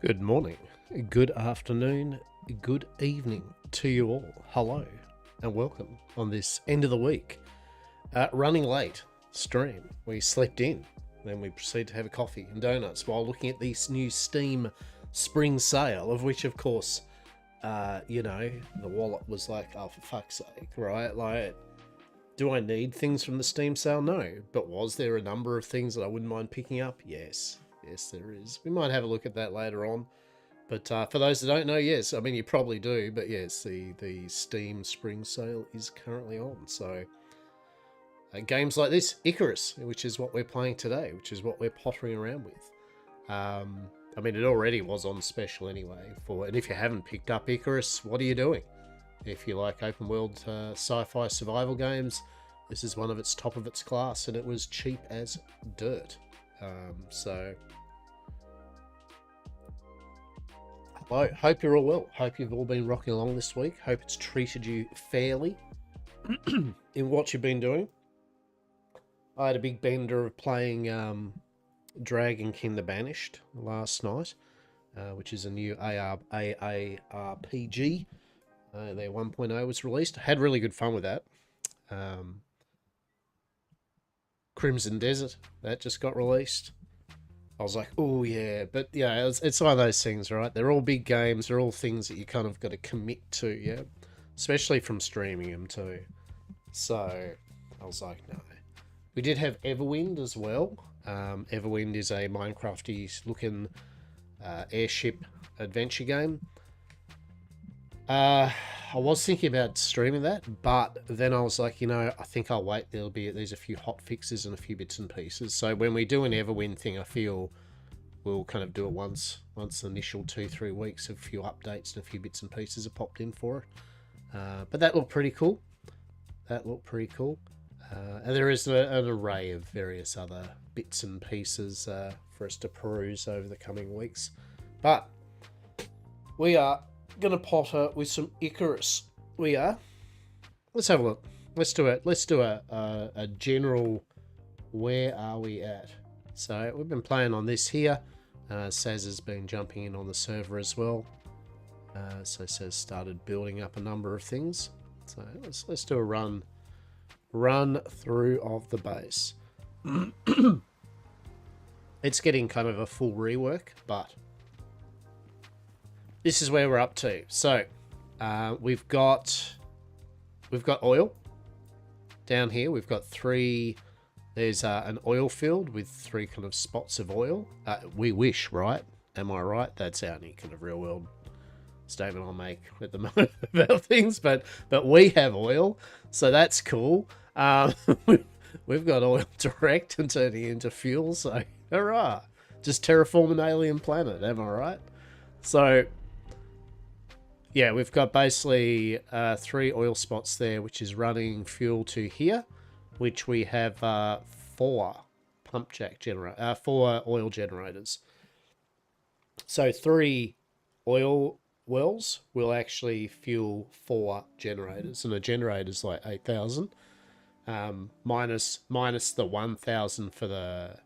Good morning, good afternoon, good evening to you all. Hello and welcome on this end of the week. Running late stream. We slept in, then we proceed to have a coffee and donuts while looking at this new Steam spring sale, of which, of course, the wallet was like, oh, for fuck's sake, right? Like, do I need things from the Steam sale? No. But was there a number of things that I wouldn't mind picking up? Yes. Yes, there is. We might have a look at that later on. But for those that don't know, yes, I mean, you probably do, but yes, the Steam Spring Sale is currently on. So games like this, Icarus, which is what we're playing today, which is what we're pottering around with. I mean, it already was on special anyway. And if you haven't picked up Icarus, what are you doing? If you like open world sci-fi survival games, this is one of its top of its class, and it was cheap as dirt. So hope you're all well. Hope you've all been rocking along this week. Hope it's treated you fairly in what you've been doing. I had a big bender of playing Dragon King the Banished last night, which is a new ARPG. Their 1.0 was released. I had really good fun with that. Crimson Desert, that just got released. I was like, oh yeah, but yeah, it's one of those things, right? They're all big games. They're all things that you kind of got to commit to, yeah? Especially from streaming them too. So I was like, no. We did have Everwind as well. Everwind is a Minecraft-y looking airship adventure game. I was thinking about streaming that, but then I was like, I think I'll wait. There's a few hot fixes and a few bits and pieces. So when we do an Everwind thing, I feel we'll kind of do it once the initial 2-3 weeks, a few updates and a few bits and pieces are popped in for it. But that looked pretty cool. And there is an array of various other bits and pieces for us to peruse over the coming weeks. But we are going to potter with some Icarus. We are. Let's have a look. Let's do a general where are we at. So we've been playing on this here. Saz has been jumping in on the server as well. So Saz started building up a number of things. So let's do a run through of the base. It's getting kind of a full rework, but this is where we're up to. So we've got oil down here. We've got three. There's an oil field with three kind of spots of oil. We wish, right? Am I right? That's our only kind of real world statement I'll make at the moment about things. But we have oil, so that's cool. We've got oil direct and turning into fuel. So hurrah! Just terraform an alien planet. Am I right? So yeah, we've got basically 3 oil spots there, which is running fuel to here, which we have 4 4 oil generators. So 3 oil wells will actually fuel 4 generators, and a generator's like 8,000, minus the 1,000 for the.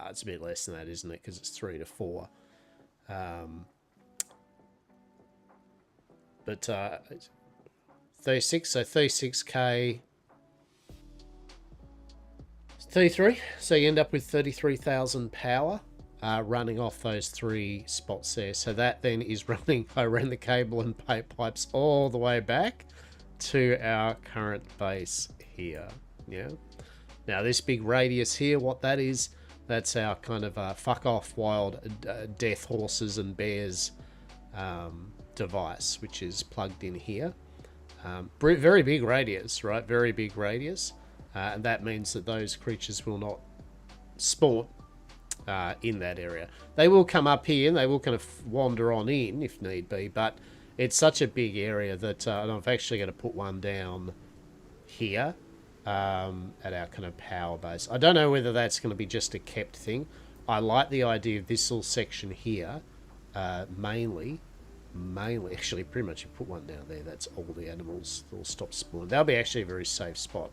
It's a bit less than that, isn't it? Because it's 3 to 4. But 36, so 36k, 33. So you end up with 33,000 power running off those 3 spots there. So that then is running. I ran the cable and pipes all the way back to our current base here. Yeah. Now this big radius here, what that is, that's our kind of fuck off wild death horses and bears device, which is plugged in here. Very big radius, right? Very big radius. And that means that those creatures will not spawn in that area. They will come up here and they will kind of wander on in if need be, but it's such a big area that and I've actually got to put one down here at our kind of power base. I don't know whether that's going to be just a kept thing. I like the idea of this little section here, mainly actually pretty much you put one down there, that's all the animals, they'll stop spawning. That'll be actually a very safe spot.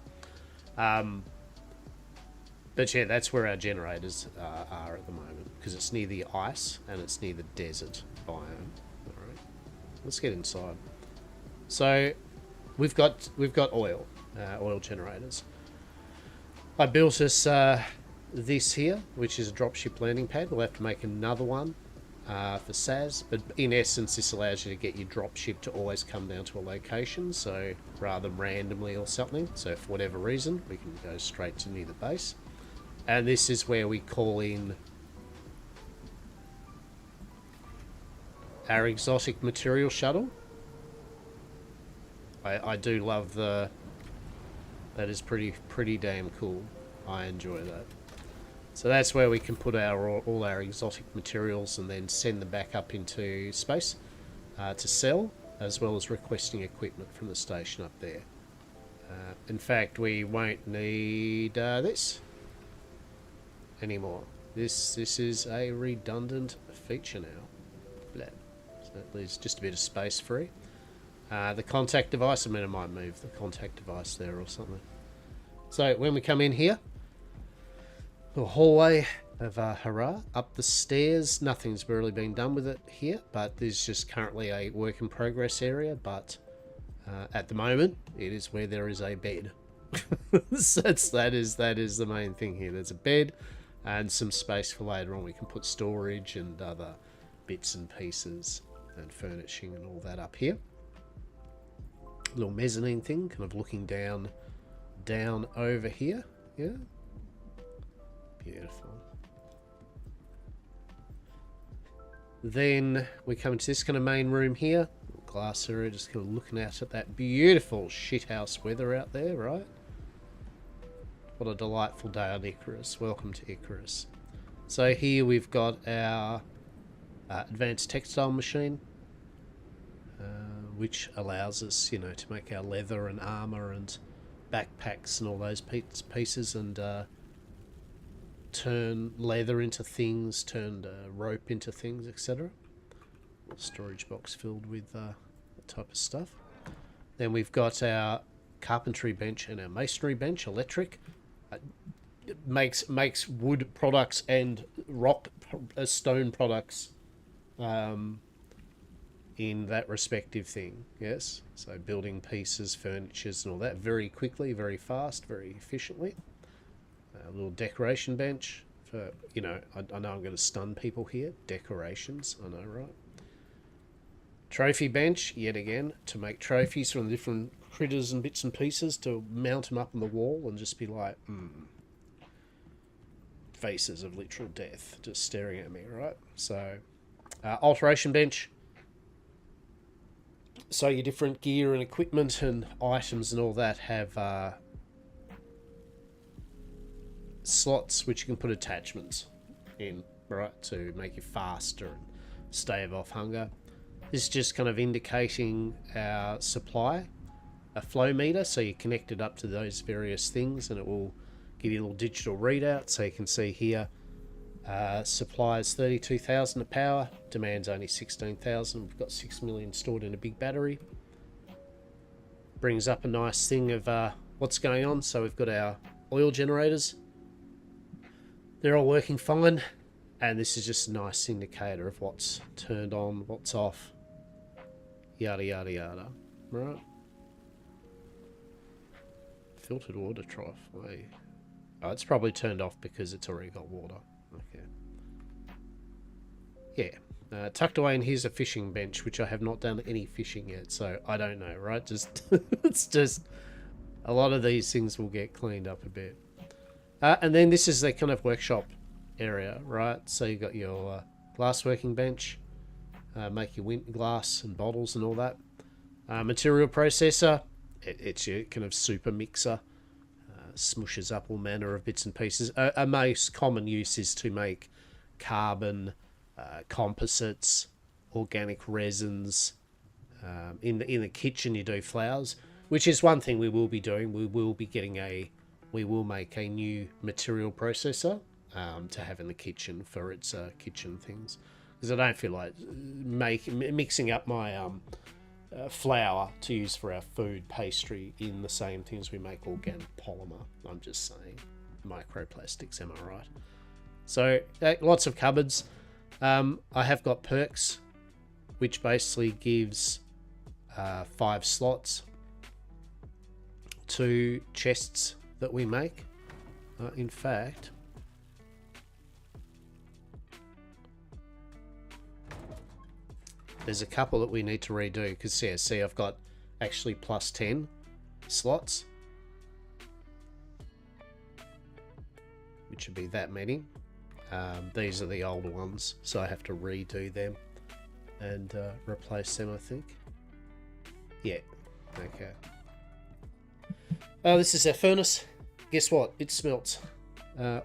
But yeah, that's where our generators are at the moment, because it's near the ice and it's near the desert biome. Alright, let's get inside. So we've got oil generators. I built us this here, which is a dropship landing pad. We'll have to make another one for SAS, but in essence this allows you to get your dropship to always come down to a location, so rather than randomly or something. So for whatever reason we can go straight to near the base. And this is where we call in our exotic material shuttle. I do love that is pretty damn cool. I enjoy that. So that's where we can put all our exotic materials and then send them back up into space to sell, as well as requesting equipment from the station up there. In fact, we won't need this anymore. This is a redundant feature now. Blah. So that leaves just a bit of space free. The contact device, I might move the contact device there or something. So when we come in here, the hallway of hurrah, up the stairs. Nothing's really been done with it here, but there's just currently a work in progress area. But at the moment, it is where there is a bed. So that is the main thing here. There's a bed and some space for later on. We can put storage and other bits and pieces and furnishing and all that up here. Little mezzanine thing, kind of looking down over here. Yeah, beautiful. Then we come into this kind of main room here, glass area, just kind of looking out at that beautiful shithouse weather out there, right? What a delightful day on Icarus. Welcome to Icarus. So here we've got our advanced textile machine, which allows us, you know, to make our leather and armor and backpacks and all those pieces, and turn leather into things, turn rope into things, etc. Storage box filled with that type of stuff. Then we've got our carpentry bench and our masonry bench, electric. Makes wood products and stone products in that respective thing. Yes, so building pieces, furnitures and all that very quickly, very fast, very efficiently. A little decoration bench for, you know, I know I'm going to stun people here. Decorations, I know, right? Trophy bench, yet again, to make trophies from the different critters and bits and pieces, to mount them up on the wall and just be like, faces of literal death just staring at me, right? So, alteration bench. So your different gear and equipment and items and all that have slots which you can put attachments in, right, to make you faster and stave off hunger. This is just kind of indicating our supply, a flow meter, so you connect it up to those various things and it will give you a little digital readout. So you can see here, supply is 32,000 of power, demand's only 16,000. We've got 6 million stored in a big battery. Brings up a nice thing of what's going on. So we've got our oil generators. They're all working fine. And this is just a nice indicator of what's turned on, what's off. Yada, yada, yada. Right. Filtered water trough. Oh, it's probably turned off because it's already got water. Okay. Yeah. Tucked away in here's a fishing bench, which I have not done any fishing yet, so I don't know, right? Just it's just a lot of these things will get cleaned up a bit. And then this is the kind of workshop area, right? So you got your glass working bench, make your glass and bottles and all that. Material processor, it's your kind of super mixer. Smushes up all manner of bits and pieces. A most common use is to make carbon, composites, organic resins. In the kitchen you do flowers, which is one thing we will be doing. We will make a new material processor to have in the kitchen for its kitchen things, because I don't feel like mixing up my flour to use for our food pastry in the same things we make organic polymer. I'm just saying, microplastics, am I right? So lots of cupboards. I have got perks, which basically gives 5 slots to chests that we make. In fact, there's a couple that we need to redo because, yeah, see, I've got actually plus 10 slots, which would be that many. These are the older ones, so I have to redo them and replace them, I think. Yeah, okay. This is our furnace. Guess what? It smelts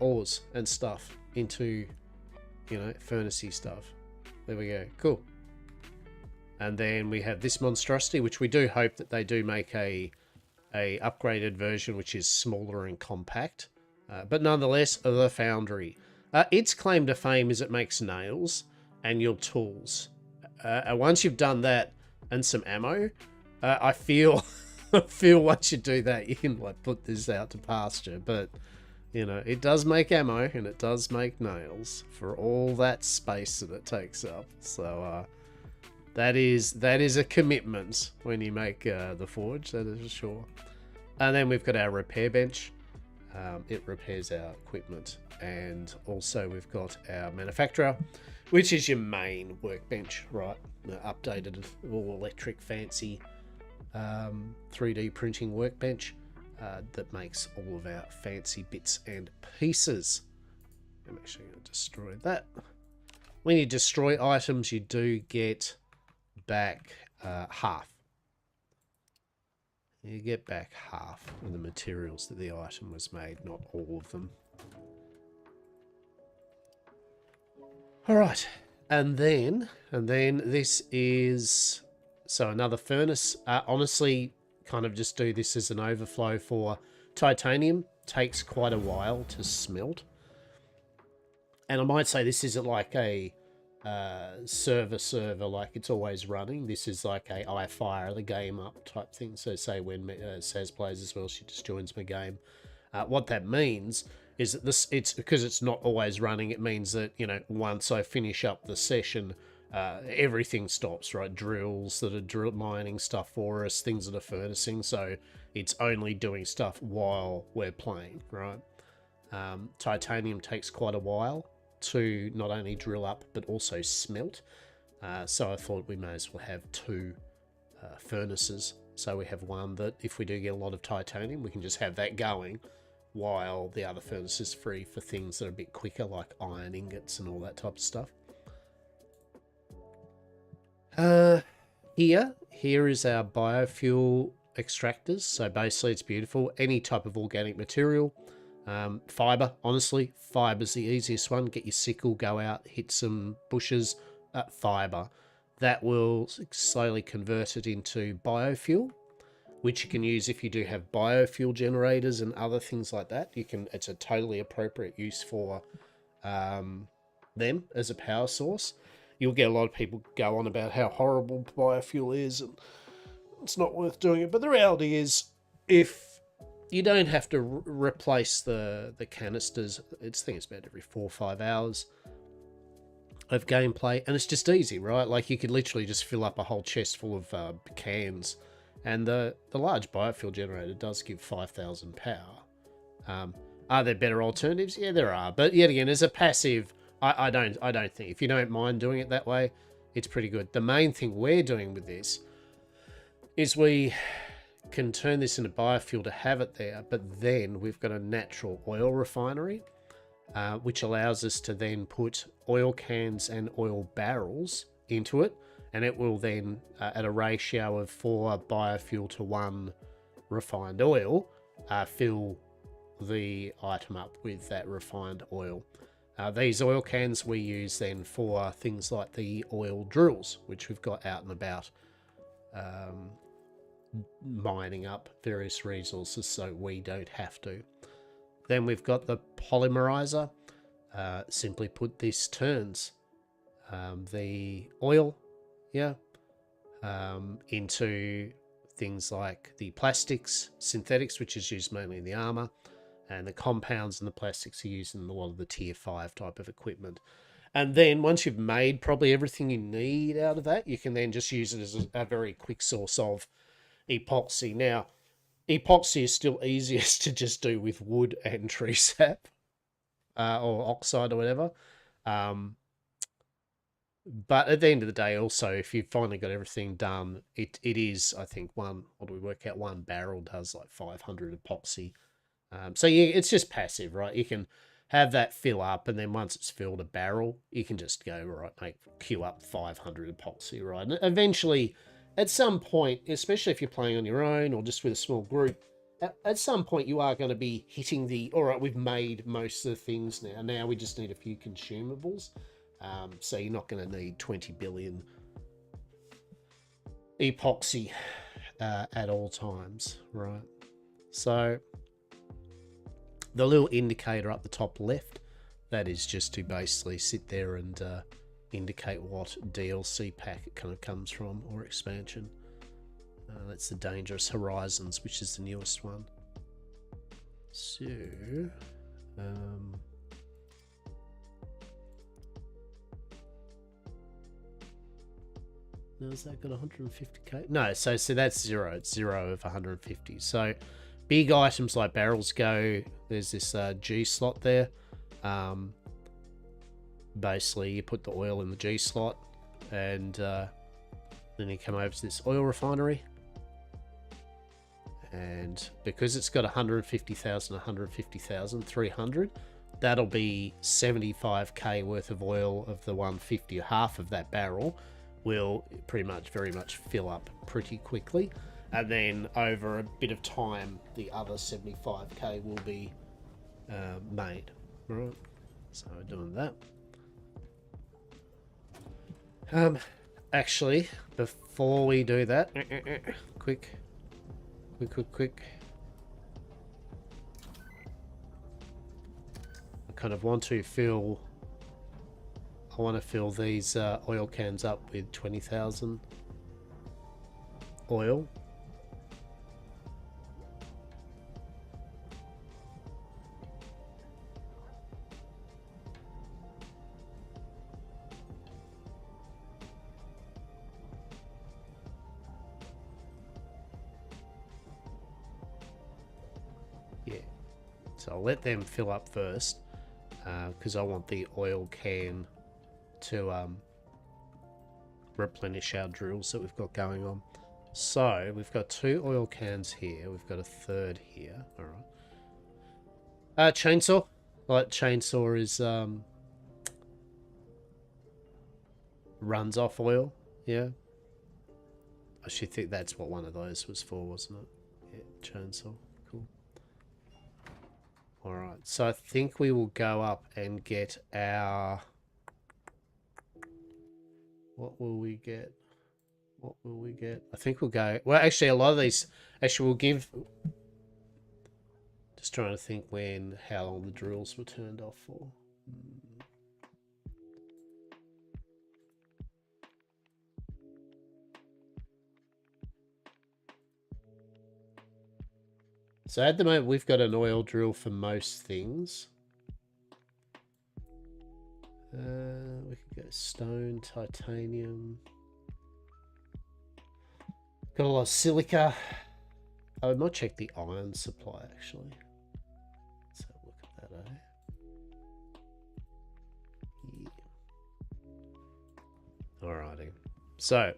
ores and stuff into, you know, furnacey stuff. There we go. Cool. And then we have this monstrosity, which we do hope that they do make a upgraded version, which is smaller and compact. But nonetheless, the foundry. Its claim to fame is it makes nails and your tools. Once you've done that and some ammo, I feel once you do that, you can like put this out to pasture. But you know, it does make ammo and it does make nails for all that space that it takes up. So that is a commitment when you make the forge. That is for sure. And then we've got our repair bench. It repairs our equipment, and also we've got our manufacturer, which is your main workbench, right? Updated, all electric, fancy 3D printing workbench that makes all of our fancy bits and pieces. I'm actually going to destroy that. When you destroy items, you do get back half. You get back half of the materials that the item was made, not all of them. All right, and then this is, so another furnace. Honestly, kind of just do this as an overflow for titanium. Takes quite a while to smelt. And I might say this isn't like a server like it's always running. This is like I fire the game up type thing. So say when Saz plays as well, she just joins my game. What that means is that it's because it's not always running. It means that, you know, once I finish up the session, everything stops, right? Drills that are mining stuff for us, things that are furnacing. So it's only doing stuff while we're playing, right? Titanium takes quite a while to not only drill up but also smelt, so I thought we may as well have 2 furnaces. So we have one that if we do get a lot of titanium, we can just have that going while the other furnace is free for things that are a bit quicker, like iron ingots and all that type of stuff. Here is our biofuel extractors. So basically it's beautiful, any type of organic material. Fiber, honestly, fiber's the easiest one. Get your sickle, go out, hit some bushes, fiber. That will slowly convert it into biofuel, which you can use if you do have biofuel generators and other things like that. It's a totally appropriate use for them as a power source. You'll get a lot of people go on about how horrible biofuel is and it's not worth doing it. But the reality is, if you don't have to replace the canisters, I think it's about every 4 or 5 hours of gameplay, and it's just easy, right? Like you could literally just fill up a whole chest full of cans, and the large biofuel generator does give 5,000 power. Are there better alternatives? Yeah, there are, but yet again, as a passive, I don't think, if you don't mind doing it that way, it's pretty good. The main thing we're doing with this is we can turn this into biofuel to have it there, but then we've got a natural oil refinery, which allows us to then put oil cans and oil barrels into it, and it will then, at a ratio of 4 biofuel to 1 refined oil, fill the item up with that refined oil. These oil cans we use then for things like the oil drills, which we've got out and about, mining up various resources so we don't have to. Then we've got the polymerizer. Simply put, this turns the oil into things like the plastics, synthetics, which is used mainly in the armor, And the compounds and the plastics are used in a lot of the tier 5 type of equipment. And then once you've made probably everything you need out of that, you can then just use it as a very quick source of epoxy. Now, epoxy is still easiest to just do with wood and tree sap or oxide or whatever. But at the end of the day, also, if you've finally got everything done, it is, I think, what do we work out? One barrel does like 500 epoxy. So it's just passive, right? You can have that fill up, and then once it's filled a barrel, you can just go, right, mate, queue up 500 epoxy, right? And eventually, at some point, especially if you're playing on your own or just with a small group, at some point you are going to be hitting all right, we've made most of the things now. Now we just need a few consumables. So you're not going to need 20 billion epoxy at all times, right? So the little indicator up the top left, that is just to basically sit there and indicate what DLC pack it kind of comes from, or expansion. That's the Dangerous Horizons, which is the newest one. So, now has that got 150k? No, so that's 0. It's 0 of 150. So big items like barrels go, there's this G slot there. Basically, you put the oil in the G slot, and then you come over to this oil refinery. And because it's got 150,000, 150,000, 300, that'll be 75k worth of oil of the 150. Half of that barrel will very much fill up pretty quickly. And then over a bit of time, the other 75k will be made. Right, so we're doing that. Actually, before we do that, quick. I kind of want to fill. I want to fill these oil cans up with 20,000 oil. Yeah, so I'll let them fill up first because I want the oil can to replenish our drills that we've got going on. So we've got 2 oil cans here. We've got a third here. All right. Chainsaw. Like chainsaw is runs off oil. Yeah. I should think that's what one of those was for, wasn't it? Yeah, chainsaw. Cool. All right. So I think we will go up and get our. What will we get? What will we get? I think we'll go... Well, actually, a lot of these... Actually, we'll give... Just trying to think how long the drills were turned off for. So at the moment, we've got an oil drill for most things. We could go stone, titanium. Got a lot of silica. I might check the iron supply actually. Let's have a look at that, Yeah. Alrighty. So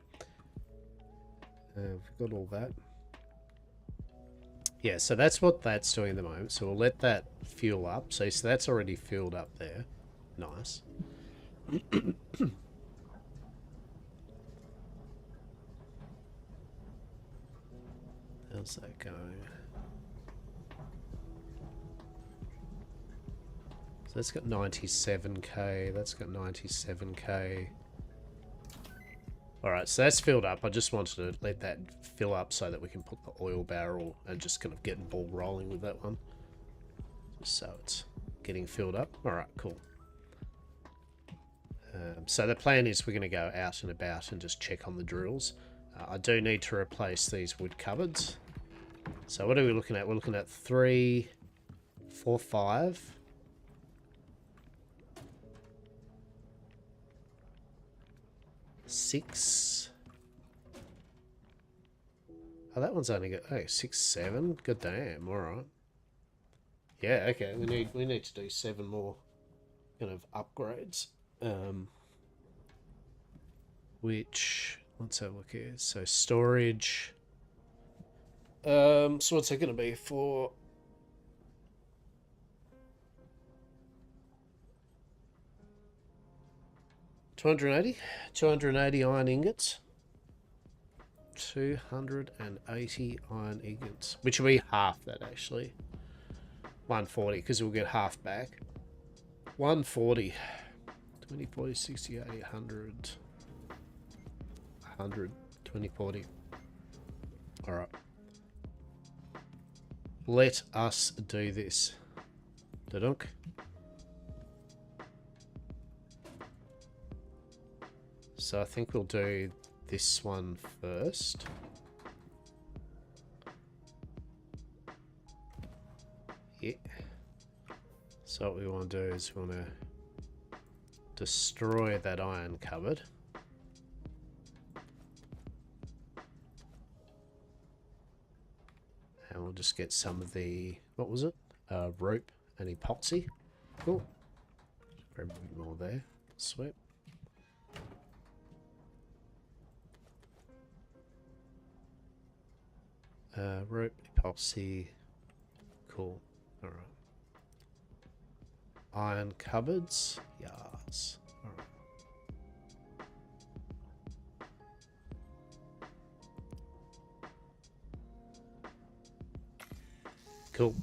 we've got all that. Yeah, so that's what that's doing at the moment. So we'll let that fuel up. So that's already filled up there. Nice. How's that going? So that's got 97k. That's got 97k. Alright, so that's filled up. I just wanted to let that fill up so that we can put the oil barrel and just kind of get the ball rolling with that one. Just so it's getting filled up. Alright, cool. So the plan is we're going to go out and about and just check on the drills. I do need to replace these wood cupboards. So what are we looking at? We're looking at 3, 4, 5. Six. Oh, that one's only got 6, 7. Good damn. All right. Yeah. Okay. We need to do 7 more kind of upgrades. Which let's have a look here. So storage. So what's that going to be for? 280 iron ingots. 280 iron ingots, which will be half that actually. 140 because we'll get half back. 140. 20, 40, 60, 80, 100. 100. 20, 40. Alright. Let us do this. Da-dunk. So I think we'll do this one first. Yeah. So what we want to do is we want to destroy that iron cupboard. And we'll just get some of the, what was it? Rope and epoxy. Cool. Grab a bit more there. Sweet. Rope, epoxy. Cool. Alright. Iron cupboards. Yes. Alright. Cool.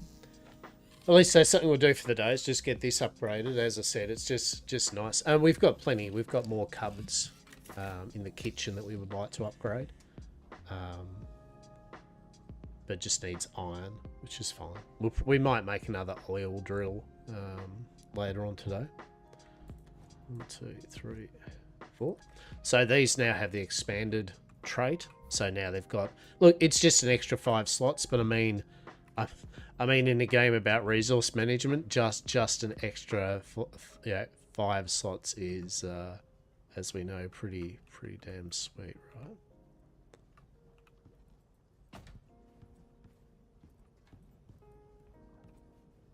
At least that's something we'll do for the day, is just get this upgraded. As I said, it's just nice. And we've got plenty. We've got more cupboards in the kitchen that we would like to upgrade. But just needs iron, which is fine. We might make another oil drill later on today. 1, 2, 3, 4. So these now have the expanded trait. So now they've got, look, it's just an extra 5 slots, but I mean in a game about resource management, just an extra 5 slots is, as we know, pretty damn sweet, right?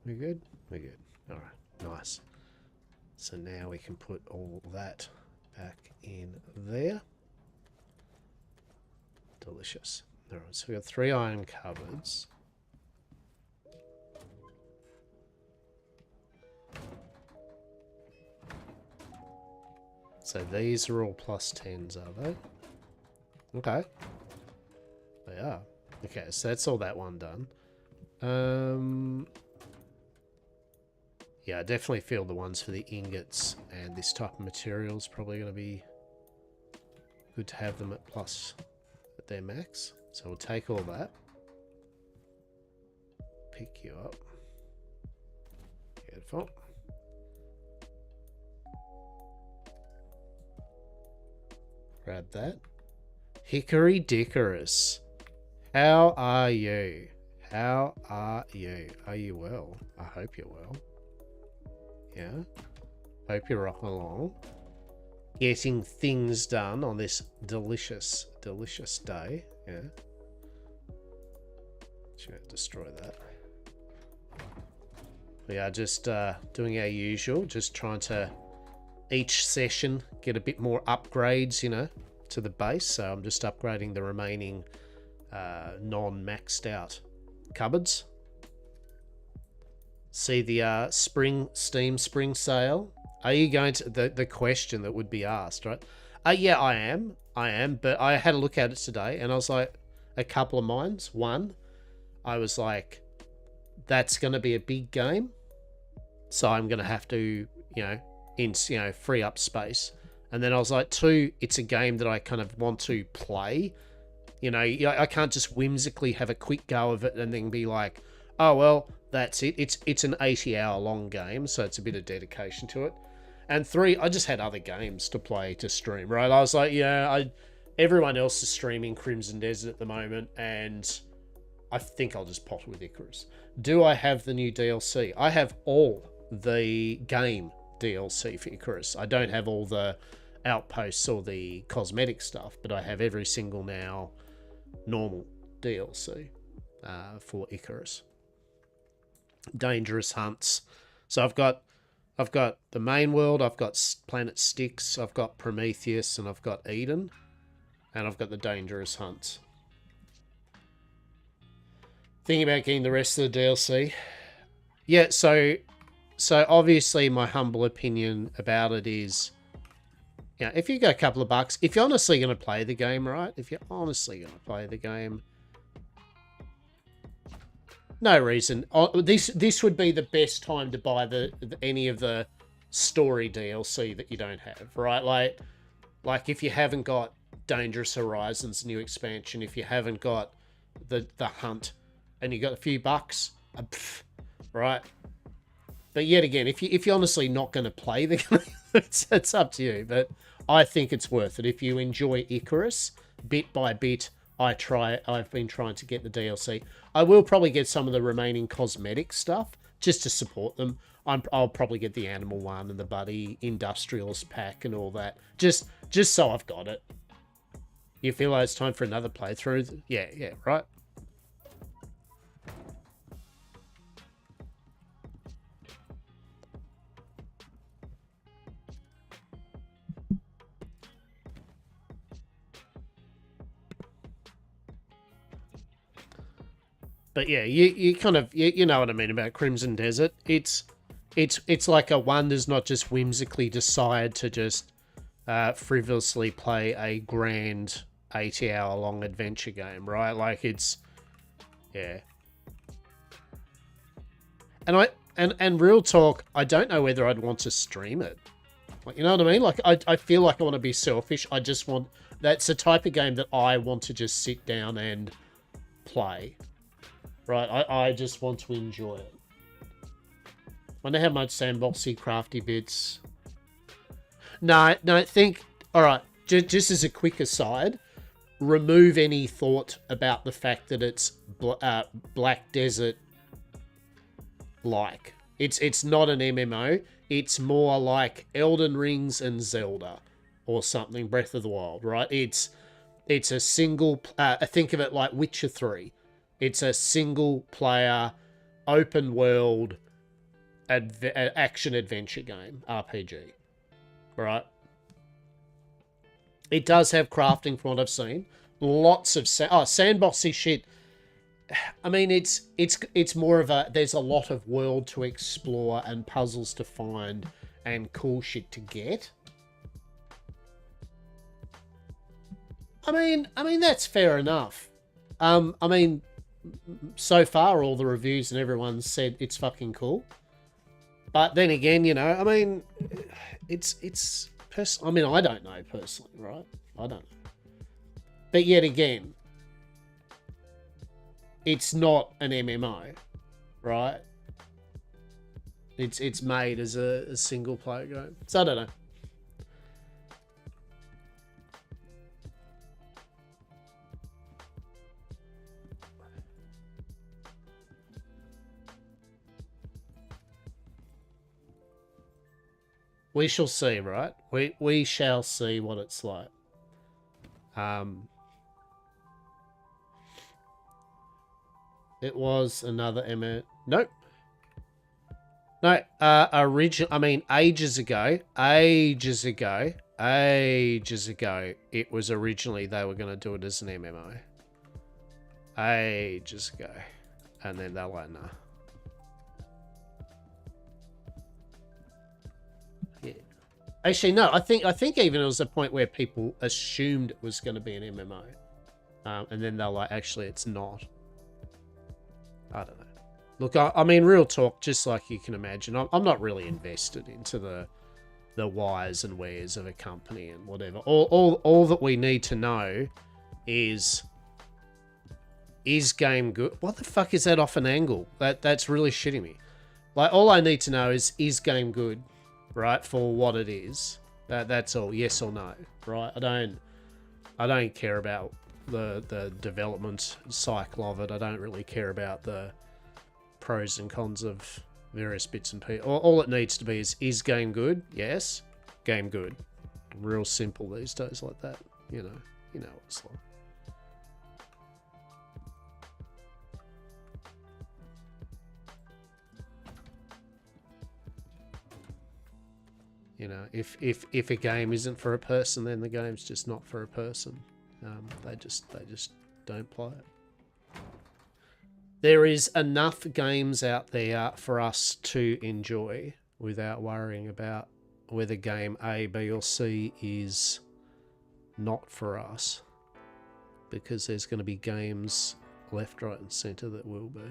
We good? We're good. Alright, nice. So now we can put all that back in there. Delicious. Alright, so we've got 3 iron cupboards. So these are all plus 10s, are they? Okay. They are. Okay, so that's all that one done. Yeah, I definitely feel the ones for the ingots and this type of material is probably going to be good to have them at plus at their max. So we'll take all that. Pick you up. Beautiful. Grab that. Hickory Dickorus. How are you? How are you? Are you well? I hope you're well. Yeah. Hope you're rocking along. Getting things done on this delicious, delicious day. Yeah. Just gonna destroy that. We are just doing our usual, just trying to each session get a bit more upgrades, you know, to the base. So I'm just upgrading the remaining non-maxed out cupboards. See the Steam spring sale. Are you going to the question that would be asked, right? Yeah, I am, but I had a look at it today and I was like, a couple of mines. One, I was like, that's going to be a big game, so I'm going to have to, free up space. And then I was like, 2, it's a game that I kind of want to play. You know, I can't just whimsically have a quick go of it and then be like, oh well, that's it. It's an 80-hour long game, so it's a bit of dedication to it. And 3, I just had other games to play to stream, right? I was like, yeah, everyone else is streaming Crimson Desert at the moment, and I think I'll just pot with Icarus. Do I have the new DLC? I have all the game DLC for Icarus. I don't have all the outposts or the cosmetic stuff, but I have every single now normal DLC for Icarus. Dangerous hunts. So I've got the main world, I've got Planet Styx, I've got Prometheus, and I've got Eden, and I've got the dangerous hunts. Thinking about getting the rest of the DLC. Yeah, so obviously my humble opinion about it is, yeah, if you got a couple of bucks, if you're honestly going to play the game, right? If you're honestly going to play the game, no reason. This would be the best time to buy any of the story DLC that you don't have, right? Like if you haven't got Dangerous Horizons new expansion, if you haven't got the hunt, and you got a few bucks, right? But yet again, if you're honestly not going to play the game, it's up to you. But I think it's worth it. If you enjoy Icarus, bit by bit, I've been trying to get the DLC. I will probably get some of the remaining cosmetic stuff just to support them. I'll probably get the animal one and the buddy industrialist pack and all that. Just so I've got it. You feel like it's time for another playthrough? Yeah, right. But yeah, you kind of you know what I mean about Crimson Desert. It's like a one does not just whimsically decide to just frivolously play a grand 80-hour long adventure game, right? Like it's yeah. And real talk, I don't know whether I'd want to stream it. Like, you know what I mean? Like I feel like I want to be selfish. I just want that's the type of game that I want to just sit down and play. Right, I just want to enjoy it. Wonder how much sandboxy crafty bits. No, think... Alright, just as a quick aside, remove any thought about the fact that it's Black Desert-like. It's not an MMO. It's more like Elden Rings and Zelda. Or something, Breath of the Wild, right? It's a single... think of it like Witcher 3. It's a single-player, open-world, action-adventure game, RPG. Right? It does have crafting, from what I've seen. Lots of... sandboxy shit. I mean, it's more of a... There's a lot of world to explore and puzzles to find and cool shit to get. I mean, that's fair enough. I mean... So far, all the reviews and everyone said it's fucking cool. But then again, you know, I mean, I mean, I don't know personally, right? I don't know. But yet again, it's not an MMO, right? It's made as a single player game. So I don't know. We shall see, right? We shall see what it's like. It was another MMO. Nope. No, I mean, ages ago, it was originally they were going to do it as an MMO. Ages ago. And then they're like, nah. Actually, no. I think even it was a point where people assumed it was going to be an MMO, and then they're like, actually, it's not. I don't know. Look, I mean, real talk. Just like you can imagine, I'm not really invested into the whys and wheres of a company and whatever. All that we need to know is game good? What the fuck is that off an angle? That's really shitting me. Like, all I need to know is game good? Right, for what it is. That's all. Yes or no. Right? I don't care about the development cycle of it. I don't really care about the pros and cons of various bits and pieces. All it needs to be is game good? Yes, game good. Real simple these days like that. You know what it's like. You know, if a game isn't for a person, then the game's just not for a person. They just don't play it. There is enough games out there for us to enjoy without worrying about whether game A, B, or C is not for us, because there's going to be games left, right, and centre that will be.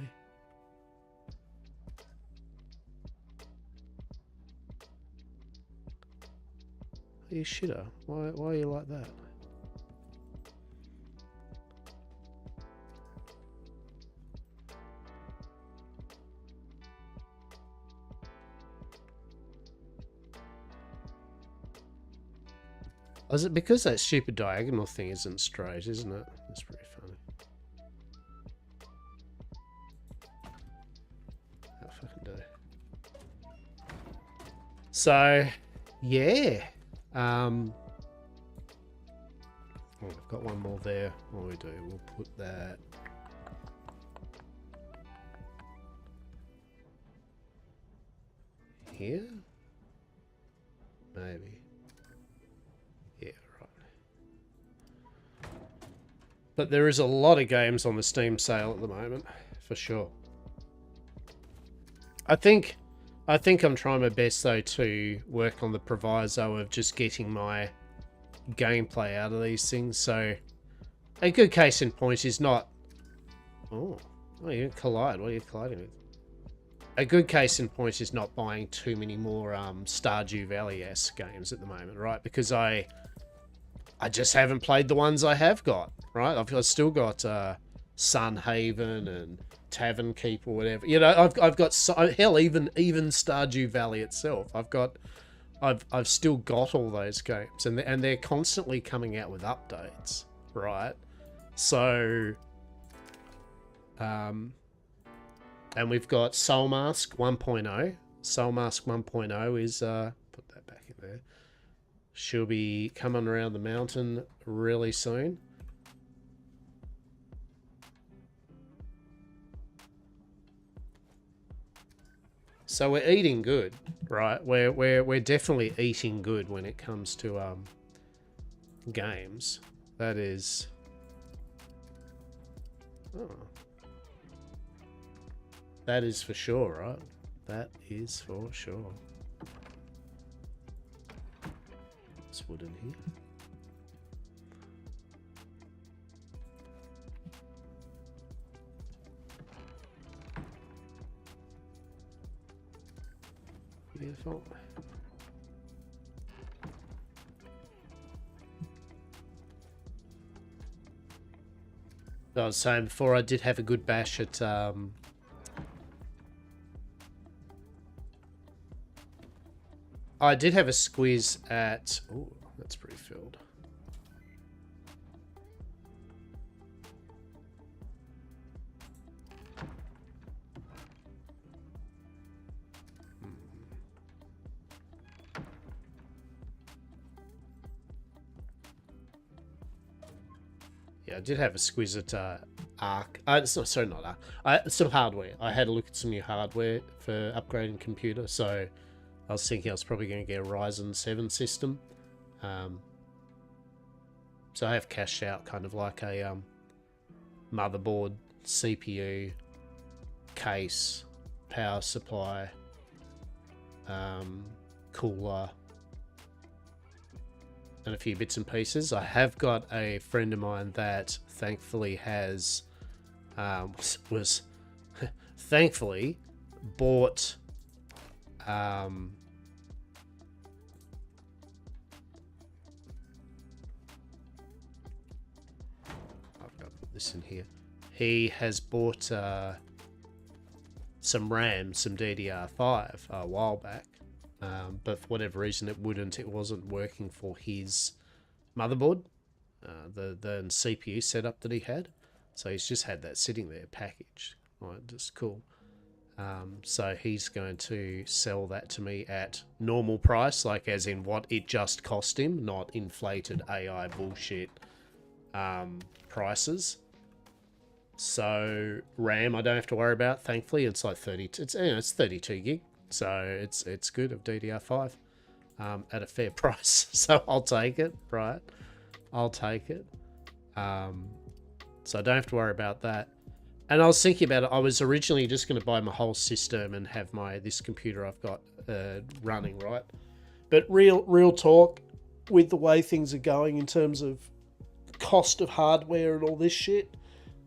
You shitter. Why are you like that? Is it because that stupid diagonal thing isn't straight, isn't it? That's pretty funny. How fucking do. So, yeah. Oh, I've got one more there. What do we do? We'll put that here? Maybe. Yeah, right. But there is a lot of games on the Steam sale at the moment, for sure. I think I'm trying my best, though, to work on the proviso of just getting my gameplay out of these things. So, a good case in point is not... Oh, you didn't collide. What are you colliding with? A good case in point is not buying too many more Stardew Valley-esque games at the moment, right? Because I just haven't played the ones I have got, right? I've still got Sunhaven and Tavern Keep or whatever. You know, I've got hell, even Stardew Valley itself. I've still got all those games, and they're constantly coming out with updates, right? So, and we've got Soul Mask 1.0. Soul Mask 1.0 is put that back in there. She'll be coming around the mountain really soon. So we're eating good, right? We're definitely eating good when it comes to games. That is. Oh. That is for sure, right? That is for sure. There's wood in here. Beautiful. I was saying before, I did have a good bash at I did have a squeeze at... Oh, that's pretty filled. Yeah, I did have a squeeze at Arc. Sorry, not Arc. Some hardware. I had a look at some new hardware for upgrading computer, so I was thinking I was probably going to get a Ryzen 7 system. So I have cashed out kind of like a motherboard, CPU, case, power supply, cooler, and a few bits and pieces. I have got a friend of mine that thankfully has was thankfully bought I've got to put this in here. He has bought some RAM, some DDR5 a while back, but for whatever reason it wasn't working for his motherboard. the CPU setup that he had. So he's just had that sitting there packaged. Right, just cool. So he's going to sell that to me at normal price, like as in what it just cost him, not inflated AI bullshit prices. So RAM, I don't have to worry about. Thankfully, it's like 30. It's 32 gig, so it's good of DDR5 at a fair price. So I'll take it, right? I'll take it. So I don't have to worry about that. And I was thinking about it. I was originally just going to buy my whole system and have this computer I've got running, right? But real talk, with the way things are going in terms of cost of hardware and all this shit,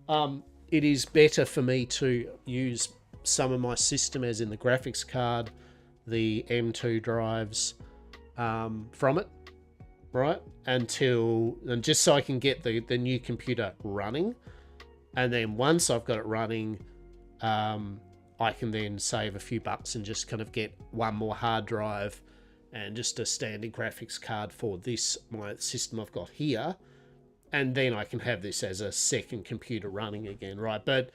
it is better for me to use some of my system, as in the graphics card, the M2 drives from it, right? And just so I can get the new computer running. And then once I've got it running, I can then save a few bucks and just kind of get one more hard drive and just a standard graphics card for my system I've got here. And then I can have this as a second computer running again, right? But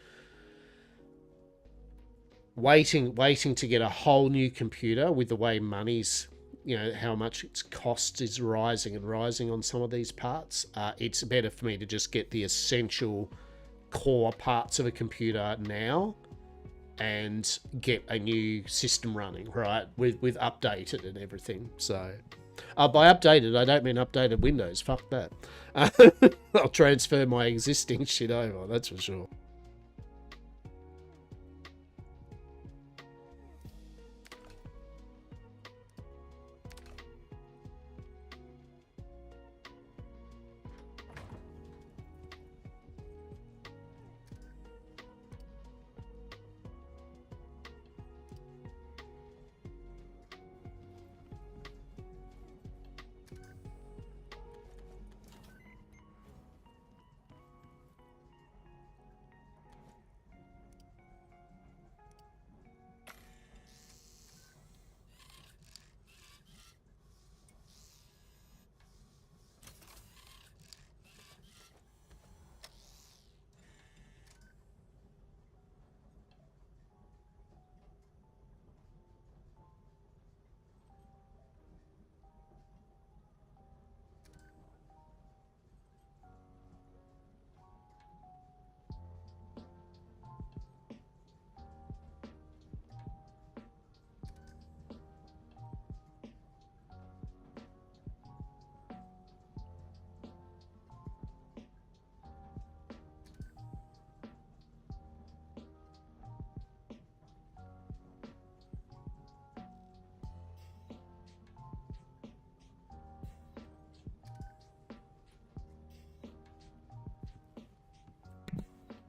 waiting to get a whole new computer with the way money's, how much its cost is rising on some of these parts, it's better for me to just get the essential core parts of a computer now and get a new system running, right? With updated and everything. So by updated, I don't mean updated Windows. Fuck that. I'll transfer my existing shit over, that's for sure.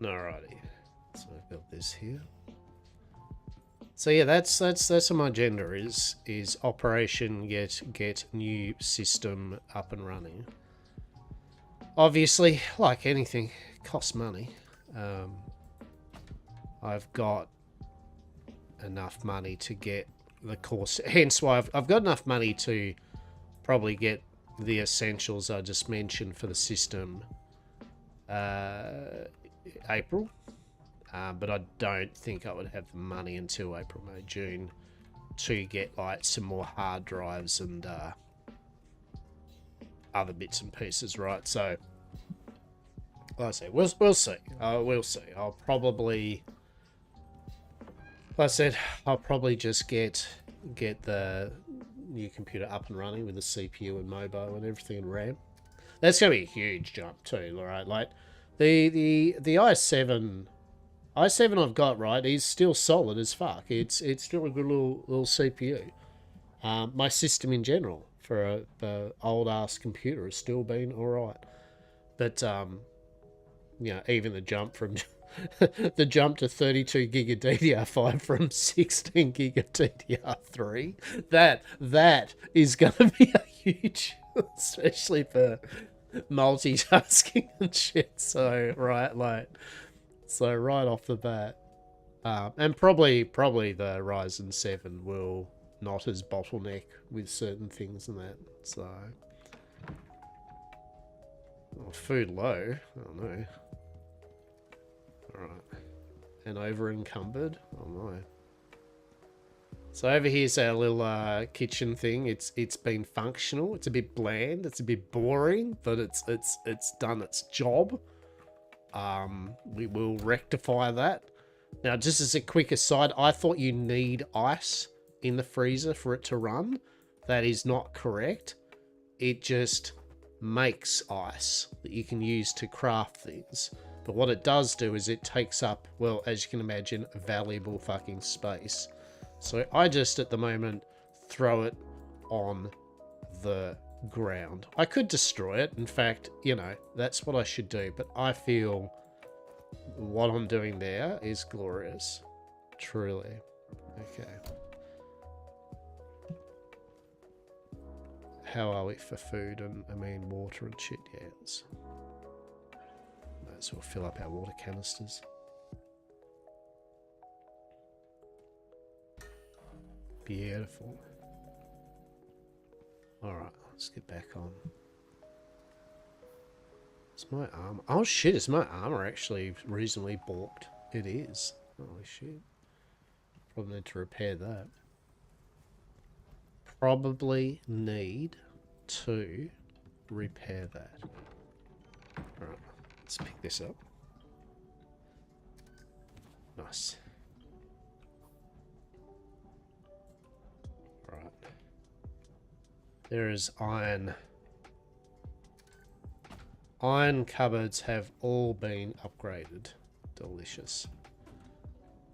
Alrighty, so I've got this here. So yeah, that's what my agenda is operation get new system up and running. Obviously, like anything, it costs money. I've got enough money to get the course, hence why I've got enough money to probably get the essentials I just mentioned for the system April, but I don't think I would have the money until April, May, June to get like some more hard drives and other bits and pieces, right? So like I say, we'll see. We'll see. I'll probably, like I said, I'll probably just get the new computer up and running with the CPU and mobile and everything and RAM. That's gonna be a huge jump too, right? Like the i7 I've got, right, is still solid as fuck. It's still a good little CPU. My system in general for a old ass computer has still been alright. But even the jump from the jump to 32 gig of DDR5 from 16 gig of DDR3, that is gonna be a huge, especially for multitasking and shit. So right off the bat, and probably the Ryzen 7 will not as bottleneck with certain things and that. So Oh, food low. Oh no. Alright. And over encumbered. Oh no. So over here's our little kitchen thing. It's been functional. It's a bit bland. It's a bit boring, but it's done its job. We will rectify that. Now, just as a quick aside, I thought you need ice in the freezer for it to run. That is not correct. It just makes ice that you can use to craft things. But what it does do is it takes up, well, as you can imagine, valuable fucking space. So I just, at the moment, throw it on the ground. I could destroy it. In fact, you know, that's what I should do. But I feel what I'm doing there is glorious. Truly. Okay. How are we for food and, I mean, water and shit? Yeah, might as well fill up our water canisters. Beautiful. Alright, let's get back on. Is my armor... Oh shit, is my armor actually reasonably balked? It is. Holy shit. Probably need to repair that. Probably need to repair that. Alright, let's pick this up. Nice. Right. There is iron. Iron cupboards have all been upgraded. Delicious.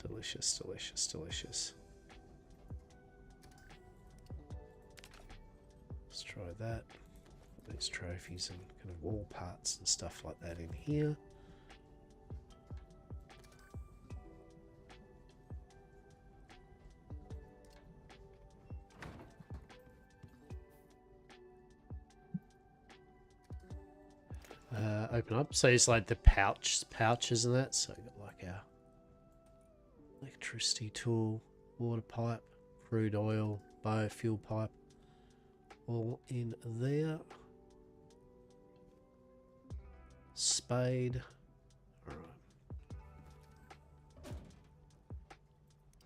Delicious, delicious, delicious. Let's try that. These trophies and kind of wall parts and stuff like that in here. Open up. So it's like the pouches and that. So we've got like our electricity tool, water pipe, crude oil, biofuel pipe, all in there. Spade. All right.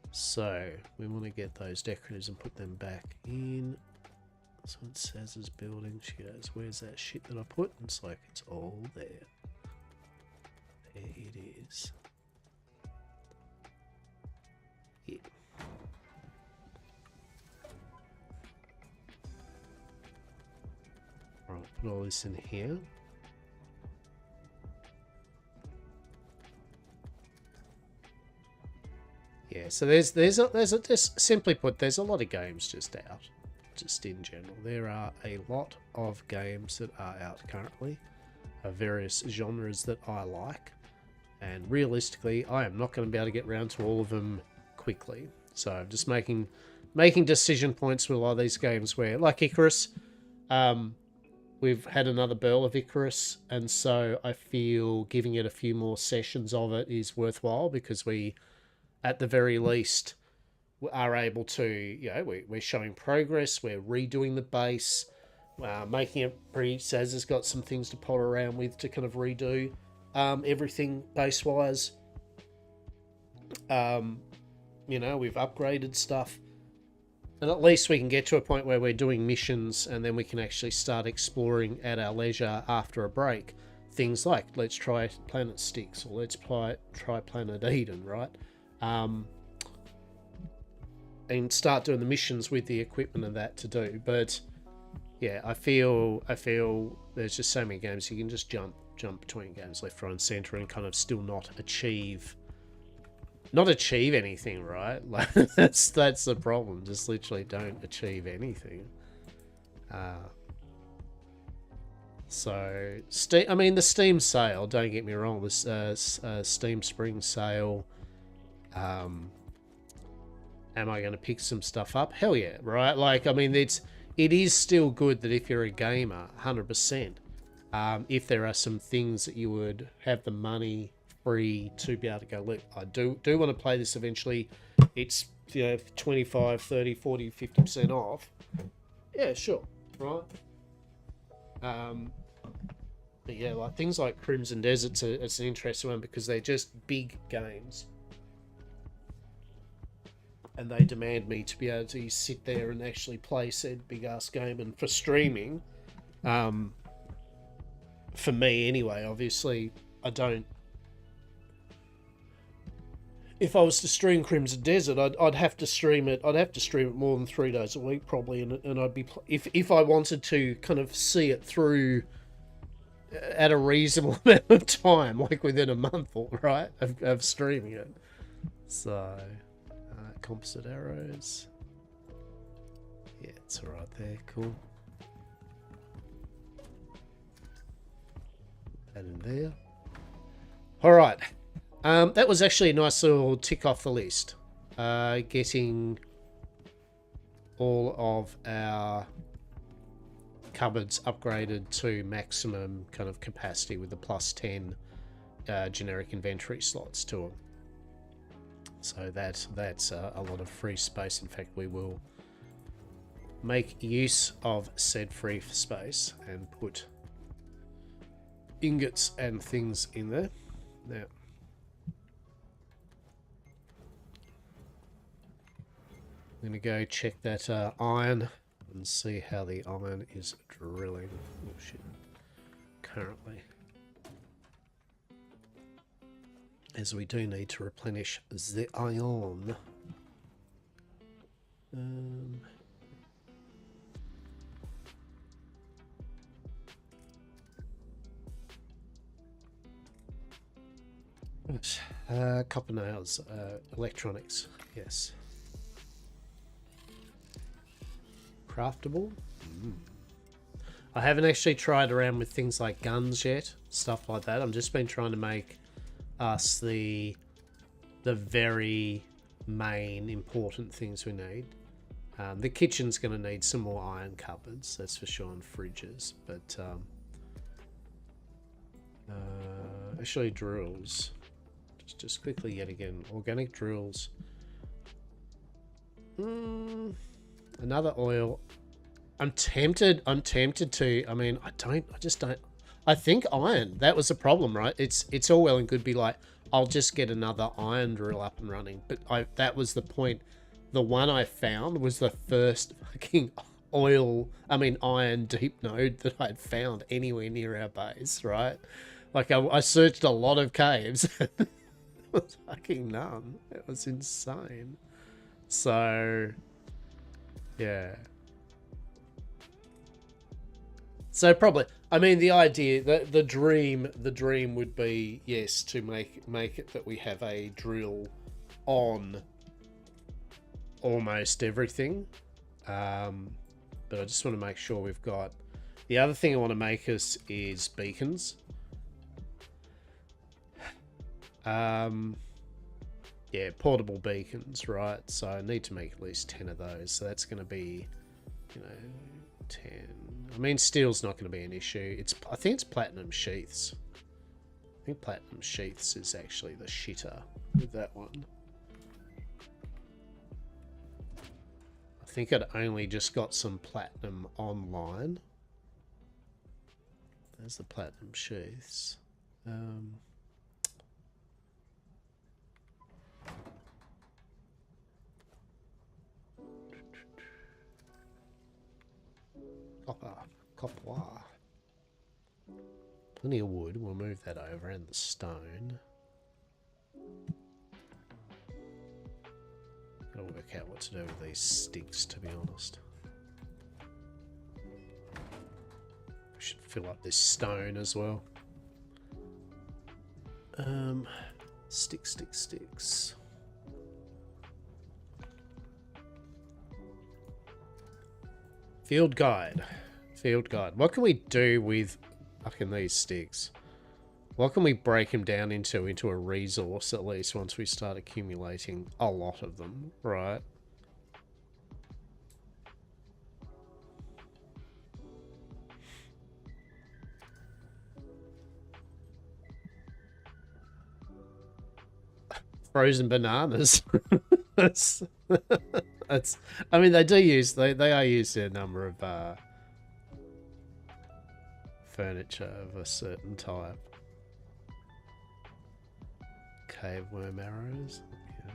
So we want to get those decoratives and put them back in. So it says is building. She goes, where's that shit that I put? And it's like, it's all there. There it is. Yeah. Alright, put all this in here. Yeah, so there's just simply put, there's a lot of games just out. Just in general, there are a lot of games that are out currently of various genres that I like, and realistically I am not going to be able to get around to all of them quickly, so I'm just making decision points with a lot of these games where, like Icarus, we've had another burl of Icarus, and so I feel giving it a few more sessions of it is worthwhile, because we, at the very least, are able to, you know, we're showing progress, we're redoing the base, making it pretty, Saz has got some things to potter around with to kind of redo everything base-wise. You know, we've upgraded stuff, and at least we can get to a point where we're doing missions, and then we can actually start exploring at our leisure after a break. Things like, let's try Planet Styx, or let's try Planet Eden, right? And start doing the missions with the equipment and that to do. But yeah, I feel there's just so many games you can just jump between games left, right, and center, and kind of still not achieve anything, right? Like that's the problem. Just literally don't achieve anything. So Steam, I mean, the Steam sale. Don't get me wrong. This Steam Spring sale. Am I going to pick some stuff up? Hell yeah, right? Like, I mean, it is still good that if you're a gamer, 100%, if there are some things that you would have the money free to be able to go, look, I do want to play this eventually. It's, you know, 25, 30, 40, 50% off. Yeah, sure, right? But yeah, like things like Crimson Desert's it's an interesting one because they're just big games. And they demand me to be able to sit there and actually play said big ass game. And for streaming, for me anyway, obviously, I don't. If I was to stream Crimson Desert, I'd have to stream it. I'd have to stream it more than 3 days a week probably, and I'd be if I wanted to kind of see it through at a reasonable amount of time, like within a month, right, of streaming it. So. Composite arrows. Yeah, it's alright there. Cool. That in there. Alright. That was actually a nice little tick off the list. Getting all of our cupboards upgraded to maximum kind of capacity with the plus 10 generic inventory slots to them. So that's a lot of free space. In fact, we will make use of said free space and put ingots and things in there. Now, I'm going to go check that iron and see how the iron is drilling. Oh shit. Currently. As we do need to replenish the iron. Copper nails, electronics, yes. Craftable? I haven't actually tried around with things like guns yet, stuff like that. I've just been trying to make us the very main important things we need. The kitchen's going to need some more iron cupboards, that's for sure, and fridges. But actually, drills. Just quickly, yet again, organic drills. Another oil. I'm tempted to. I mean, I just don't. I think iron. That was the problem, right? It's all well and good be like, I'll just get another iron drill up and running. But that was the point. The one I found was the first fucking iron deep node that I'd found anywhere near our base, right? Like I searched a lot of caves. There was fucking none. It was insane. So, yeah. So probably, I mean, the idea, the dream would be, yes, to make it that we have a drill on almost everything. But I just want to make sure we've got. The other thing I want to make us is beacons. Yeah, portable beacons, right? So I need to make at least 10 of those. So that's going to be, 10. I mean, steel's not going to be an issue. I think it's platinum sheaths. I think platinum sheaths is actually the shitter with that one. I think I'd only just got some platinum online. There's the platinum sheaths. Copper. Plenty of wood. We'll move that over, and the stone. Gotta work out what to do with these sticks, to be honest. We should fill up this stone as well. Sticks. Field guide. What can we do with fucking these sticks? What can we break them down into a resource, at least, once we start accumulating a lot of them, right? Frozen bananas. that's I mean, they are used in a number of furniture of a certain type. Cave worm arrows. Okay.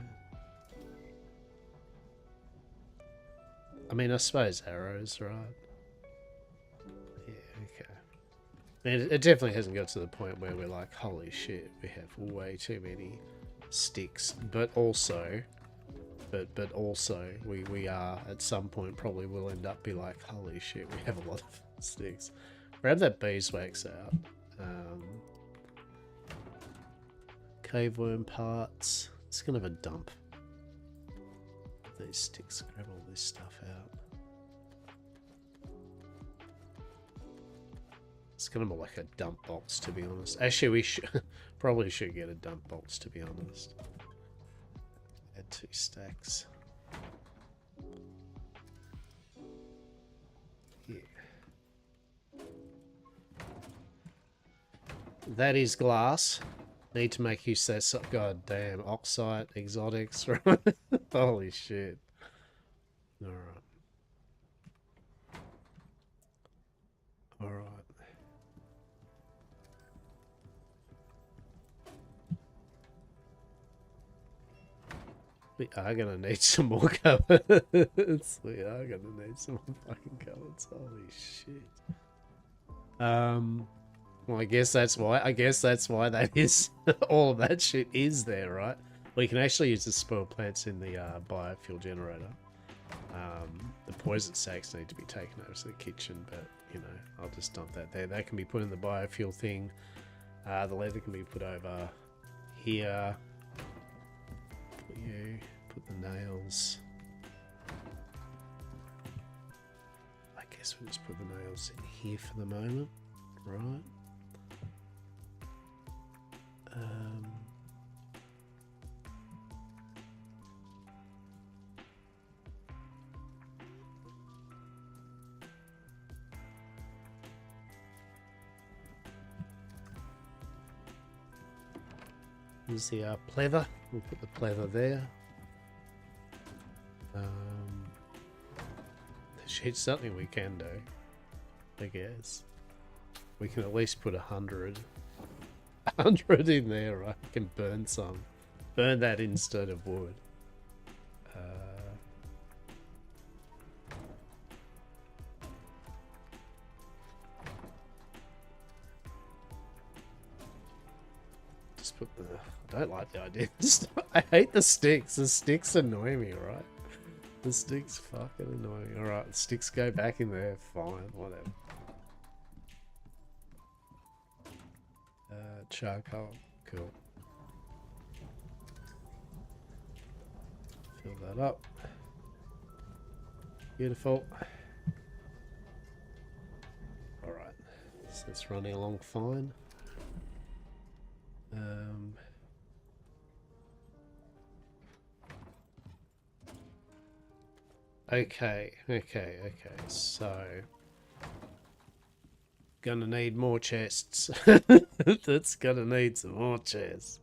I mean, I suppose arrows, right? Yeah, okay. I mean, it definitely hasn't got to the point where we're like, holy shit, we have way too many sticks. But also, we are at some point probably will end up be like, holy shit, we have a lot of sticks. Grab that beeswax out. Cave worm parts. It's gonna have a dump. These sticks, grab all this stuff out. It's kind of more like a dump box, to be honest. Actually, we probably should get a dump box, to be honest. Add 2 stacks. Yeah. That is glass. Need to make use of that. So, God damn, oxide, exotics. Holy shit. Alright. Alright. We are gonna need some more cupboards. We are gonna need some more fucking cupboards. Holy shit. Well, I guess that's why that is all of that shit is there, right? We can actually use the spoiled plants in the biofuel generator. The poison sacks need to be taken over to the kitchen, but you know, I'll just dump that there. That can be put in the biofuel thing. The leather can be put over here. Put the nails. I guess we'll just put the nails in here for the moment, right? Here's the pleather. We'll put the pleather there. It's something we can do, I guess. We can at least put 100 in there, right? We can burn some. Burn that instead of wood. Just put the... I don't like the idea. I hate the sticks. The sticks annoy me, right? The sticks fucking annoying. Alright, the sticks go back in there. Fine, whatever. Charcoal. Cool. Fill that up. Beautiful. Alright. So it's running along fine. Okay, so gonna need more chests. That's gonna need some more chests.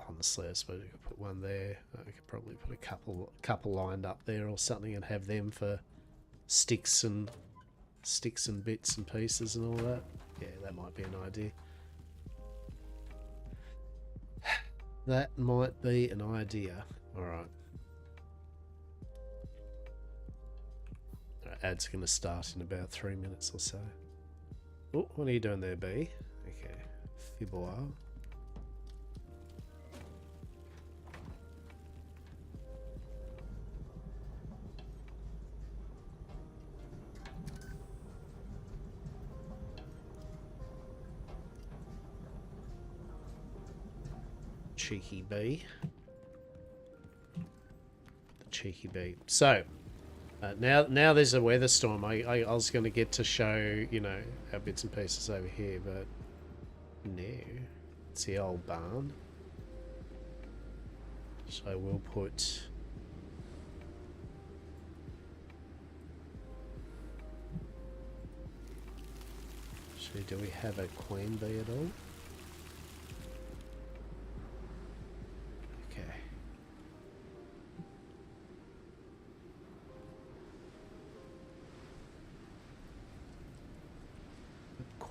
Honestly, I suppose we could put one there. I could probably put a couple lined up there or something and have them for sticks and bits and pieces and all that. Yeah, that might be an idea. That might be an idea. Alright. Ad's going to start in about 3 minutes or so. Oh, what are you doing there, B? Okay. Fibboir. Cheeky bee. The cheeky bee. So, now there's a weather storm. I was going to get to show, you know, our bits and pieces over here, but no. It's the old barn. So we'll put... So do we have a queen bee at all?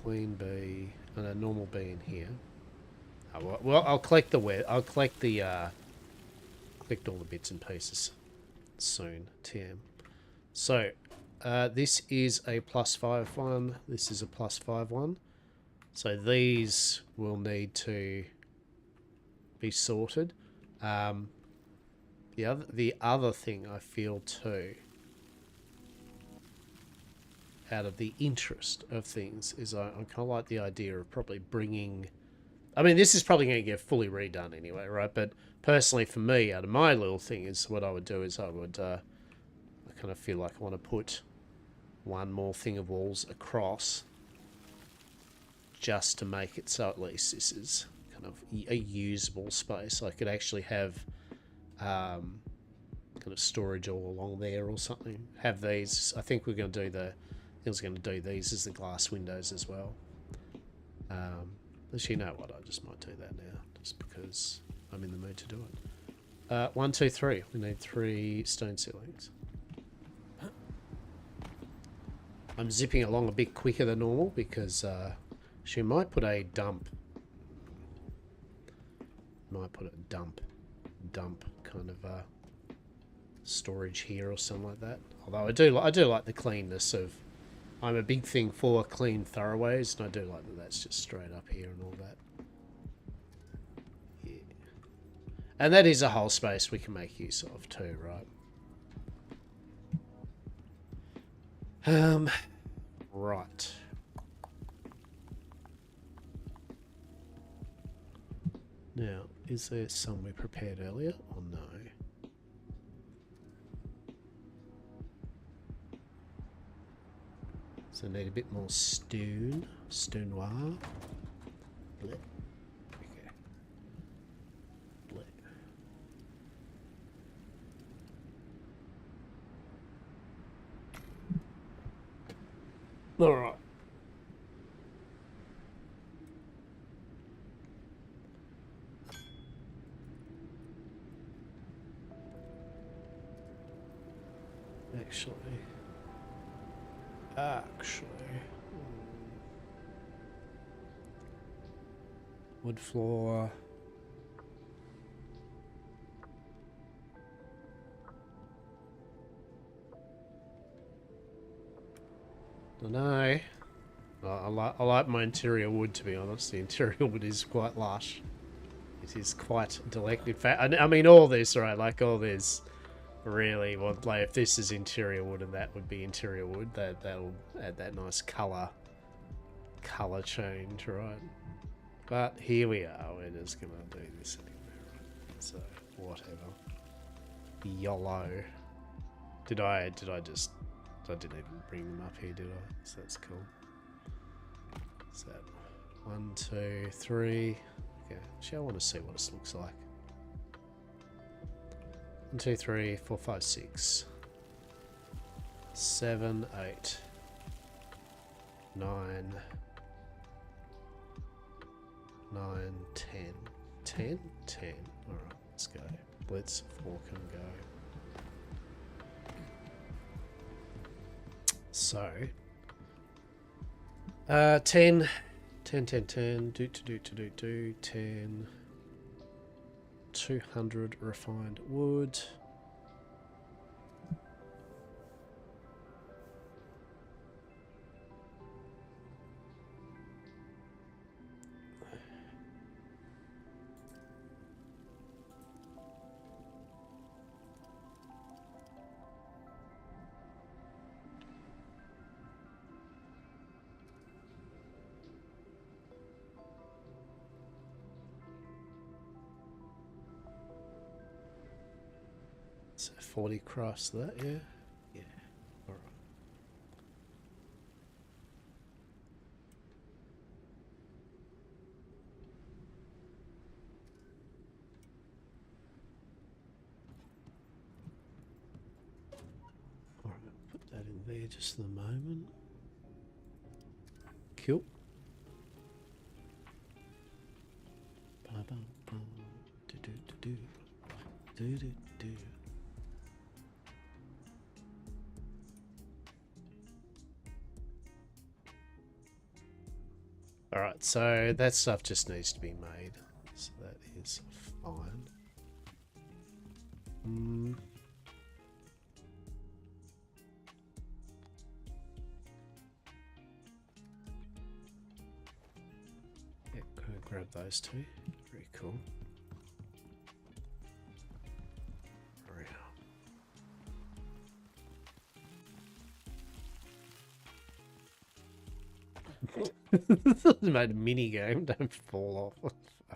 queen bee and a normal bee in here. Oh, well, I'll collect the I'll collect the collect all the bits and pieces soon. TM. So this is a +5 one. This is a +5 one. So these will need to be sorted. The other thing I feel too, out of the interest of things, is I kind of like the idea of probably bringing... I mean, this is probably going to get fully redone anyway, right? But personally for me, out of my little thing, is what I would do is I would... I kind of feel like I want to put one more thing of walls across just to make it so at least this is kind of a usable space. I could actually have kind of storage all along there or something. Have these... I think we're going to do I was going to do these as the glass windows as well. Actually, you know what? I just might do that now, just because I'm in the mood to do it. 1, 2, 3. We need 3 stone ceilings. I'm zipping along a bit quicker than normal because she might put a dump. Might put a dump kind of storage here or something like that. Although I do like the cleanness of... I'm a big thing for clean thoroughways, and I do like that that's just straight up here and all that. Yeah. And that is a whole space we can make use of too, right? Right. Now, is there some we prepared earlier or no? So I need a bit more stone. Stone noir. Blech. Okay. Blech. Alright. Actually, wood floor. Don't know. I like my interior wood, to be honest. The interior wood is quite lush. It is quite delectable. In fact, I mean, all this, right? Like all this. Really, well, like if this is interior wood and that would be interior wood, that'll add that nice color change, right? But here we are. We're just gonna do this anyway, right? So whatever. YOLO. Did I just? I didn't even bring them up here, did I? So that's cool. Is that 1, 2, 3? Okay. Actually, I want to see what this looks like. 1, 2, 3, 4, 5, 6, 7, 8, 9, 9, 10. 10? 10. Alright, let's go. Let's fork and go. So, 10, 10, 10, 10, do, 10. 200 refined wood. So 40 across that, yeah? Yeah. Alright. Alright, put that in there just for the moment. Cool. Ba-bum-bum. Do-do-do-do. Do-do-do. Alright, so that stuff just needs to be made. So that is fine. Yeah, gonna grab those two. Very cool. Made a mini game. Don't fall off.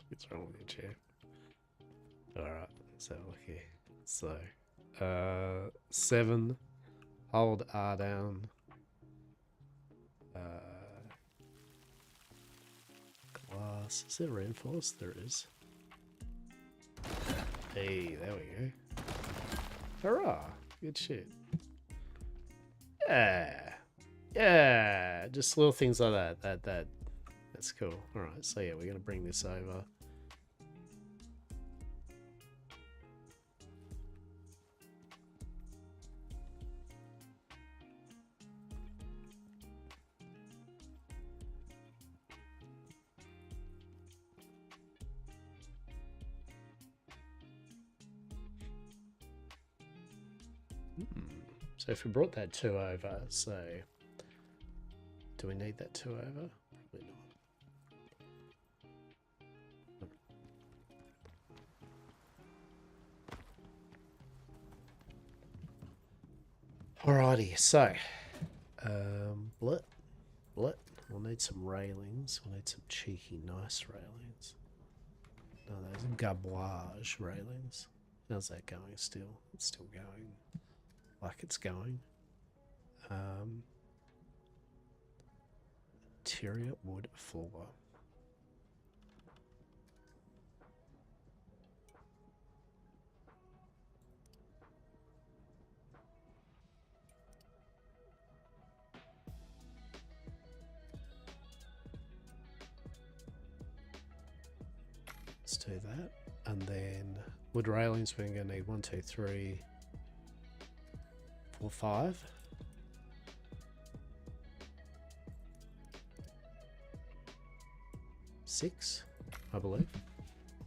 What's wrong with your chair? Alright, let's have a look here. So, 7. Hold R down. Glass. Is there reinforced? There is. Hey, there we go. Hurrah! Good shit. Yeah. Yeah. Just little things like that. That's cool. Alright, so yeah, we're gonna bring this over. So if we brought that 2 over, so do we need that 2 over? Probably not. Alrighty, so blit. We'll need some railings. We'll need some cheeky, nice railings. No, those garbage railings. How's that going still? It's still going like it's going. Interior wood floor. Let's do that. And then wood railings, we're going to need 1, 2, 3, 4, 5. 6, I believe.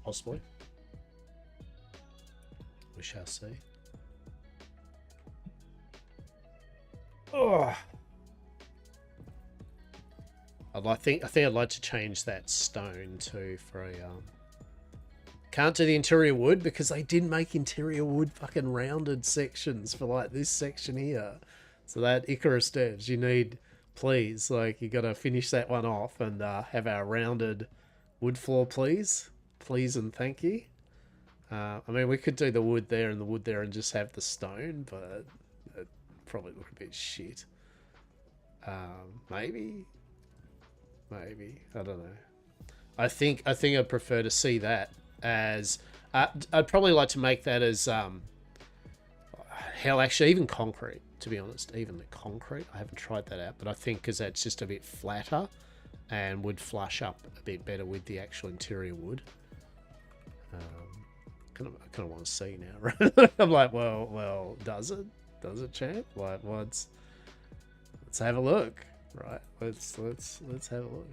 Possibly. We shall see. Oh, I think I'd like to change that stone too for a can't do the interior wood because they didn't make interior wood fucking rounded sections for like this section here. So that Icarus devs, you need, please, like you got to finish that one off and have our rounded wood floor, please and thank you. I mean, we could do the wood there and the wood there and just have the stone, but it probably look a bit shit. Maybe I don't know. I think I'd prefer to see that as I'd probably like to make that as hell, actually even concrete, to be honest. Even the concrete, I haven't tried that out, but I think because that's just a bit flatter and would flush up a bit better with the actual interior wood. I kind of want to see now, right? I'm like, well, does it, champ? Like, let's have a look, right? Let's have a look.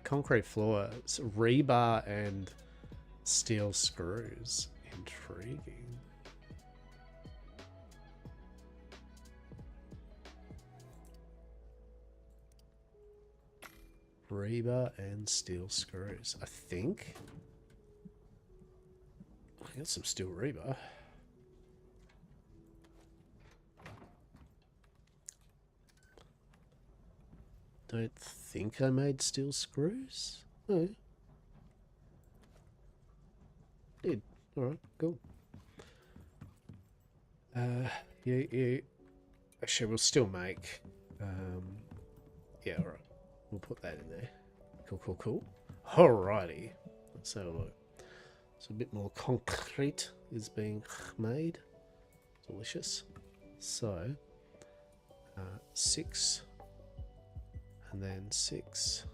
Concrete floor, so rebar and steel screws. Intriguing. Rebar and steel screws. I think I got some steel rebar. Don't think I made steel screws. No. Did. Alright, cool. Yeah. Actually, we'll still make. Yeah, alright. We'll put that in there. Cool. Alrighty. Let's have a look. So a bit more concrete is being made. Delicious. So, 6. And then 6.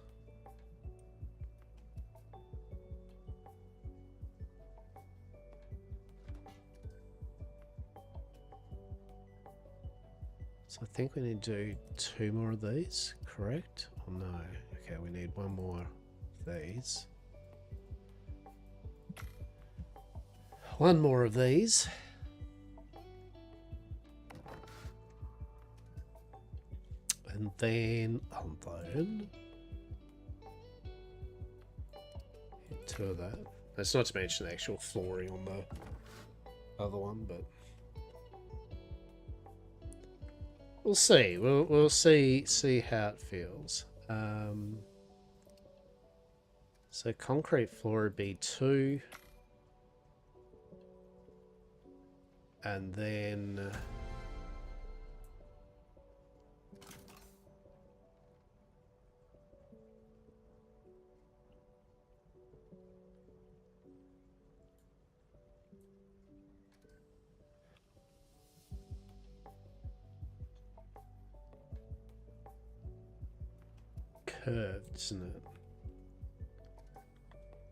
So I think we need to do 2 more of these, correct? Or no? Okay, we need 1 more of these. 1 more of these. And then unload. Hit 2 of that. That's not to mention the actual flooring on the other one, but we'll see. We'll see how it feels. So concrete floor would be 2, and then curved, isn't it?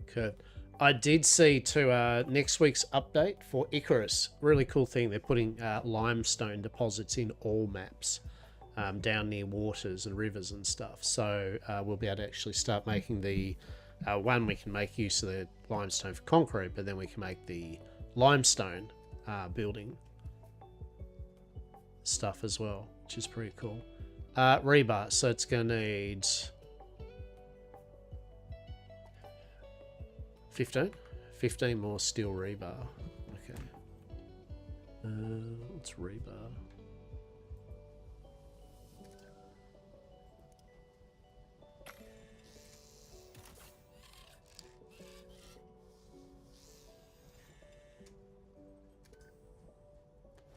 Curved. I did see too next week's update for Icarus. Really cool thing. They're putting limestone deposits in all maps down near waters and rivers and stuff. So we'll be able to actually start making the one. We can make use of the limestone for concrete, but then we can make the limestone building stuff as well, which is pretty cool. Rebar. So it's going to need 15 more steel rebar. Okay. What's rebar?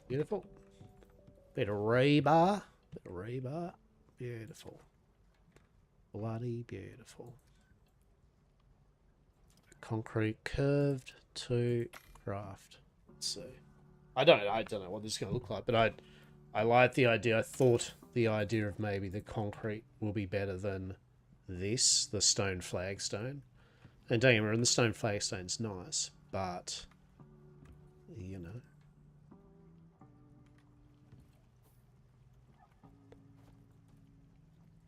Beautiful. Bit of rebar. Beautiful. Bloody beautiful. Concrete curved to craft. Let's see. I don't know what this is going to look like, but I like the idea. I thought the idea of maybe the concrete will be better than this, the stone flagstone. And don't get me wrong, the stone flagstone's nice, but you know.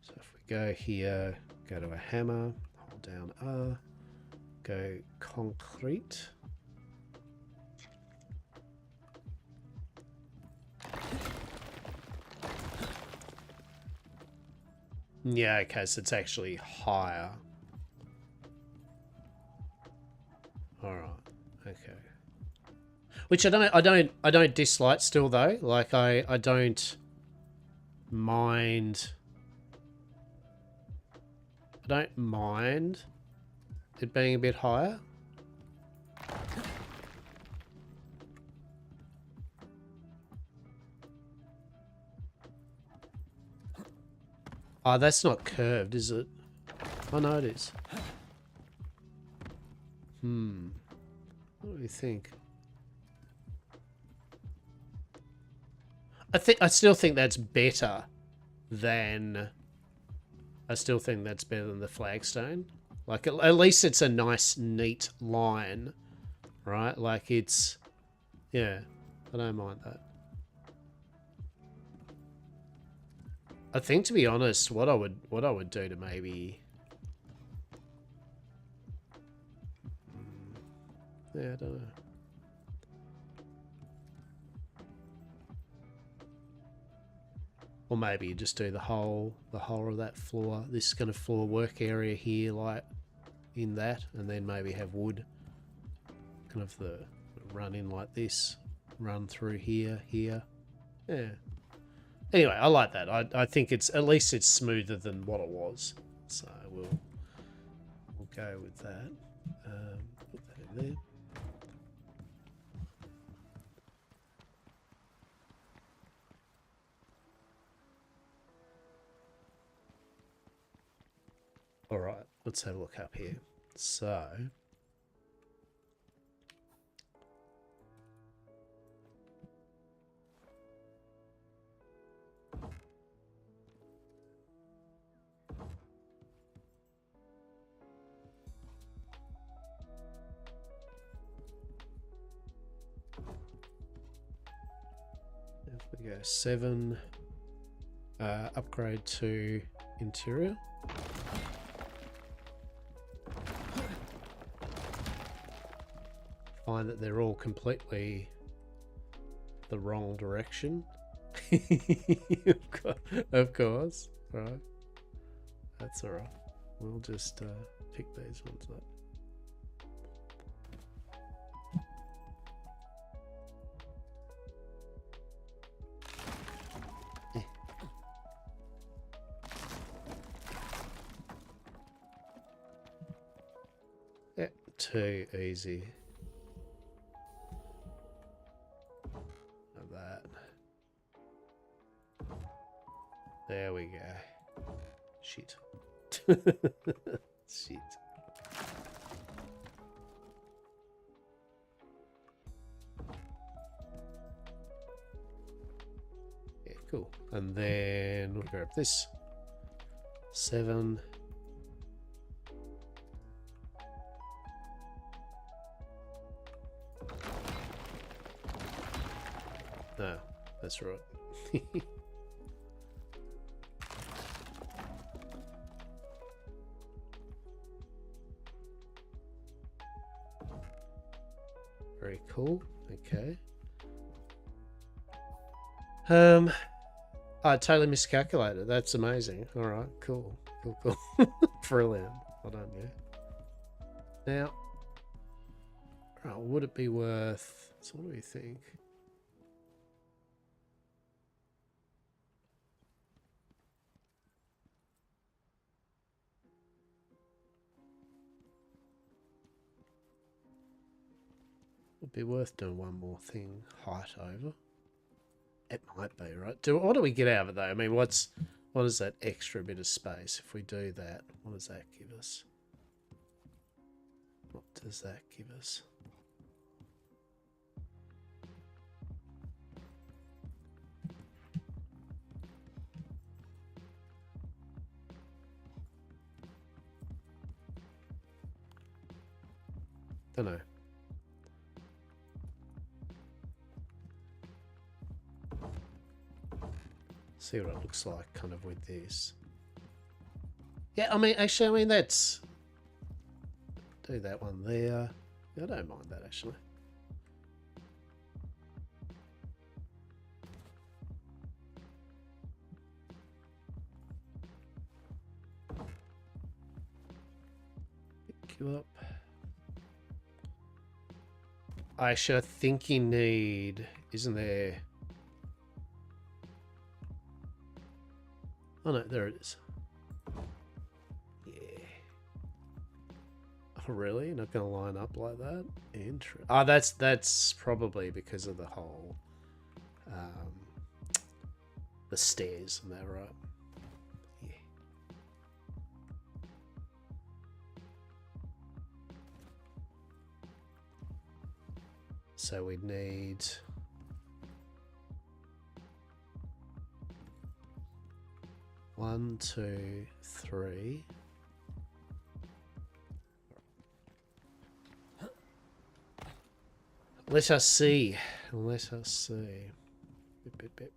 So if we go here, go to a hammer, hold down R. Go concrete. Yeah, okay, so it's actually higher. All right, okay. Which I don't dislike still though. Like I don't mind. I don't mind it being a bit higher. Oh, that's not curved, is it? Oh, no, it is. What do you think? I still think that's better than... I still think that's better than the flagstone. Like, at least it's a nice, neat line, right? Like, it's... Yeah, I don't mind that. I think, to be honest, what I would do to maybe... Yeah, I don't know. Or maybe you just do the whole of that floor, this kind of floor work area here, like in that, and then maybe have wood kind of the run in like this, run through here. Yeah. Anyway, I like that. I think it's at least it's smoother than what it was. So we'll go with that. Put that in there. All right, let's have a look up here. So, if we go 7, Upgrade to interior. Find that they're all completely the wrong direction. Of course. Right. That's alright. We'll just pick these ones up. Yeah, too easy. Like that. There we go. Shit. Shit. Yeah, cool. And then we'll grab this. 7. No, that's right. Very cool. Okay. I totally miscalculated. That's amazing. All right, cool. Cool. Brilliant. Well done, yeah. Now, right, would it be worth... So what do we think? Would be worth doing one more thing. Height over. It might be, right? What do we get out of it, though? I mean, what is that extra bit of space? If we do that, what does that give us? What does that give us? Don't know. See what it looks like kind of with this. Yeah, I mean, actually, that's... Do that one there. I don't mind that, actually. Pick you up. Actually, I think you need... Isn't there... Oh no, there it is. Yeah. Oh really? You're not going to line up like that? Interesting. Oh, that's probably because of the whole... the stairs, am that right? Yeah. So we need... 1, 2, 3. Let us see. Let us see. Bit.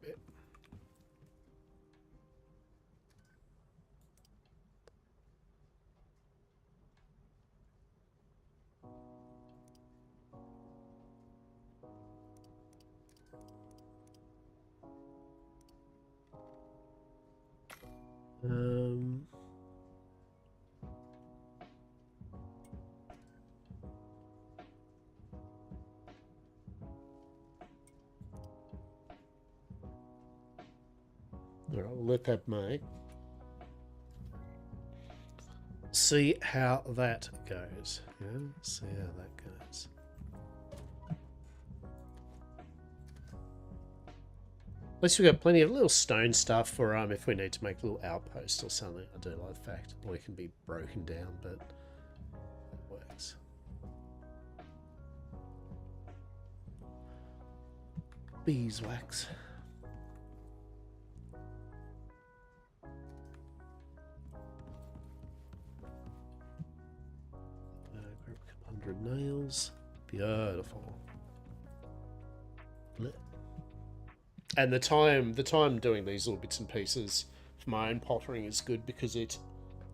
All right, we'll let that make. See how that goes. Yeah, see how that goes. At least we've got plenty of little stone stuff for if we need to make a little outpost or something. I do like the fact, or it can be broken down, but it works. Beeswax. Grab a couple 100 nails. Beautiful. And the time doing these little bits and pieces for my own pottering is good because it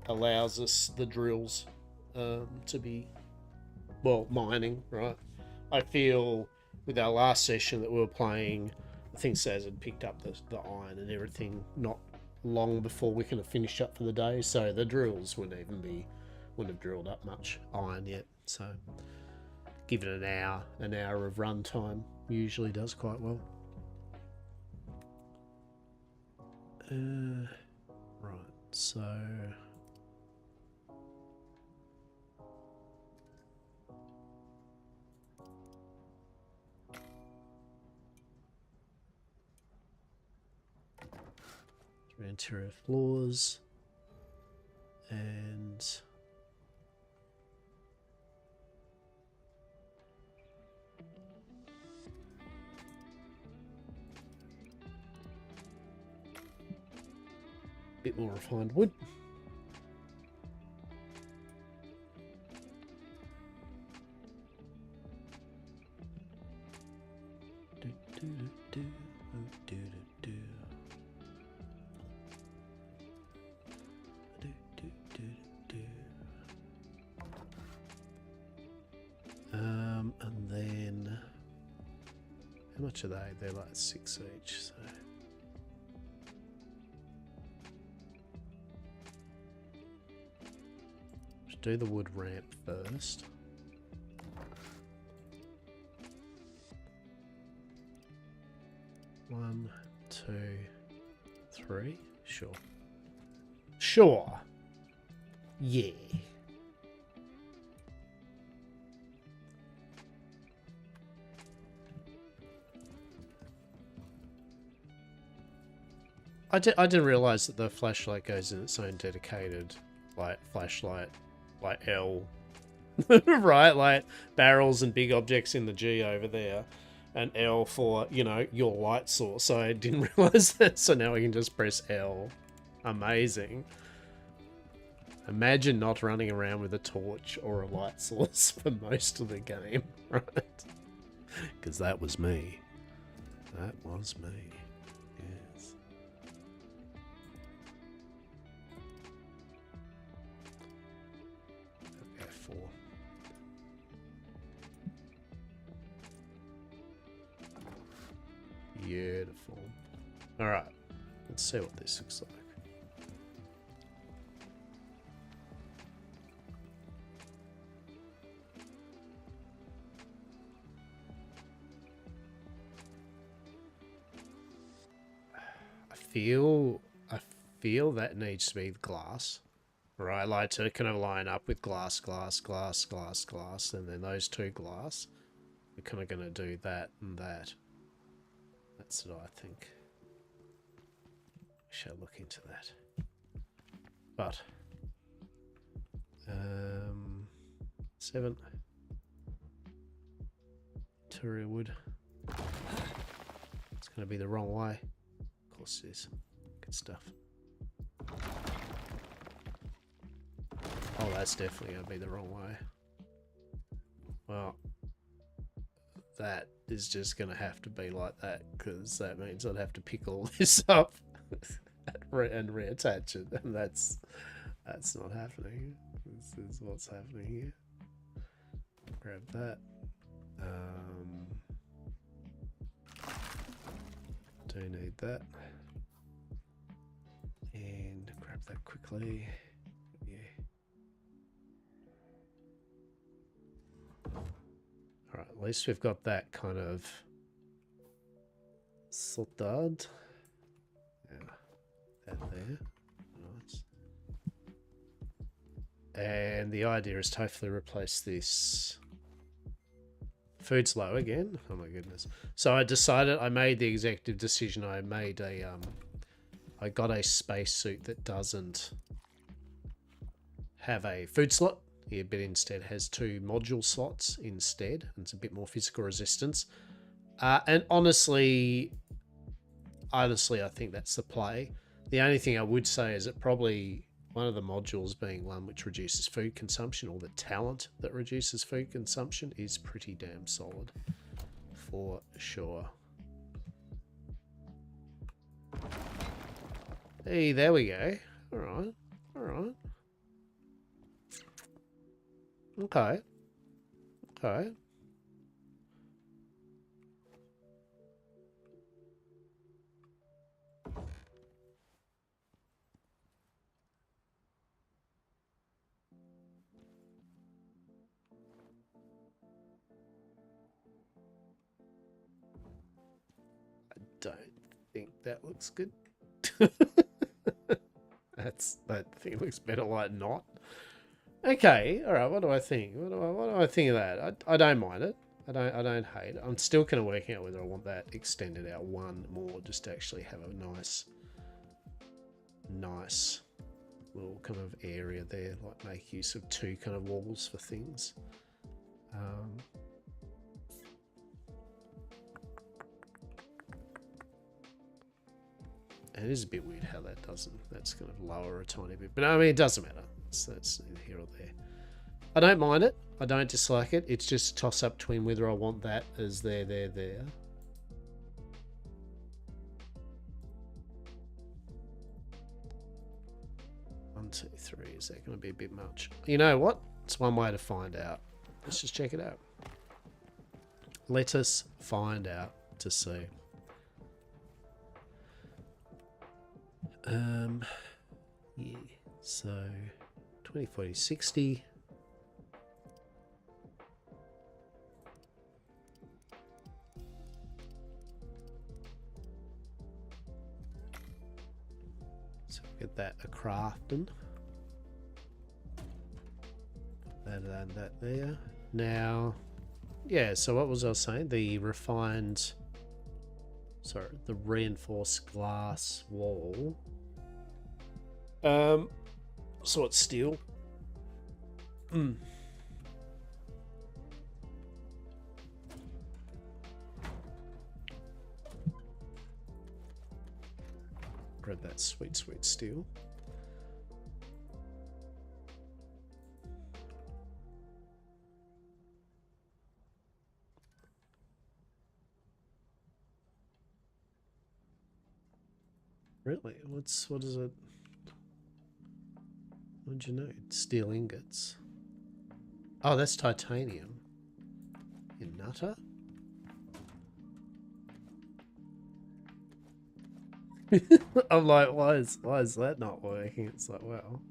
allows us the drills to be, well, mining, right? I feel with our last session that we were playing, I think Saz had picked up the iron and everything not long before we could have finished up for the day, so the drills wouldn't have drilled up much iron yet. So give it an hour of run time usually does quite well. Right, so interior floors and a bit more refined wood. And then how much are they? They're like 6 each, so let's do the wood ramp first. One, two, three. Sure. Sure. Yeah. I didn't realize that the flashlight goes in its own dedicated like flashlight, like L, right? Like barrels and big objects in the G over there, and L for, you know, your light source. So I didn't realize that. So now I can just press L. Amazing. Imagine not running around with a torch or a light source for most of the game, right? Because that was me. That was me. Yes. Okay, 4. Beautiful. Alright, let's see what this looks like. I feel that needs to be glass, right? Like to kind of line up with glass, glass, glass, glass, glass, and then those two glass. We're kind of going to do that and that. That's what I think. We shall look into that. But 7 Turia wood. It's going to be the wrong way. Of course it is. Good stuff. Oh, that's definitely going to be the wrong way. Well, that is just going to have to be like that, because that means I'd have to pick all this up and reattach it, and that's not happening. This is what's happening here. Grab that. Do need that. And grab that quickly. Yeah. Alright, at least we've got that kind of sorted. Yeah, that there. Nice. And the idea is to hopefully replace this. Food's low again. Oh my goodness. So I made the executive decision. I got a spacesuit that doesn't have a food slot. Yeah, but instead has 2 module slots instead. And it's a bit more physical resistance. And honestly, I think that's the play. The only thing I would say is that probably one of the modules being one which reduces food consumption, or the talent that reduces food consumption, is pretty damn solid. For sure. Hey, there we go. Alright. Alright. Okay. Okay. I don't think that looks good. That thing looks better like not. Okay, all right. What do I think? What do I think of that? I don't mind it. I don't hate it. I'm still kind of working out whether I want that extended out one more, just to actually have a nice little kind of area there. Like make use of two kind of walls for things. It is a bit weird how that doesn't. That's kind of lower a tiny bit, but I mean it doesn't matter. That's neither here or there. I don't mind it. I don't dislike it. It's just a toss up between whether I want that as there. 1, 2, 3. Is that going to be a bit much? You know what? It's one way to find out. Let's just check it out. Let us find out to see. Yeah. So 20, 40, 60. So get that a crafting. That there. Now, yeah, so what was I saying? The reinforced glass wall. So it's steel. Grab that sweet steel. Really? What is it? What did you know? Steel ingots. Oh, that's titanium. You nutter? I'm like, why is that not working? It's like, well,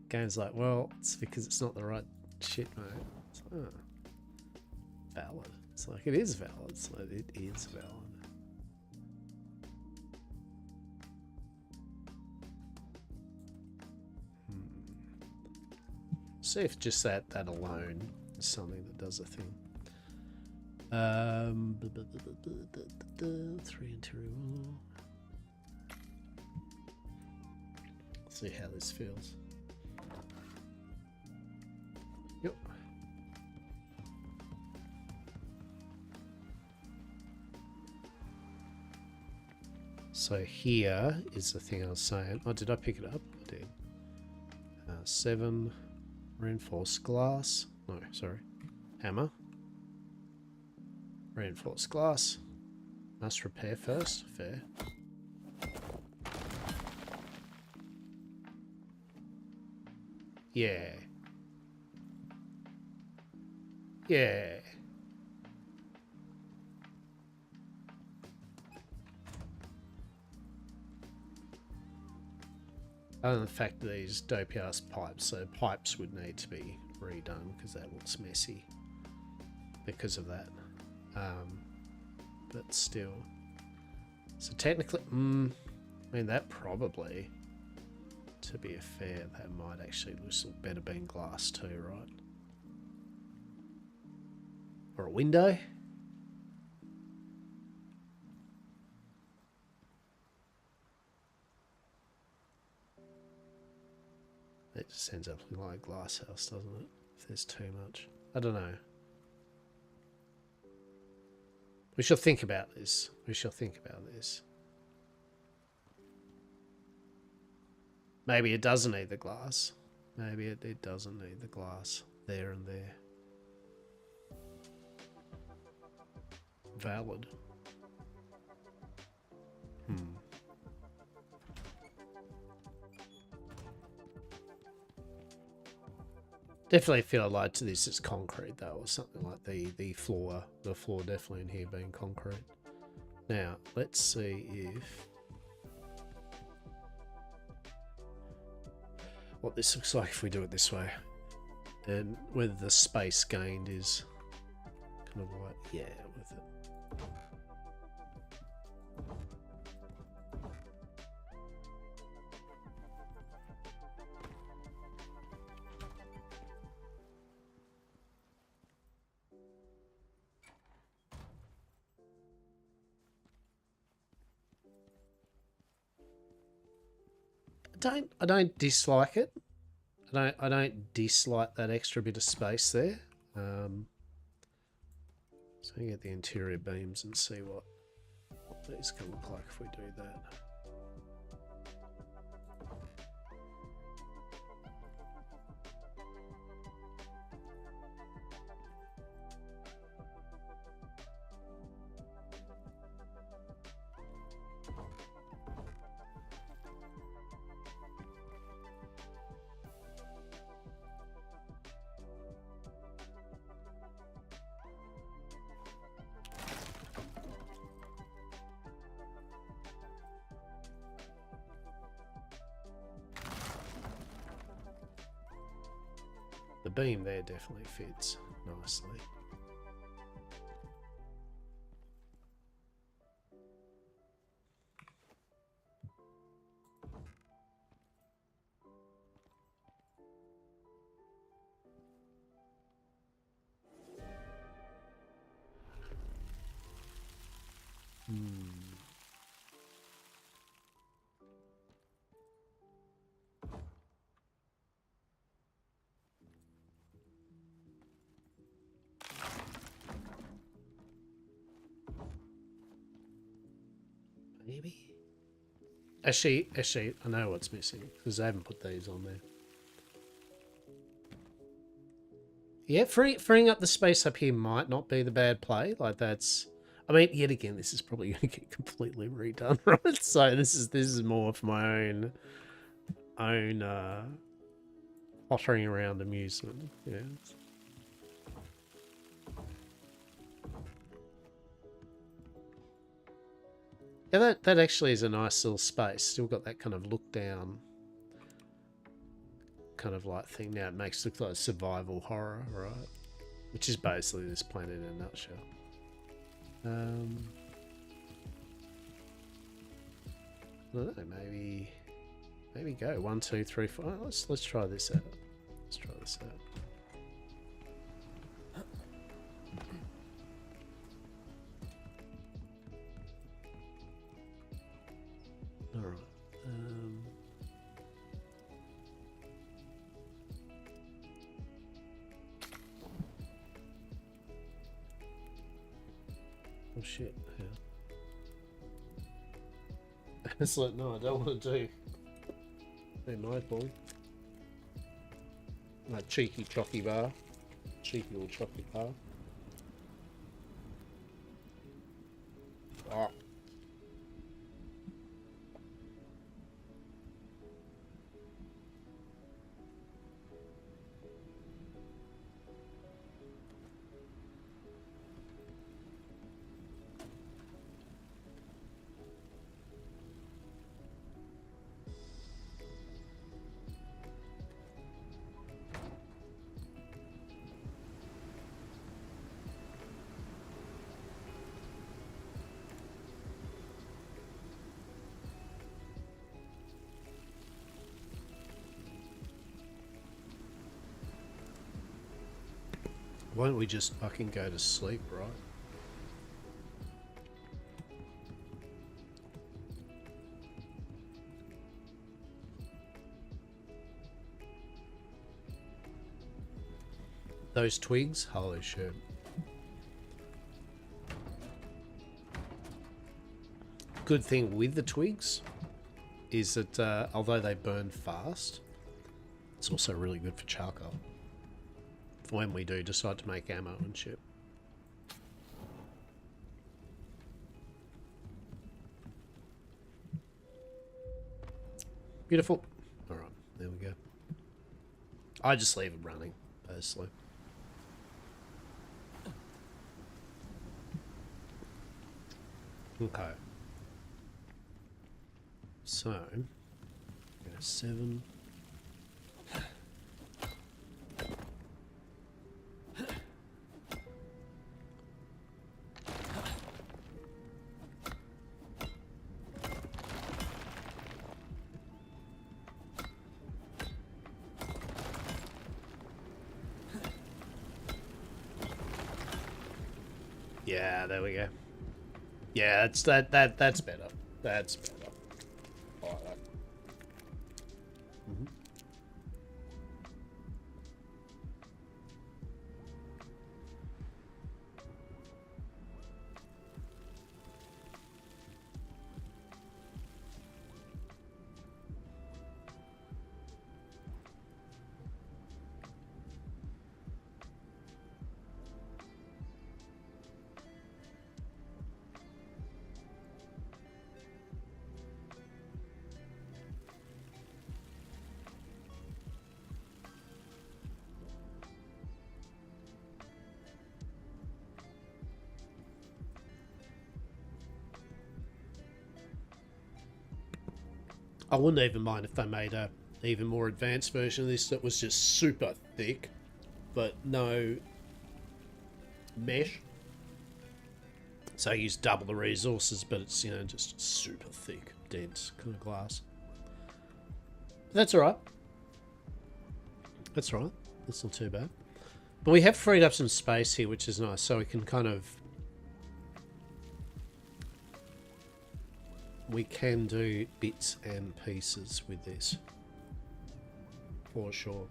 game's like, well, it's because it's not the right shit, mate. It's like, oh, valid. It's like it is valid. It's like it is valid. See if just that alone is something that does a thing. 3 interior wall. See how this feels. Yep. So here is the thing I was saying. Oh, did I pick it up? I did. 7 reinforced glass. No, sorry. Hammer. Reinforced glass. Must repair first. Fair. Yeah. Yeah. Other than the fact that these dopey ass pipes, so pipes would need to be redone because that looks messy because of that. But still. So technically, I mean that probably, to be fair, that might actually look better being glass too, right? Or a window. It just ends up looking like a glass house, doesn't it? If there's too much. I don't know. We shall think about this. We shall think about this. Maybe it doesn't need the glass. Maybe it doesn't need the glass there and there. Valid. Definitely feel like to this it's concrete though, or something like the floor definitely in here being concrete. Now let's see if what this looks like if we do it this way, and whether the space gained is kind of like, yeah, with it. I don't dislike it. I don't dislike that extra bit of space there. So you get the interior beams and see what these can look like if we do that. The beam there definitely fits nicely. Maybe. Actually, I know what's missing because I haven't put these on there. Yeah, freeing up the space up here might not be the bad play. Like that's, I mean, yet again, this is probably going to get completely redone, right? So this is more for my own pottering around amusement. Yeah. Yeah, that actually is a nice little space. Still got that kind of look down kind of like thing. Now it makes it look like survival horror, right? Which is basically this planet in a nutshell. I don't know, maybe go 1, 2, 3, 4. Oh, let's try this out. Let's try this out. All right. Oh shit! Yeah. It's like no, I don't want to do my ball. My cheeky chocky bar, cheeky little chocolate bar. Oh. Why don't we just fucking go to sleep, right? Those twigs, holy shit. Good thing with the twigs is that although they burn fast, it's also really good for charcoal. When we do decide to make ammo and shit. Beautiful. Alright, there we go. I just leave it running. personally. Okay. So, 7. Yeah, there we go. Yeah, that's that's better. That's better. I like that. I wouldn't even mind if they made a even more advanced version of this that was just super thick, but no mesh. So I use double the resources, but it's, you know, just super thick, dense kind of glass. But that's alright. That's alright. That's not too bad. But we have freed up some space here, which is nice, so we can kind of... we can do bits and pieces with this. For sure.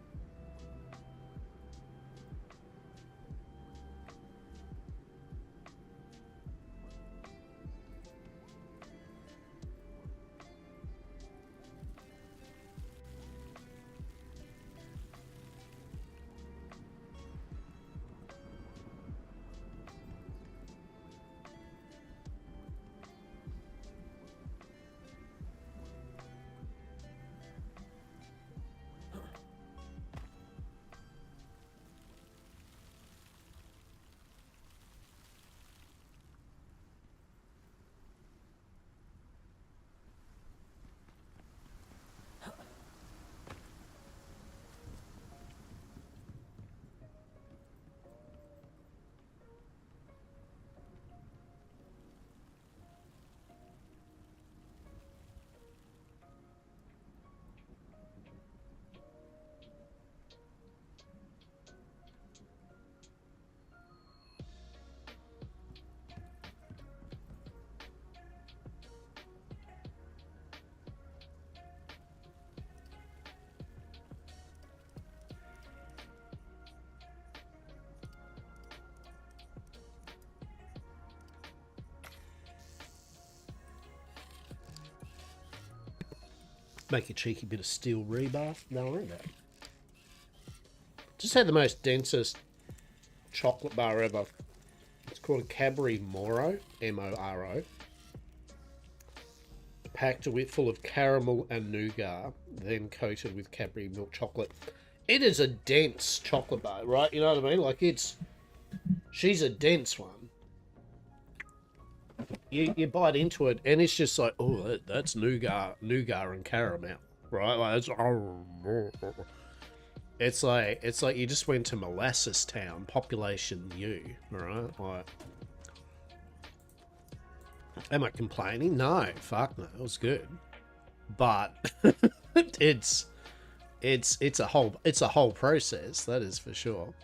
Make a cheeky bit of steel rebar. No, I that. Just had the most densest chocolate bar ever. It's called a Cadbury Moro, M-O-R-O. Packed full of caramel and nougat, then coated with Cadbury milk chocolate. It is a dense chocolate bar, right? You know what I mean? Like, she's a dense one. You bite into it, and it's just like, oh, that's nougat and caramel, right? Like, it's like you just went to Molasses Town, population U, right? Like, am I complaining? No, fuck no, it was good, but it's a whole process, that is for sure.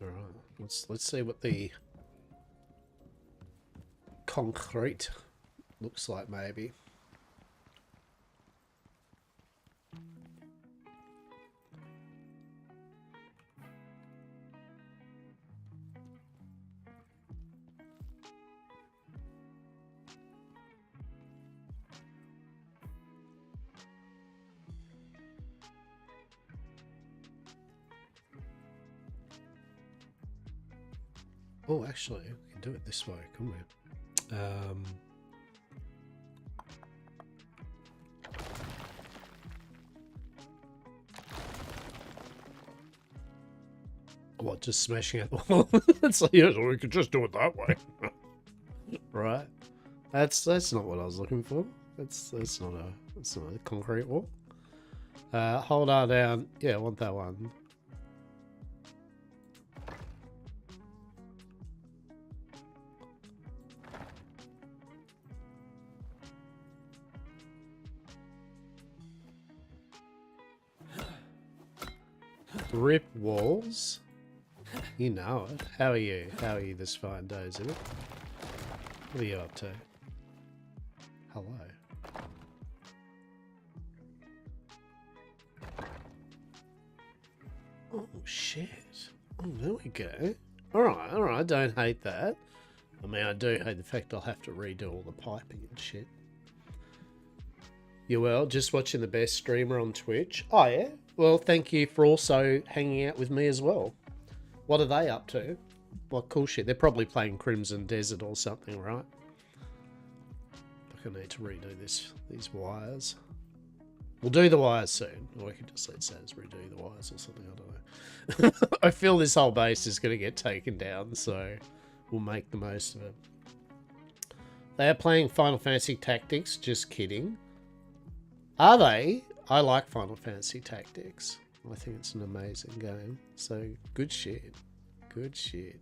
All right, let's see what the concrete looks like, maybe. Oh, actually, we can do it this way, couldn't we? What, just smashing at the wall? It's like, yeah, we could just do it that way. Right? That's not what I was looking for. That's not a concrete wall. Hold R down. Yeah, I want that one. Rip walls. You know it. How are you? How are you this fine day, is it? What are you up to? Hello. Oh, shit. Oh, there we go. Alright, don't hate that. I mean, I do hate the fact I'll have to redo all the piping and shit. You well, just watching the best streamer on Twitch. Oh, yeah? Well, thank you for also hanging out with me as well. What are they up to? What cool shit? They're probably playing Crimson Desert or something, right? I need to redo these wires. We'll do the wires soon. Or we could just let Saz redo the wires or something, I don't know. I feel this whole base is going to get taken down, so we'll make the most of it. They are playing Final Fantasy Tactics, just kidding. Are they? I like Final Fantasy Tactics. I think it's an amazing game. So, good shit. Good shit.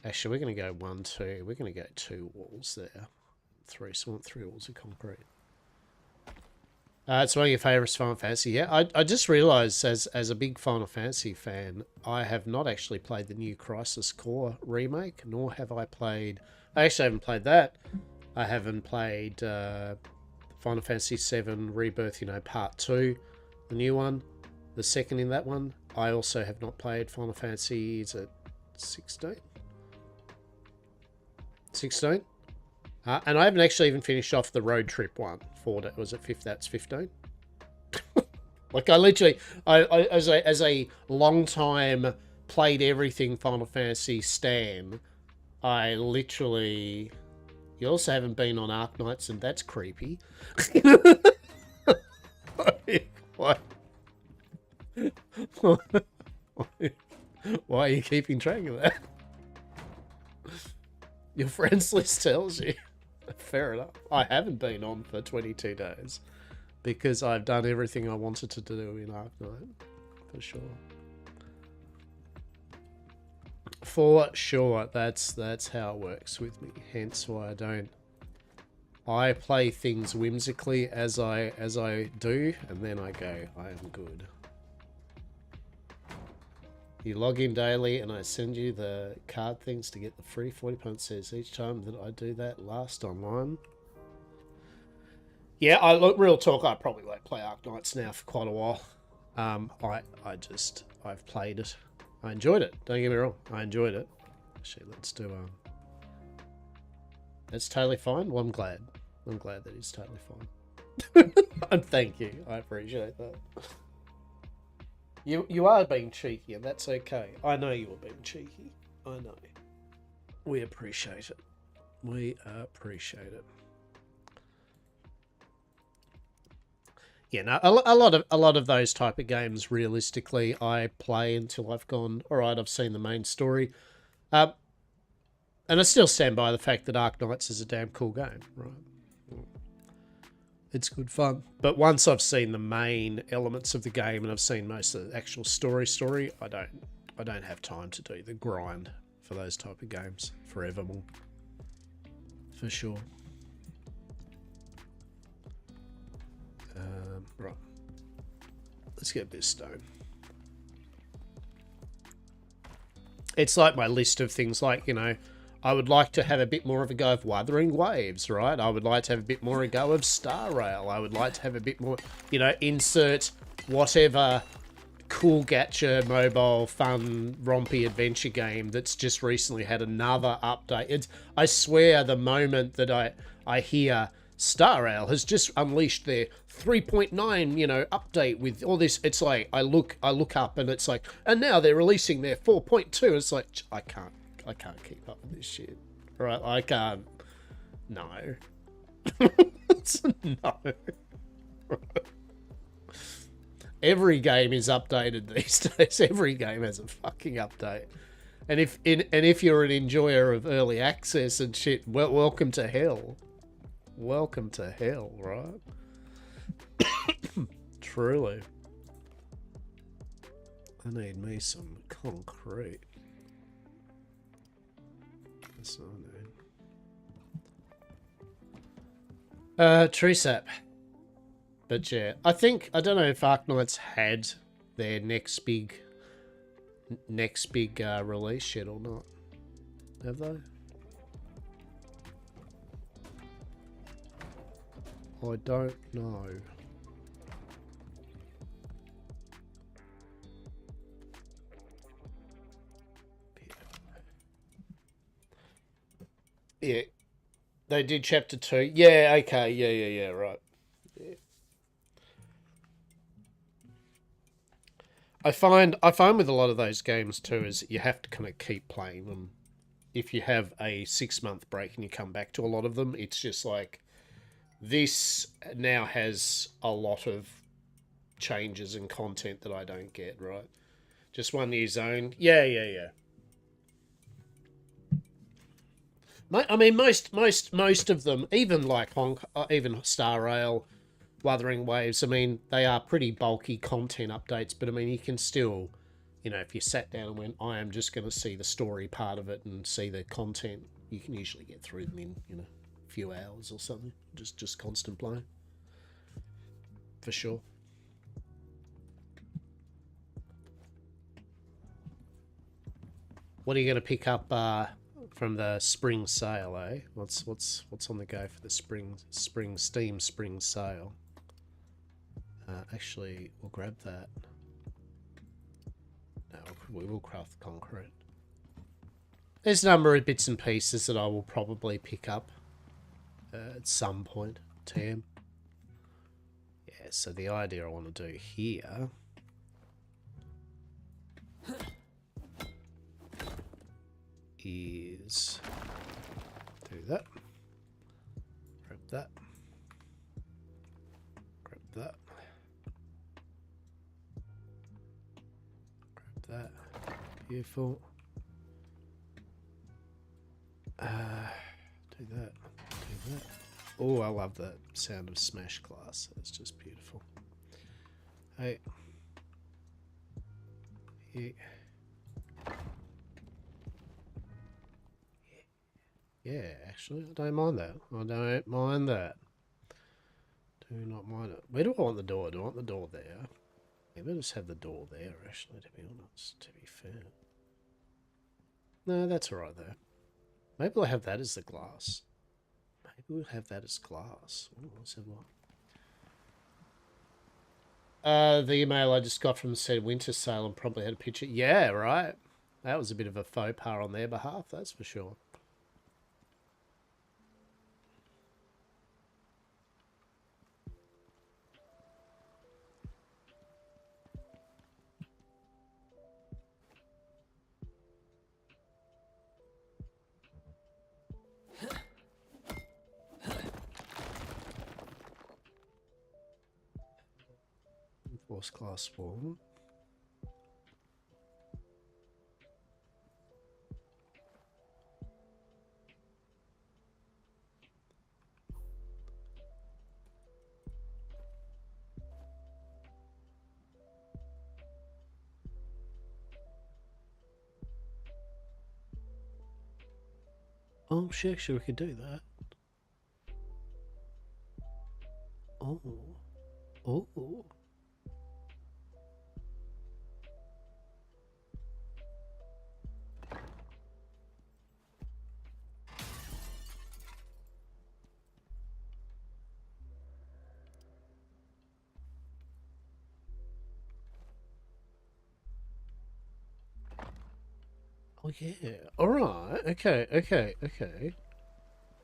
Actually, we're going to go 1, 2. We're going to go 2 walls there. 3, so I want 3 walls of concrete. It's one of your favourites, Final Fantasy. Yeah, I just realised as a big Final Fantasy fan, I have not actually played the new Crisis Core remake, nor have I played... I actually haven't played that. I haven't played Final Fantasy VII Rebirth, you know, Part 2, the new one, the second in that one. I also have not played Final Fantasy, is it 16? 16? And I haven't actually even finished off the road trip one. Was it 5th? That's 15. Like I literally, I as a long time played everything Final Fantasy stan, I literally. You also haven't been on Arc Knights, and that's creepy. Why? Why are you keeping track of that? Your friends list tells you. Fair enough. I haven't been on for 22 days because I've done everything I wanted to do in Arc Knight. For sure. For sure. That's how it works with me. Hence why I don't. I play things whimsically as I do, and then I go, I am good. You log in daily and I send you the card things to get the free 40 says each time that I do that last online. Yeah, look, real talk, I probably won't play Arc Knights now for quite a while. I've played it. I enjoyed it. Don't get me wrong. I enjoyed it. Actually, let's do that's totally fine. Well, I'm glad. I'm glad that it's totally fine. And thank you. I appreciate that. You are being cheeky, and that's okay. I know you were being cheeky. I know. We appreciate it. We appreciate it. Yeah, no, a lot of those type of games, realistically, I play until I've gone, all right, I've seen the main story. And I still stand by the fact that Arc Knights is a damn cool game, right? It's good fun. But once I've seen the main elements of the game and I've seen most of the actual story, I don't have time to do the grind for those type of games forevermore. For sure. Right. Let's get this stone. It's like my list of things like, you know, I would like to have a bit more of a go of Wuthering Waves, right? I would like to have a bit more of a go of Star Rail. I would like to have a bit more, you know, insert whatever cool gacha mobile fun rompy adventure game that's just recently had another update. I swear the moment that I hear Star Rail has just unleashed their 3.9, you know, update with all this. It's like I look up and it's like, and now they're releasing their 4.2. It's like I can't keep up with this shit. Right? I can't. No. No. Every game is updated these days. Every game has a fucking update. And if you're an enjoyer of early access and shit, well, welcome to hell. Welcome to hell, right? Truly. I need me some concrete. That's what I need. Tree sap. But yeah, I don't know if Arknights had their next big release yet or not. Have they? I don't know. Yeah. They did chapter 2. Yeah, okay. Yeah, right. Yeah. I find with a lot of those games too is you have to kind of keep playing them. If you have a 6-month break and you come back to a lot of them, it's just like this now has a lot of changes and content that I don't get, right? Just 1 year zone. Yeah. I mean, most of them, even like even Star Rail, Wuthering Waves, I mean, they are pretty bulky content updates, but I mean, you can still, you know, if you sat down and went, I am just going to see the story part of it and see the content, you can usually get through them in, you know, a few hours or something. Just constant playing. For sure. What are you going to pick up from the spring sale, eh? What's on the go for the spring sale? Actually, we'll grab that. No, we will craft concrete. There's a number of bits and pieces that I will probably pick up at some point. TM. Yeah, so the idea I want to do here is do that. Grab that. Grab that. Grab that. Beautiful. Do that. Do that. Oh, I love that sound of smash glass. It's just beautiful. Hey. Yeah. Yeah, actually, I don't mind that. I don't mind that. Do not mind it. Where do I want the door? Do I want the door there? Maybe I'll just have the door there, actually, to be honest, to be fair. No, that's alright, though. Maybe we'll have that as the glass. Maybe we'll have that as glass. Oh, let's have one. The email I just got from said winter sale and probably had a picture. Yeah, right. That was a bit of a faux pas on their behalf, that's for sure. Force class 4. Oh, sure, we could do that. Oh. Oh. Oh, yeah. All right. Okay.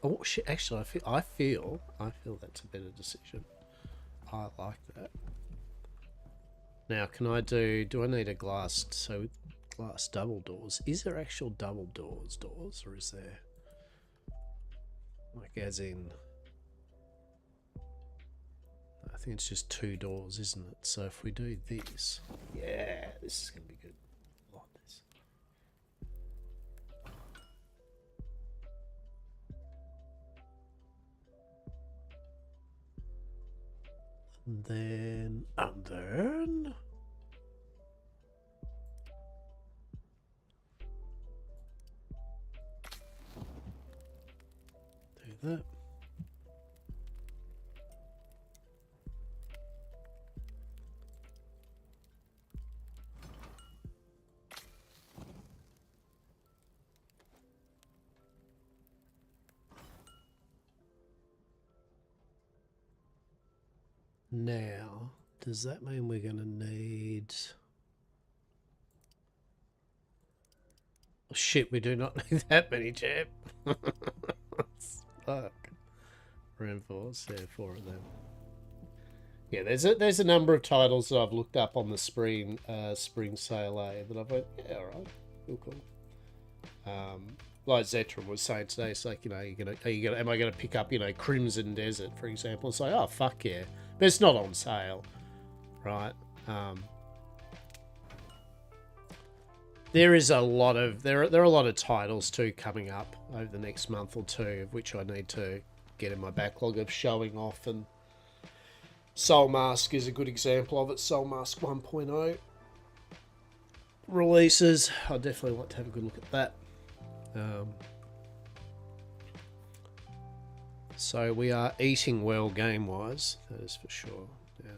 Oh shit! Actually, I feel that's a better decision. I like that. Now, can I do? Do I need a glass? So, glass double doors. Is there actual double doors, or is there like as in? I think it's just 2 doors, isn't it? So if we do this, yeah, this is gonna be good. I like this. And then do that. Now, does that mean we're gonna need? Oh, shit, we do not need that many, chap. Fuck. Reinforce, there, 4 of them. Yeah, there's a number of titles that I've looked up on the spring sale that I've went, yeah, all right, cool. Like Zetram was saying today, it's like, you know, am I gonna pick up, you know, Crimson Desert, for example? It's like, oh fuck yeah, but it's not on sale, right? There is a lot of there are a lot of titles too coming up over the next month or two, of which I need to get in my backlog of showing off, and Soul Mask is a good example of it. Soul Mask 1.0 releases. I definitely want to have a good look at that. So we are eating well game-wise, that is for sure. Yeah.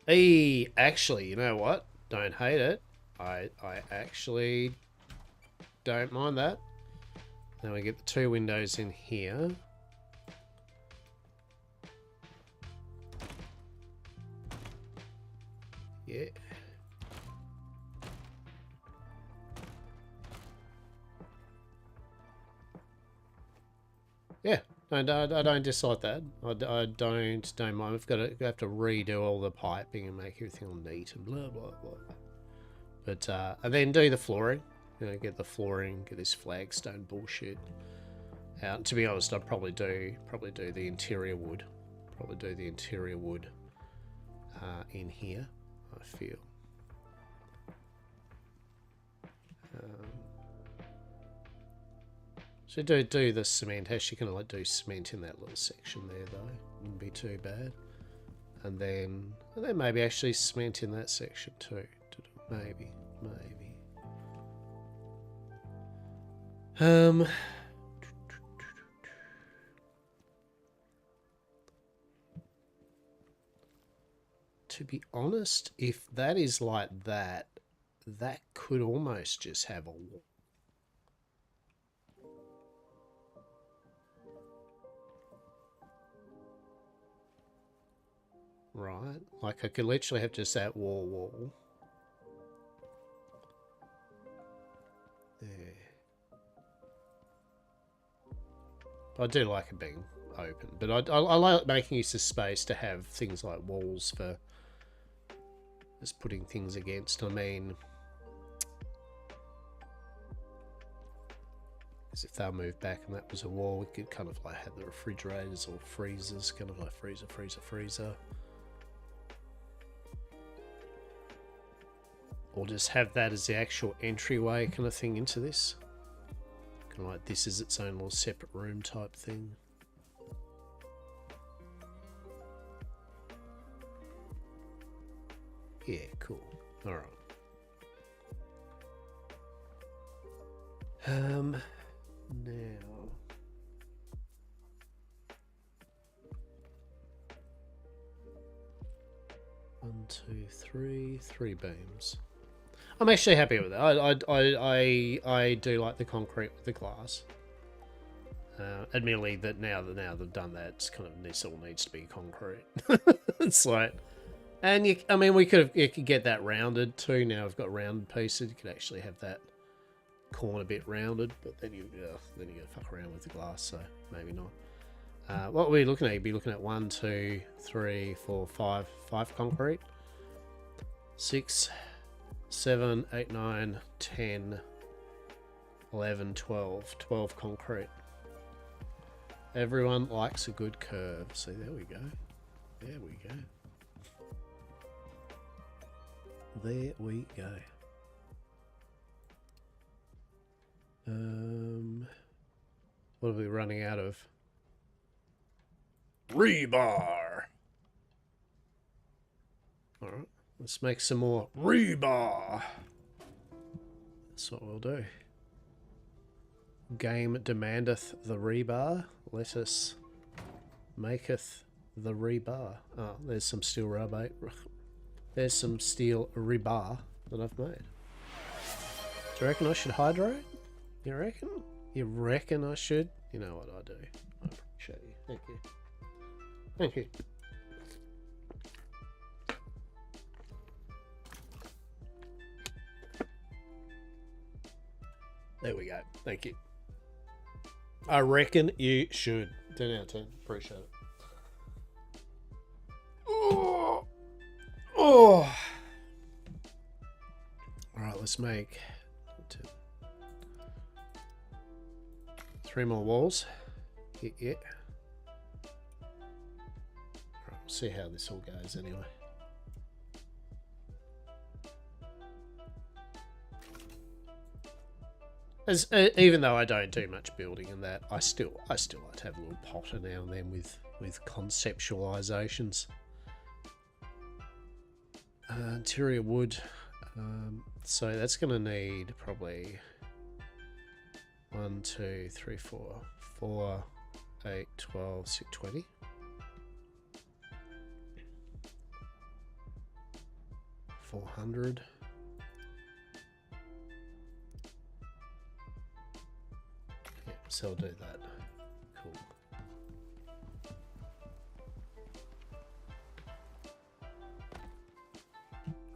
Hey, actually, you know what? Don't hate it. I actually don't mind that. Now we get the 2 windows in here. Yeah. Yeah, I don't dislike that. I don't mind. We have to redo all the piping and make everything all neat and blah blah blah. But and then do the flooring. You know, get the flooring, get this flagstone bullshit out. And to be honest, I'd probably do the interior wood. Probably do the interior wood in here, I feel. So do the cement. Actually, kind of like do cement in that little section there, though. Wouldn't be too bad. And then maybe actually cement in that section too. Maybe. To be honest, if that is like that, that could almost just have a wall. Right? Like I could literally have just that wall. There. I do like it being open, but I like making use of space to have things like walls for just putting things against. I mean, as if they'll move back and that was a wall, we could kind of like have the refrigerators or freezers, kind of like freezer. Or just have that as the actual entryway kind of thing into this. Kind of like this is its own little separate room type thing. Yeah, cool. Alright. Now. 1, 2, 3, 3 beams. I'm actually happy with that. I do like the concrete with the glass. Admittedly, that now they've done that, it's kind of this all needs to be concrete. It's like, and you could get that rounded too. Now we've got rounded pieces. You could actually have that corner bit rounded, but then you gotta fuck around with the glass, so maybe not. What were you looking at? You'd be looking at 1, 2, 3, 4, 5, 5 concrete, 6, 7, 8, 9, 10, 11, 12, 12 concrete. Everyone likes a good curve. See, there we go. There we go. There we go. What are we running out of? Rebar. Alright, let's make some more rebar. That's what we'll do. Game demandeth the rebar. Let us maketh the rebar. Oh, there's some steel rubber. There's some steel rebar that I've made. Do you reckon I should hydrate? You reckon? You reckon I should? You know what I do. I appreciate you. Thank you. Thank you. There we go. Thank you. I reckon you should. 10 out of 10. Appreciate it. Oh. Oh. Alright, let's make 3 more walls. Yeah. Alright, we'll see how this all goes anyway. Even though I don't do much building and that, I still like to have a little potter now and then with conceptualizations. Interior wood. So that's going to need probably 1, 2, 3, 4, 4, 8, 12, 6, 20. $400. Yeah, so I'll do that. Cool.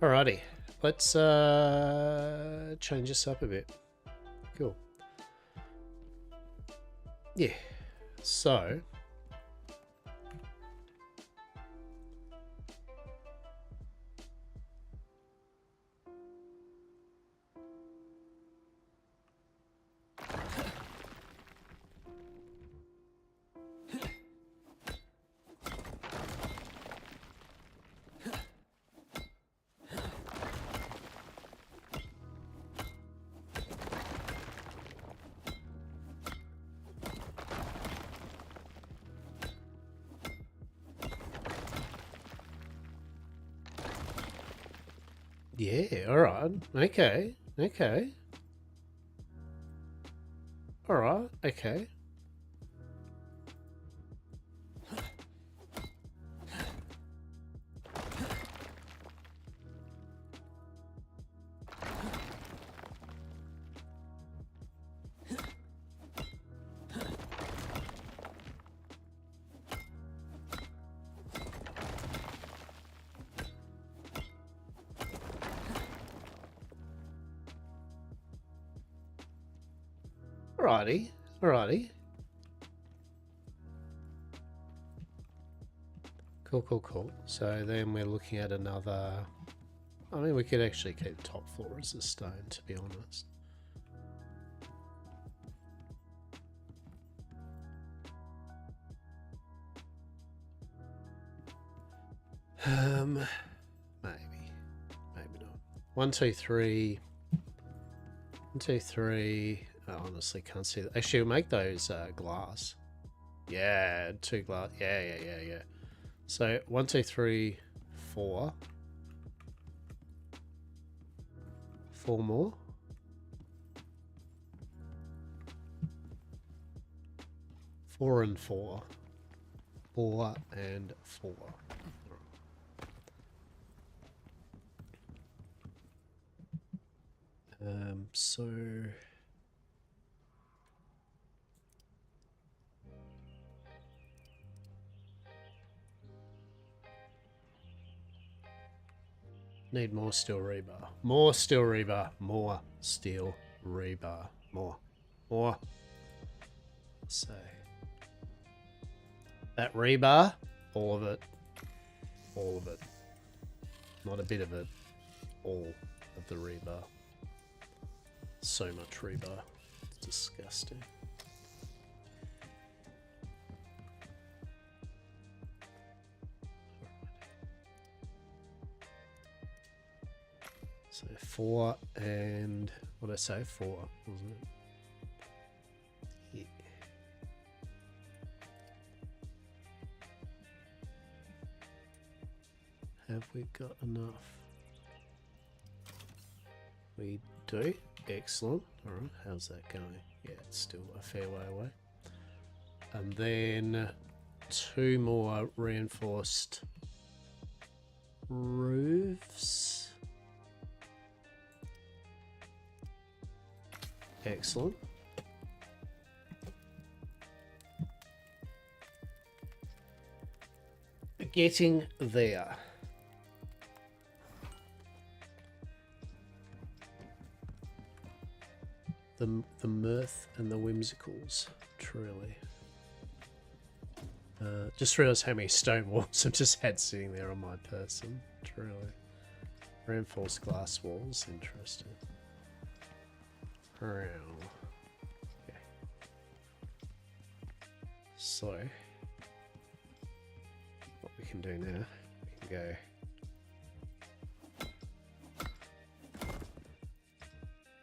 Alrighty, let's change this up a bit. Cool. Yeah, so yeah, alright, okay, okay. Alright, okay. Alrighty, alrighty. Cool, cool, cool. So then we're looking at another... I mean, we could actually keep top floor as a stone, to be honest. Maybe not. 1, 2, 3. 1, 2, 3. I honestly can't see that. Actually, we'll make those glass. Yeah, 2 glass. Yeah. So 1, 2, 3, 4. 4 more. 4 and 4. 4 and 4. So need more steel rebar. More steel rebar. More steel rebar. More. So that rebar, all of it. Not a bit of it, all of the rebar. So much rebar. It's disgusting. So 4 and what did I say? 4, wasn't it? Yeah. Have we got enough? We do. Excellent. Alright, how's that going? Yeah, it's still a fair way away. And then 2 more reinforced roofs. Excellent. Getting there. The mirth and the whimsicals, truly. Just realised how many stone walls I've just had sitting there on my person, truly. Reinforced glass walls, interesting. Okay. So, what we can do now, we can go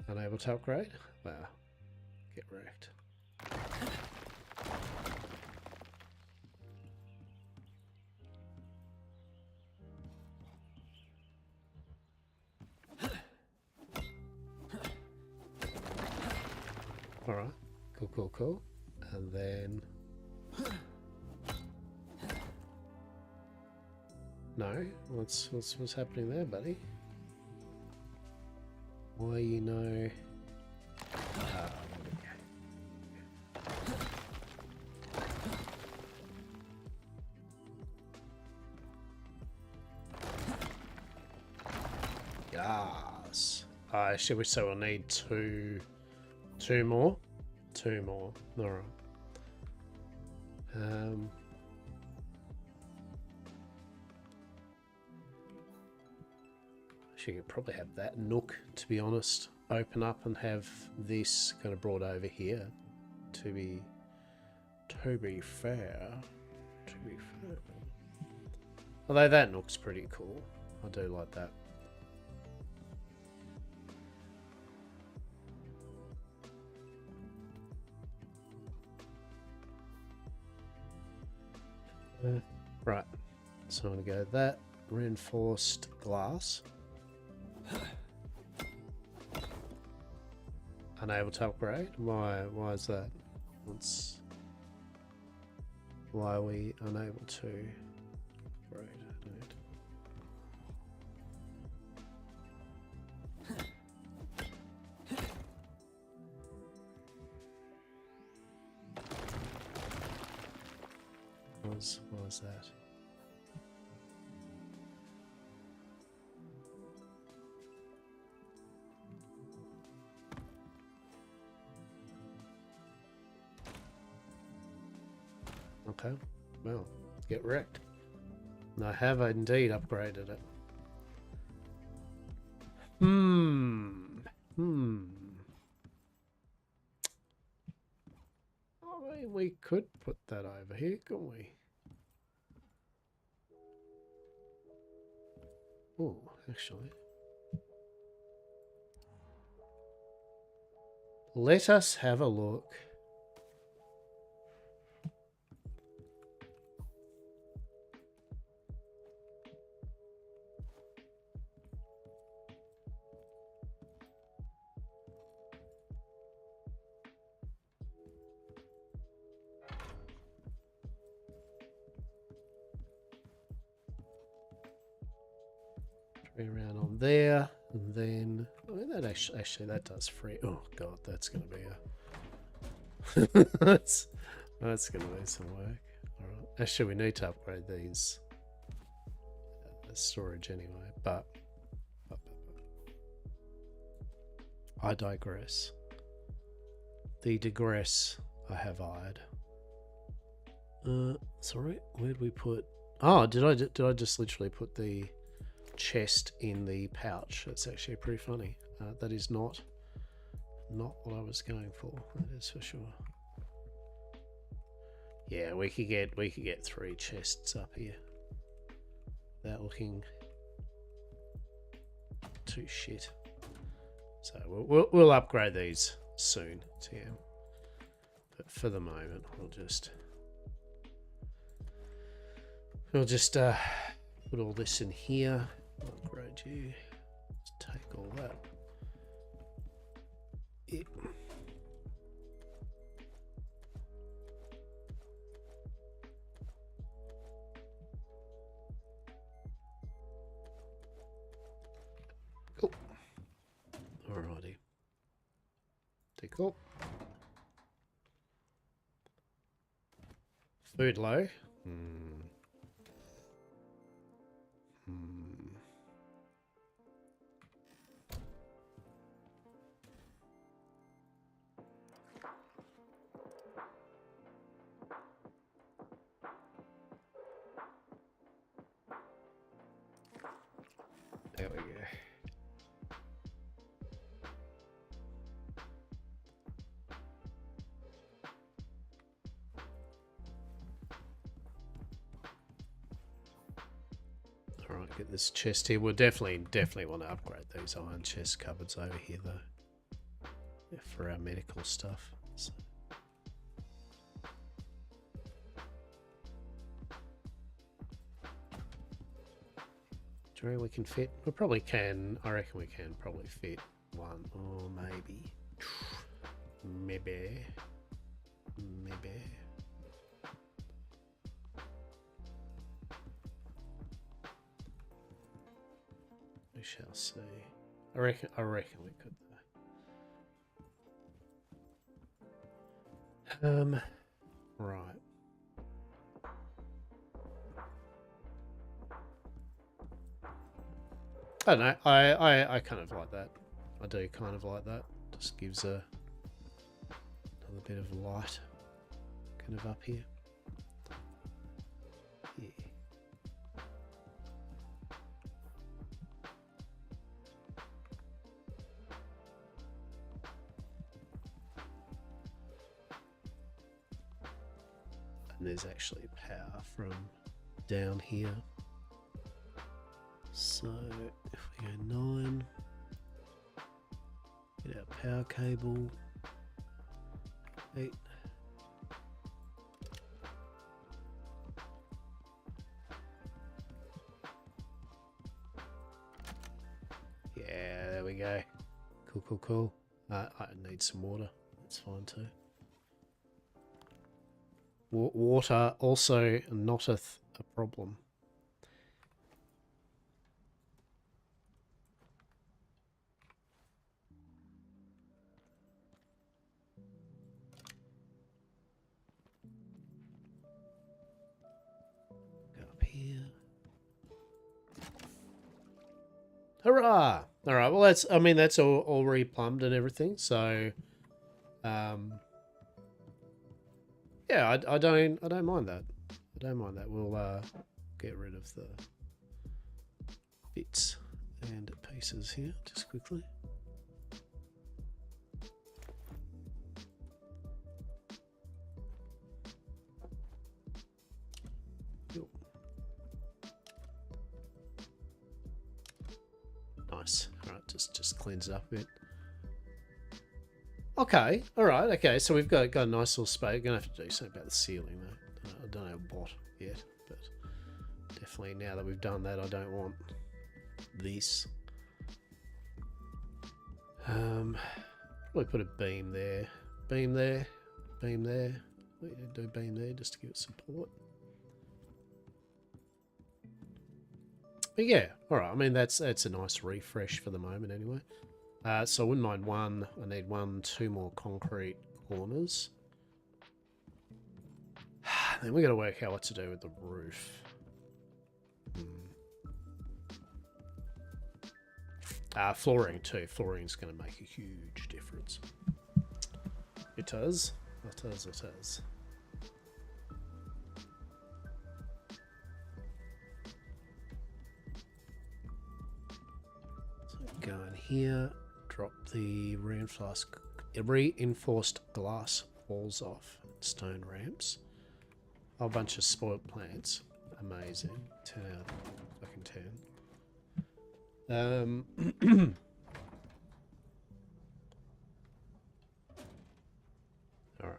unable to upgrade. Wow, get wrecked. Alright, cool. And then... No, what's happening there, buddy? Why you know... Yes. Should we say we'll need two more? 2 more. Alright. Actually, you could probably have that nook, to be honest, open up and have this kind of brought over here. To be fair. Although that nook's pretty cool. I do like that. Right, so I'm going to go that reinforced glass. Unable to upgrade. Why is that? Why are we unable to upgrade? Why is that? Okay, well, get wrecked. I have indeed upgraded it. I mean, we could put that over here, couldn't we? Oh, actually. Let us have a look. Around on there, and then that actually that does free. Oh god, that's going to be a that's going to be some work. All right, actually we need to upgrade these storage anyway, but I digress. The digress I have eyed. Sorry, where'd we put... Oh, did I just literally put the chest in the pouch? That's actually pretty funny. That is not what I was going for. That is for sure. Yeah, we could get 3 chests up here without looking too shit. So we'll upgrade these soon, TM. But for the moment, we'll just put all this in here. Upgrade you. Let's take all that. Yep. Cool. Alrighty. Take all. Food low. There we go. Alright, get this chest here. We'll definitely want to upgrade these iron chest cupboards over here though. Yeah, for our medical stuff. So. Do you reckon we can fit? We probably can. I reckon we can probably fit one or maybe. Maybe. We shall see. I reckon we could though. Right. I don't know. I kind of like that. I do kind of like that. Just gives another bit of light kind of up here. Yeah. And there's actually power from down here. So if we go 9, get our power cable, 8. Yeah, there we go. Cool. I need some water. That's fine too. Water also noteth a problem. Hurrah! All right. Well, that's all replumbed and everything. So, yeah, I don't mind that. I don't mind that. We'll get rid of the bits and pieces here just quickly. Nice. All right, just cleans it up a bit. Okay. All right. Okay. So we've got a nice little space. Gonna have to do something about the ceiling though. I don't know what yet, but definitely now that we've done that, I don't want this. Probably put a beam there, beam there, beam there. We need to do a beam there just to give it support. But yeah, all right. I mean, that's a nice refresh for the moment, anyway. So I wouldn't mind one. I need 2 more concrete corners. Then we got to work out what to do with the roof. Flooring too. Flooring's going to make a huge difference. It does. It does. It does. So go in here, drop the reinforced glass walls off, stone ramps, a whole bunch of spoilt plants. Amazing. 10 out of fucking 10. All right.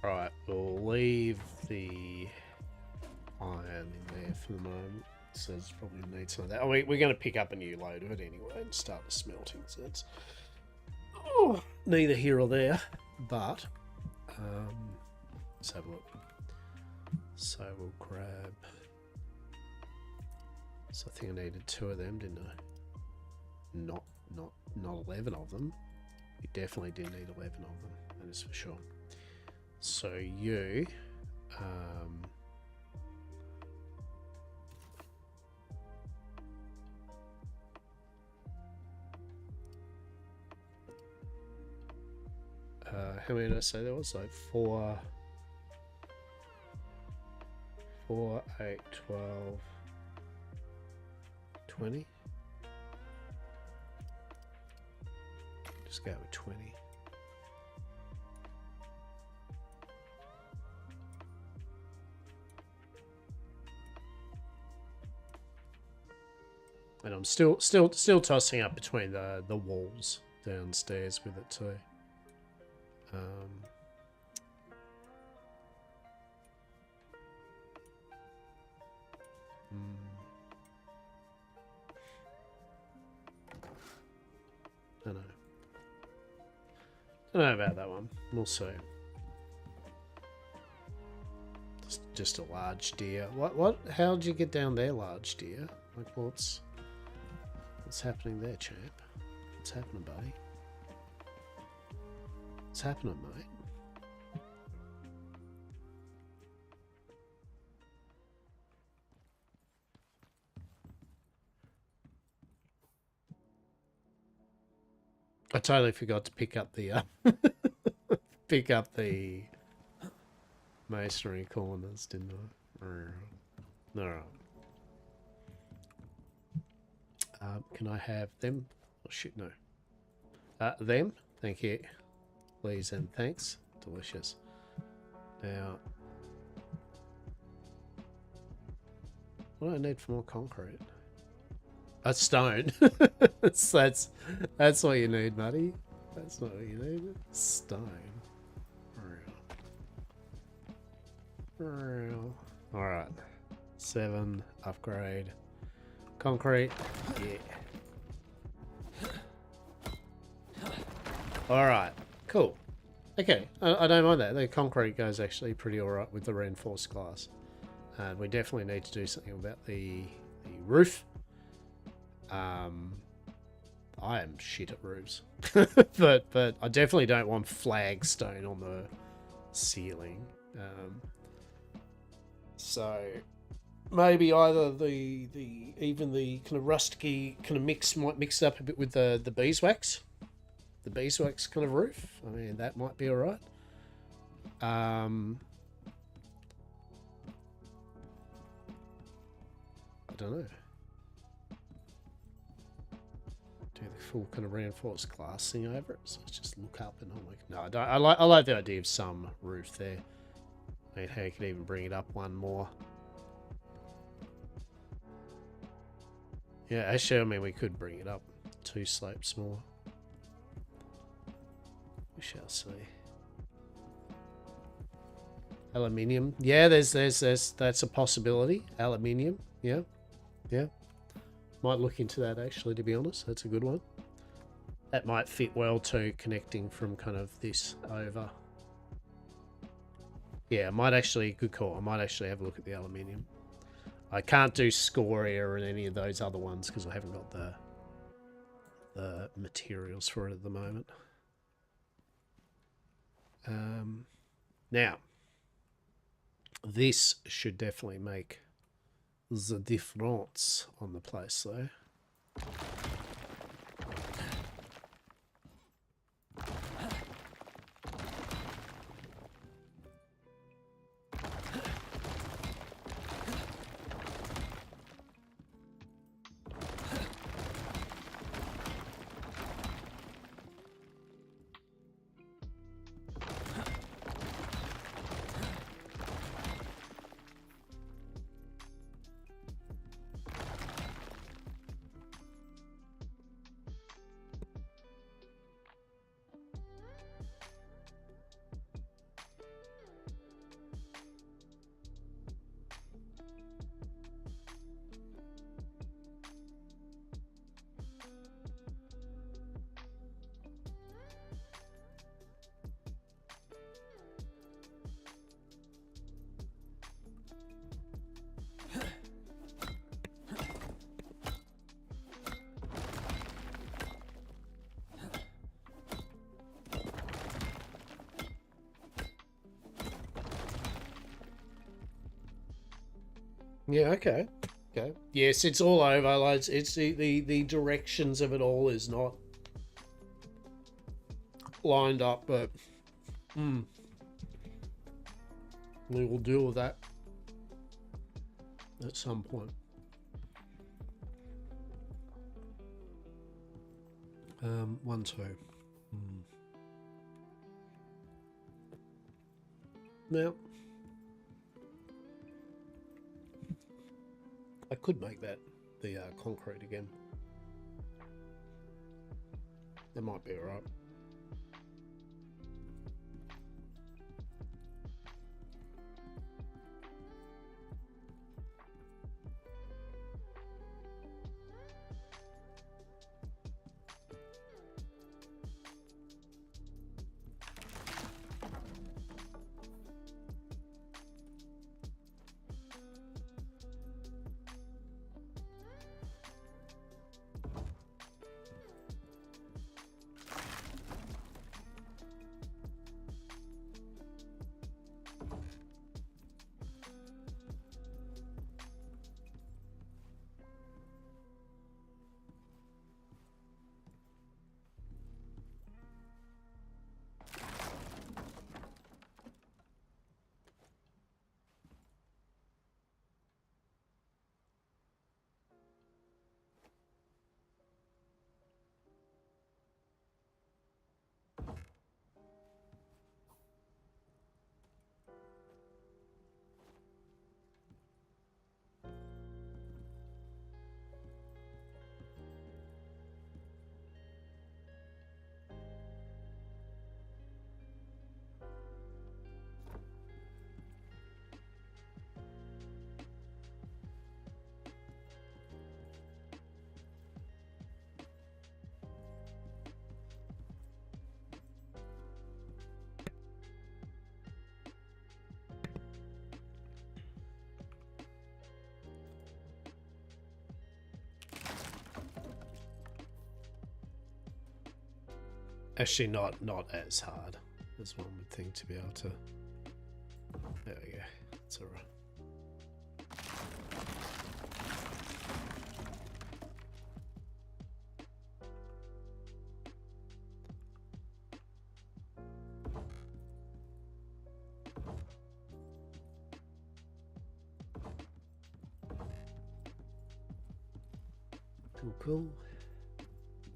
Alright, we'll leave the iron in there for the moment. So it's probably need some of that. Oh, we're going to pick up a new load of it anyway and start the smelting. So it's neither here or there. But let's have a look. So we'll grab. So I think I needed 2 of them, didn't I? Not 11 of them. You definitely did need 11 of them. That is for sure. So you, how many did I say there was? Like 4, 8, 12, 20. Just go with 20. And I'm still tossing up between the walls downstairs with it too. I don't know about that one. We'll see. Just a large deer. What? How did you get down there, large deer? Like what's happening there, champ? What's happening, buddy? What's happening, mate? I totally forgot to pick up the masonry corners, didn't I? All right. Can I have them? Oh shit, no. Them? Thank you. Please and thanks. Delicious. Now, what do I need for more concrete? A stone. that's what you need, buddy. That's not what you need. Stone. All right. 7 upgrade. Concrete. Yeah. All right. Cool. Okay. I don't mind that. The concrete goes actually pretty all right with the reinforced glass. And we definitely need to do something about the roof. I am shit at roofs, but I definitely don't want flagstone on the ceiling. So maybe either the kind of rusticy kind of mix might mix it up a bit with the beeswax kind of roof. I mean, that might be all right. I don't know. Do the full kind of reinforced glass thing over it. So just look up and I'm like, no, I don't. I like the idea of some roof there. I mean, how you could even bring it up one more. Yeah, actually, I mean, we could bring it up 2 slopes more. We shall see. Aluminium. Yeah, there's that's a possibility. Aluminium. Yeah. Might look into that actually, to be honest. That's a good one. That might fit well to connecting from kind of this over. Yeah, I might actually, good call. I might actually have a look at the aluminium. I can't do scoria or any of those other ones because I haven't got the materials for it at the moment. Now, this should definitely make the difference on the place, though. Yeah, okay. Okay. Yes, it's all over. Like, it's the directions of it all is not lined up, but we will deal with that at some point. 1, 2. Now, I could make that the concrete again. That might be alright. Actually, not as hard as one would think to be able to. There we go. It's alright. Cool.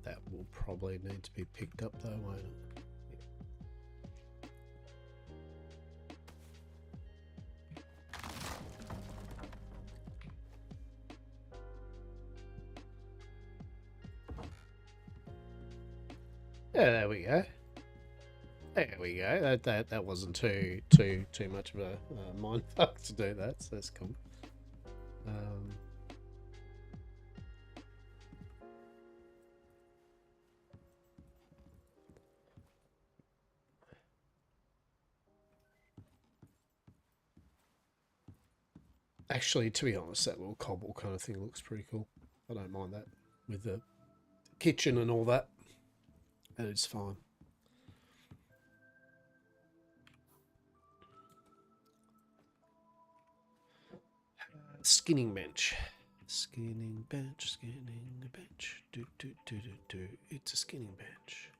That will probably need to be picked up though, won't it? Yeah, there we go. There we go. That wasn't too much of a mind fuck to do that, so that's cool. Actually, to be honest, that little cobble kind of thing looks pretty cool. I don't mind that with the kitchen and all that. That is fine. Skinning bench. Skinning bench, skinning bench. Do, do, do, do, do. It's a skinning bench.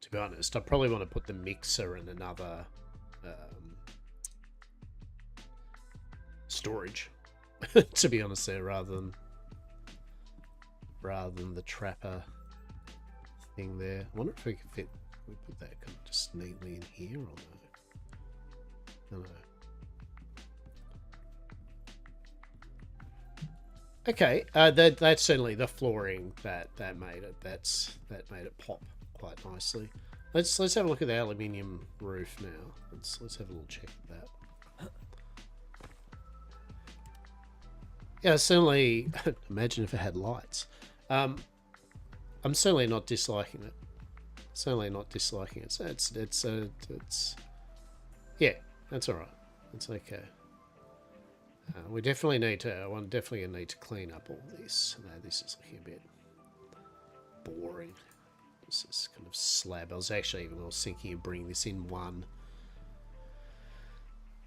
To be honest, I probably want to put the mixer in another storage. To be honest, there rather than the trapper thing there. I wonder if we can fit. We put that kind of just neatly in here or no? I don't know. Okay, that's certainly the flooring that made it. That made it pop quite nicely. Let's have a look at the aluminium roof now. Let's have a little check of that. Yeah, certainly. Imagine if it had lights. I'm certainly not disliking it. Certainly not disliking it. So it's yeah, that's all right. It's okay. We definitely need to. Definitely need to clean up all this. No, this is looking a bit boring. This is kind of slab. I was thinking of bringing this in one.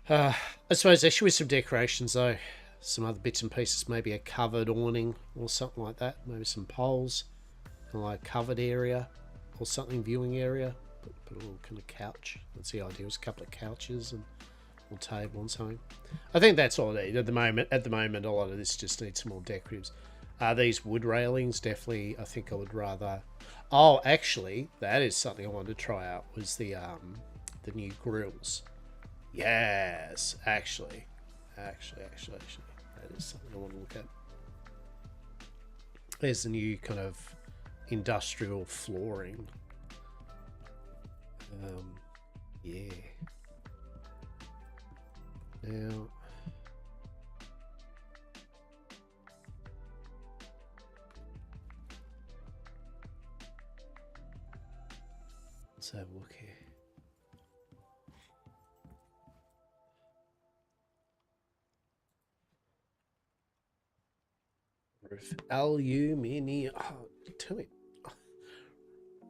I suppose actually with some decorations though, some other bits and pieces, maybe a covered awning or something like that. Maybe some poles, kind of like a covered area or something, viewing area. Put a little kind of couch. That's the idea. It was a couple of couches and a table and something. I think that's all I need at the moment. At the moment, a lot of this just needs some more decoratives. These wood railings, definitely. I think I would rather. Oh, actually, that is something I wanted to try out. Was the new grills? Yes, actually, that is something I want to look at. There's the new kind of industrial flooring. Yeah. Now, let's have a look here. Roof aluminium. Oh, tell me. I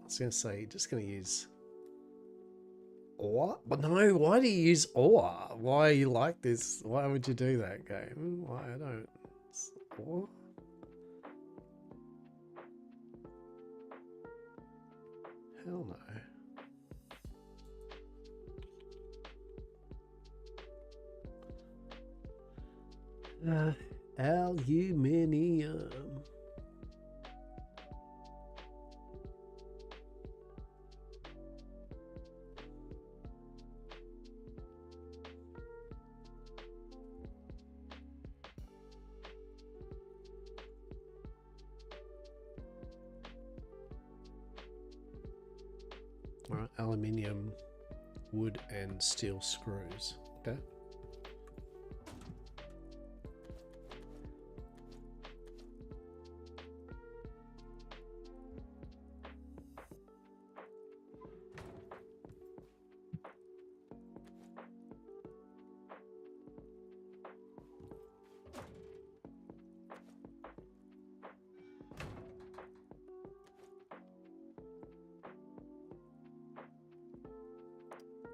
was going to say, you're just going to use ore? But no, why do you use ore? Why are you like this? Why would you do that, game? Why I don't. It's ore? Hell no. Aluminium. All right, aluminium, wood, and steel screws. Okay.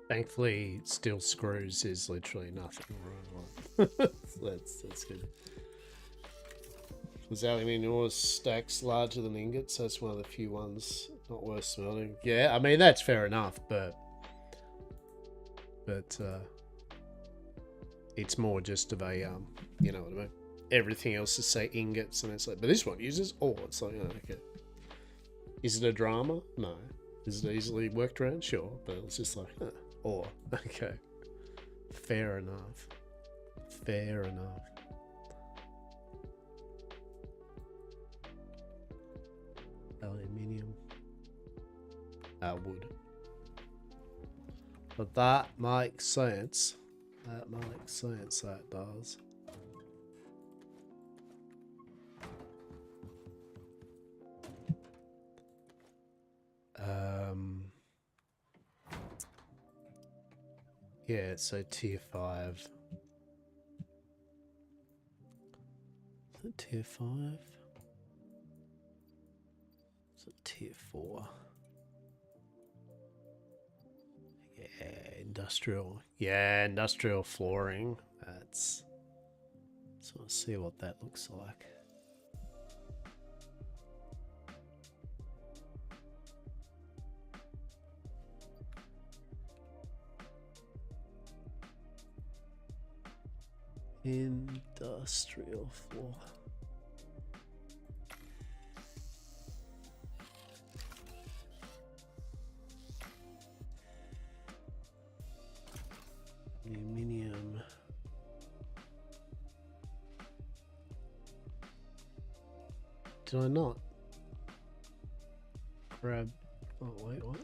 Thankfully, steel screws is literally nothing. That's good. Because aluminium ore stacks larger than ingots. That's one of the few ones not worth smelting. Yeah, I mean that's fair enough, but it's more just of a you know what I mean. Everything else is say ingots, and it's like, but this one uses ore. It's like, oh, okay. Is it a drama? No. Is it easily worked around? Sure, but it's just like, huh. Or, okay. Fair enough. Fair enough. Aluminium. Wood. But that makes sense. That makes sense, that does. Yeah, so tier 5. Is it tier 5? Is it tier 4? Yeah, industrial. Yeah, industrial flooring. That's... So let's see what that looks like. Industrial floor. Aluminium. Did I not grab... Oh, wait, what?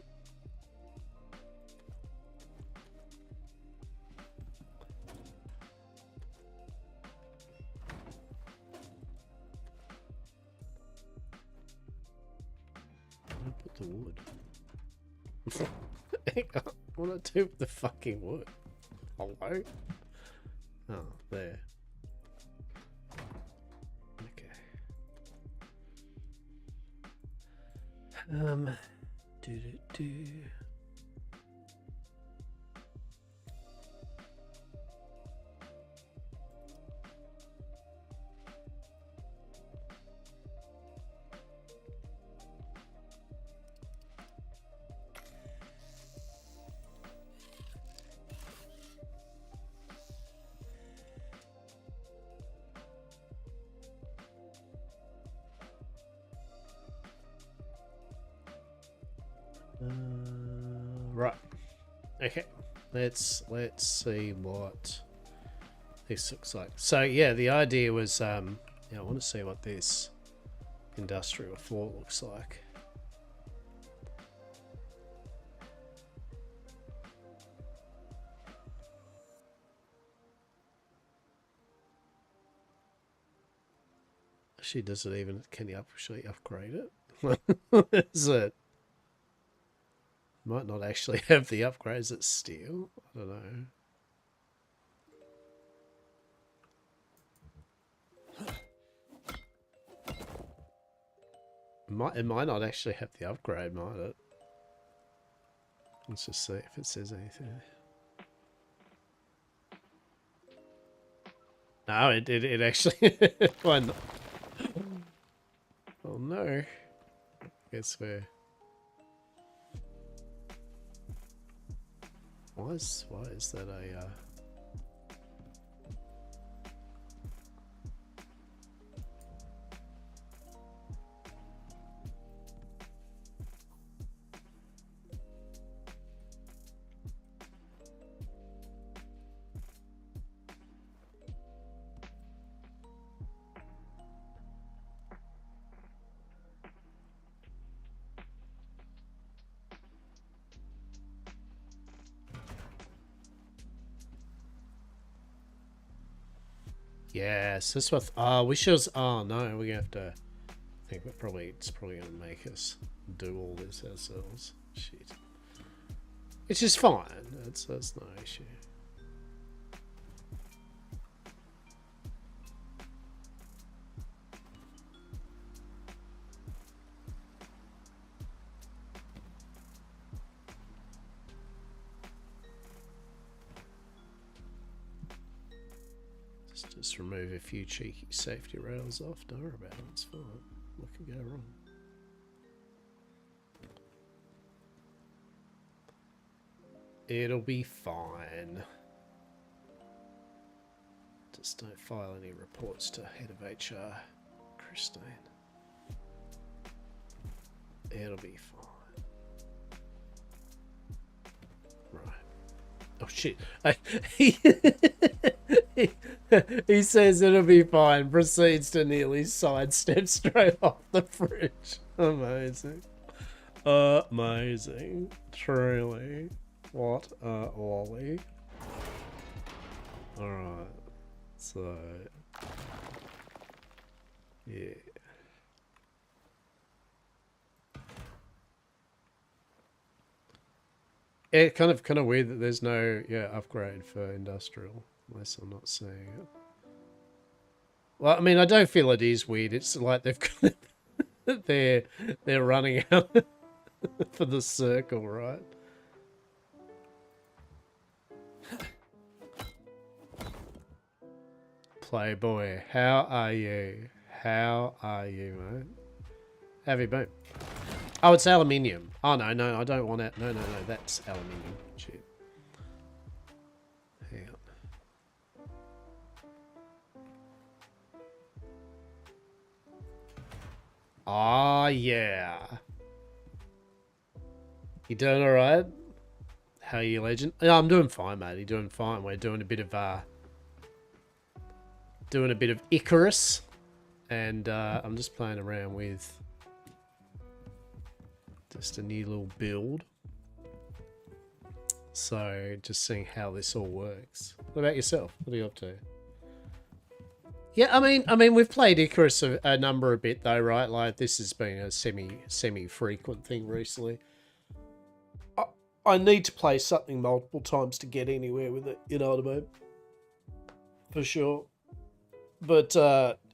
I put the wood. What do I do with the fucking wood? Hello? Oh, there. Okay. Do. Right. Okay. Let's see what this looks like. So yeah, the idea was yeah, I want to see what this industrial floor looks like. Actually, does it even, can you actually upgrade it? Is it? Might not actually have the upgrades. It's steel. I don't know. It might not actually have the upgrade, might it? Let's just see if it says anything. No, it actually... Why not? Oh no. Guess we're... Why is that a... Yes, this was... we should... Oh no, we're gonna have to... I think it's probably gonna make us do all this ourselves. Shit. It's just fine. That's no issue. Just remove a few cheeky safety rails off. Don't worry about it. It's fine. What can go wrong? It'll be fine. Just don't file any reports to head of HR, Christine. It'll be fine. Right. Oh shit. He says it'll be fine, proceeds to nearly sidestep straight off the fridge. Amazing. Amazing. Truly. What a lolly. Alright. So... yeah. Yeah, kind of weird that there's no upgrade for industrial, unless I'm not seeing it. Well, I mean, I don't feel it is weird. It's like they've got they're running out for the circle, right? Playboy, how are you? How are you, mate? How have you been? Oh, it's aluminium. Oh, no, I don't want it. No, that's aluminium. Shit. Hang on. Oh, yeah. You doing alright? How are you, legend? Yeah, I'm doing fine, mate. You're doing fine. We're doing a bit of Icarus. And I'm just playing around with just a new little build. So just seeing how this all works. What about yourself? What are you up to? Yeah, I mean, we've played Icarus a number a bit though, right? Like this has been a semi frequent thing recently. I need to play something multiple times to get anywhere with it. You know what I mean? For sure. But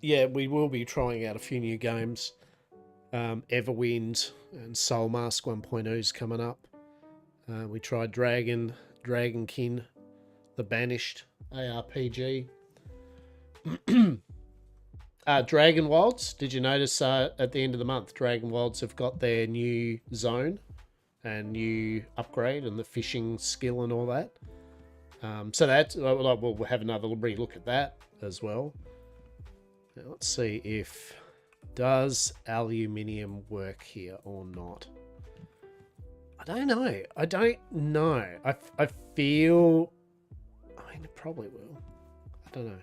yeah, we will be trying out a few new games. Everwind and Soul Mask 1.0 is coming up. We tried Dragonkin, The Banished ARPG. Dragon Wilds. Did you notice at the end of the month, Dragon Wilds have got their new zone and new upgrade and the fishing skill and all that. So that we'll have another re-look at that as well. Now, let's see if does aluminium work here or not. I don't know. I feel. I mean, it probably will. I don't know.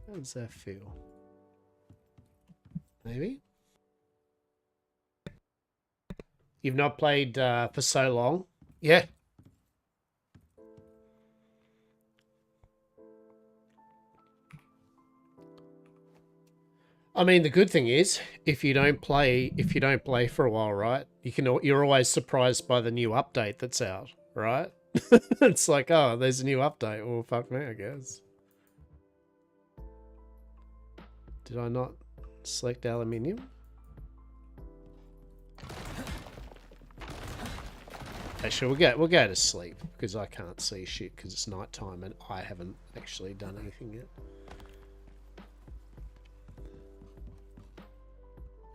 How does that feel? Maybe? You've not played for so long? Yeah. I mean, the good thing is, if you don't play for a while, right? You're always surprised by the new update that's out, right? It's like, oh, there's a new update. Well, fuck me, I guess. Did I not select aluminium? Actually, we'll go to sleep because I can't see shit because it's nighttime and I haven't actually done anything yet.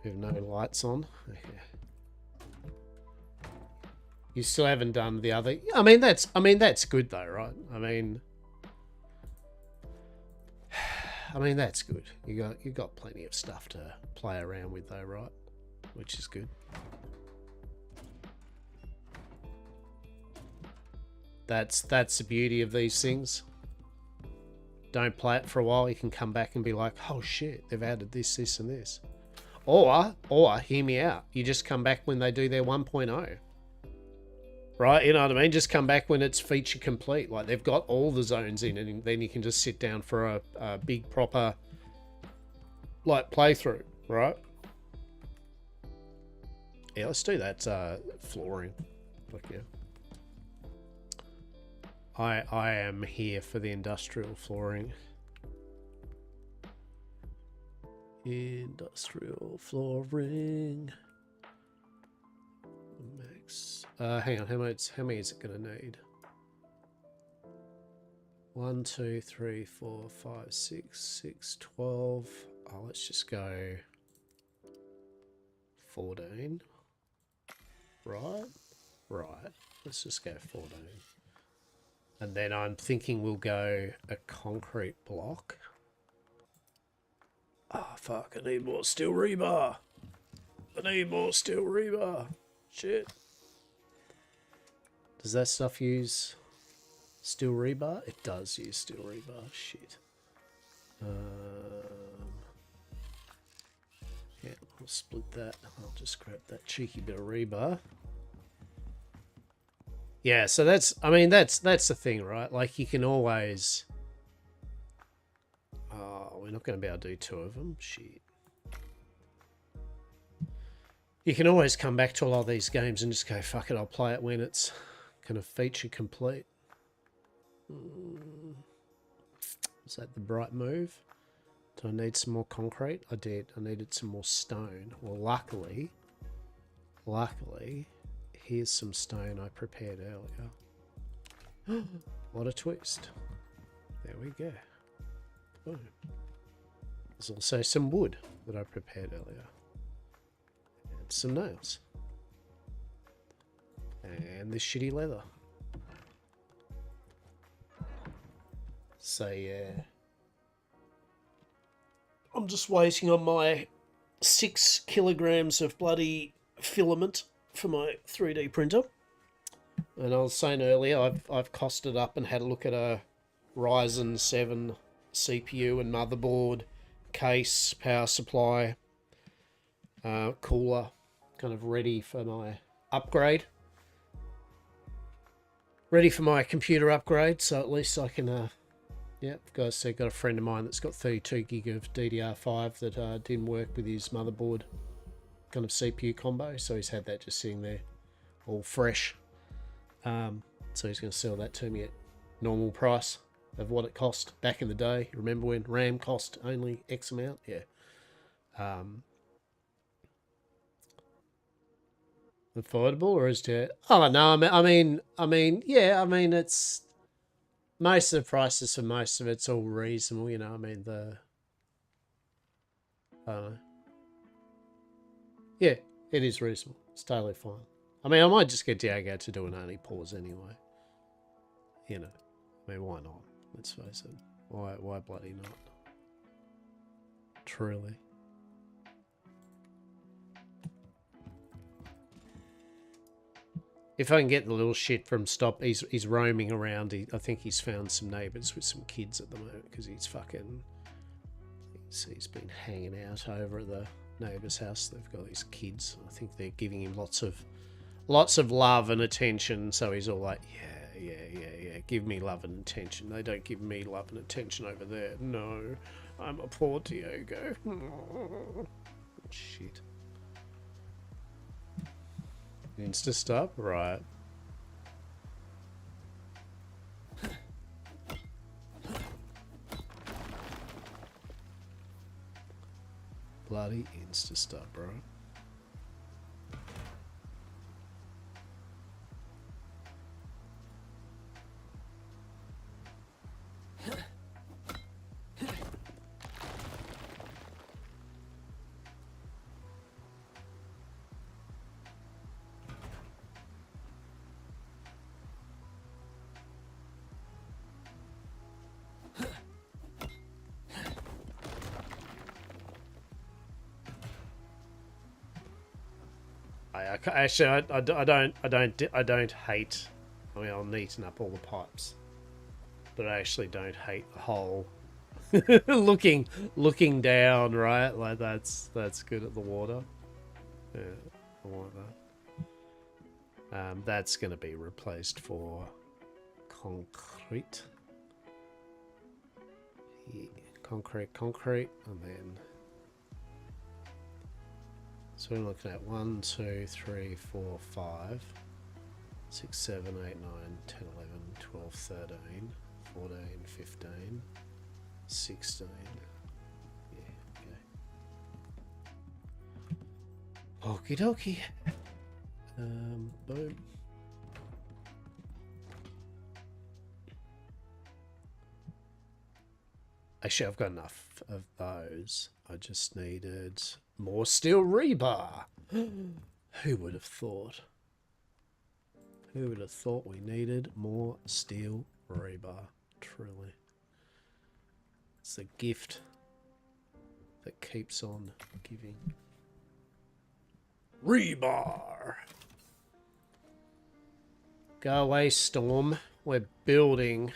We have no lights on. Okay. You still haven't done the other. I mean that's good though, right? I mean that's good. You got plenty of stuff to play around with though, right? Which is good. That's the beauty of these things. Don't play it for a while, you can come back and be like, oh shit, they've added this, this, and this. Or hear me out. You just come back when they do their 1.0. Right, you know what I mean? Just come back when it's feature complete. Like they've got all the zones in and then you can just sit down for a big proper like playthrough, right? Yeah, let's do that flooring. Fuck yeah. I am here for the industrial flooring. Industrial flooring. Max. Hang on, how many is it gonna need? 1, 2, 3, 4, 5, 6, 12. Oh, let's just go 14. Right. Let's just go 14. And then I'm thinking we'll go a concrete block. Oh, fuck. I need more steel rebar. Shit. Does that stuff use steel rebar? It does use steel rebar. Shit. Yeah, I'll split that. I'll just grab that cheeky bit of rebar. Yeah, so that's the thing, right? Like you can always not going to be able to do 2 of them. Shit. You can always come back to a lot of these games and just go, fuck it, I'll play it when it's kind of feature complete. Is that the right move? Do I need some more concrete? I did. I needed some more stone. Well, luckily, here's some stone I prepared earlier. What a twist. There we go. Boom. There's also some wood that I prepared earlier. And some nails. And this shitty leather. So yeah. I'm just waiting on my 6 kilograms of bloody filament for my 3D printer. And I was saying earlier, I've costed up and had a look at a Ryzen 7 CPU and motherboard, case, power supply, cooler, kind of ready for my upgrade. Ready for my computer upgrade, so at least I can... yeah, guys, so I've got a friend of mine that's got 32 gig of DDR5 that didn't work with his motherboard kind of CPU combo, so he's had that just sitting there all fresh. So he's going to sell that to me at normal price of what it cost back in the day. Remember when RAM cost only X amount? Yeah. Affordable, or is it? Oh no, I mean, yeah, I mean it's most of the prices for most of it's all reasonable, you know. I mean I don't know. Yeah, it is reasonable. It's totally fine. I mean, I might just get Diego to do an only pause anyway. You know, I mean, why not? Let's face it. Why bloody not? Truly. If I can get the little shit from Stop, he's roaming around. I think he's found some neighbours with some kids at the moment because he's been hanging out over at the neighbour's house. They've got these kids. I think they're giving him lots of love and attention. So he's all like, yeah. Give me love and attention. They don't give me love and attention over there. No, I'm a poor Diego. Shit. Insta stop? Right. Bloody insta stop, bro. Actually, I don't hate. I mean, I'll neaten up all the pipes, but I actually don't hate the whole looking down. Right, like that's good at the water. Yeah, I like that. That's going to be replaced for concrete. Yeah, concrete, and then. So we're looking at 1, 2, 3, 4, 5, 6, 7, 8, 9, 10, 11, 12, 13, 14, 15, 16. Yeah, okay. Okie dokie. Boom. Actually, I've got enough of those. I just needed more steel rebar. Who would have thought? Who would have thought we needed more steel rebar? Truly. It's the gift that keeps on giving. Rebar! Go away, Storm. We're building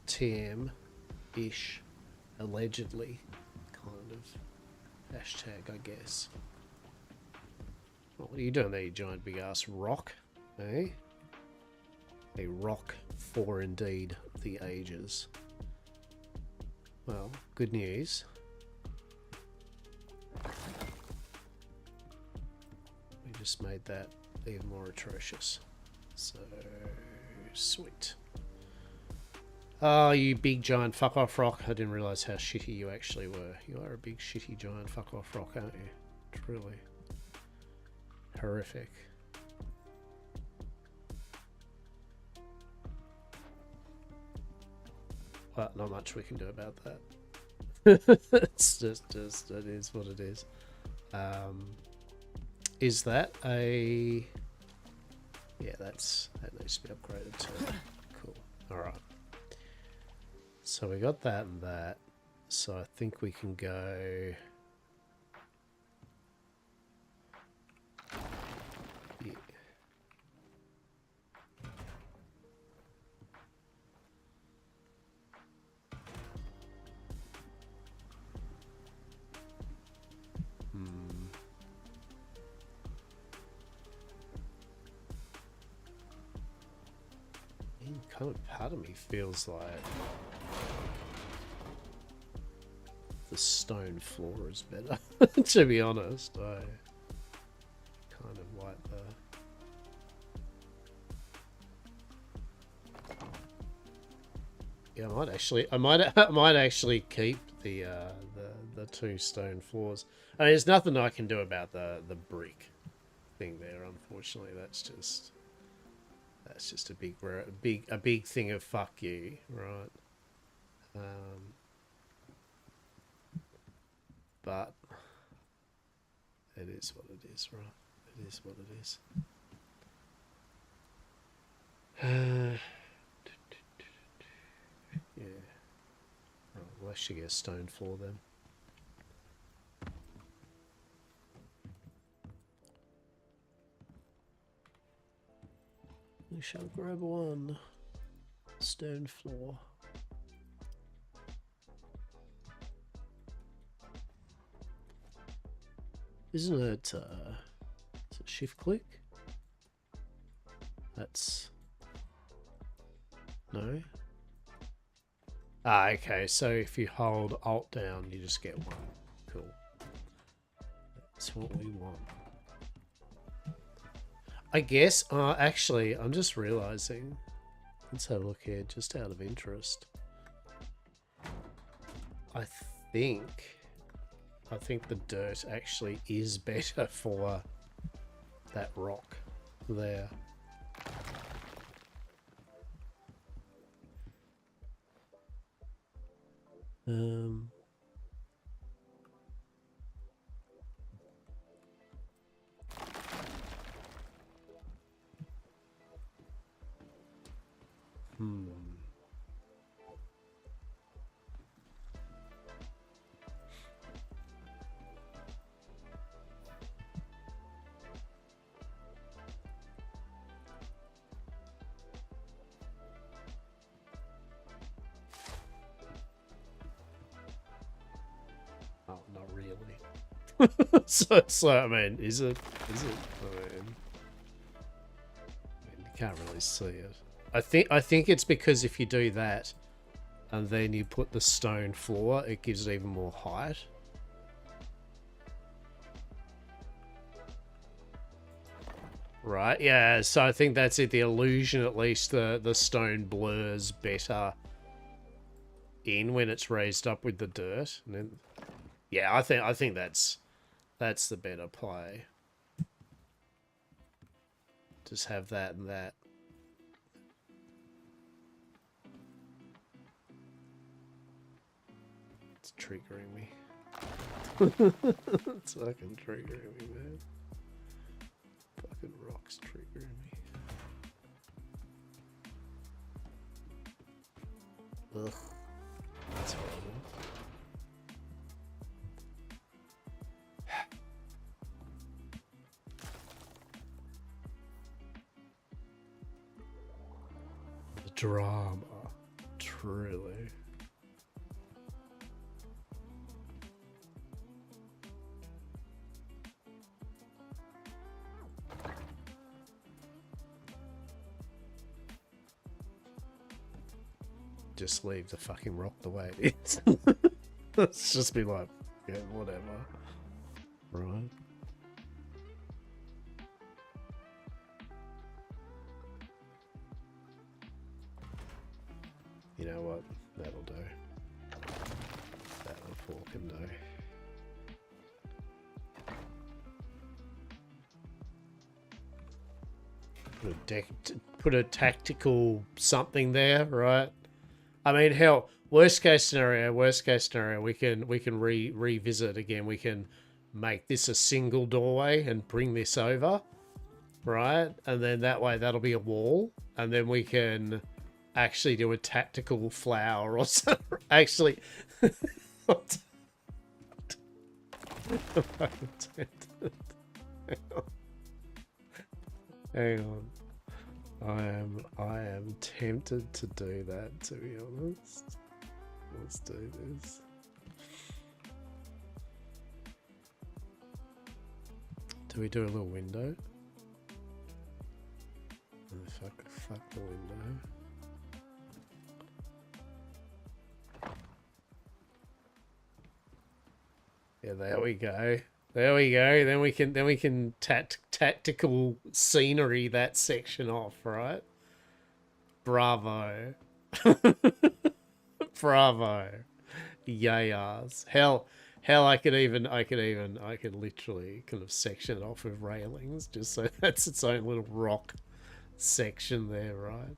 TM-ish, allegedly, kind of. Hashtag, I guess. What are you doing there, you giant big ass rock? Eh? A rock for indeed the ages. Well, good news. We just made that even more atrocious. So, sweet. Oh, you big giant fuck off rock. I didn't realise how shitty you actually were. You are a big shitty giant fuck off rock, aren't you? Truly. Horrific. Well, not much we can do about that. It's just, it is what it is. Is that a... Yeah, that needs to be upgraded too. Cool. Alright. So we got that and that. So I think we can go... Yeah. Kind of part of me feels like the stone floor is better. To be honest, I kind of like the... Yeah, I might actually keep the two stone floors. I mean, there's nothing I can do about the brick thing there. Unfortunately, that's just a big thing of fuck you, right? But it is what it is, right? It is what it is. Yeah. Right, we'll actually get a stone floor then. We shall grab one stone floor. Isn't it, is it shift click? That's... No? Ah, okay, so if you hold Alt down, you just get one. Cool. That's what we want. I guess, actually, I'm just realizing. Let's have a look here, just out of interest. I think the dirt actually is better for that rock there. Oh, not really. so I mean, is it? I mean, you can't really see it. I think it's because if you do that, and then you put the stone floor, it gives it even more height. Right, yeah, so I think that's it. The illusion, at least, the stone blurs better in when it's raised up with the dirt. And then, yeah, I think that's the better play. Just have that and that. It's triggering me. It's fucking triggering me, man. Fucking rocks triggering me. Ugh. That's horrible. The drama. Truly. just leave the fucking rock the way it is. Let's just be like, yeah, whatever. Right. You know what? That'll do. That'll fucking do. Put a tactical something there, right? I mean, hell, worst case scenario, we can revisit again. We can make this a single doorway and bring this over, right? And then that way that'll be a wall, and then we can actually do a tactical flower or something. Actually, hang on. I am tempted to do that, to be honest. Let's do this. Do we do a little window? If I could fuck the window. Yeah, there we go. There we go. Then we can tactical scenery that section off, right? Bravo. Bravo. Yayas. Hell, I could literally kind of section it off with railings, just so that's its own little rock section there, right?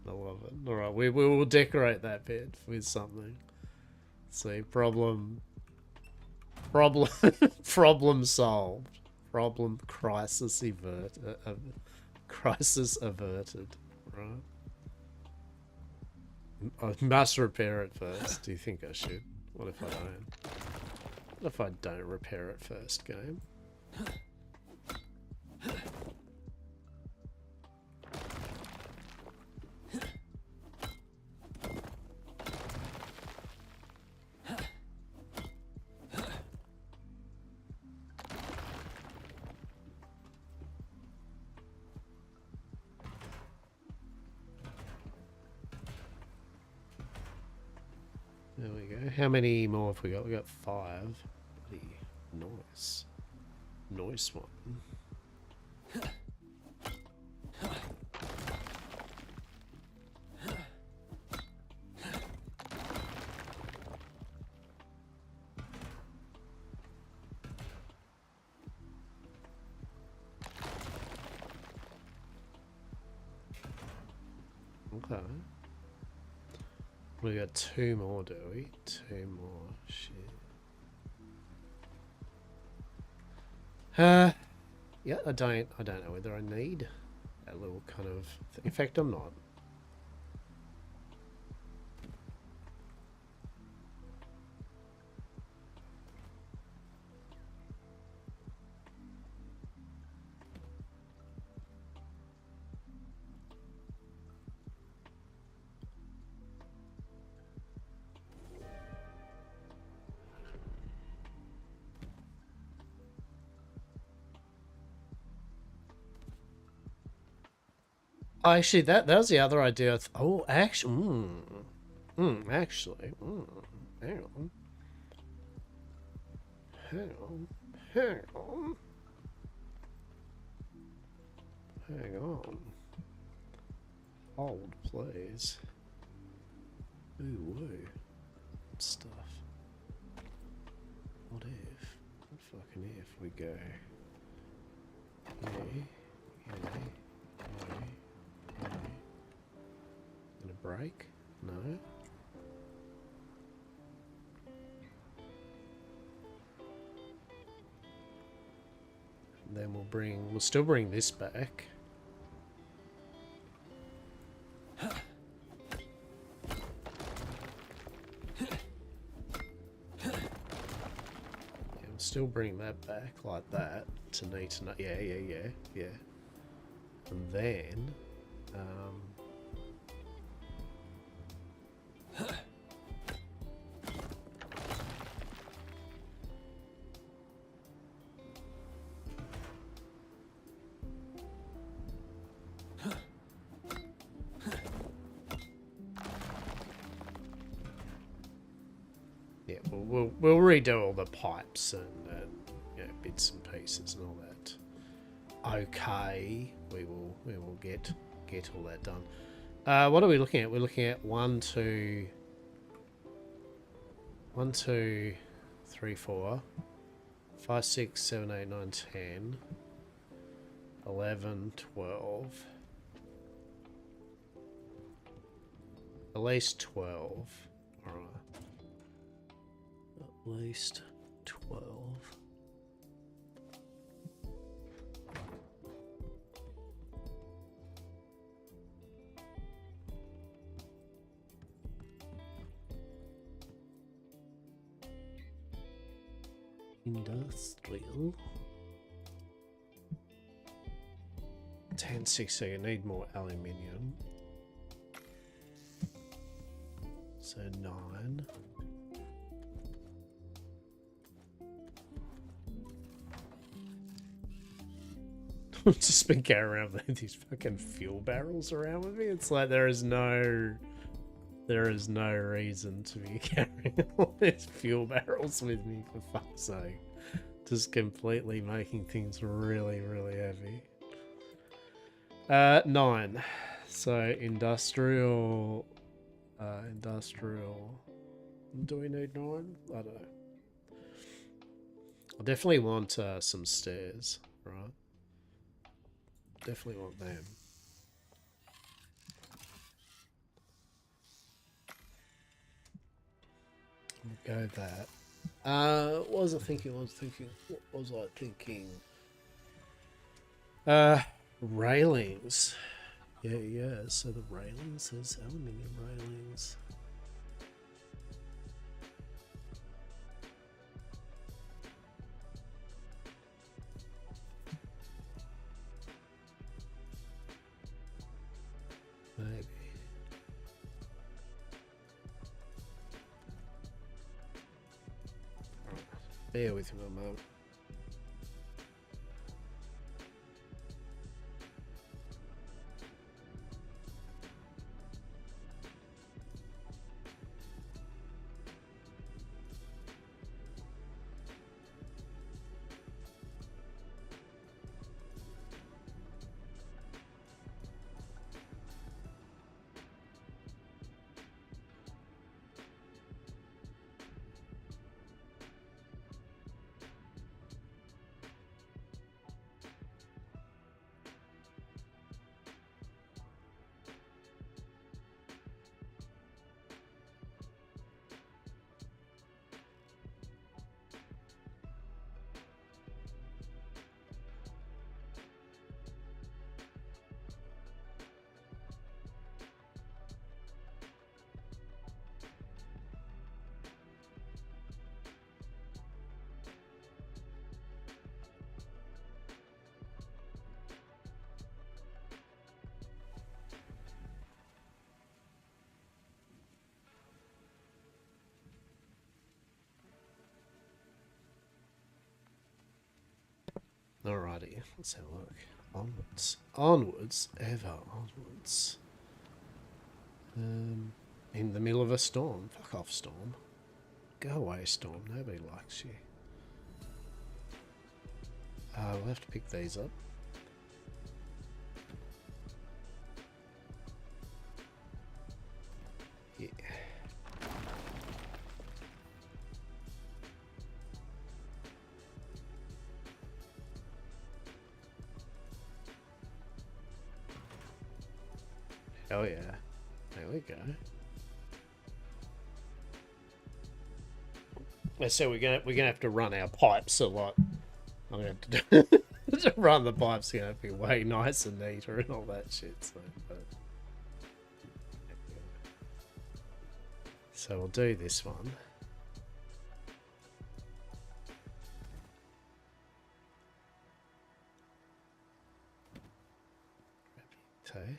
I love it. All right, we will decorate that bit with something. See, problem solved. Crisis averted. Right. I must repair it first. Do you think I should? What if I don't? What if I don't repair it first, game? There we go. How many more have we got? We got 5. Bloody nice. Nice one. Okay. We got 2 more, do we? 2 more. Shit. Yeah, I don't know whether I need that little kind of thing. In fact, I'm not. Actually, that was the other idea. Oh, actually, actually, hang on, hang on, hang on, hang on. Hold, please. Ooh, woo, stuff. What fucking if we go? Yeah. Gonna break? No. And then we'll still bring this back. We'll still bring that back like that to need to know. Yeah. And then we'll redo all the pipes and you know, bits and pieces and all that. Okay, we will get all that done. What are we looking at? We're looking at 1, 2, 3, 4, 5, 6, 7, 8, 9, 10, 11, 12. At least 12. Alright. At least 12. Industrial. 10, 6, so you need more aluminium. So 9. I've just been carrying around with these fucking fuel barrels around with me. It's like there is no reason to be carrying all these fuel barrels with me, for fuck's sake. Just completely making things really, really heavy. 9. So industrial. Industrial. Do we need 9? I don't know. I definitely want some stairs, right? Definitely want them. We'll go that. What was I thinking? What was I thinking? Railings. Yeah, so the railings, there's aluminium railings. Maybe. Right. Bear with me a moment. Alrighty, let's have a look. Onwards, ever onwards. In the middle of a storm. Fuck off, storm. Go away, storm. Nobody likes you. We'll have to pick these up. Yeah. Oh yeah, there we go. So we're gonna have to run our pipes a lot. I'm gonna have to to run the pipes. Gonna have to be way nicer and neater and all that shit. So we'll do this one. Okay.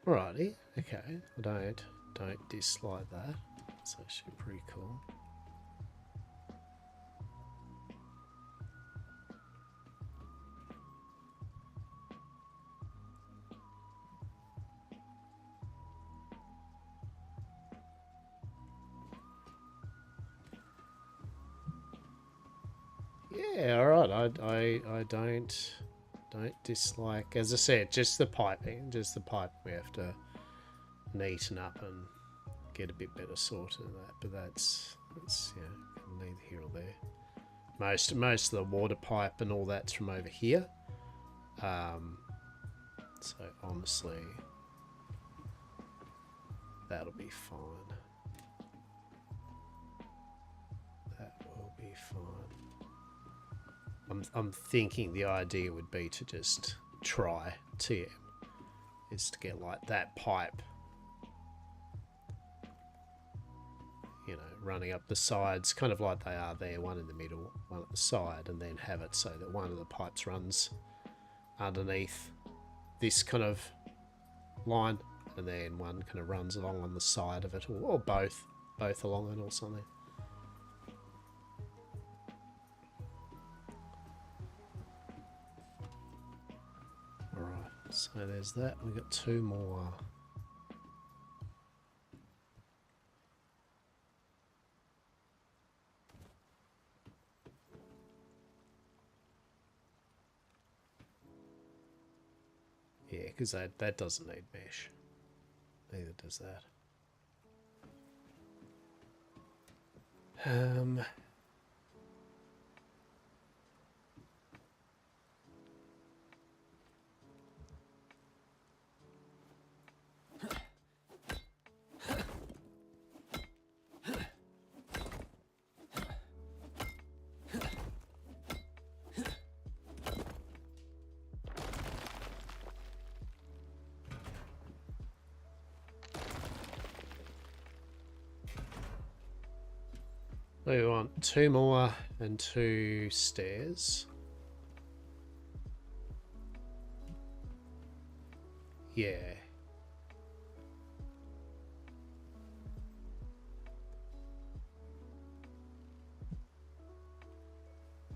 Alrighty, okay. I don't dislike that. It's actually pretty cool. Yeah, alright. I don't dislike, as I said, just the piping. Just the pipe we have to neaten up and get a bit better sorted of that. But that's neither here or there. Most of the water pipe and all that's from over here. So honestly, that'll be fine. That will be fine. I'm thinking the idea would be to just try TM, is to get like that pipe, you know, running up the sides, kind of like they are there, one in the middle, one at the side, and then have it so that one of the pipes runs underneath this kind of line, and then one kind of runs along on the side of it, or both along it or something. Alright, so there's that. We've got two more. Yeah, because that doesn't need mesh. Neither does that. We want two more and two stairs. Yeah.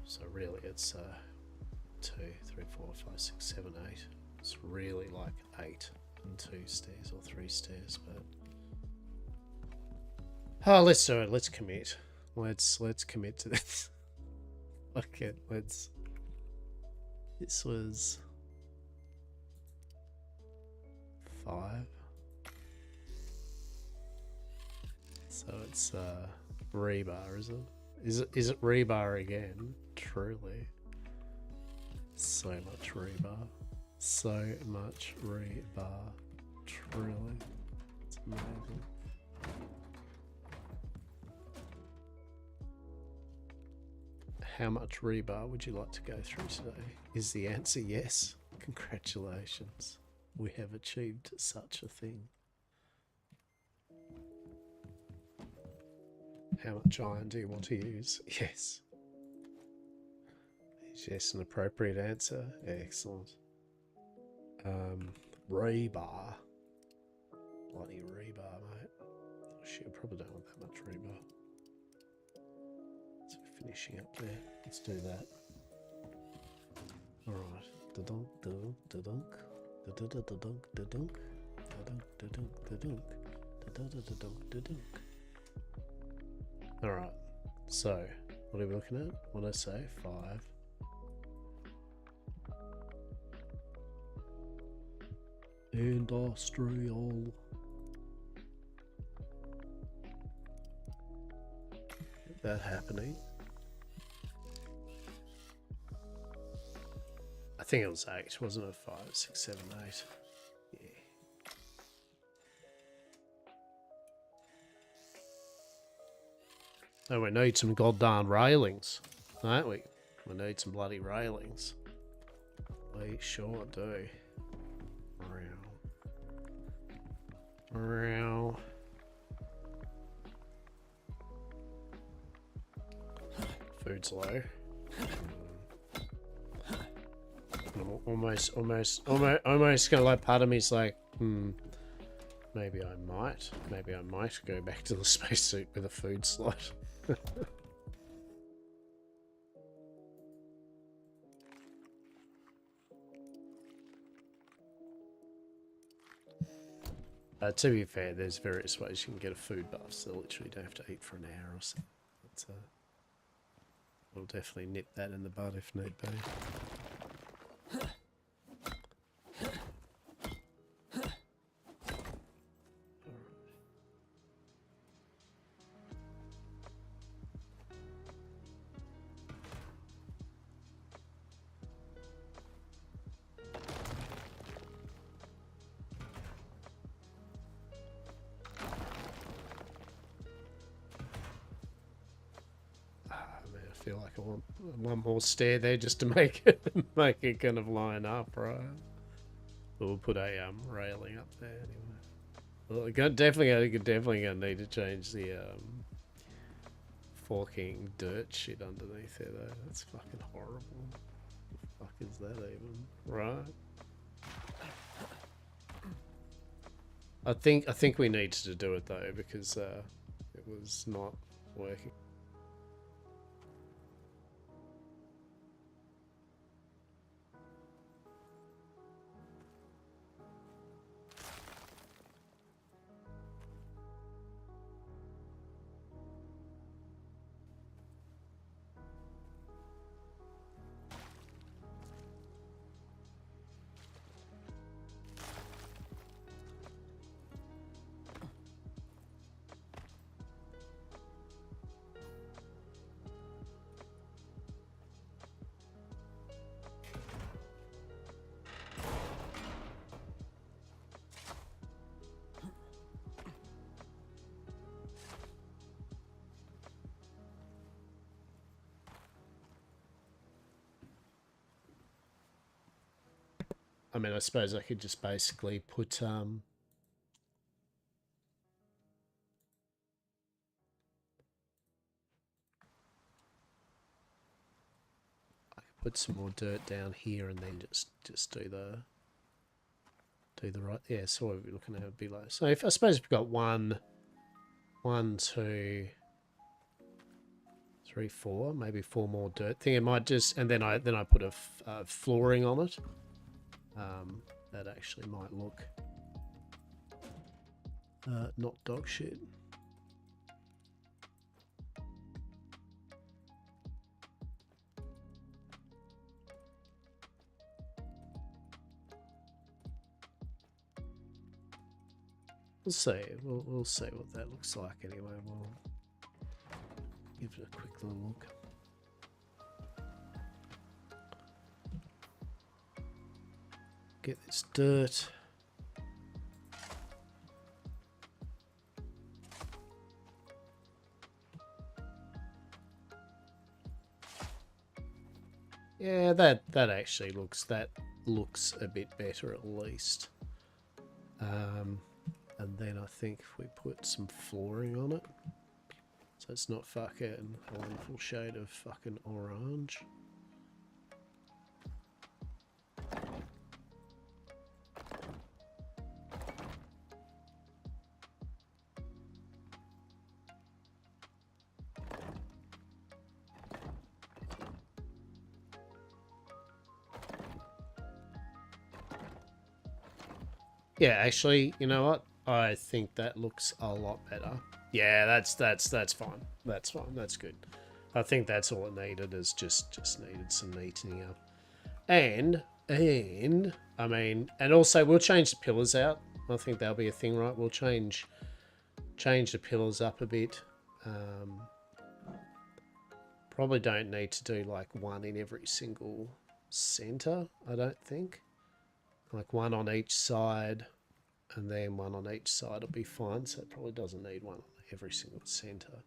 So really it's 2, 3, 4, 5, 6, 7, 8. It's really like 8 and 2 stairs or 3 stairs, but oh, let's do it. Let's commit. Let's commit to this. Okay, let's. This was 5. So it's rebar, is it? Is it rebar again? Truly. So much rebar. So much rebar. Truly. It's amazing. How much rebar would you like to go through today? Is the answer yes? Congratulations. We have achieved such a thing. How much iron do you want to use? Yes. Is yes an appropriate answer? Excellent. Rebar. Bloody rebar, mate. Oh, shit, I probably don't want that much rebar. So finishing up there. Let's do that. Alright. Da-dunk, da-dunk, da-dunk. Da-da-da-da-dunk, da-dunk. Da-dunk, da-dunk, da-dunk. Da-da-da-da-dunk, da-dunk. Alright. So, what are we looking at? What did I say? 5. Industrial. Get that happening. I think it was 8, wasn't it? 5, 6, 7, 8. Yeah. Oh, we need some goddamn railings, don't we? We need some bloody railings. We sure do. Food's low. I'm almost gonna, like, part of me's like, Maybe I might go back to the spacesuit with a food slot. To be fair, there's various ways you can get a food buff, so literally don't have to eat for an hour or something. But, we'll definitely nip that in the bud if need be. I feel like I want one more stair there just to make it kind of line up, right? We'll put a railing up there anyway. Well, definitely gonna need to change the forking dirt shit underneath there though. That's fucking horrible. What the fuck is that even? Right? I think we needed to do it though because it was not working. I mean, I suppose I could just basically put I could put some more dirt down here and then just do the right. Yeah, so what we're looking at below. So if I suppose we've got one, two, three, four, maybe four more dirt thing. It might just, and then I put a flooring on it. That actually might look not dog shit. We'll see. We'll see what that looks like anyway. We'll give it a quick little look. Get this dirt. Yeah, that actually looks a bit better at least. And then I think if we put some flooring on it, so it's not fucking a wonderful shade of fucking orange. Yeah, actually, you know what? I think that looks a lot better. Yeah, that's fine. That's fine. That's good. I think that's all it needed, is just needed some neatening up. And I mean, and also we'll change the pillars out. I think that'll be a thing, right? We'll change the pillars up a bit. Probably don't need to do like one in every single center, I don't think. Like one on each side, and then one on each side will be fine. So it probably doesn't need one on every single center.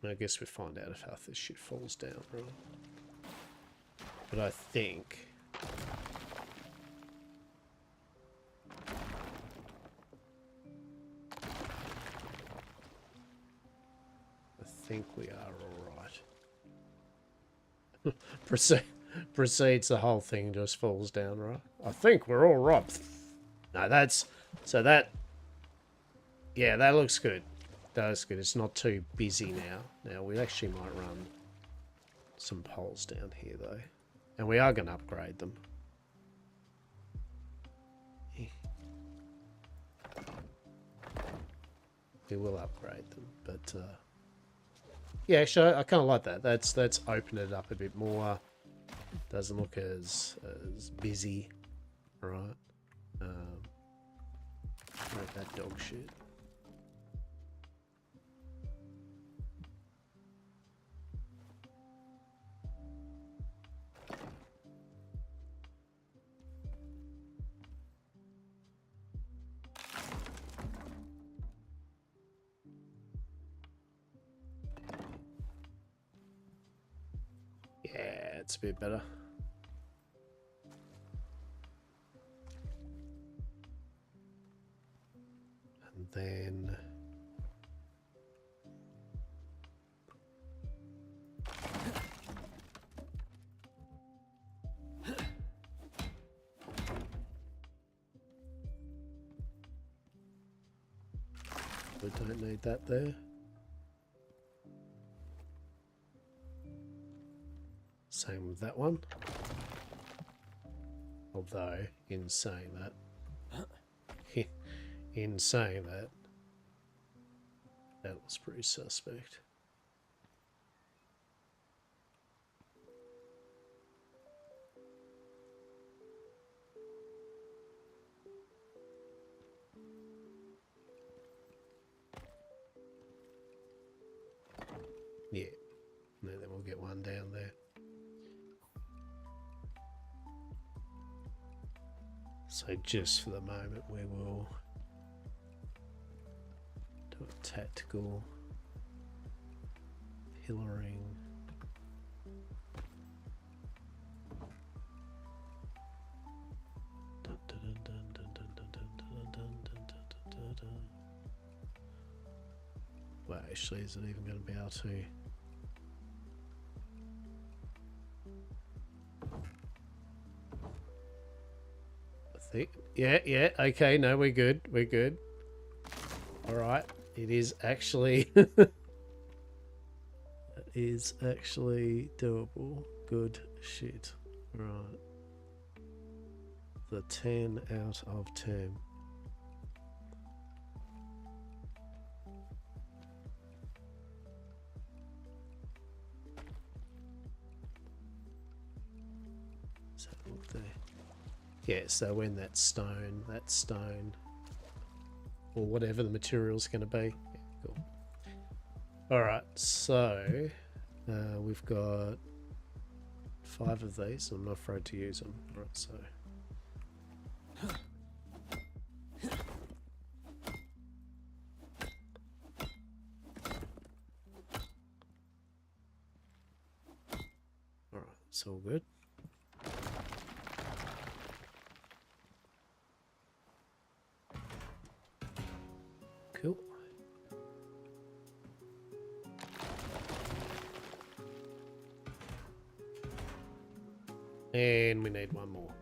I guess we find out if half this shit falls down, right? But I think we are all right. proceeds, the whole thing just falls down, right? I think we're all right. No, that's... So that... Yeah, that looks good. That looks good. It's not too busy now. Now, we actually might run some poles down here, though. And we are going to upgrade them. We will upgrade them, but... yeah, actually, I kind of like that. Let's open it up a bit more. Doesn't look as busy, right? Like that dog shit. Yeah, it's a bit better. And then... we don't need that there. Same with that one. Although, in saying that, that was pretty suspect. Yeah, and then we'll get one down there. So just for the moment, we will do a tactical pillaring. Well, actually, is it even going to be able to? Yeah, okay, no, we're good, Alright, it is actually... it is actually doable. Good shit. Right. The 10 out of 10. So look there. Yeah, so when that stone, or whatever the material's going to be. Yeah, cool. Alright, so we've got 5 of these. I'm not afraid to use them. Alright, so... Alright, it's all good. Cool. And we need one more.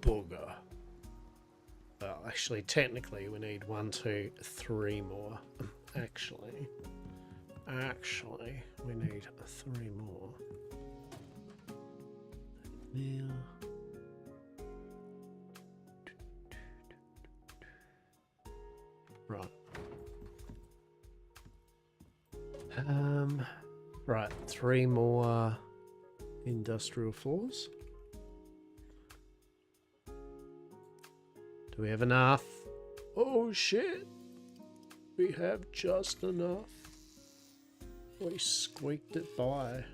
Bugger. Well, actually, technically, we need 1, 2, 3 more. Actually, we need 3 more. Now... Right. Right, 3 more industrial floors. Do we have enough? Oh shit! We have just enough. We squeaked it by.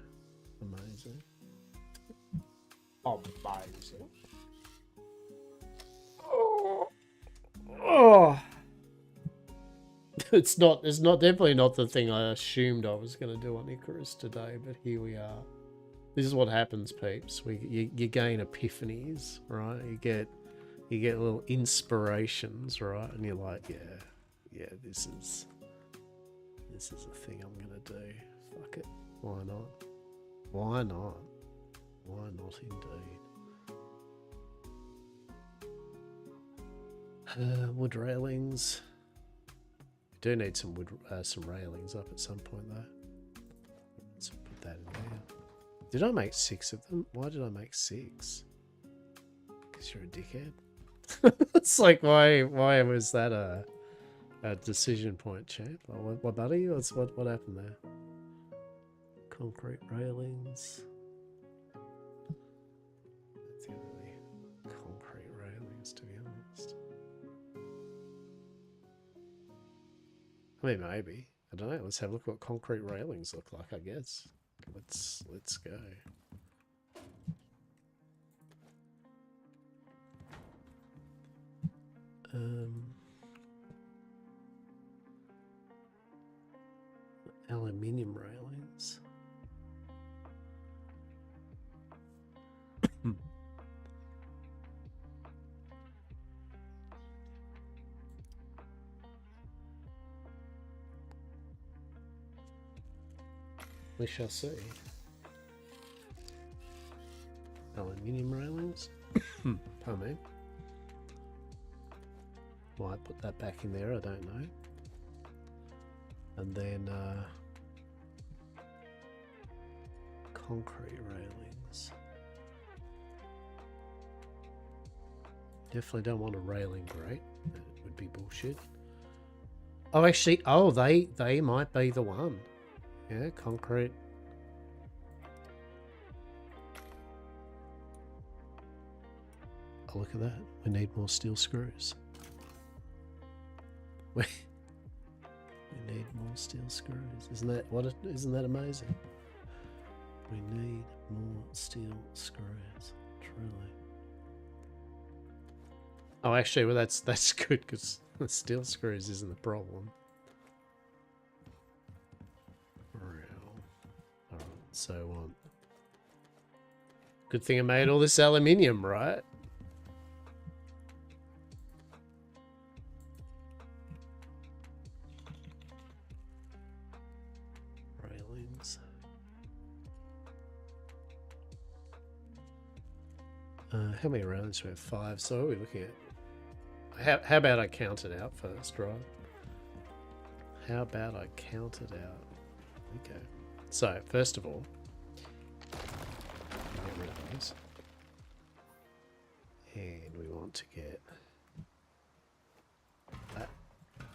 Amazing. Amazing. Oh. It's definitely not the thing I assumed I was going to do on Icarus today, but here we are. This is what happens, peeps. You gain epiphanies, right? You get little inspirations, right? And you're like, yeah, this is a thing I'm going to do. Fuck it. Why not? Why not? Why not indeed? Wood railings. We do need some some railings up at some point though. Let's put that in there. Did I make 6 of them? Why did I make 6? Because you're a dickhead. It's like why was that a decision point, champ? What buddy? What happened there? Concrete railings. That's the only concrete railings, to be honest. I mean, maybe. I don't know. Let's have a look at what concrete railings look like, I guess. Let's go. Aluminium railings. We shall see. Aluminium railings. Pardon me. Why I put that back in there, I don't know. And then concrete railings. Definitely don't want a railing grate. That would be bullshit. Oh, actually, oh, they might be the one. Yeah, concrete. Oh, look at that. We need more steel screws. We need more steel screws. Isn't that amazing? We need more steel screws. Truly. Oh, actually, well, that's good because the steel screws isn't the problem. Alright, so good thing I made all this aluminium, right? Railings. How many railings do we have? 5. So what are we looking at? How about I count it out first, right? How about I count it out? Okay. So, first of all, get rid of those. And we want to get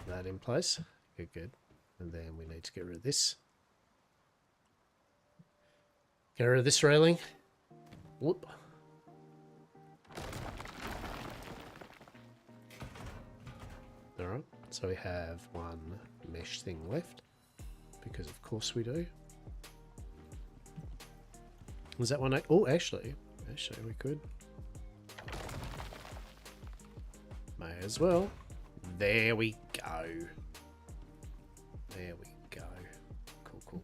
that in place. Good. And then we need to get rid of this. Get rid of this railing. Whoop. Alright, so we have one mesh thing left, because of course we do. Was that one? Oh, actually we could. May as well. There we go. There we go.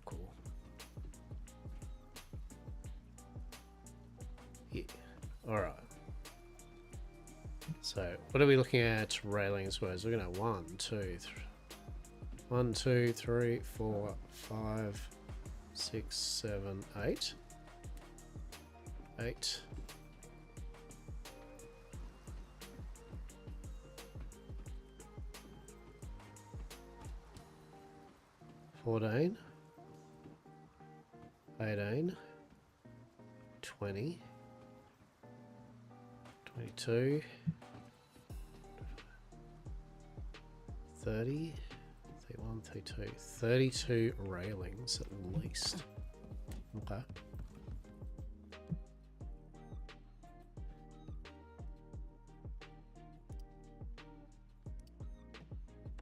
Cool. Yeah. Alright. So, what are we looking at railings wise? We're going to 1, 2, 3, 4, 5, 6, 7, 8. 8. 14. 18. 20. 22. 30, 31, 32, 32 railings at least. Okay.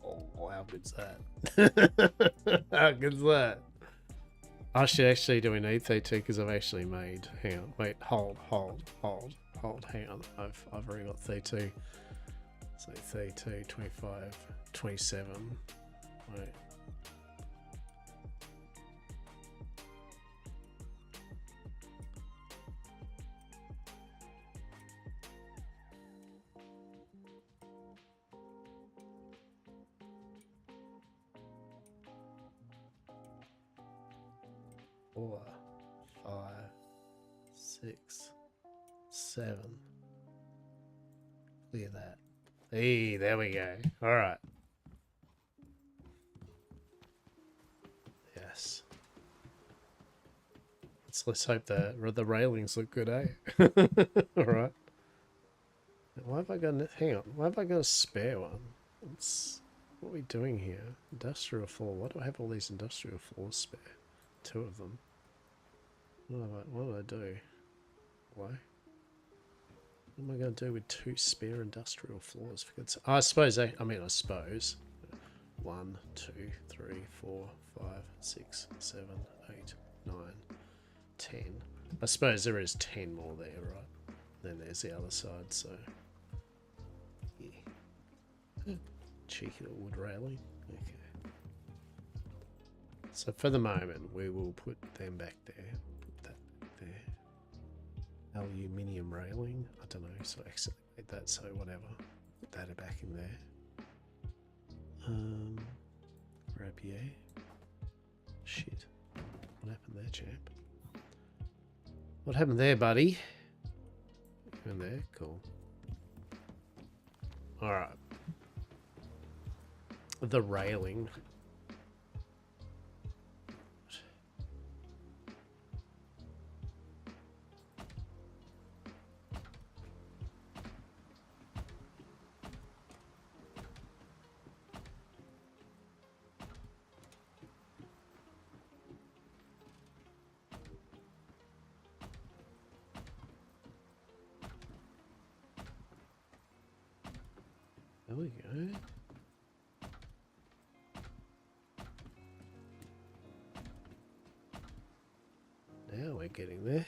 Oh, how good's that? How good's that? Actually, do we need 32? Because I've actually made. Hang on, wait, hold. Hang on, I've already got 32. So 32, 25, 27. Wait. Four, 5, 6, 7. Clear that. Hey, there we go. All right. Yes. Let's hope the railings look good, eh? All right. Why have I got? Hang on. Why have I got a spare one? What are we doing here? Industrial floor. Why do I have all these industrial floors spare? 2 of them. What do I do? Why? What am I going to do with 2 spare industrial floors? I suppose. I suppose. 1, 2, 3, 4, 5, 6, 7, 8, 9, 10. I suppose there is 10 more there, right? Then there's the other side, so yeah. Cheeky little wood railing. Okay. So for the moment, we will put them back there. Put that back there. Aluminium railing. I don't know. So I accidentally made that. So whatever. Put that back in there. Rapier. Shit. What happened there, champ? What happened there, buddy? You in there? Cool. Alright. The railing. There we go. Now we're getting there.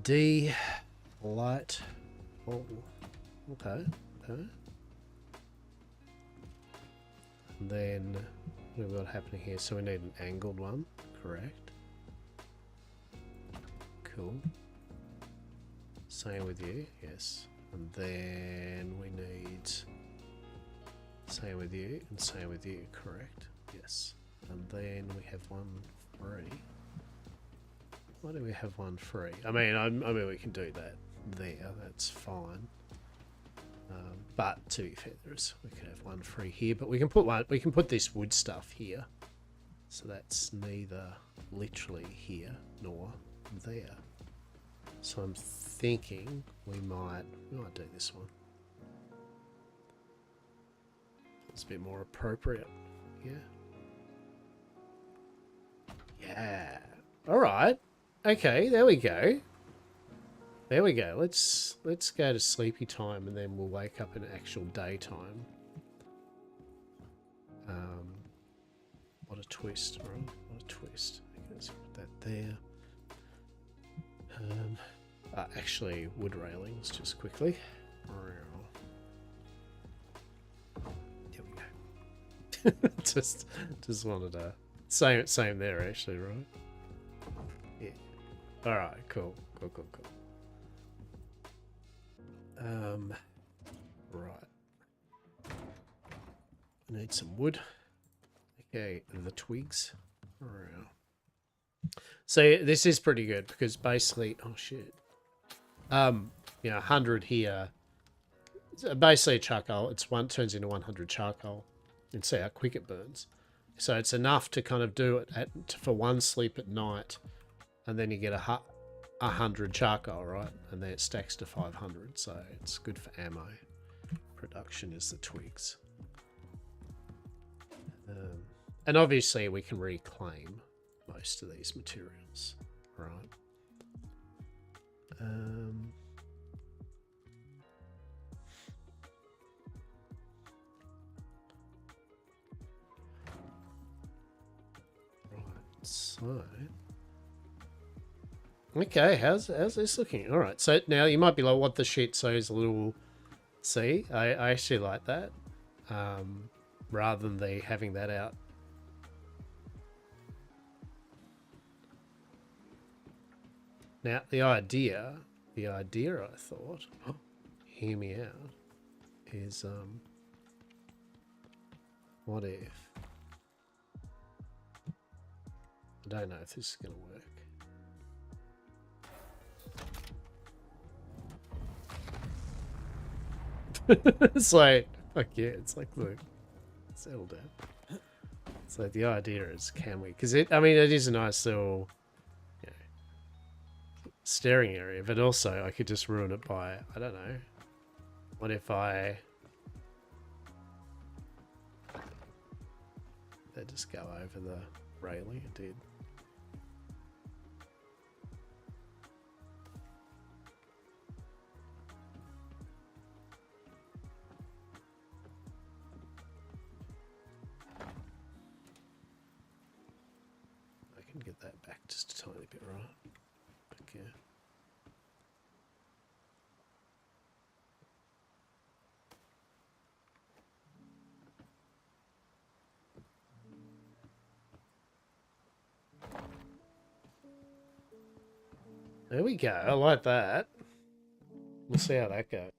D light. Oh, okay. Okay. And then what have we got happening here? So we need an angled one, correct? Cool. Same with you, yes. And then we need same with you and same with you, correct? Yes. And then we have one free. Why do we have one free? I mean we can do that there. That's fine. But to be fair, we can have one free here. But we can put one. We can put this wood stuff here. So that's neither literally here nor there. So I'm thinking we might do this one. It's a bit more appropriate. Yeah. Yeah. All right. Okay, there we go. There we go. Let's go to sleepy time and then we'll wake up in actual daytime. What a twist, right? What a twist. Okay, let's put that there. Actually, wood railings, just quickly. There we go. just wanted to same there actually, right? Yeah. All right. Cool. Right. I need some wood. Okay, the twigs. Around. So this is pretty good because basically, oh shit. 100 here. Basically charcoal. Turns into 100 charcoal, and see how quick it burns. So it's enough to kind of do it for one sleep at night, and then you get 100 charcoal, right? And then it stacks to 500. So it's good for ammo. Production is the twigs. And obviously we can reclaim most of these materials, right? Right, so okay, how's this looking? All right, so now you might be like, what the shit? So it's a little, see, I actually like that, rather than having that out. Now, the idea I thought, hear me out, is What if? I don't know if this is going to work. It's like, fuck yeah, it's like, look, settle down. So the idea is, can we? Because I mean, it is a nice little, you know, staring area, but also I could just ruin it by, I don't know. What if they just go over the railing? It did. I can get that back just a tiny bit, right? Okay. There we go. I like that. We'll see how that goes.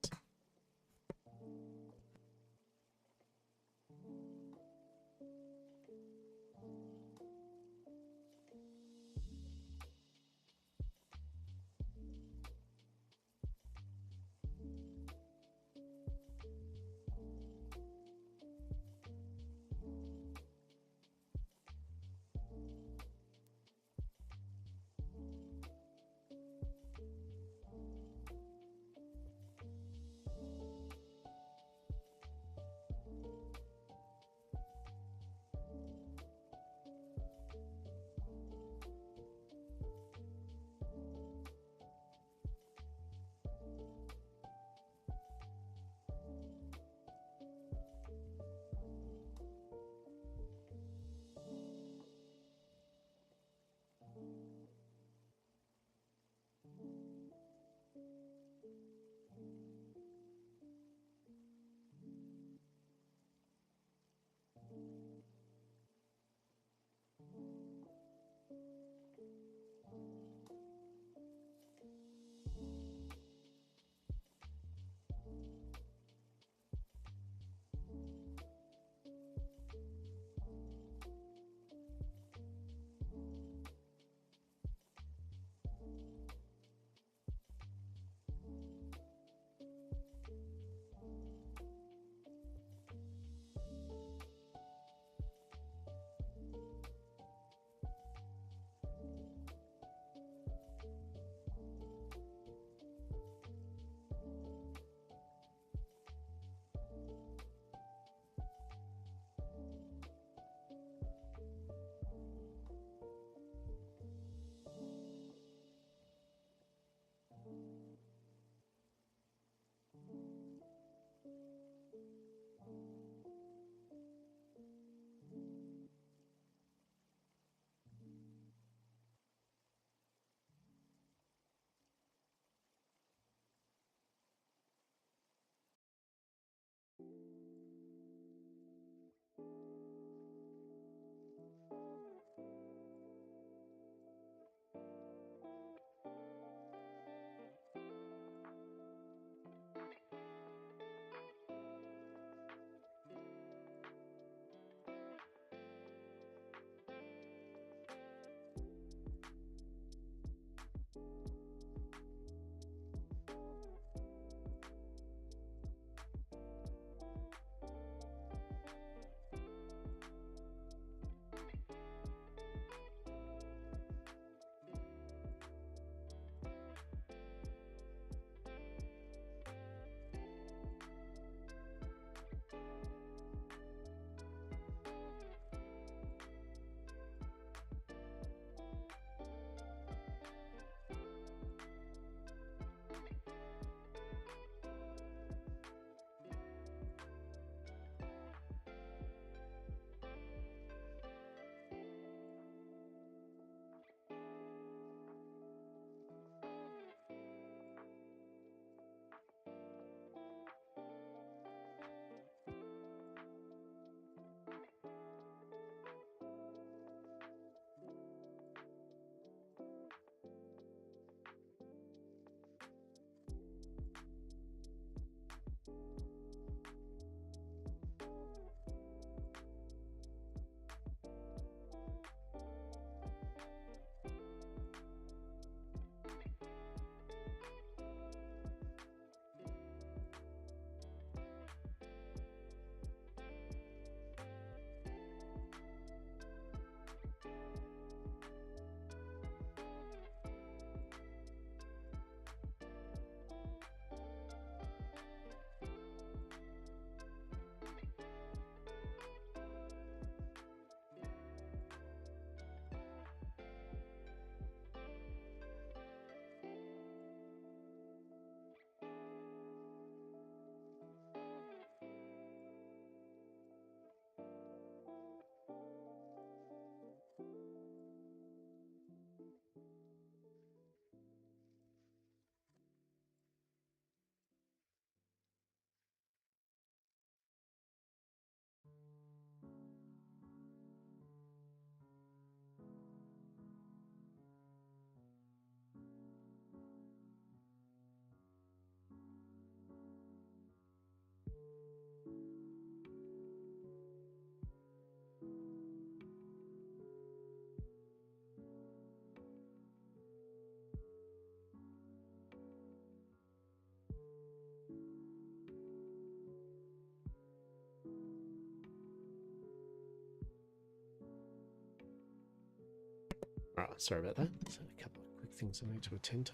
sorry about that. So a couple of quick things I need to attend to.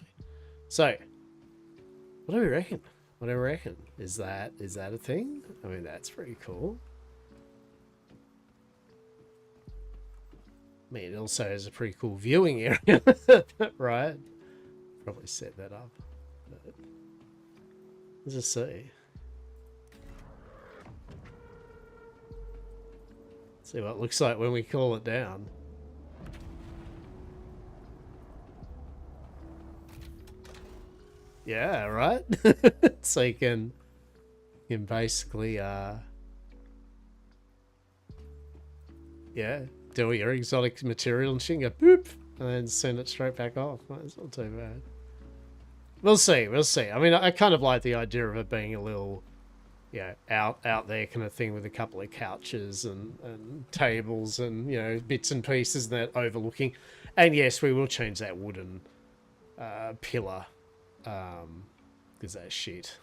So, what do we reckon? What do we reckon? Is that a thing? I mean, that's pretty cool. I mean, it also has a pretty cool viewing area, right? Probably set that up. But let's just see. See what it looks like when we call it down. Yeah, right? So you can basically, yeah, do your exotic material and shit, go boop, and then send it straight back off. It's not too bad. We'll see, we'll see. I mean, I kind of like the idea of it being a little, yeah, out there kind of thing with a couple of couches and tables and, you know, bits and pieces that overlooking. And yes, we will change that wooden pillar, because that's shit.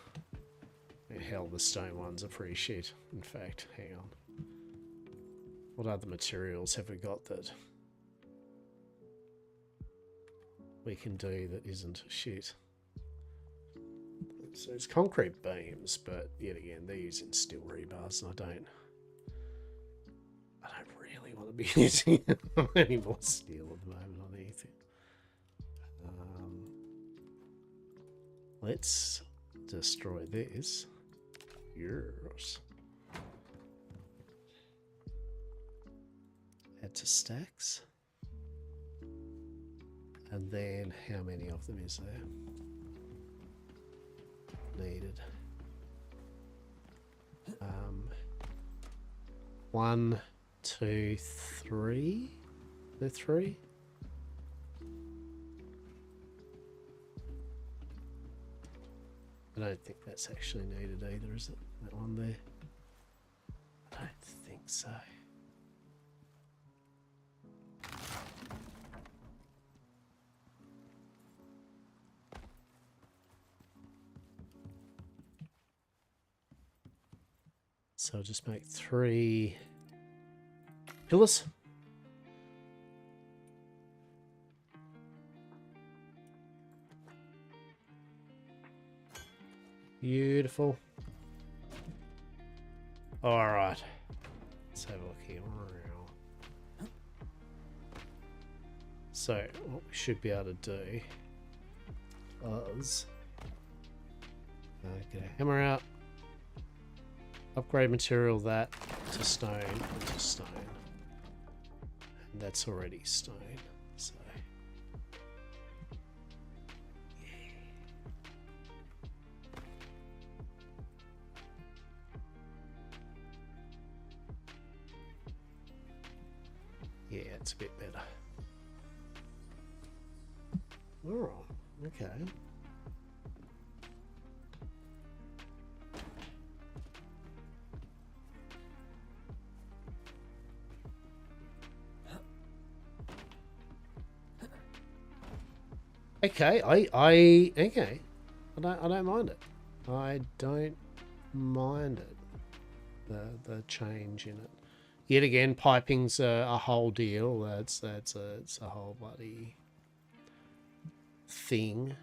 And hell, the stone ones are pretty shit. In fact, hang on. What other materials have we got that we can do that isn't shit? So it's concrete beams, but yet again, they're using steel rebars, and I don't really want to be using any more steel at the moment on anything. Let's destroy this. Yours. Add to stacks. And then how many of them is there? Needed. 1, 2, 3. The 3. I don't think that's actually needed either, is it? That one there? I don't think so. So I'll just make 3 pillars. Beautiful. All right. Let's have a look here. So what we should be able to do is get a hammer out. Upgrade material that to stone into stone. And that's already stone. So yeah, it's a bit better. Alright, okay. Okay, okay. I don't mind it. I don't mind it. The change in it. Yet again, piping's a whole deal. It's a whole bloody thing.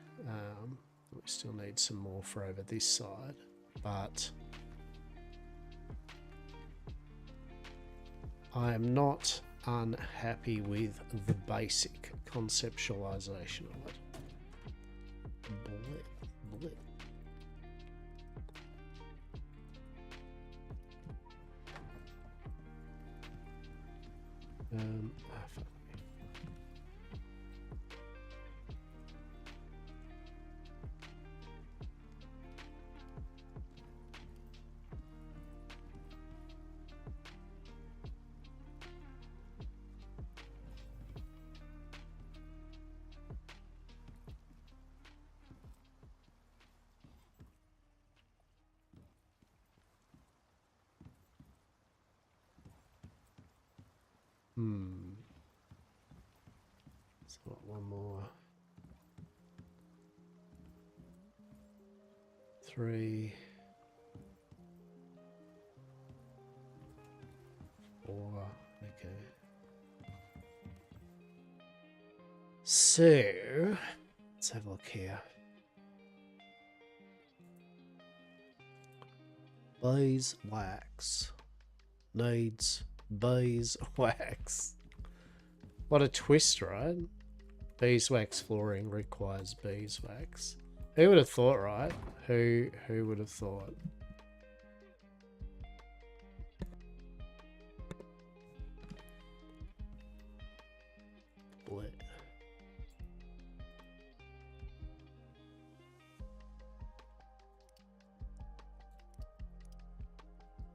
We still need some more for over this side, but I am not unhappy with the basic conceptualization of it. Blip. Fuck. So one more. 3, 4. Okay. So, let's have a look here. Beeswax needs beeswax. What a twist, right? Beeswax flooring requires beeswax. Who would have thought, right? Who would have thought? Bleh.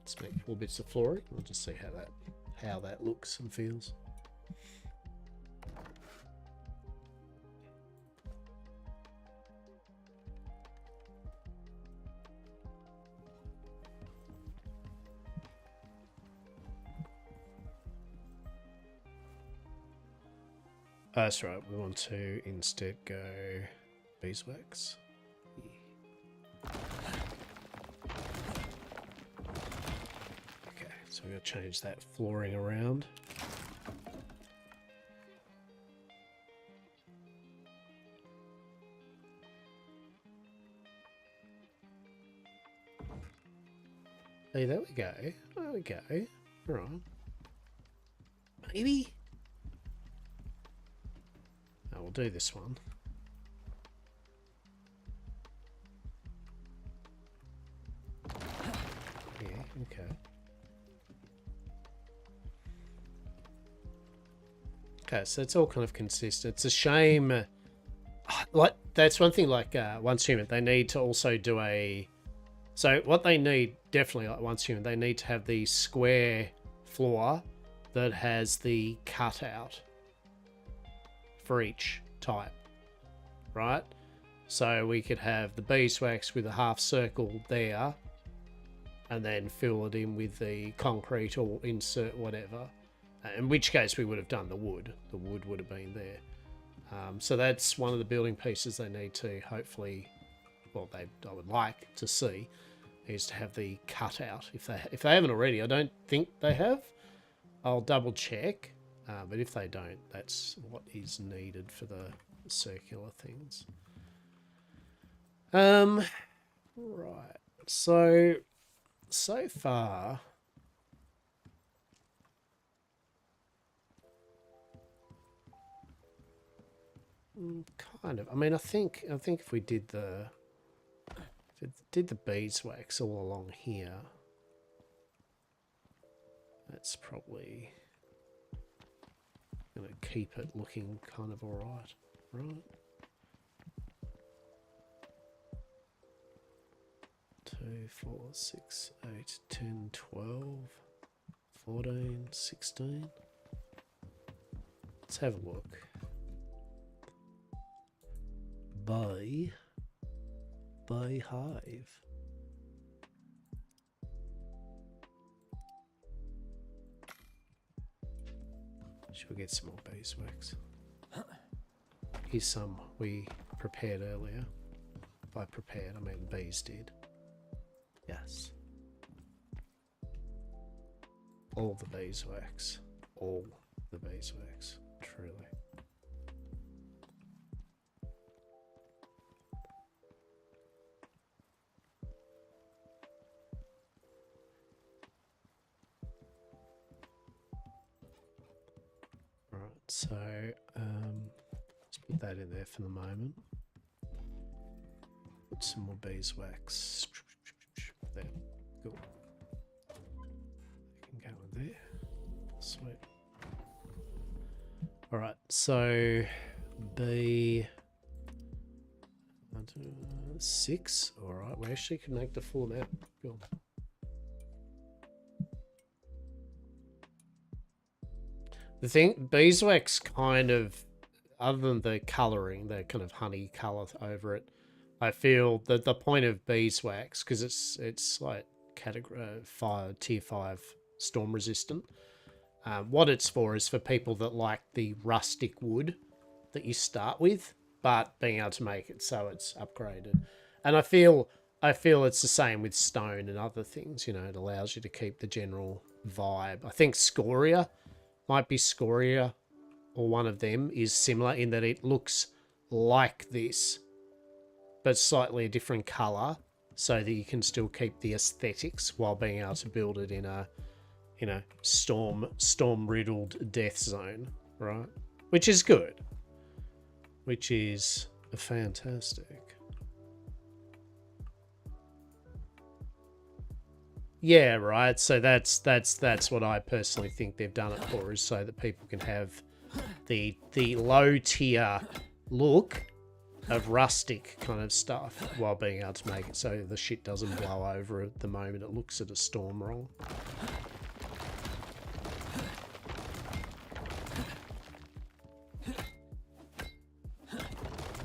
Let's make 4 bits of flooring. We'll just see how that looks and feels. That's right. We want to instead go beeswax. Okay, so we're going to change that flooring around. Hey, there we go. There we go. All right. Maybe. Oh, we'll do this one. Yeah, okay. Okay, so it's all kind of consistent. It's a shame. Like, that's one thing, like, Once Human, they need to also do a... So what they need, definitely, like Once Human, they need to have the square floor that has the cutout for each type, right? So we could have the beeswax with a half circle there, and then fill it in with the concrete or insert whatever. In which case we would have done the wood. The wood would have been there. So that's one of the building pieces they need to hopefully, well, I would like to see, is to have the cutout. If they haven't already, I don't think they have. I'll double check. But if they don't, that's what is needed for the circular things. Right. So far, kind of. I mean, I think if we did the beeswax all along here, that's probably gonna keep it looking kind of alright, right? 2, 4, 6, 8, 10, 12, 14, 16. Let's have a look. Beehive. Should we get some more beeswax? Here's some we prepared earlier. By prepared, I mean bees did. Yes. All the beeswax. All the beeswax. Truly. Alright, so let's put that in there for the moment. Put some more beeswax. There. Cool. You can go in there. Sweet. Alright, so B6. Alright, we actually can make the full amount. Cool. The thing, beeswax kind of, other than the colouring, the kind of honey colour over it, I feel that the point of beeswax, because it's like category tier 5 storm resistant. What it's for is for people that like the rustic wood that you start with, but being able to make it so it's upgraded. And I feel it's the same with stone and other things. You know, it allows you to keep the general vibe. I think scoria might be scoria or one of them is similar in that it looks like this, but slightly a different color, so that you can still keep the aesthetics while being able to build it in a, you know, storm riddled death zone, right? Which is good. Which is fantastic. Yeah, right. So that's what I personally think they've done it for, is so that people can have the low tier look of rustic kind of stuff while being able to make it so the shit doesn't blow over at the moment it looks at a storm wrong.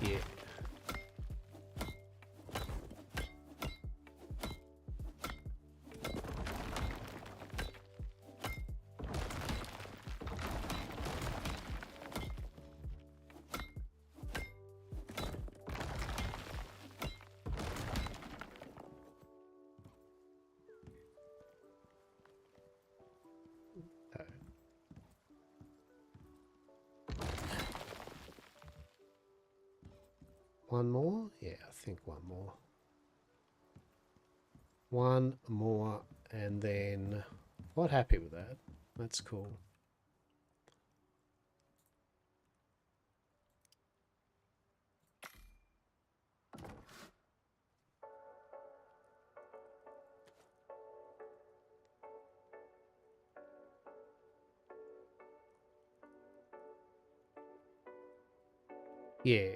Yeah. One more? Yeah, I think one more. One more, and then quite happy with that. That's cool. Yeah.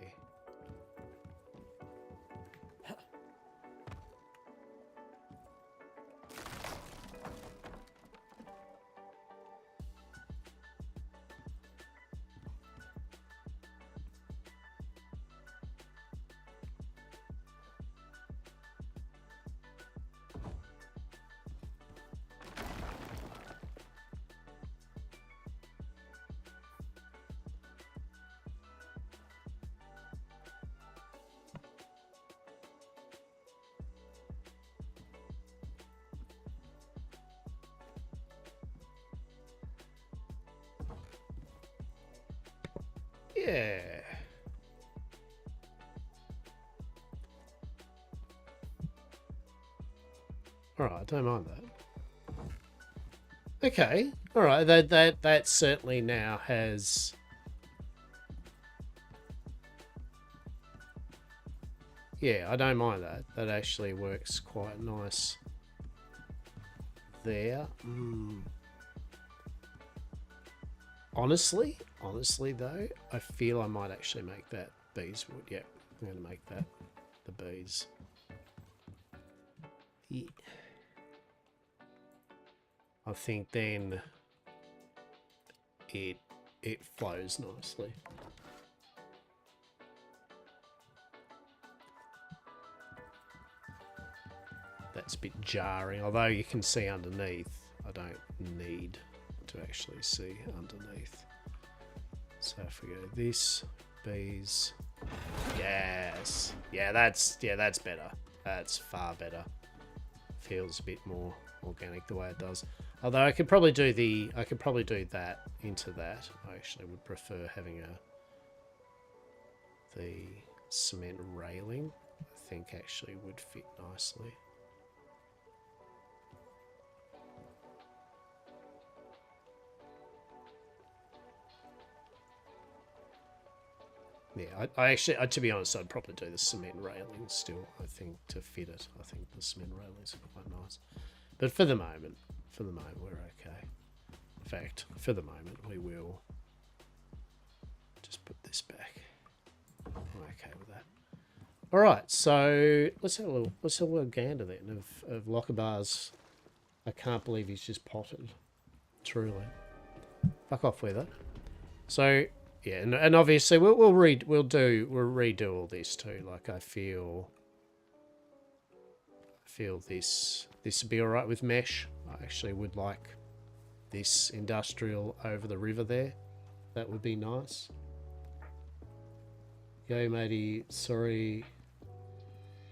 Yeah. Alright, I don't mind that. Okay. Alright, that certainly now has... Yeah, I don't mind that. That actually works quite nice there. Honestly though, I feel I might actually make that beeswood. Yeah, I'm going to make that the bees. Yeah. I think then it flows nicely. That's a bit jarring, although you can see underneath. I don't need to actually see underneath. So if we go this, bees, yes, yeah, that's better. That's far better. Feels a bit more organic the way it does. Although I could probably do that into that. I actually would prefer having the cement railing. I think actually would fit nicely. Yeah, I actually, to be honest, I'd probably do the cement railing still, I think, to fit it. I think the cement railings are quite nice. But for the moment, we're okay. In fact, for the moment, we will just put this back. I'm okay with that. All right, so let's have a little gander then of Lockerbar's. I can't believe he's just potted. Truly. Fuck off with it. So yeah, and obviously we'll redo all this too. Like I feel this would be all right with mesh. I actually would like this industrial over the river there. That would be nice. Yo, matey, sorry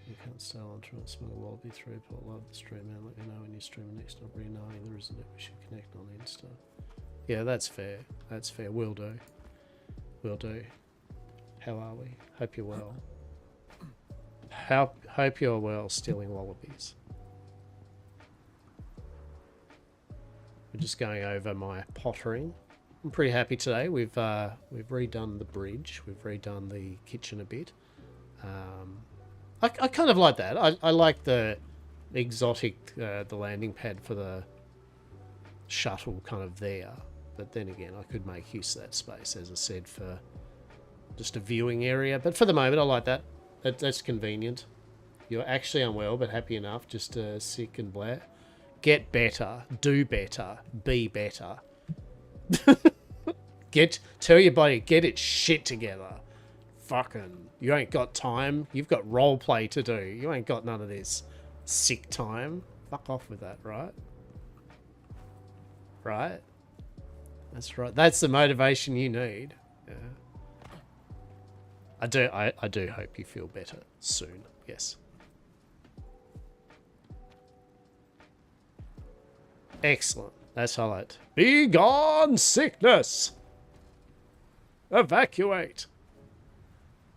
you can't stay on trying to smell a lobby through, but I love the stream, man. Let me know when you're streaming next. Not really knowing there isn't it. We should connect on Insta. Yeah, that's fair. That's fair. Will do. Will do. How are we? Hope you're well. Hope you're well, stealing wallabies. We're just going over my pottering. I'm pretty happy today. We've redone the bridge. We've redone the kitchen a bit. I kind of like that. I like the exotic, the landing pad for the shuttle kind of there. But then again, I could make use of that space, as I said, for just a viewing area. But for the moment, I like that. That's convenient. You're actually unwell, but happy enough, just sick and blah. Get better. Do better. Be better. Tell your body, get its shit together. Fucking, you ain't got time. You've got role play to do. You ain't got none of this sick time. Fuck off with that, right? Right? That's right. That's the motivation you need. Yeah. I do hope you feel better soon. Yes. Excellent. That's highlight. Be gone, sickness! Evacuate!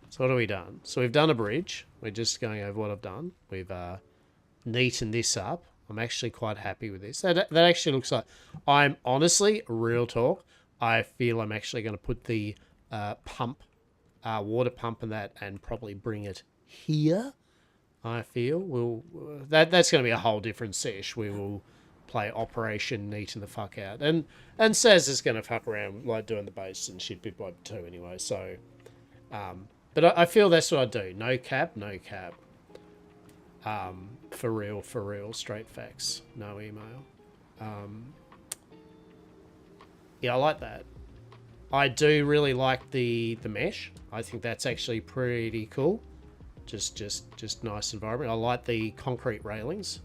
So what have we done? So we've done a bridge. We're just going over what I've done. We've neatened this up. I'm actually quite happy with this. That actually looks like... I'm honestly, real talk, I feel I'm actually going to put the pump, water pump and that, and probably bring it here. I feel that's going to be a whole different sesh. We will play Operation Neaten the fuck out, and Saz is going to fuck around like doing the base and shit bit by two anyway. So, but I feel that's what I do. No cap, no cap. For real, straight facts. No email. Yeah, I like that. I do really like the mesh. I think that's actually pretty cool. Just nice environment. I like the concrete railings.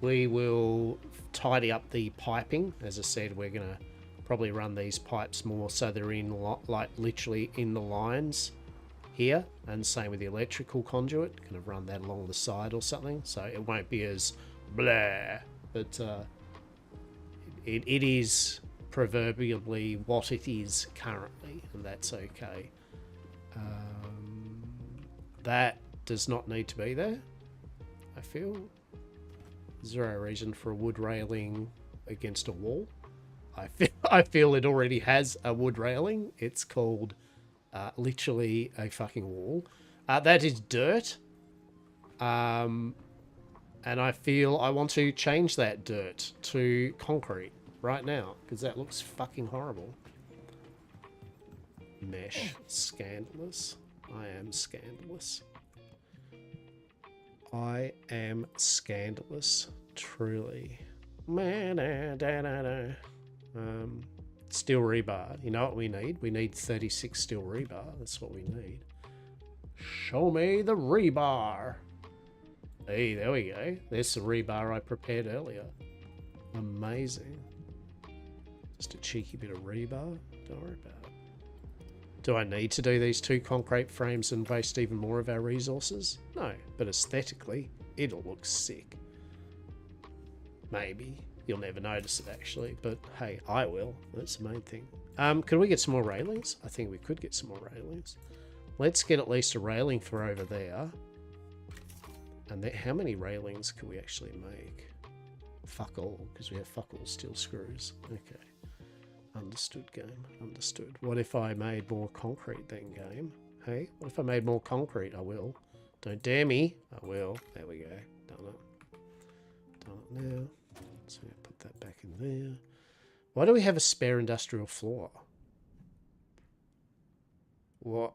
We will tidy up the piping. As I said, we're gonna probably run these pipes more so they're in like literally in the lines here, and same with the electrical conduit. Kind of run that along the side or something, so it won't be as blah. But it is proverbially what it is currently, and that's okay. That does not need to be there, I feel. Zero reason for a wood railing against a wall. I feel it already has a wood railing. It's called literally a fucking wall. That is dirt. And I feel I want to change that dirt to concrete right now, because that looks fucking horrible. Mesh. Scandalous. I am scandalous. I am scandalous. Truly. Steel rebar. You know what we need? We need 36 steel rebar. That's what we need. Show me the rebar. Hey, there we go. There's the rebar I prepared earlier. Amazing. Just a cheeky bit of rebar. Don't worry about it. Do I need to do these two concrete frames and waste even more of our resources? No, but aesthetically, it'll look sick. Maybe. You'll never notice it, actually, but hey, I will. That's the main thing. Can we get some more railings? I think we could get some more railings. Let's get at least a railing for over there. And then, how many railings can we actually make? Fuck all, because we have fuck all steel screws. Okay. Understood, game. Understood. What if I made more concrete then, game? Hey, what if I made more concrete? I will. Don't dare me. I will. There we go. Done it. Done it now. So put that back in there. Why do we have a spare industrial floor? What?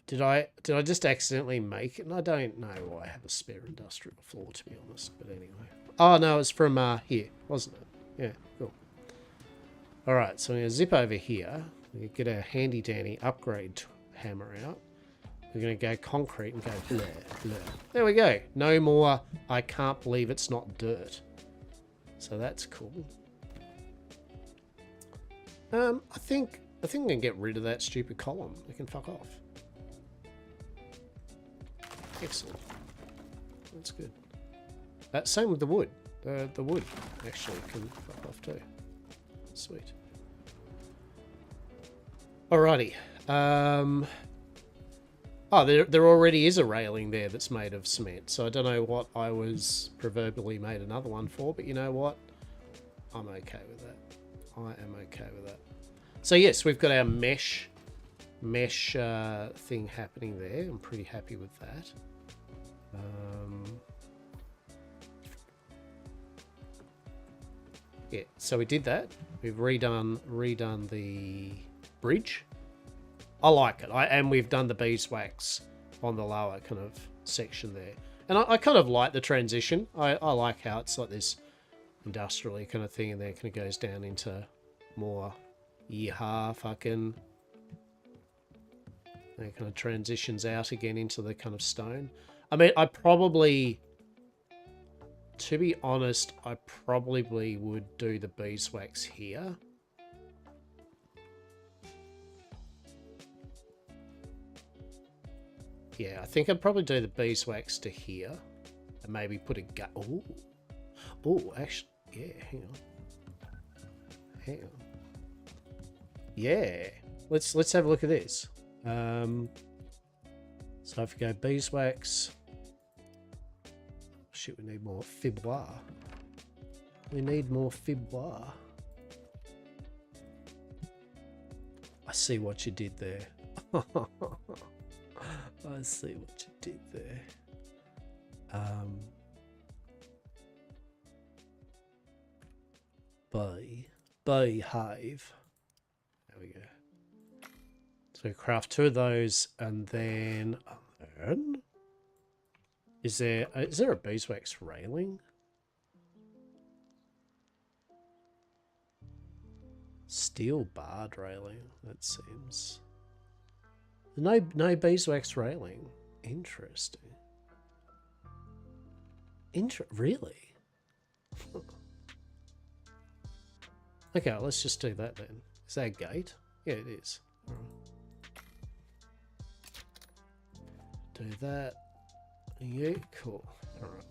Did I just accidentally make it? And I don't know why I have a spare industrial floor, to be honest. But anyway. Oh, no, it's from here, wasn't it? Yeah, cool. Alright, so we're going to zip over here. We're going to get our handy dandy upgrade hammer out. We're going to go concrete and go blah, blah. There we go. No more, I can't believe it's not dirt. So that's cool. I think I'm going to get rid of that stupid column. It can fuck off. Excellent. That's good. Same with the wood. The wood actually can fuck off too. Sweet. Alrighty. Oh, there already is a railing there that's made of cement. So I don't know what I was proverbially made another one for, but you know what? I'm okay with that. I am okay with that. So yes, we've got our mesh thing happening there. I'm pretty happy with that. Yeah, so we did that. We've redone the bridge. I like it. And we've done the beeswax on the lower kind of section there. And I kind of like the transition. I like how it's like this industrially kind of thing, and then it kind of goes down into more yeehaw fucking. And it kind of transitions out again into the kind of stone. I mean, to be honest, I probably would do the beeswax here. Yeah, I think I'd probably do the beeswax to here. And maybe put a gut. Oh. Oh, actually, yeah, hang on. Yeah. Let's have a look at this. So if we go beeswax. Shit, we need more fibroir. We need more fibroir. I see what you did there. I see what you did there. Behave. There we go. So we craft 2 of those, and then is there a beeswax railing? Steel barred railing. That seems. No beeswax railing. Interesting. Really? Okay, let's just do that then. Is that a gate? Yeah, it is. All right. Do that. Yeah, cool. All right.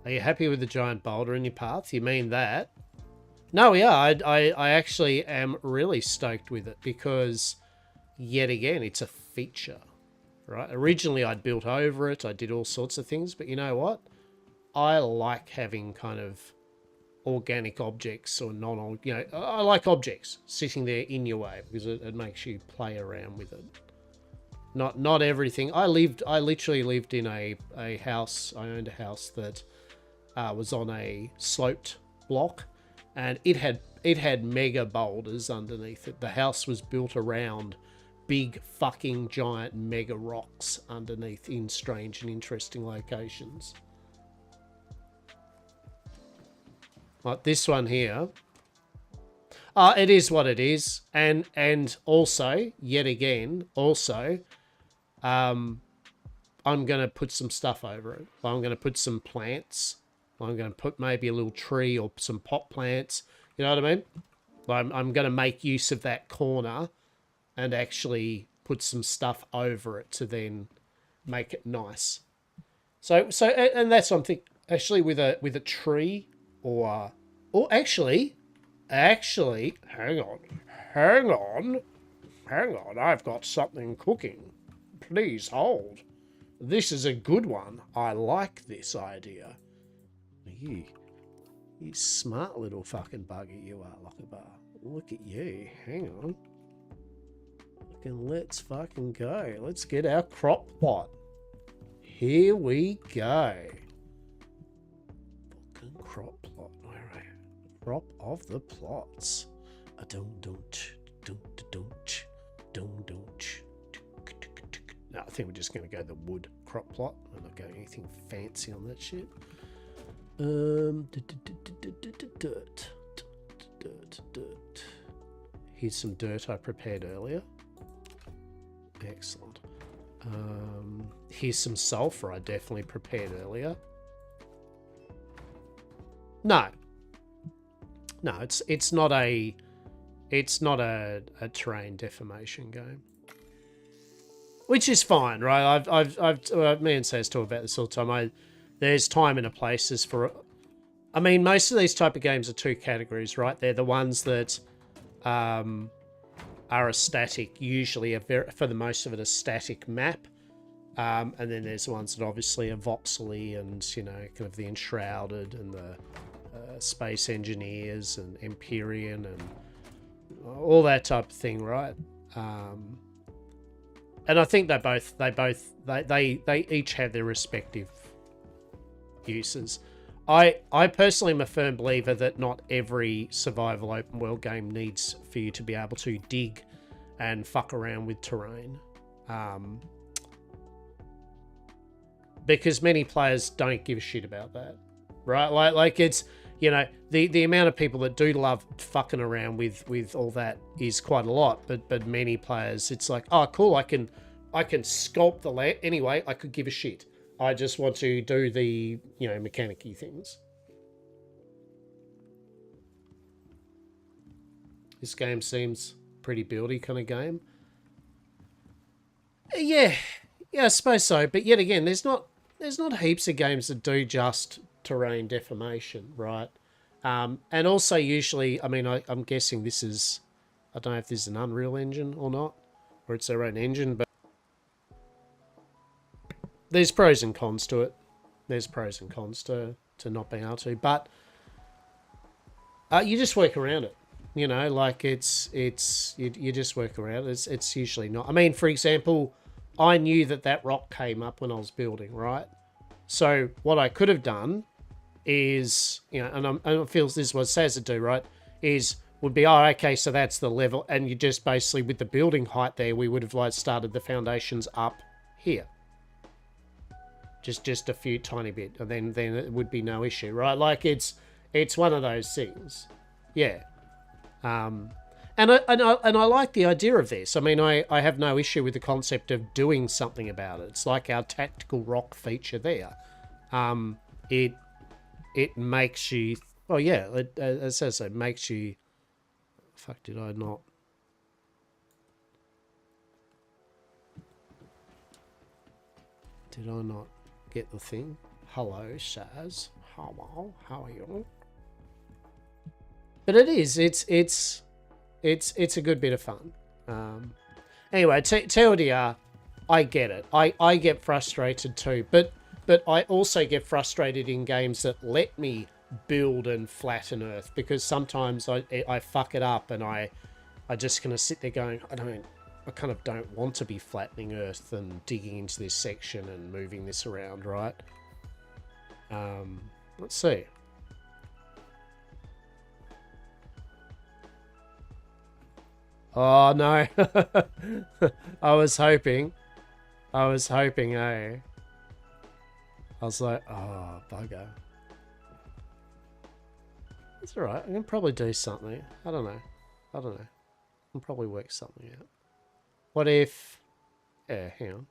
Are you happy with the giant boulder in your path? You mean that? No, yeah, I actually am really stoked with it because, yet again, it's a feature, right? Originally, I'd built over it. I did all sorts of things, but you know what? I like having kind of organic objects or I like objects sitting there in your way because it makes you play around with it. Not everything. I literally lived in a house. I owned a house that was on a sloped block, and it had mega boulders underneath it. The house was built around big fucking giant mega rocks underneath in strange and interesting locations. Like this one here. It is what it is. And also, yet again, I'm going to put some stuff over it. I'm going to put some plants. I'm going to put maybe a little tree or some pot plants. You know what I mean? I'm going to make use of that corner and actually put some stuff over it to then make it nice. So and that's what I'm thinking. Actually, with a tree or actually, hang on. I've got something cooking. Please hold. This is a good one. I like this idea. You smart little fucking bugger you are, Lockabar. Look at you. Hang on. Let's fucking go. Let's get our crop plot. Here we go. Fucking crop plot. Alright. Crop of the plots. Don't. No, I think we're just going to go the wood crop plot. We're not going anything fancy on that shit. Dirt. Here's some dirt I prepared earlier. Excellent. Here's some sulfur I definitely prepared earlier. No, it's not a terrain deformation game. Which is fine, right? Me and Saz talk about this all the time. There's time and a places for it. I mean, most of these type of games are 2 categories, right? They're the ones that are a static, usually for the most of it, a static map. And then there's ones that obviously are voxely and, you know, kind of the Enshrouded and the Space Engineers and Empyrean and all that type of thing, right? And I think they each have their respective uses. I personally am a firm believer that not every survival open world game needs for you to be able to dig and fuck around with terrain. Because many players don't give a shit about that, right? Like it's, you know, the amount of people that do love fucking around with all that is quite a lot, but many players, it's like, oh cool, I can sculpt the land anyway. I could give a shit. I just want to do the, you know, mechanic-y things. This game seems pretty buildy kind of game. Yeah, I suppose so. But yet again, there's not heaps of games that do just terrain deformation, right? And also usually, I mean, I'm guessing this is, I don't know if this is an Unreal Engine or not, or it's their own engine, but there's pros and cons to it. There's pros and cons to not being able to, but you just work around it. You know, like you just work around it. It's usually not. I mean, for example, I knew that rock came up when I was building, right? So what I could have done is, you know, and it feels this is what says to do, right? Would be, oh, okay, so that's the level, and you just basically with the building height there, we would have like started the foundations up here. Just a few tiny bit, and then it would be no issue, right? Like it's one of those things, yeah. And I like the idea of this. I mean, I have no issue with the concept of doing something about it. It's like our tactical rock feature there. It makes you, oh yeah, it says so. It makes you. Fuck, did I not? Did I not get the thing? Hello, Shaz. Hello, how are you? But it is. It's a good bit of fun. Anyway, TLDR, I get it. I get frustrated too, but I also get frustrated in games that let me build and flatten Earth, because sometimes I fuck it up and I just kind of sit there going, I kind of don't want to be flattening Earth and digging into this section and moving this around, right? Let's see. Oh no. I was hoping, eh? I was like, oh, bugger. It's alright, I can probably do something. I don't know. I can probably work something out. What if... Yeah, hang on.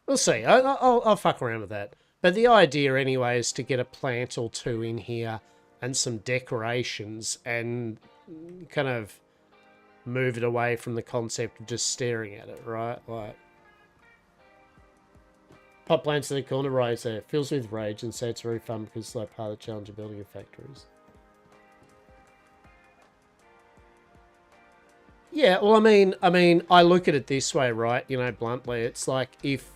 We'll see. I'll fuck around with that. But the idea anyway is to get a plant or two in here and some decorations and kind of move it away from the concept of just staring at it, right? Like, pop plants in the corner, right there. Fills with rage and say it's very fun because it's like part of the challenge of building a factories. Yeah, well, I mean, I look at it this way, right? You know, bluntly, it's like if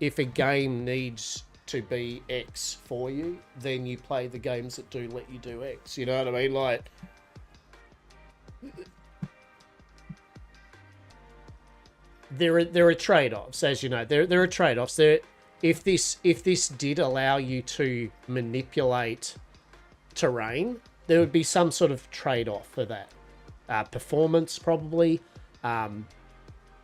a game needs to be X for you, then you play the games that do let you do X. You know what I mean? Like, there are trade-offs, as you know. There are trade-offs. If this did allow you to manipulate terrain, there would be some sort of trade-off for that. Performance, probably. The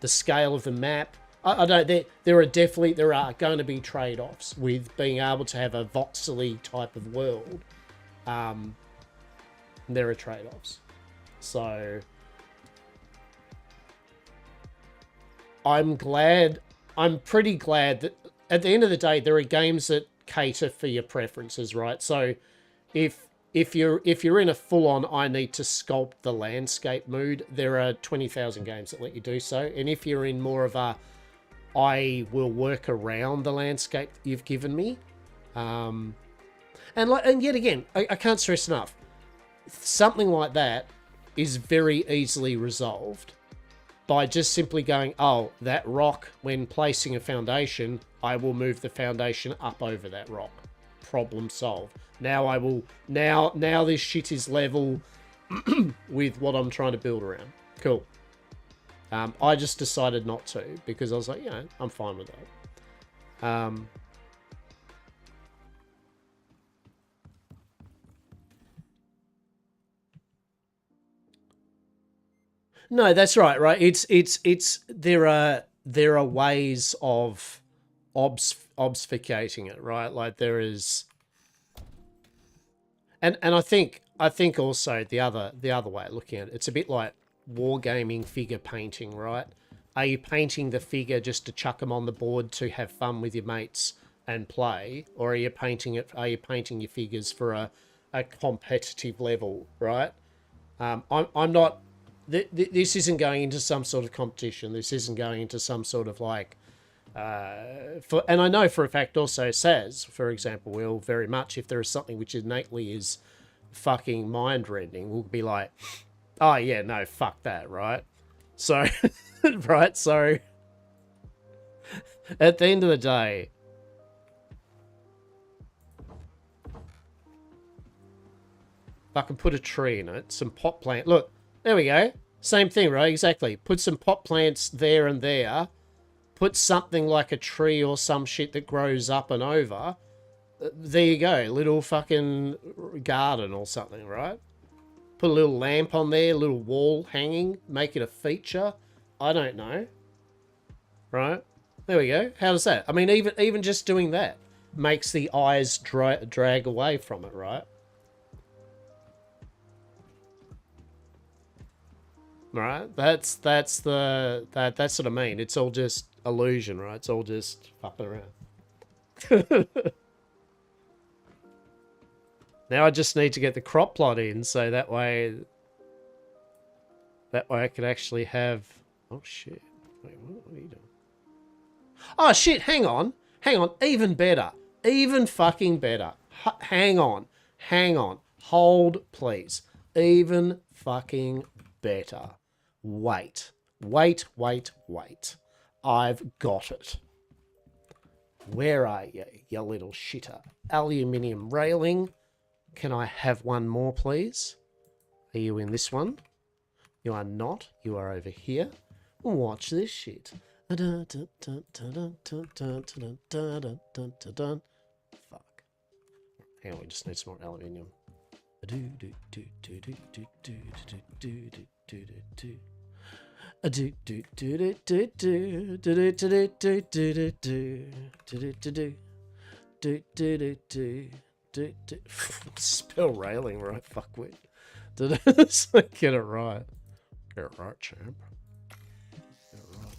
scale of the map. I don't. There are going to be trade-offs with being able to have a voxely type of world. There are trade-offs. So I'm pretty glad that at the end of the day, there are games that cater for your preferences, right? So if you're in a full-on I need to sculpt the landscape mood, there are 20,000 games that let you do so. And if you're in more of a I will work around the landscape you've given me. And yet again, I can't stress enough. Something like that is very easily resolved by just simply going, oh, that rock, when placing a foundation, I will move the foundation up over that rock. Problem solved. Now this shit is level with what I'm trying to build around. Cool. I just decided not to because I was like, I'm fine with that. No, that's right. It's there are ways of obfuscating it, right? Like there is, and I think also the other way of looking at it, it's a bit like wargaming figure painting, right? Are you painting the figure just to chuck them on the board to have fun with your mates and play, or are you painting your figures for a competitive level, right? I'm not. This isn't going into some sort of competition. This isn't going into some sort of like. And I know for a fact also Saz, for example, will very much, if there is something which innately is fucking mind-rending, will be like, oh yeah, no, fuck that, right? So, right, so at the end of the day, if I can put a tree in it, some pot plant, look, there we go, same thing, right? Exactly. Put some pot plants there and there, put something like a tree or some shit that grows up and over, there you go, little fucking garden or something, right? Put a little lamp on there, a little wall hanging, make it a feature. I don't know. Right? There we go. How does that? I mean, even just doing that makes the eyes drag away from it, right? Right? That's what I mean. It's all just illusion, right? It's all just fucking around. Now I just need to get the crop plot in, so that way I could actually have... Oh, shit. Wait, what are you doing? Oh, shit, hang on. Even better. Even fucking better. Hang on. Hold, please. Even fucking better. Wait. I've got it. Where are you, you little shitter? Aluminium railing. Can I have one more, please? Are you in this one? You are not. You are over here. Watch this shit. Fuck. Hang on, we just need some more aluminium. Spell railing right, fuckwit. Did I get it right? Get it right, champ. Get it right.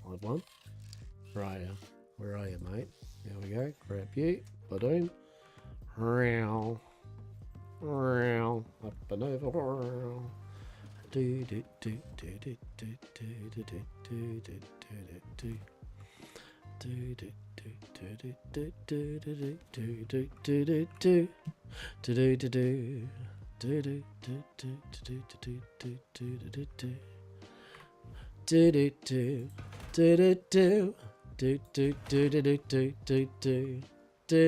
Odd one. Right, where are you, mate? There we go. Grab you. Ba-doom. Row. Up and over. Do do do do do do do do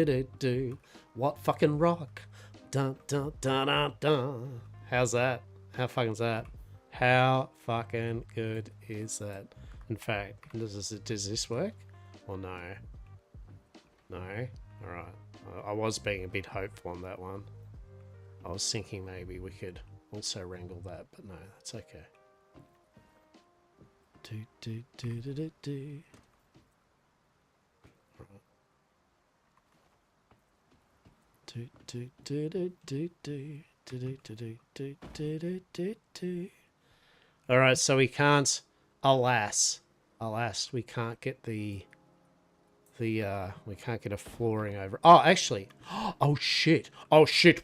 do do. What fucking rock? Dun dun dun dun dun. How's that? How fucking is that? How fucking good is that? In fact, does this work? Or no? No? Alright. I was being a bit hopeful on that one. I was thinking maybe we could also wrangle that, but no, that's okay. Alright, so we can't, alas, we can't get we can't get a flooring over. Oh, actually, oh shit,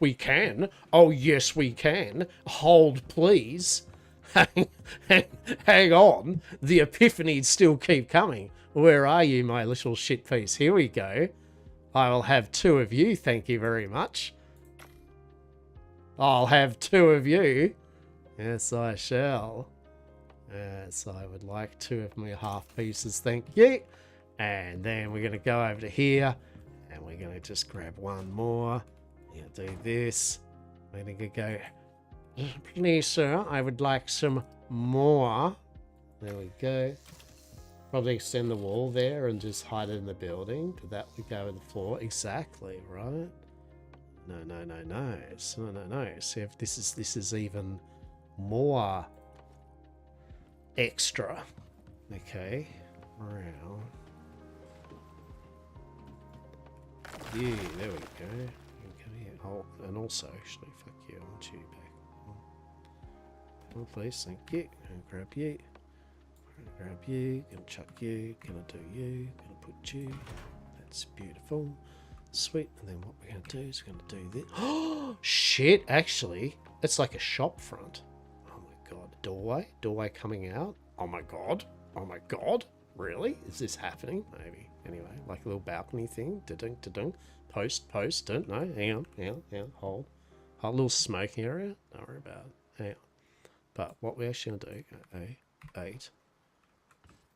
we can. Oh yes, we can. Hold, please. hang on. The epiphanies still keep coming. Where are you, my little shit piece? Here we go. I will have 2 of you, thank you very much. I'll have 2 of you. Yes, I shall. Yes, I would like 2 of my half pieces, thank you. And then we're going to go over to here. And we're going to just grab 1 more. Yeah, do this. We're going to go... Please, sir, I would like some more. There we go. Probably extend the wall there and just hide it in the building. That would go in the floor. Exactly, right? No. No. See if this is even more extra. Okay. Around. Yeah, there we go. Oh, and also, actually, fuck you, I want you back. Oh, please, thank you. Gonna grab you. Gonna grab you. Gonna chuck you. Gonna do you. Gonna put you. That's beautiful. Sweet. And then what we're gonna do is we're gonna do this. Oh, shit, actually. It's like a shop front. Oh my god. Doorway coming out. Oh my god. Oh my god. Really? Is this happening? Maybe. Anyway, like a little balcony thing. Da-dunk, da-dunk. Post. Don't know. Hang on. Hold. A little smoke area. Don't worry about it. Hang on. But what we're actually going to do, A8,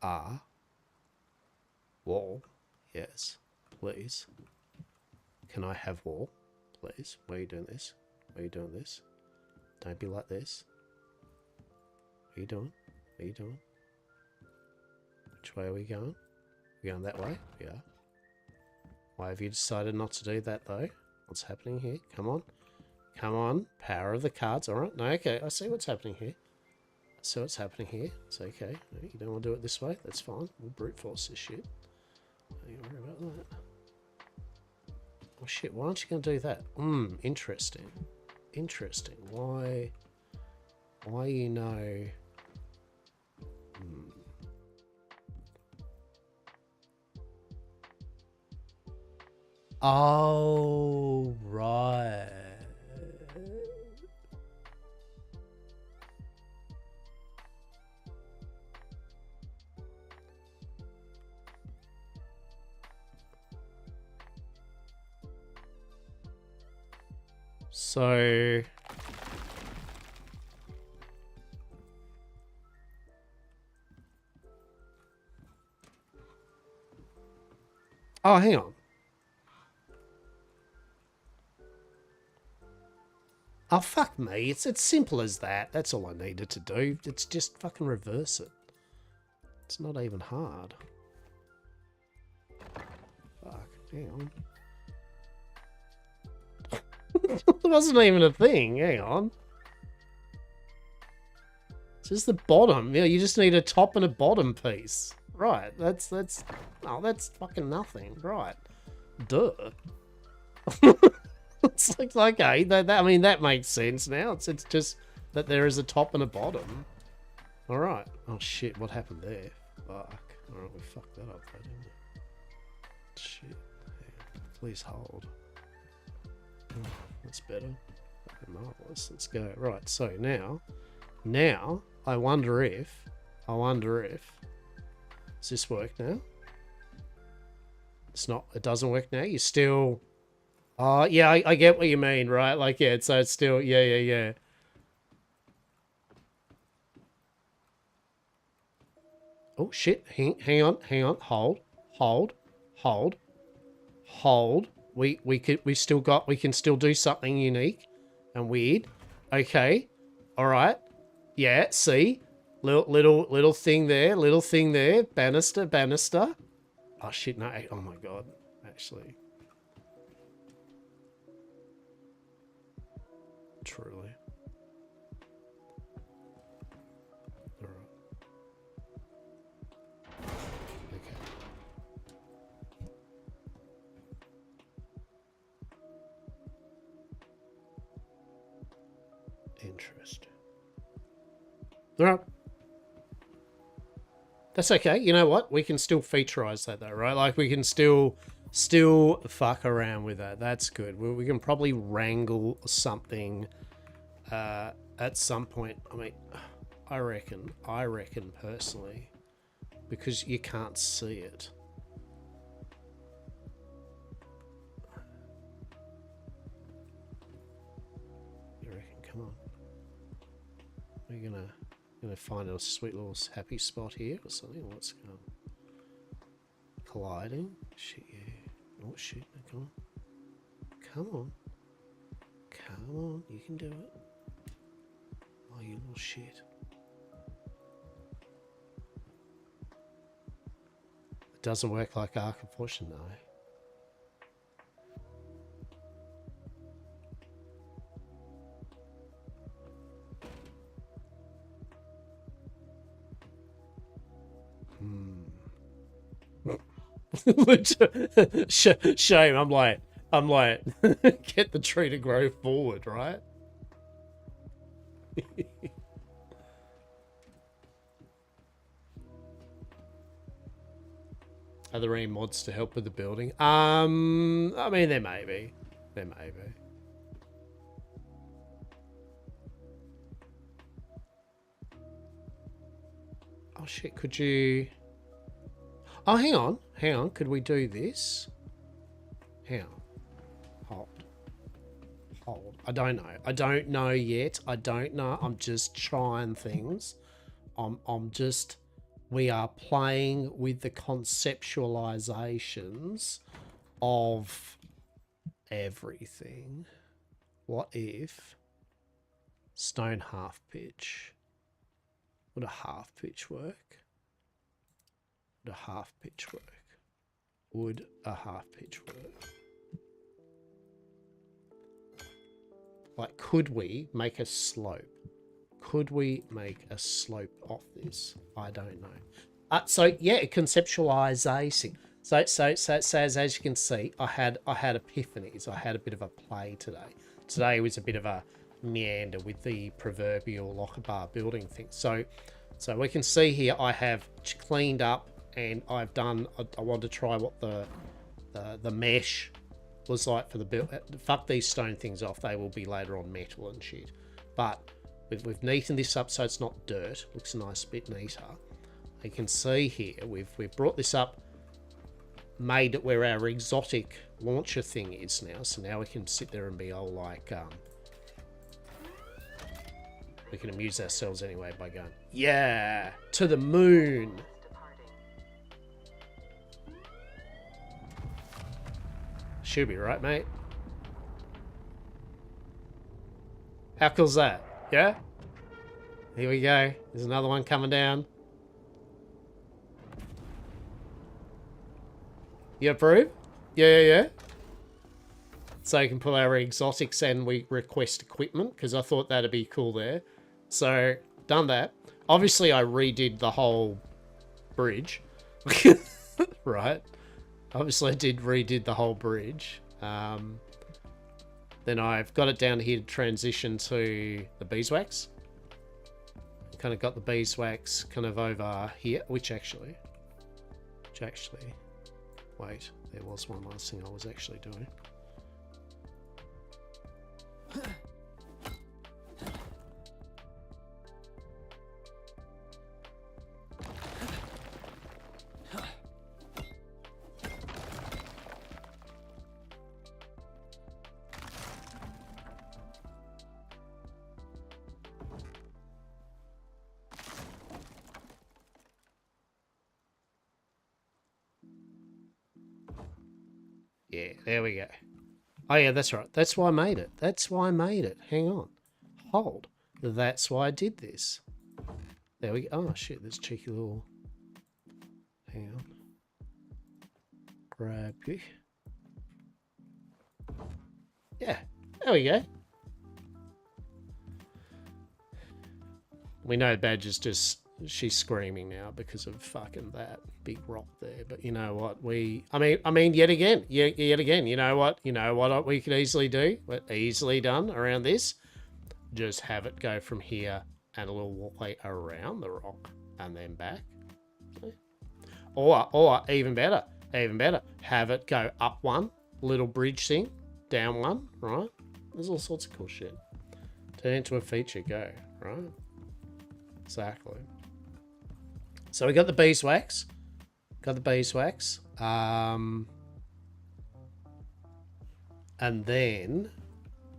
R, wall, yes, please. Can I have wall, please? Why are you doing this? Why are you doing this? Don't be like this. What are you doing? What are you doing? Which way are we going? We're going that way? Yeah. Why have you decided not to do that, though? What's happening here? Come on. Come on. Power of the cards. All right. No, okay. I see what's happening here. I see what's happening here. It's okay. No, you don't want to do it this way? That's fine. We'll brute force this shit. Don't worry about that. Oh, shit. Why aren't you going to do that? Interesting. Interesting. Why you know... Oh, right. So... Oh, hang on. Oh, fuck me. It's simple as that. That's all I needed to do. It's just fucking reverse it. It's not even hard. Fuck. Hang on. It wasn't even a thing. Hang on. It's just the bottom. Yeah, you just need a top and a bottom piece. Right. That's fucking nothing. Right. Duh. It's like okay, I mean, that makes sense now. It's just that there is a top and a bottom. All right. Oh shit! What happened there? Fuck. All right, we fucked that up, though, didn't we? Shit. Yeah. Please hold. Oh, that's better. Okay, marvelous. Let's go. Right. So now, I wonder if, does this work now? It's not. It doesn't work now. You still. Oh, yeah, I get what you mean, right? Like, yeah, so it's still, yeah. Oh, shit. Hang on. Hold. We can still do something unique and weird. Okay. All right. Yeah, see? Little thing there. Banister. Oh, shit, no. Oh, my God. Actually. Truly. Alright. Okay. Interesting. Alright. That's okay. You know what? We can still featureize that though, right? Like we can still fuck around with that. That's good. We can probably wrangle something at some point. I mean, I reckon personally, because you can't see it. You reckon? Come on. We're gonna find a sweet little happy spot here or something. What's going on? Colliding? Shit, yeah. Oh shit! Come on. Come on. Come on. You can do it. Oh, you little shit. It doesn't work like Arc of Fortune, though. Shame. I'm like, get the tree to grow forward, right? Are there any mods to help with the building? I mean, there may be. There may be. Oh shit, could you... Oh, hang on. Hang on. Could we do this? Hang on. Hold. I don't know. I don't know yet. I don't know. I'm just trying things. We are playing with the conceptualizations of everything. What if stone half pitch? Would a half pitch work? Would a half pitch work? Would a half pitch work? Like, could we make a slope? Could we make a slope off this? I don't know. So yeah, conceptualizing. So as you can see, I had epiphanies. I had a bit of a play today. Today was a bit of a meander with the proverbial locker bar building thing. So we can see here I have cleaned up and I've done. I want to try what the mesh was like for the build. Fuck these stone things off. They will be later on metal and shit. But we've neatened this up so it's not dirt. Looks a nice bit neater. You can see here we've brought this up, made it where our exotic launcher thing is now. So now we can sit there and be all like, we can amuse ourselves anyway by going, yeah, to the moon. Should be right, mate. How cool's that? Yeah? Here we go. There's another one coming down. You approve? Yeah. So you can pull our exotics and we request equipment, because I thought that'd be cool there. So, done that. Obviously, I redid the whole bridge. Right? Obviously, I redid the whole bridge. Then I've got it down here to transition to the beeswax. Kind of got the beeswax kind of over here, which actually, wait, there was one last thing I was actually doing. Yeah, there we go. Oh yeah, that's right. That's why I made it. That's why I made it. Hang on. Hold. That's why I did this. There we go. Oh shit, this cheeky little... Hang on. Grab you. Yeah, there we go. We know Badger's just... She's screaming now because of fucking that big rock there. But you know what? I mean, yet again, you know what we could easily do? We're easily done around this. Just have it go from here and a little walkway around the rock and then back. Or even better, have it go up one, little bridge thing, down one, right? There's all sorts of cool shit. Turn into a feature, go, right? Exactly. So we got the beeswax. Got the beeswax. And then...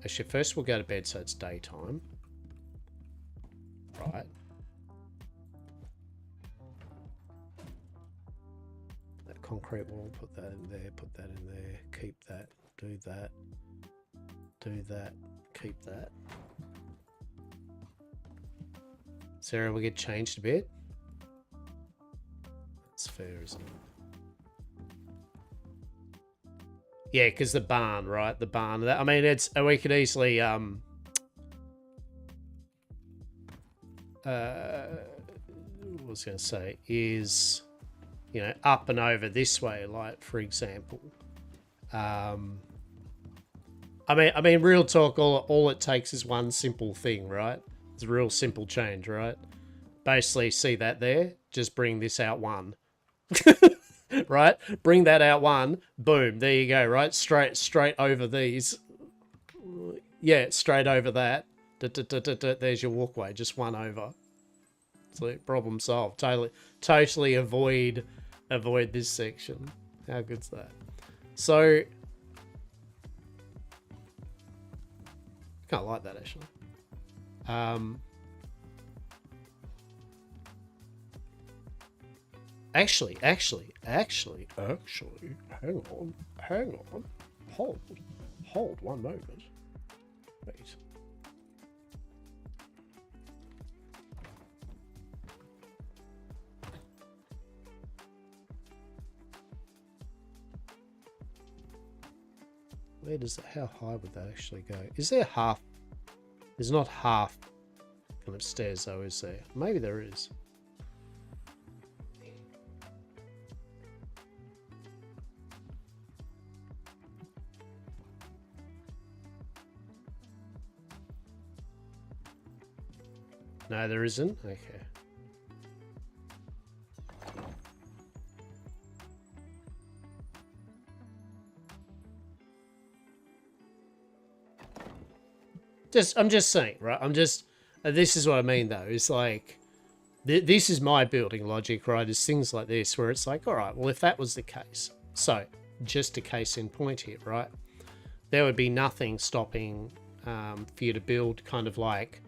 Actually, first we'll go to bed so it's daytime. Right. That concrete wall, put that in there, put that in there, keep that, do that, do that, keep that. Sarah, we get changed a bit. That's fair, isn't it? Yeah, because the barn, right? The barn. I mean, it's we could easily I was going to say is, you know, up and over this way, like for example. I mean, real talk. All it takes is one simple thing, right? It's a real simple change, right? Basically, see that there? Just bring this out one. Right? Bring that out one. Boom. There you go, right? Straight over these. Yeah, straight over that. There's your walkway. Just one over. So problem solved. Totally avoid this section. How good's that? So... kind of like that, actually. Actually, hang on. Hold one moment. Wait. Where does that, how high would that actually go? Is there half? There's not half kind of stairs though, is there? Maybe there is. No, there isn't? Okay. I'm just saying, right? This is what I mean though. It's like, this is my building logic, right? Is things like this where it's like, all right, well, if that was the case, so just a case in point here, right? There would be nothing stopping for you to build kind of like,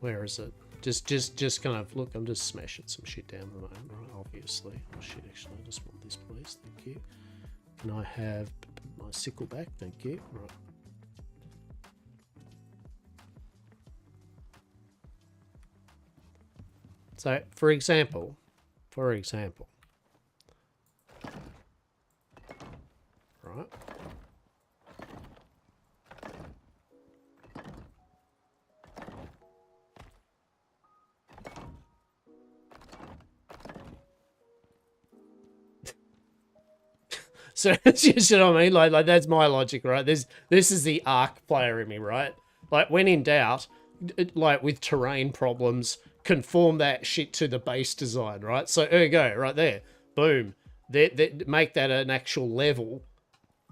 where is it? Just kind of, look, I'm just smashing some shit down at the moment, right? Obviously. Oh shit, actually, I just want this, please. Thank you. Can I have my sickle back? Thank you. Right. So, for example, right? So, you know what I mean? Like that's my logic, right? This is the Ark player in me, right? Like, when in doubt, like with terrain problems, conform that shit to the base design, right? So, there you go, right there. Boom. Make that an actual level,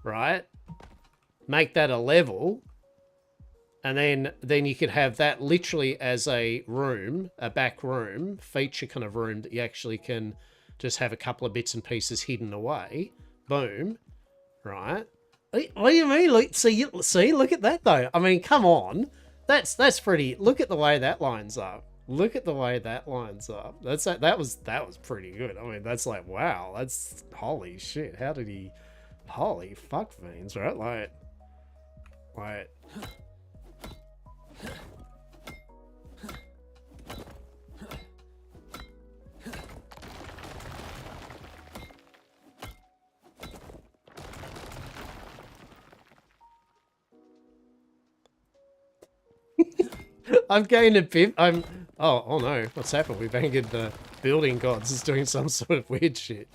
right? Make that a level. And then you could have that literally as a room, a back room, feature kind of room that you actually can just have a couple of bits and pieces hidden away. Boom, right? What do you mean? Like, see, look at that though. I mean, come on, that's pretty. Look at the way that lines up. Look at the way that lines up. That was pretty good. I mean, that's like, wow, that's holy shit. How did he? Holy fuck veins, right? Like. I've gained a pip. Oh no, what's happened? We've angered the building gods. It's doing some sort of weird shit.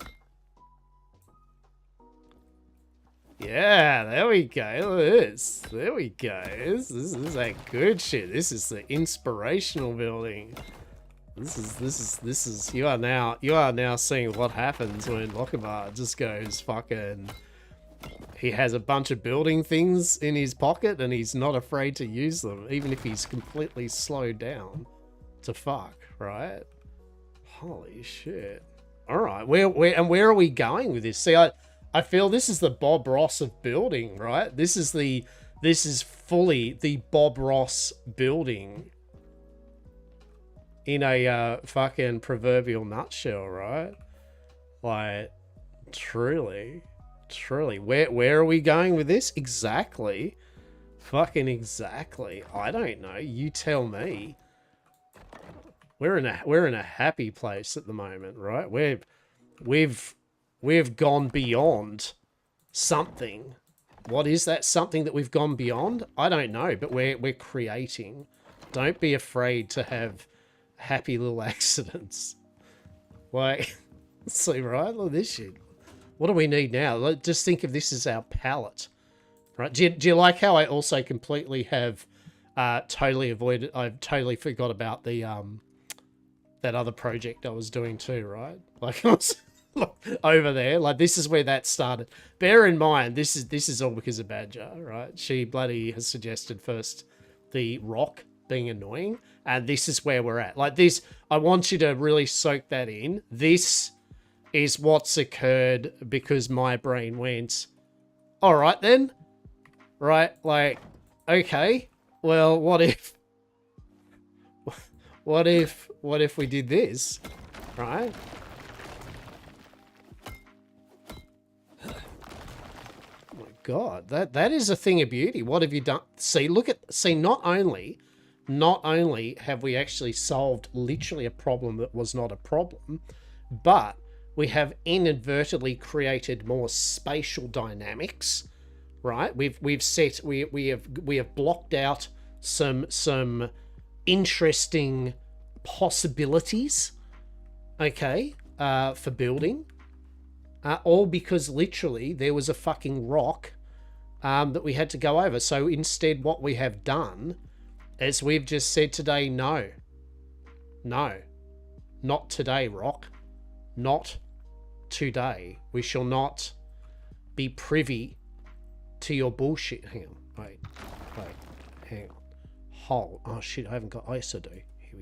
Yeah, there we go. Look at this. There we go. This is that good shit. This is the inspirational building. This is you are now seeing what happens when Lochabar just goes fucking. he has a bunch of building things in his pocket and he's not afraid to use them, even if he's completely slowed down to fuck, right? Holy shit. All right, where are we going with this? See, I feel this is the Bob Ross of building, right? This is fully the Bob Ross building in a fucking proverbial nutshell, right? Like, truly, where are we going with this? Exactly. Fucking exactly. I don't know. You tell me. We're in a happy place at the moment, right? We've gone beyond something. What is that something that we've gone beyond? I don't know, but we're creating. Don't be afraid to have happy little accidents. Like, see, right? Look at this shit. What do we need now? Like, just think of this as our palette, right? Do you like how I also completely have totally avoided? I've totally forgot about the that other project I was doing too, right? Like, I was over there. Like, this is where that started. Bear in mind, this is all because of Badger, right? She bloody has suggested first the rock being annoying, and this is where we're at. Like, this, I want you to really soak that in. This is what's occurred because my brain went, all right then, right? Like, okay, well, what if we did this, right? Oh my God, that is a thing of beauty. What have you done? See, not only have we actually solved literally a problem that was not a problem, but we have inadvertently created more spatial dynamics, right? We have blocked out some interesting possibilities, okay, for building, all because literally there was a fucking rock that we had to go over. So instead, what we have done is we've just said today, no, not today, rock, not today. We shall not be privy to your bullshit. Hang on, wait, hang on. Hold. Oh shit, I haven't got ISO. Here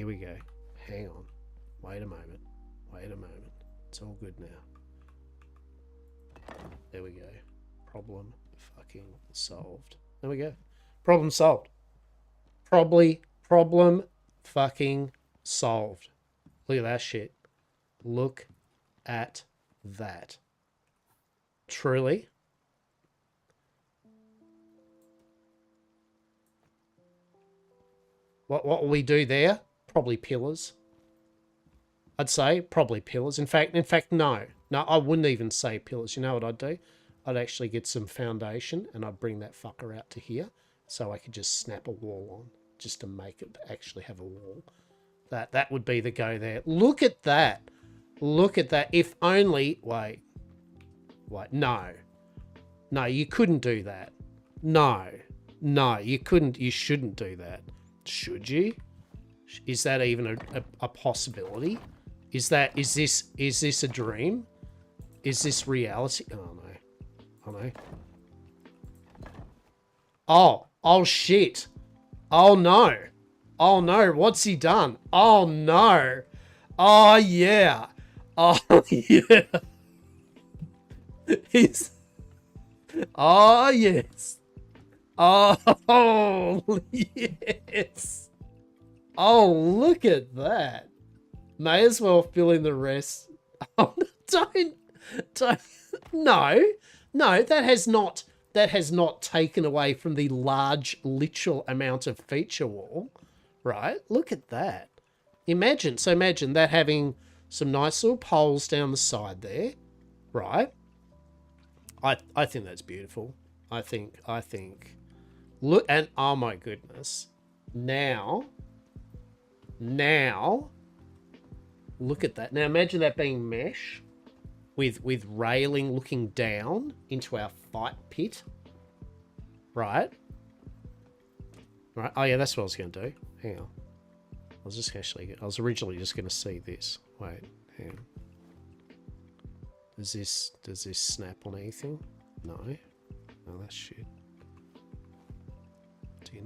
we go. Hang on. Wait a moment. It's all good now. There we go. Problem fucking solved. There we go. Problem solved. Problem fucking solved. Look at that shit. Look at that. Truly. What will we do there? Probably pillars. I'd say probably pillars. In fact, no. No, I wouldn't even say pillars. You know what I'd do? I'd actually get some foundation and I'd bring that fucker out to here so I could just snap a wall on just to make it actually have a wall. That would be the go there. Look at that. Look at that. If only... Wait. No. No, you couldn't do that. No, you couldn't. You shouldn't do that. Should you? Is that even a possibility? Is this a dream? Is this reality? Oh no. Oh shit. Oh no. What's he done? Oh no. Oh yeah. Oh yeah. He's... Oh yes. Oh yes. Oh, look at that. May as well fill in the rest. Oh, don't. No, that has not taken away from the large literal amount of feature wall, right? Look at that. Imagine that having some nice little poles down the side there, right? I think that's beautiful. I think look, and oh my goodness. Now look at that. Now imagine that being mesh with railing looking down into our fight pit. Right? Oh yeah, that's what I was going to do. Hang on. I was originally just going to see this. Wait, hang on. Does this snap on anything? No. No, that's shit. Do you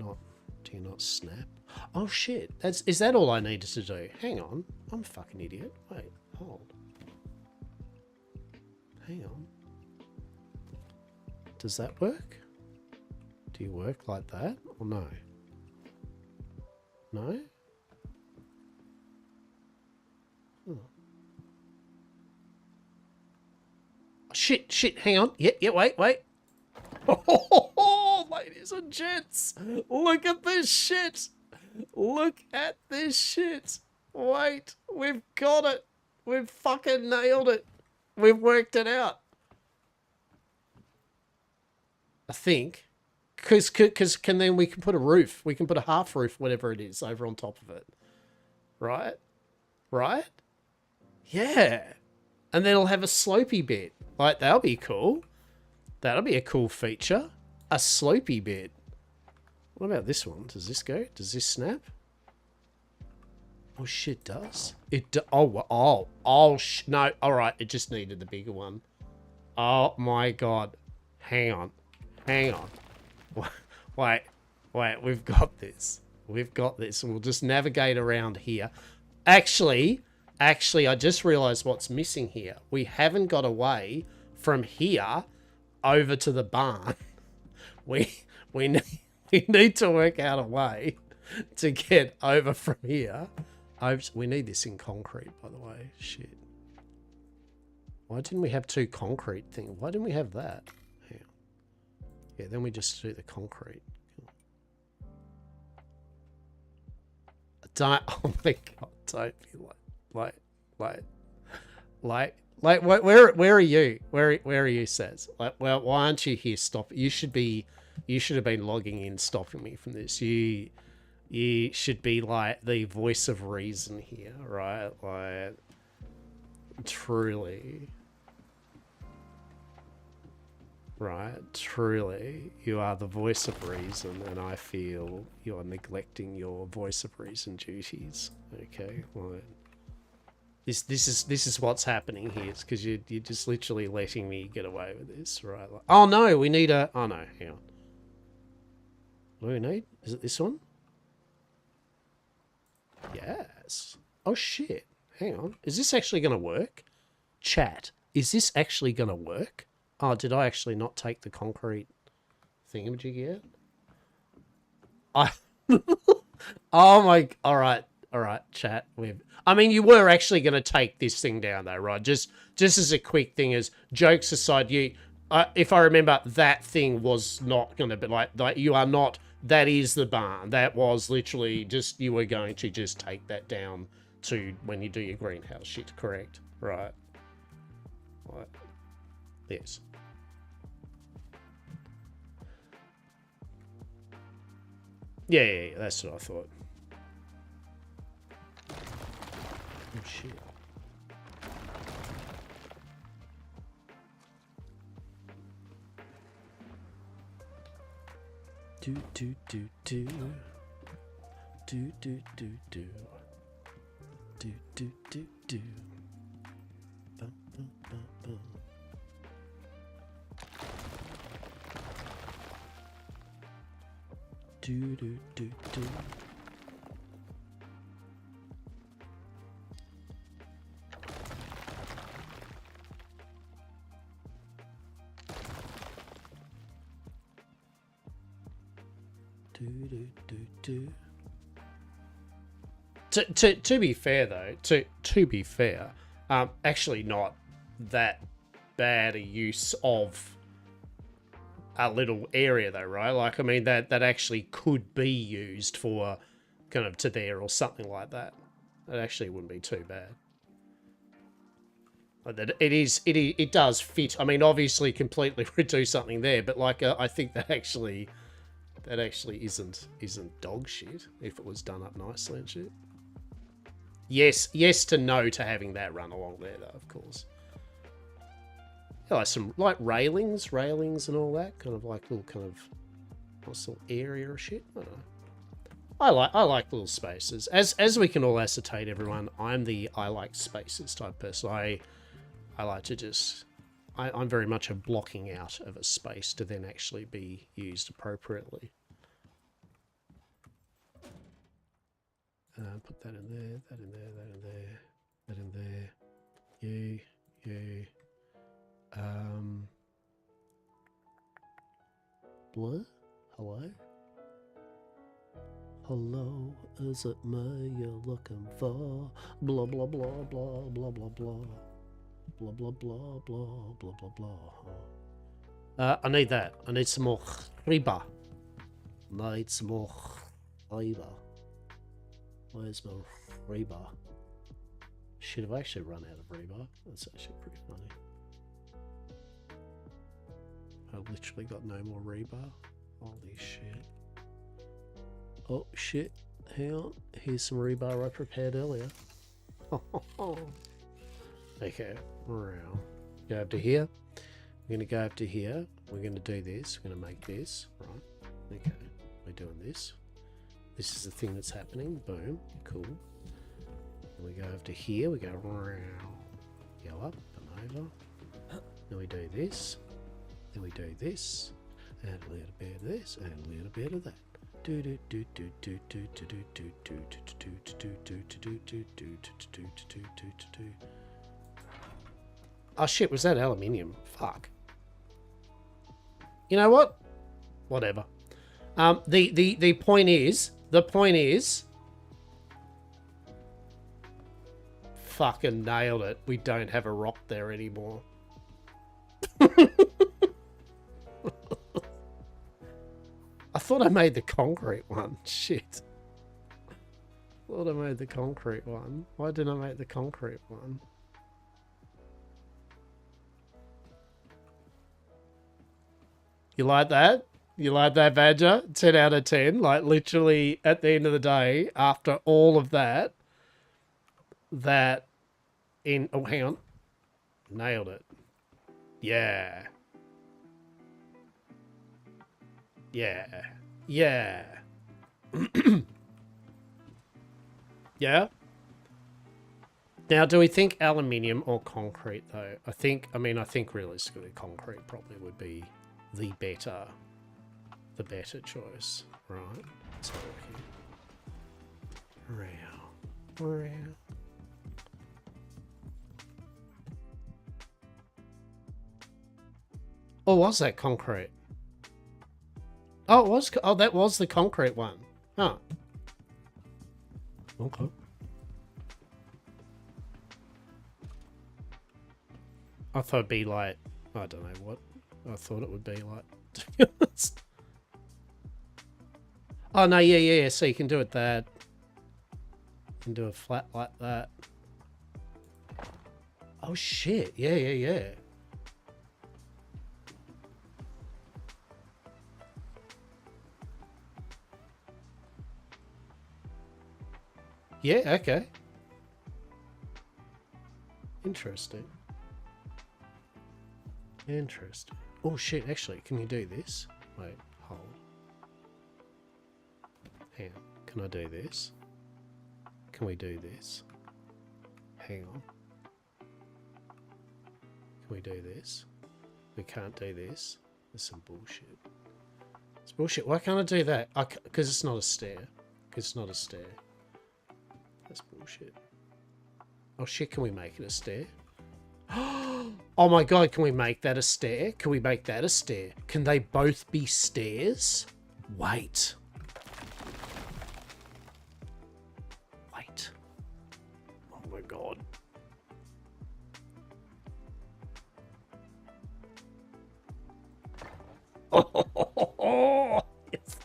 not snap? Oh shit. Is that all I needed to do? Hang on. I'm a fucking idiot. Wait, hold. Hang on. Does that work? Do you work like that or no? No? Oh. Shit, hang on. Yeah, wait. Oh, ladies and gents, look at this shit. Look at this shit. Wait, we've got it. We've fucking nailed it. We've worked it out. I think. Because then we can put a roof. We can put a half roof, whatever it is, over on top of it. Right? Right? Yeah. And then it'll have a slopey bit. Like, that'll be cool. That'll be a cool feature. A slopey bit. What about this one? Does this go? Does this snap? Oh, shit, does. It do no. All right. It just needed the bigger one. Oh, my God. Hang on. Wait. We've got this. And we'll just navigate around here. Actually, I just realized what's missing here. We haven't got a way from here over to the barn. We need to work out a way to get over from here. We need this in concrete, by the way. Shit. Why didn't we have two concrete things? Why didn't we have that? Hang on. Yeah, then we just do the concrete. Oh my God, don't be like, where are you? Where are you, Saz? Like, well, why aren't you here? Stop. You should have been logging in, stopping me from this. You should be like the voice of reason here, right? Like, truly. Right, truly, you are the voice of reason, and I feel you are neglecting your voice of reason duties. Okay, well, this is what's happening here. It's because you're just literally letting me get away with this, right? Like, oh no, we need a. Oh no, hang on. What do we need? Is it this one? Yes. Oh shit. Hang on. Is this actually going to work? Chat. Is this actually going to work? Oh, did I actually not take the concrete thingamajig yet? Oh my... All right, chat. I mean, you were actually going to take this thing down, though, right? Just as a quick thing, as jokes aside, if I remember, that thing was not going to be like you are not... That is the barn. That was literally just... You were going to just take that down to when you do your greenhouse shit, correct? Right. Right. Yes. Yeah, that's what I thought. Oh, shit. Do. Bum, bum, bum, bum. Do. To be fair though, to be fair, actually not that bad a use of a little area though, right? Like, I mean, that actually could be used for kind of to there or something like that. That actually wouldn't be too bad. Like that it does fit. I mean, obviously completely redo something there, but like I think that actually isn't dog shit if it was done up nicely and shit. Yes to no to having that run along there though, of course. Yeah, like some like railings and all that, kind of like little kind of nice little area or shit. I don't know. I like little spaces. As we can all ascertain, everyone, I'm the I like spaces type person. I like to just I'm very much a blocking out of a space to then actually be used appropriately. Put that in there, that in there, that in there, that in there. You. Blur? Hello? Hello, is it me you're looking for? Blah, blah, blah, blah, blah, blah, blah. Blah, blah, blah, blah, blah, blah, blah. I need that. I need some more riba. Need some more riba. Where's my riba? Shit, have I actually run out of riba? That's actually pretty funny. I've literally got no more rebar. Holy shit. Oh shit. Hang on. Here's some rebar I prepared earlier. Okay. Wow. Go up to here. We're going to go up to here. We're going to do this. We're going to make this. Right. Okay. We're doing this. This is the thing that's happening. Boom. Cool. And we go over to here. We go round. Go up and over. Then we do this. Then we do this, and a little bit of this, and a little bit of that. Oh shit, was that aluminium? Fuck. You know what? Whatever. The point is, fucking nailed it. We don't have a rock there anymore. I thought I made the concrete one. Shit. Thought I made the concrete one. Why didn't I make the concrete one? You like that? You like that, Badger? 10 out of 10. Like, literally, at the end of the day, after all of that, oh, hang on. Nailed it. Yeah. Yeah. Yeah. Yeah. Now, do we think aluminium or concrete, though? I think realistically concrete probably would be the better choice. Right. Let's have a look here. Or was that concrete? Oh, it was. Oh, that was the concrete one. Huh. Okay. I thought it'd be like, I don't know what. I thought it would be like, to be honest. Oh, no, yeah. So you can do it that. You can do a flat like that. Oh, shit. Yeah. Yeah, okay. Interesting. Oh shit, actually, can you do this? Wait, hold. Hang on. Can I do this? Can we do this? Hang on. Can we do this? We can't do this. There's some bullshit. It's bullshit. Why can't I do that? Because it's not a stair. That's bullshit. Oh shit, can we make it a stair? Oh my god, can we make that a stair? Can we make that a stair? Can they both be stairs? Wait. Oh my god. Oh, yes,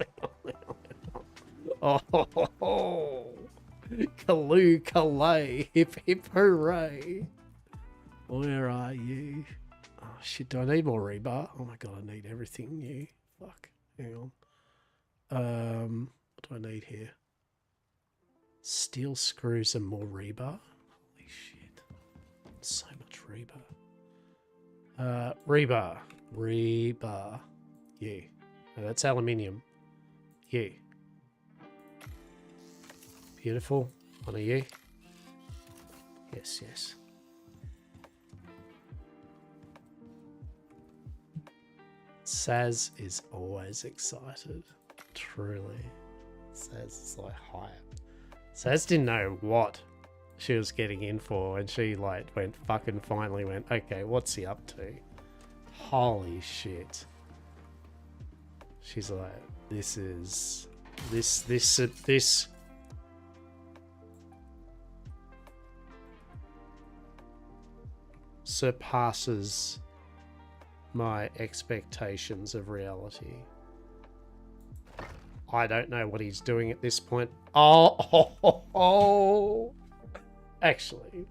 oh, Kaloo Kalay, hip hip hooray. Where are you? Oh shit, do I need more rebar? Oh my god, I need everything new. Fuck. Hang on. What do I need here? Steel screws and more rebar? Holy shit. So much rebar. Rebar. Yeah. No, that's aluminium. Yeah. Beautiful. One of you. Yes. Saz is always excited. Truly. Saz is like hype. Saz didn't know what she was getting in for, and she like finally went, okay, what's he up to? Holy shit. She's like, this surpasses my expectations of reality. I don't know what he's doing at this point. Oh. Actually,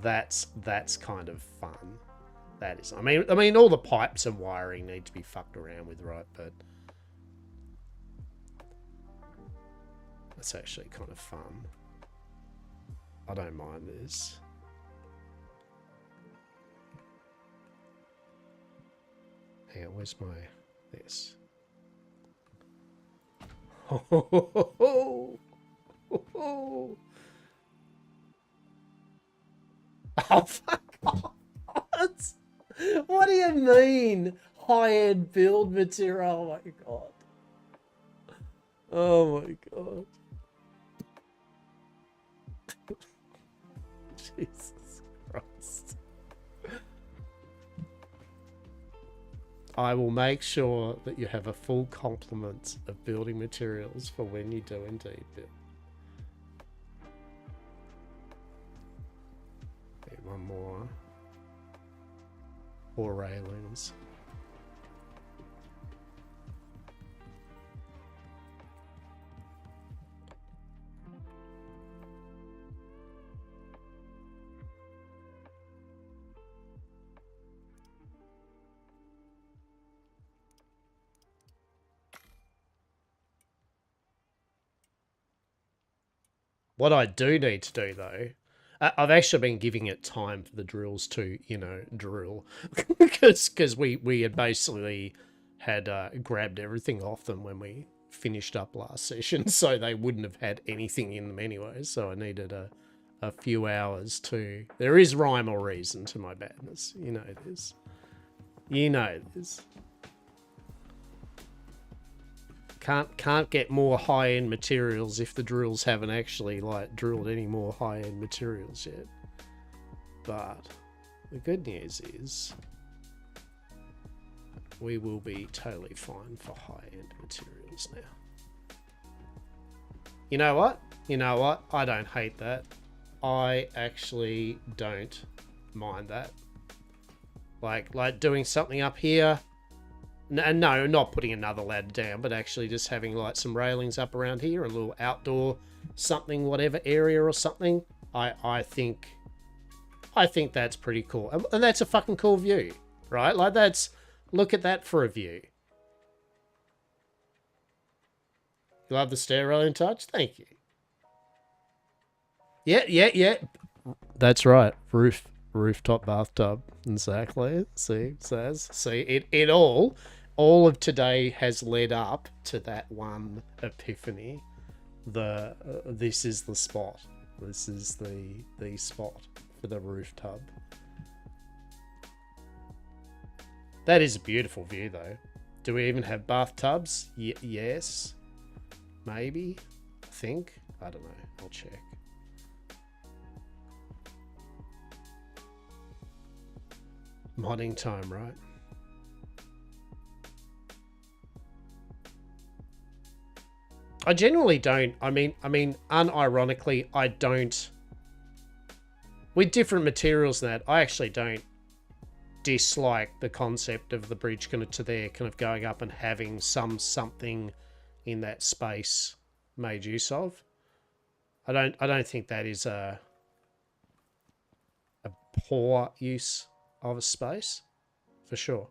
that's kind of fun. That is. I mean, all the pipes and wiring need to be fucked around with, right? But that's actually kind of fun. I don't mind this. Hang on, where's my this? Oh, fuck off. What do you mean? High-end build material? Oh my god. Oh my god. Jesus Christ. I will make sure that you have a full complement of building materials for when you do indeed build. Need one more. 4 railings. What I do need to do, though, I've actually been giving it time for the drills to, you know, drill. Because we had basically had grabbed everything off them when we finished up last session, so they wouldn't have had anything in them anyway, so I needed a few hours to... There is rhyme or reason to my badness. You know this. You know this. Can't get more high-end materials if the drills haven't actually like drilled any more high-end materials yet. But the good news is we will be totally fine for high-end materials now. You know what? You know what? I don't hate that. I actually don't mind that. Like doing something up here. And no, not putting another ladder down, but actually just having like some railings up around here, a little outdoor something, whatever area or something. I think that's pretty cool. And that's a fucking cool view, right? Like that's, look at that for a view. You love the stair railing touch? Thank you. Yeah. That's right. Rooftop bathtub. Exactly. See, says. See, it all of today has led up to that one epiphany. This is the spot. This is the spot for the rooftop. That is a beautiful view, though. Do we even have bathtubs? Yes. Maybe. I think. I don't know. I'll check. Modding time, right? I generally don't. I mean, unironically, I don't. With different materials than that, I actually don't dislike the concept of the bridge kind of going up and having something in that space made use of. I don't think that is a poor use of a space, for sure.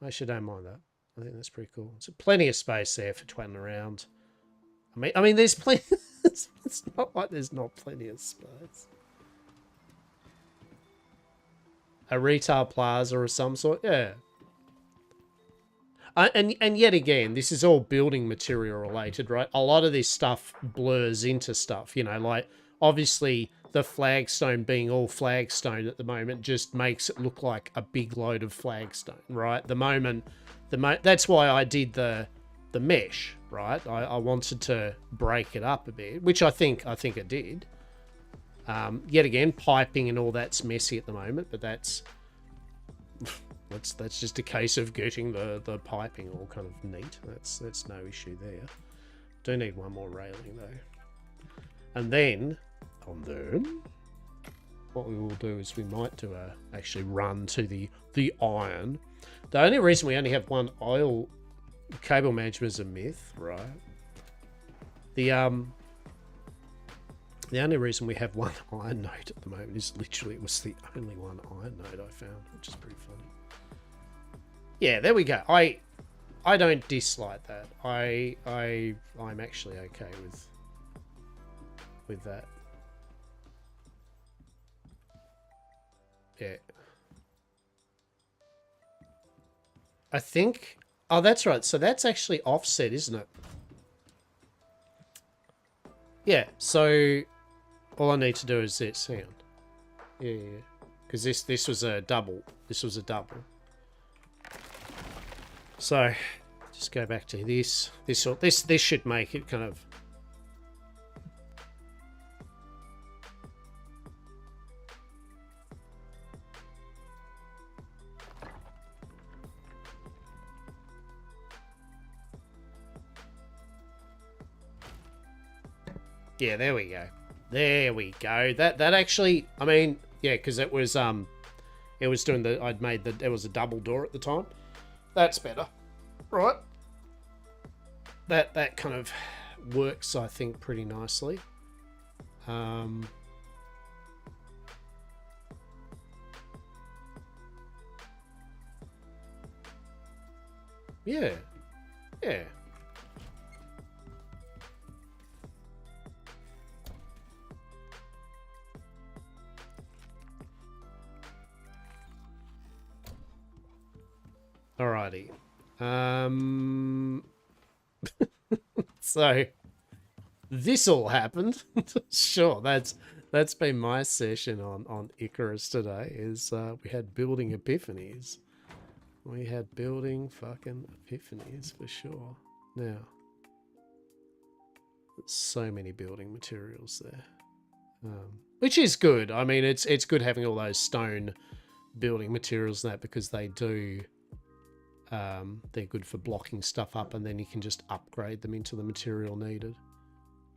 I actually don't mind that. I think that's pretty cool. There's plenty of space there for twatting around. I mean, there's plenty. It's not like there's not plenty of space. A retail plaza of some sort, yeah. And yet again, this is all building material related, right? A lot of this stuff blurs into stuff, you know, like obviously the flagstone being all flagstone at the moment just makes it look like a big load of flagstone, right? That's why I did the mesh, right? I wanted to break it up a bit, which I think it did. Yet again, piping and all that's messy at the moment, but that's just a case of getting the piping all kind of neat. That's no issue there. Do need one more railing though. And then what we will do is we might do actually run to the iron. The only reason we only have one oil cable management is a myth, right? The only reason we have one iron node at the moment is literally it was the only one iron node I found, which is pretty funny. Yeah, there we go. I don't dislike that. I'm actually okay with that. Yeah. I think... Oh, that's right. So that's actually offset, isn't it? Yeah, so all I need to do is this. Hang on. Yeah. Because this was a double. This was a double. So, just go back to this. This should make it kind of... Yeah, there we go. There we go. That actually, I mean, yeah, because it was doing it was a double door at the time. That's better. Right. That kind of works, I think, pretty nicely. Yeah. Yeah. Alrighty. So this all happened. Sure, that's been my session on Icarus today. Is we had building epiphanies. We had building fucking epiphanies for sure. Now, so many building materials there, which is good. I mean, it's good having all those stone building materials and that, because they do. They're good for blocking stuff up, and then you can just upgrade them into the material needed.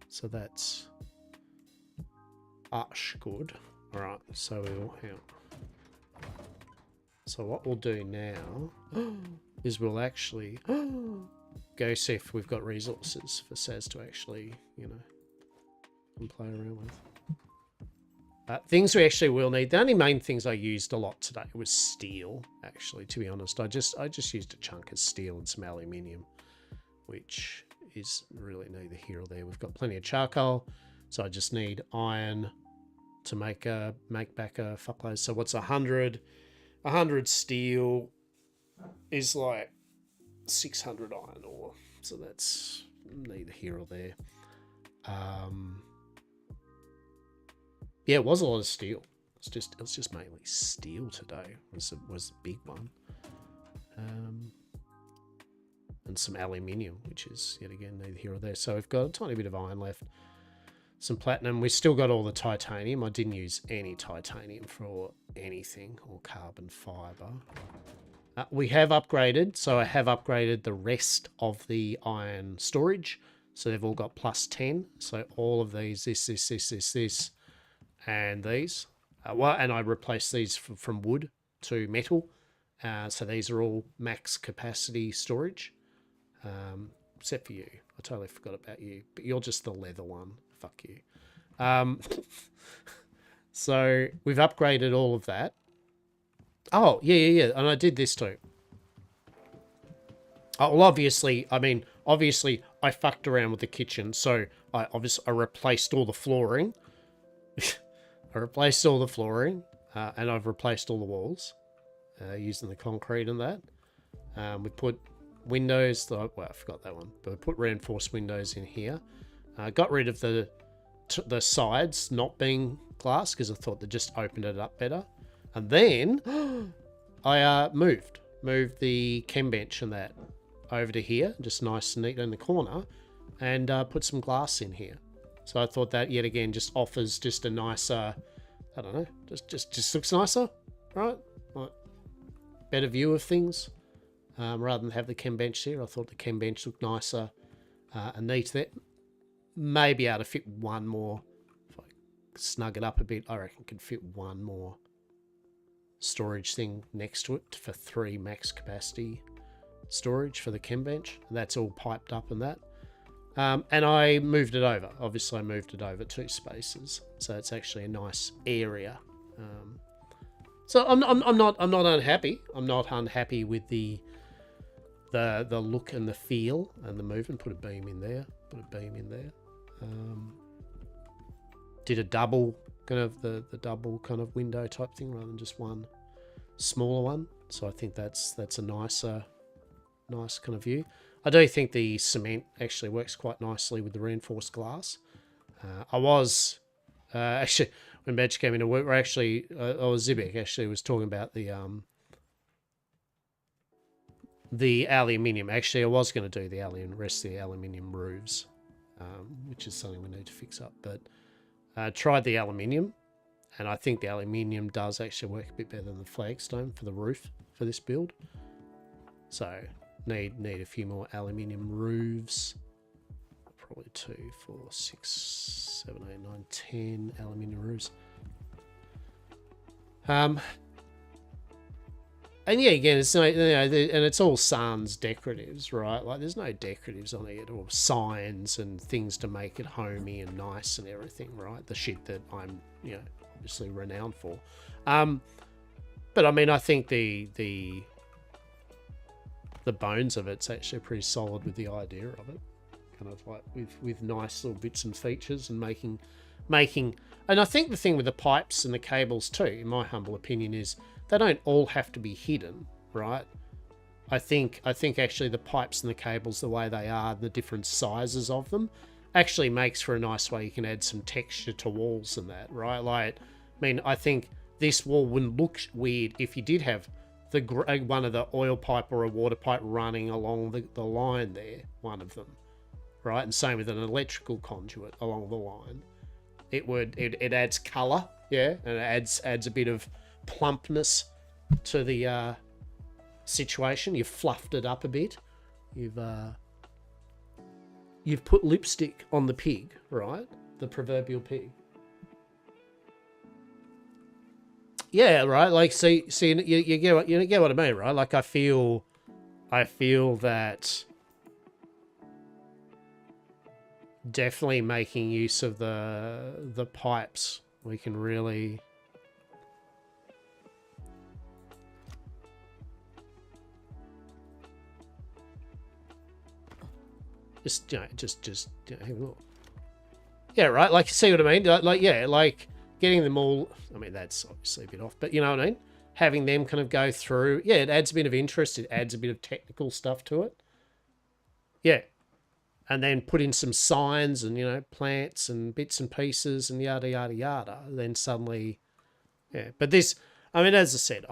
So that's good. All right, so we'll hang on. So what we'll do now is we'll actually go see if we've got resources for Saz to actually, and play around with. Things we actually will need. The only main things I used a lot today was steel, actually, to be honest. I just used a chunk of steel and some aluminium, which is really neither here or there. We've got plenty of charcoal, so I just need iron to make back a fuckload. So what's 100? 100 steel is like 600 iron ore. So that's neither here or there. Yeah, it was a lot of steel. It was just mainly steel today. Was the big one. And some aluminium, which is yet again neither here or there. So we've got a tiny bit of iron left. Some platinum. We still got all the titanium. I didn't use any titanium for anything, or carbon fiber. We have upgraded, so I have upgraded the rest of the iron storage. So they've all got plus 10. So all of these, this, and these. And I replaced these from wood to metal. So these are all max capacity storage. Except for you. I totally forgot about you. But you're just the leather one. Fuck you. So we've upgraded all of that. Oh, yeah. And I did this too. Oh, well, obviously, I fucked around with the kitchen. So I replaced all the flooring. I replaced all the flooring. And I've replaced all the walls. Using the concrete and that. We put windows. Well, I forgot that one. But we put reinforced windows in here. Got rid of the sides not being glass because I thought that just opened it up better. And then I moved the chem bench and that over to here, just nice and neat in the corner, and put some glass in here. So I thought that yet again just offers just a nicer, I don't know, just looks nicer, right? Like, better view of things. Rather than have the chem bench here, I thought the chem bench looked nicer and neat there. Maybe able to fit one more. If I snug it up a bit, I reckon could fit one more storage thing next to it for 3 max capacity storage for the chem bench. That's all piped up and that. And I moved it over. Obviously, I moved it over 2 spaces, so it's actually a nice area. So I'm not unhappy. I'm not unhappy with the look and the feel and the movement. Put a beam in there. Did a double kind of the double kind of window type thing rather than just one smaller one. So I think that's a nice kind of view. I do think the cement actually works quite nicely with the reinforced glass. I was actually, when Badge came into work, Zibek actually was talking about the aluminium. Actually, I was going to do the rest of the aluminium roofs, which is something we need to fix up. But tried the aluminium, and I think the aluminium does actually work a bit better than the flagstone for the roof for this build. So need a few more aluminium roofs. Probably 2, 4, 6, 7, 8, 9, 10 aluminium roofs. And yeah, again, it's and it's all sans decoratives, right? Like there's no decoratives on it or signs and things to make it homey and nice and everything, right? The shit that I'm, obviously renowned for. But I mean, I think the bones of it's actually pretty solid with the idea of it, kind of like with nice little bits and features and making. And I think the thing with the pipes and the cables too, in my humble opinion, is they don't all have to be hidden, right? I think actually the pipes and the cables, the way they are, the different sizes of them, actually makes for a nice way you can add some texture to walls and that, right? Like, I mean, I think this wall wouldn't look weird if you did have one of the oil pipe or a water pipe running along the line there, one of them, right? And same with an electrical conduit along the line. It adds colour, yeah, and it adds a bit of plumpness to the situation. You've fluffed it up a bit. You've put lipstick on the pig, right? The proverbial pig. Yeah, right. Like, see, you get what I mean, right? Like, I feel that definitely making use of the pipes, we can really. Just have a look. Yeah, right. Like, see what I mean? Like getting them all. I mean, that's obviously a bit off, but you know what I mean. Having them kind of go through. Yeah, it adds a bit of interest. It adds a bit of technical stuff to it. Yeah, and then put in some signs and plants and bits and pieces and yada yada yada. Then suddenly, yeah. But this, I mean, as I said,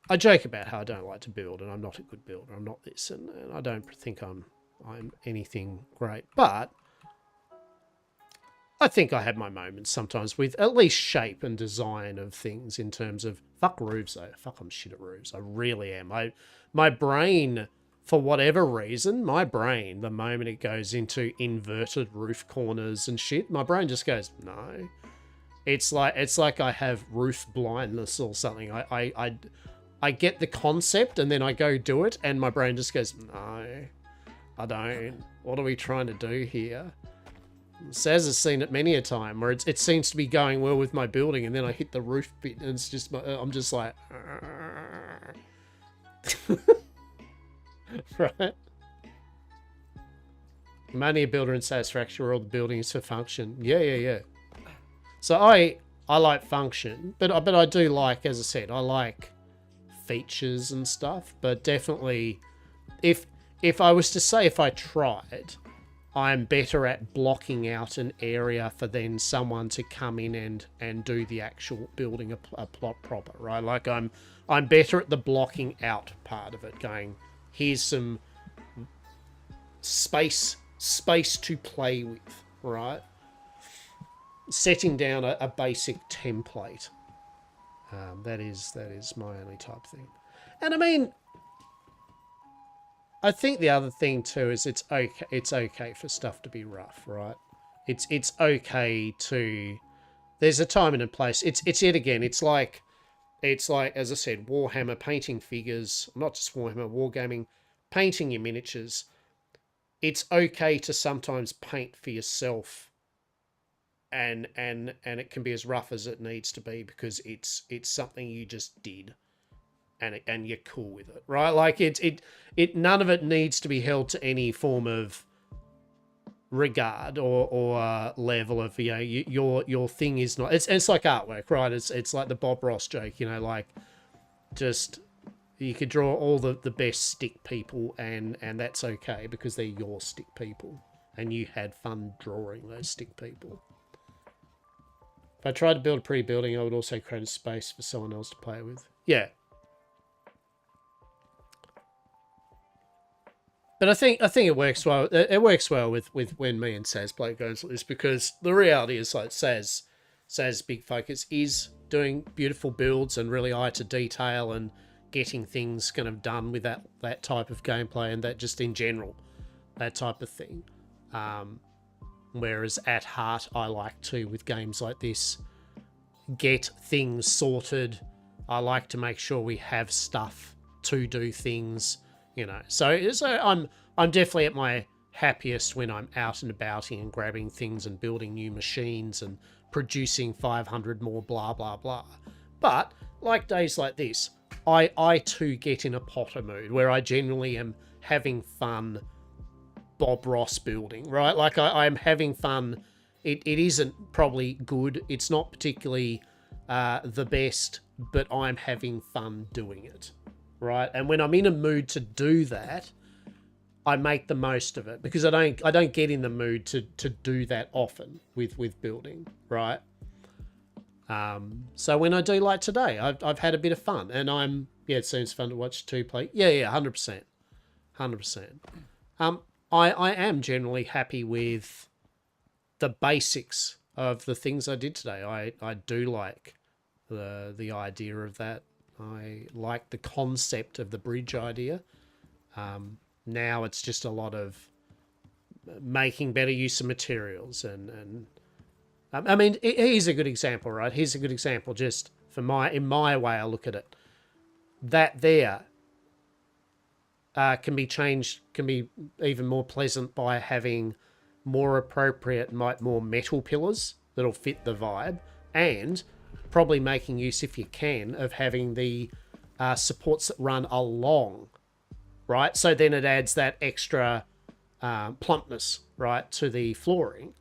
I joke about how I don't like to build and I'm not a good builder. I'm not this, and I don't think I'm anything great. But I think I have my moments sometimes with at least shape and design of things in terms of fuck roofs though. Fuck, I'm shit at roofs. I really am. My brain, for whatever reason, the moment it goes into inverted roof corners and shit, my brain just goes, no. It's like I have roof blindness or something. I get the concept and then I go do it and my brain just goes, no, I don't. What are we trying to do here? Saz has seen it many a time where it seems to be going well with my building and then I hit the roof bit and it's just, I'm just like, right? I'm only a builder in satisfaction where all the building is for function. Yeah. So I like function, but I do like, as I said, I like features and stuff, but definitely if I was to say if I tried, I'm better at blocking out an area for then someone to come in and do the actual building a plot proper, right? Like I'm better at the blocking out part of it, going, here's some space to play with, right? Setting down a basic template. That is my only type thing. And I mean, I think the other thing too is it's okay for stuff to be rough, right? It's okay to, there's a time and a place. It's yet again, it's like as I said, Warhammer, painting figures, not just Warhammer, wargaming, painting your miniatures. It's okay to sometimes paint for yourself, and it can be as rough as it needs to be because it's something you just did. And you're cool with it, right? Like it none of it needs to be held to any form of regard or level of, you know, your thing is not. It's like artwork, right? It's like the Bob Ross joke, you know, like just you could draw all the best stick people and that's okay because they're your stick people and you had fun drawing those stick people. If I tried to build a pretty building, I would also create a space for someone else to play with. Yeah. But I think it works well. It works well with when me and Saz play games like this because the reality is like Saz's big focus is doing beautiful builds and really eye to detail and getting things kind of done with that type of gameplay and that just in general, that type of thing. Whereas at heart, I like to, with games like this, get things sorted. I like to make sure we have stuff to do things. You know, so I'm definitely at my happiest when I'm out and abouting and grabbing things and building new machines and producing 500 more blah blah blah. But like days like this, I too get in a Potter mood where I generally am having fun Bob Ross building, right? Like I'm having fun. It isn't probably good. It's not particularly the best, but I'm having fun doing it. Right, and when I'm in a mood to do that, I make the most of it because I don't get in the mood to do that often with building, right? So when I do like today, I've had a bit of fun, and it seems fun to watch two play. Yeah, 100%. I am generally happy with the basics of the things I did today. I do like the idea of that. I like the concept of the bridge idea. Now it's just a lot of making better use of materials and I mean, here's a good example, right? Here's a good example just in my way I look at it. That there can be changed, can be even more pleasant by having more appropriate, more metal pillars that'll fit the vibe and probably making use, if you can, of having the supports that run along, right? So then it adds that extra plumpness, right, to the flooring,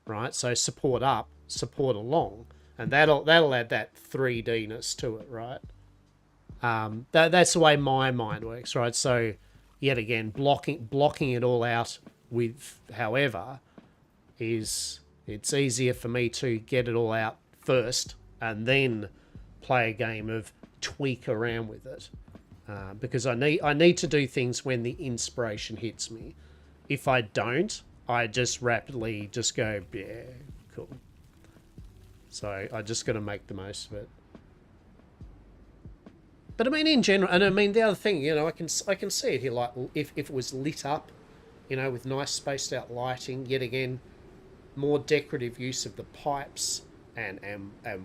right? So support up, support along, and that'll add that 3D-ness to it, right? That's the way my mind works, right? So yet again, blocking it all out with however it's easier for me to get it all out first and then play a game of tweak around with it, because I need to do things when the inspiration hits me. If I don't, I just rapidly just go, yeah, cool. So I just got to make the most of it. But I mean, in general, and I mean the other thing, you know, I can see it here. Like if it was lit up, you know, with nice spaced out lighting, yet again, more decorative use of the pipes. And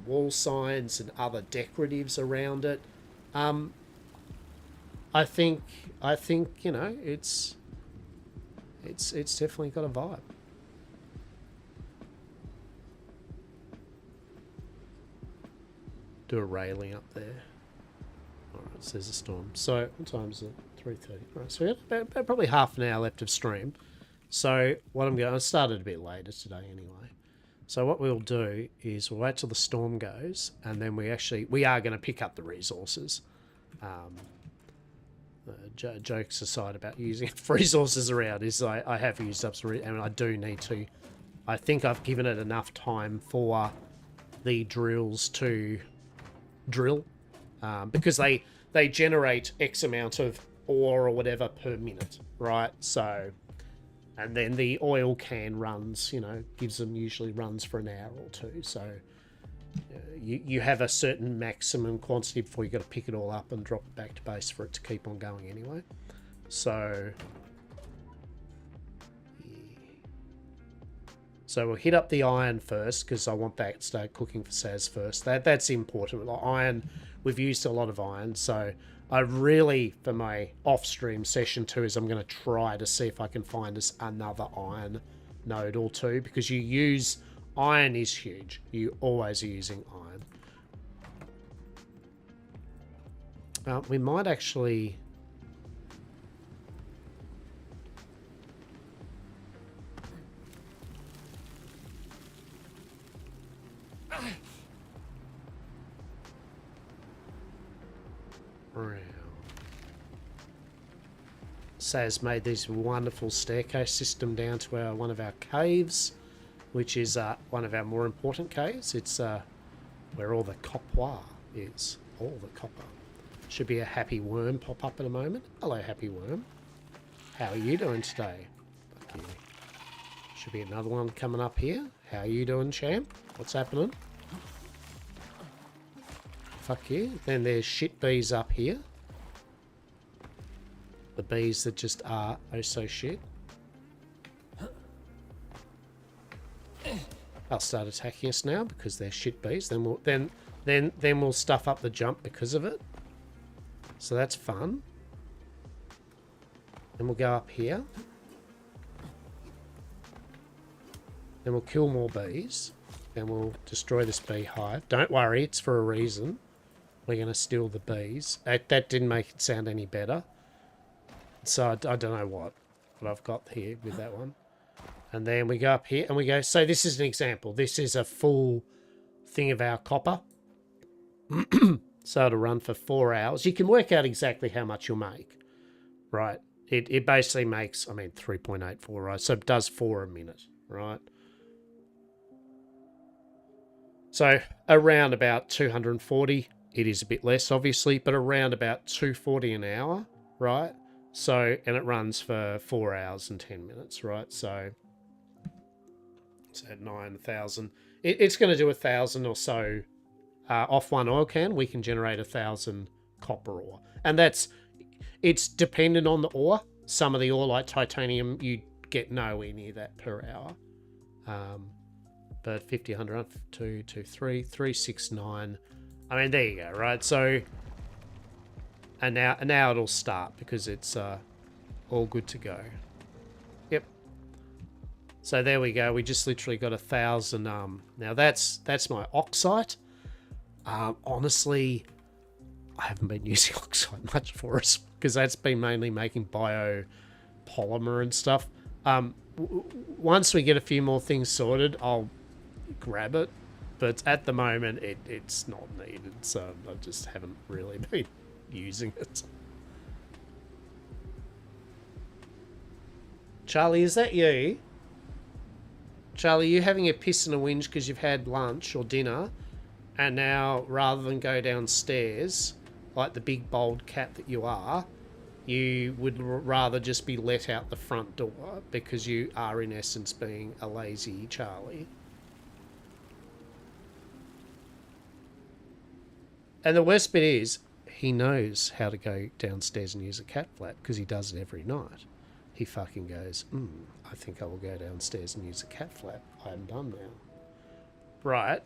wall signs and other decoratives around it. I think you know it's definitely got a vibe. Do a railing up there. All right, so there's a storm. So what time is it? 3:30. Right, so we got about probably half an hour left of stream. So what I started a bit later today anyway. So what we'll do is we'll wait till the storm goes, and then we are going to pick up the resources. Jokes aside about using resources around, is I have used up some, and I do need to. I think I've given it enough time for the drills to drill, because they generate X amount of ore or whatever per minute, right? So, and then the oil can runs, gives them usually runs for an hour or two. So you have a certain maximum quantity before you got to pick it all up and drop it back to base for it to keep on going anyway. So, so we'll hit up the iron first because I want that to start cooking for Saz first. That's important. Like iron, we've used a lot of iron, so I really, for my off-stream session 2, is I'm going to try to see if I can find us another iron node or two, because you use iron is huge. You always are using iron. We might actually. Saz made this wonderful staircase system down to one of our caves, which is one of our more important caves. It's where all the copper is. All the copper. Should be a happy worm pop up in a moment. Hello, happy worm. How are you doing today? Fuck you. Should be another one coming up here. How are you doing, champ? What's happening? Fuck you. Then there's shit bees up here. The bees that just are oh so shit. They'll start attacking us now because they're shit bees. Then we'll stuff up the jump because of it. So that's fun. Then we'll go up here. Then we'll kill more bees. Then we'll destroy this beehive. Don't worry, it's for a reason. We're going to steal the bees. That didn't make it sound any better. So I don't know what I've got here with that one. And then we go up here and we go. So this is an example. This is a full thing of our copper. So it'll run for 4 hours. You can work out exactly how much you'll make. Right. It basically makes, 3.84, right? So it does 4 a minute, right? So around about 240. It is a bit less, obviously, but around about 240 an hour, right? So, and it runs for 4 hours and 10 minutes, right? So, it's at 9,000. It's going to do 1,000 or so off one oil can. We can generate 1,000 copper ore. And it's dependent on the ore. Some of the ore, like titanium, you get nowhere near that per hour. But 50, 100, 2, 2, 3, 3, 6, 9. There you go, right? So, and now it'll start because it's all good to go. Yep. So there we go. We just literally got 1,000. Now that's my oxide. Honestly, I haven't been using oxide much for us because that's been mainly making biopolymer and stuff. Once we get a few more things sorted, I'll grab it. But at the moment, it's not needed, so I just haven't really been using it. Charlie, is that you? Charlie, you having a piss and a whinge because you've had lunch or dinner, and now rather than go downstairs, like the big bold cat that you are, you would rather just be let out the front door because you are in essence being a lazy Charlie. And the worst bit is, he knows how to go downstairs and use a cat flap because he does it every night. He fucking goes, I think I will go downstairs and use a cat flap. I'm done now. Right.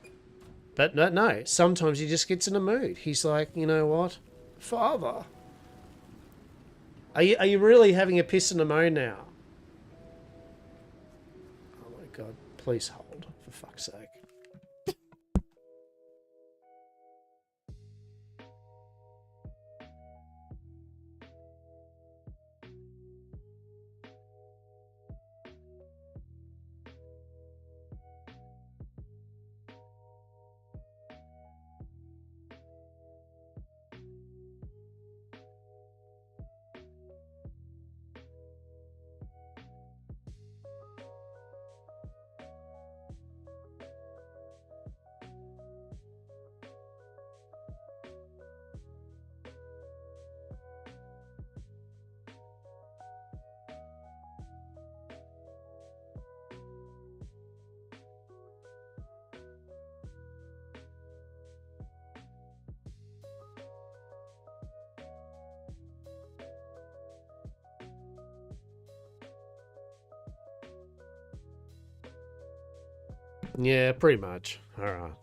But no, sometimes he just gets in a mood. He's like, you know what? Father. Are you really having a piss and a moan now? Oh my God. Please hold, for fuck's sake. Yeah, pretty much. Alright.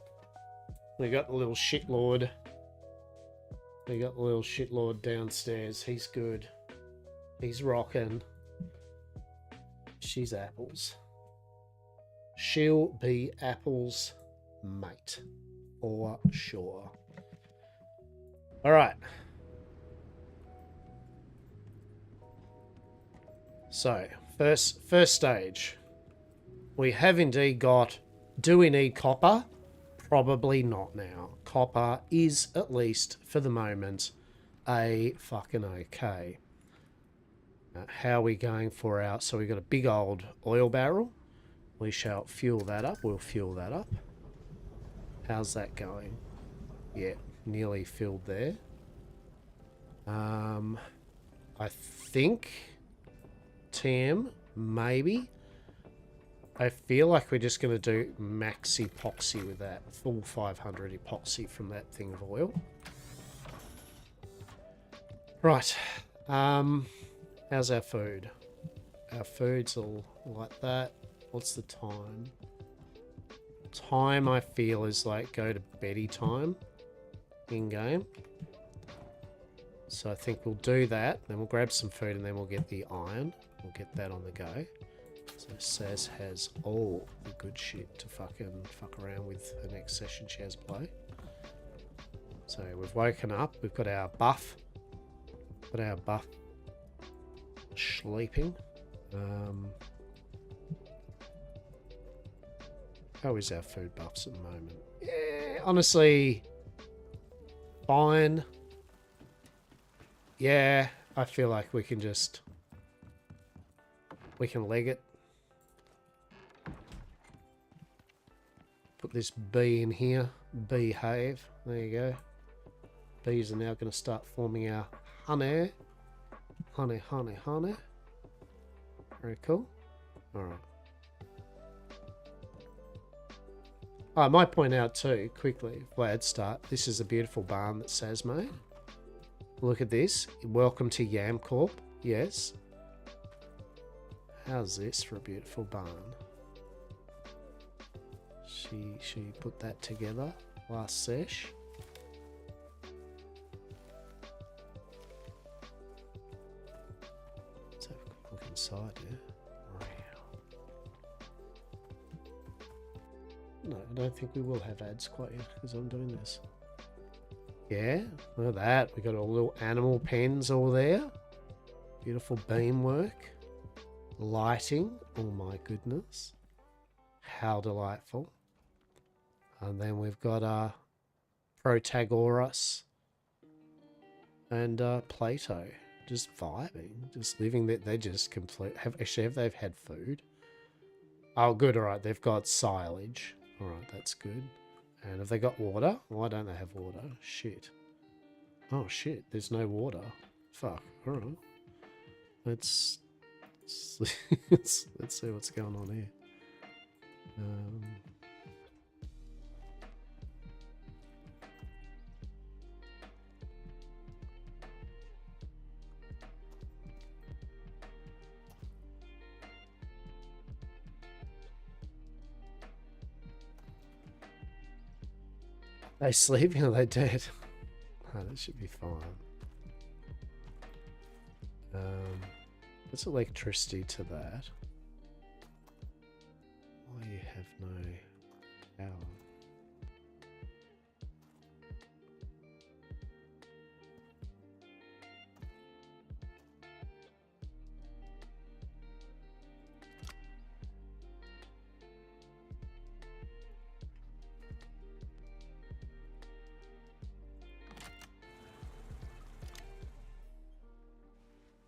We got the little shitlord. We got the little shitlord downstairs. He's good. He's rocking. She's apples. She'll be apples, mate. For sure. Alright. So, first stage. We have indeed got... Do we need copper? Probably not now. Copper is, at least for the moment, a fucking okay. How are we going for our... So we've got a big old oil barrel. We shall fuel that up. We'll fuel that up. How's that going? Yeah, nearly filled there. I think... TM, maybe. I feel like we're just going to do max epoxy with that. Full 500 epoxy from that thing of oil. Right. How's our food? Our food's all like that. What's the time? Time, I feel, is like go to beddy time in-game. So I think we'll do that. Then we'll grab some food and then we'll get the iron. We'll get that on the go. So Saz has all the good shit to fuck around with the next session she has play. So we've woken up. We've got our buff. Got our buff sleeping. How is our food buffs at the moment? Yeah, honestly, fine. Yeah, I feel like we can just... We can leg it. Put this bee in here. Behave. There you go. Bees are now going to start forming our honey. Honey, honey, honey. Very cool. Alright. Oh, I might point out too, quickly, before I start, this is a beautiful barn that Saz made. Look at this. Welcome to Yam Corp. Yes. How's this for a beautiful barn? She put that together last sesh. Let's have a quick look inside here. No, I don't think we will have ads quite yet because I'm doing this. Yeah, look at that. We got all little animal pens all there. Beautiful beamwork. Lighting. Oh my goodness. How delightful. And then we've got Protagoras and Plato. Just vibing. Just living that. They just complete. Have they've had food? Oh, good. All right. They've got silage. All right. That's good. And have they got water? Why don't they have water? Shit. Oh, shit. There's no water. Fuck. All right. Let's see what's going on here. They sleeping or they dead? Oh, that should be fine. There's electricity to that. Why you have no power?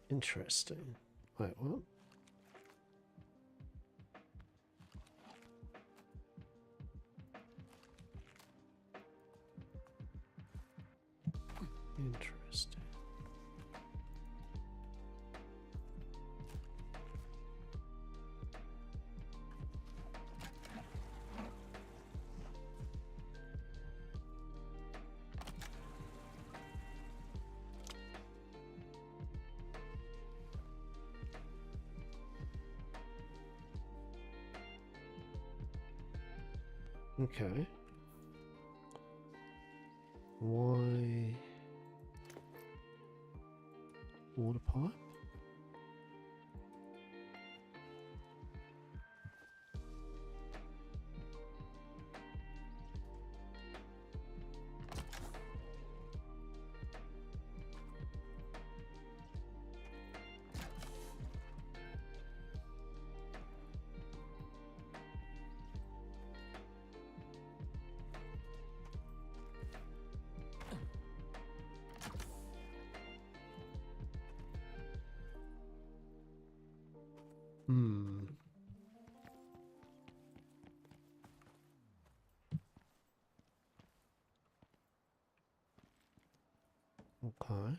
Interesting. Wait, what? Interesting. Okay. Why water pipe? Hmm. Okay.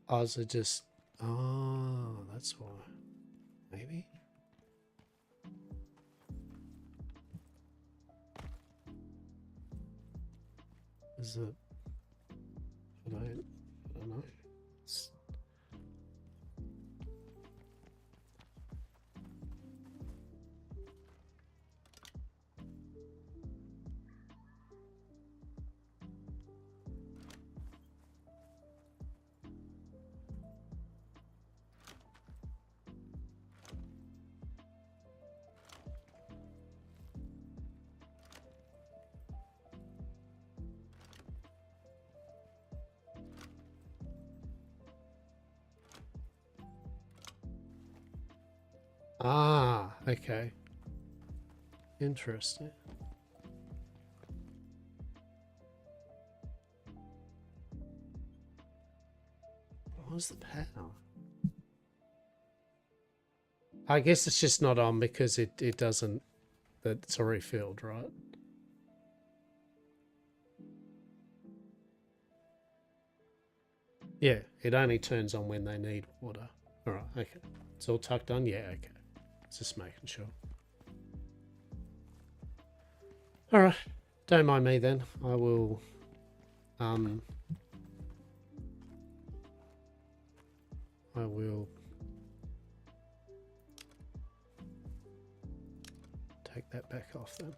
Oh, is it just... Oh, that's why. Maybe? Is it... I don't know. It's... Ah, okay. Interesting. What was the power? I guess it's just not on because it doesn't... It's already filled, right? Yeah, it only turns on when they need water. Alright, okay. It's all tucked on? Yeah, okay. Just making sure. Alright. Don't mind me then. I will... I will... take that back off then.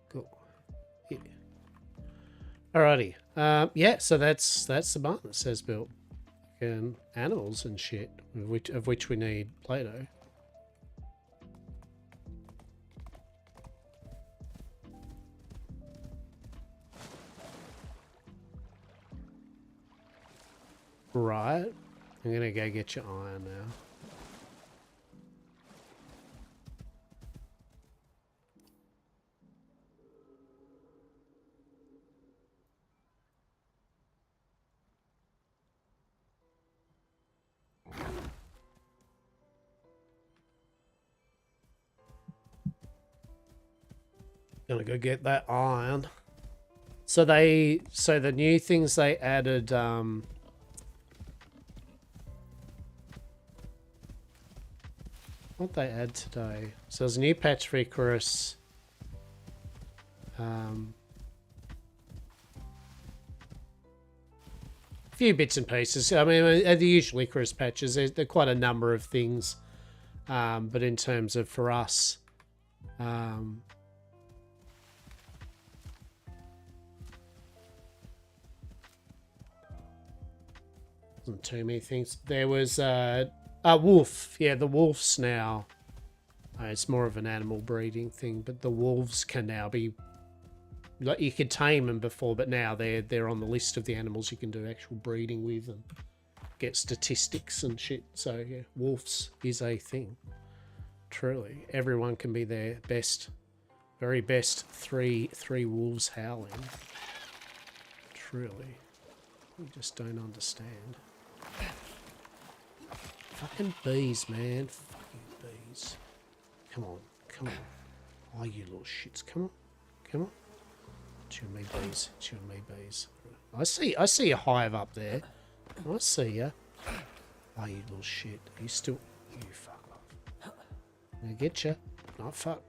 Cool. Yeah. Alrighty. Yeah, so that's the barn that says built. And animals and shit, of which we need Play-Doh. Right. I'm gonna go get your iron now. Gonna go get that iron. So the new things they added, what they add today? So there's a new patch for Icarus. A few bits and pieces. I mean, the usual Icarus patches, there are quite a number of things. But in terms of for us, wasn't too many things. There was a wolf. Yeah, the wolves now. It's more of an animal breeding thing, but the wolves can now be... Like, you could tame them before, but now they're on the list of the animals you can do actual breeding with and get statistics and shit. So yeah, wolves is a thing. Truly, everyone can be their best, very best three wolves howling. Truly, we just don't understand. Fucking bees, man. Fucking bees. Come on, come on. Oh, you little shits. Come on, come on. It's you and me, bees. It's you and me, bees. I see a hive up there. I see ya. Oh, you little shit. Are you still... You fuck off. I'm gonna get ya. Not fuck.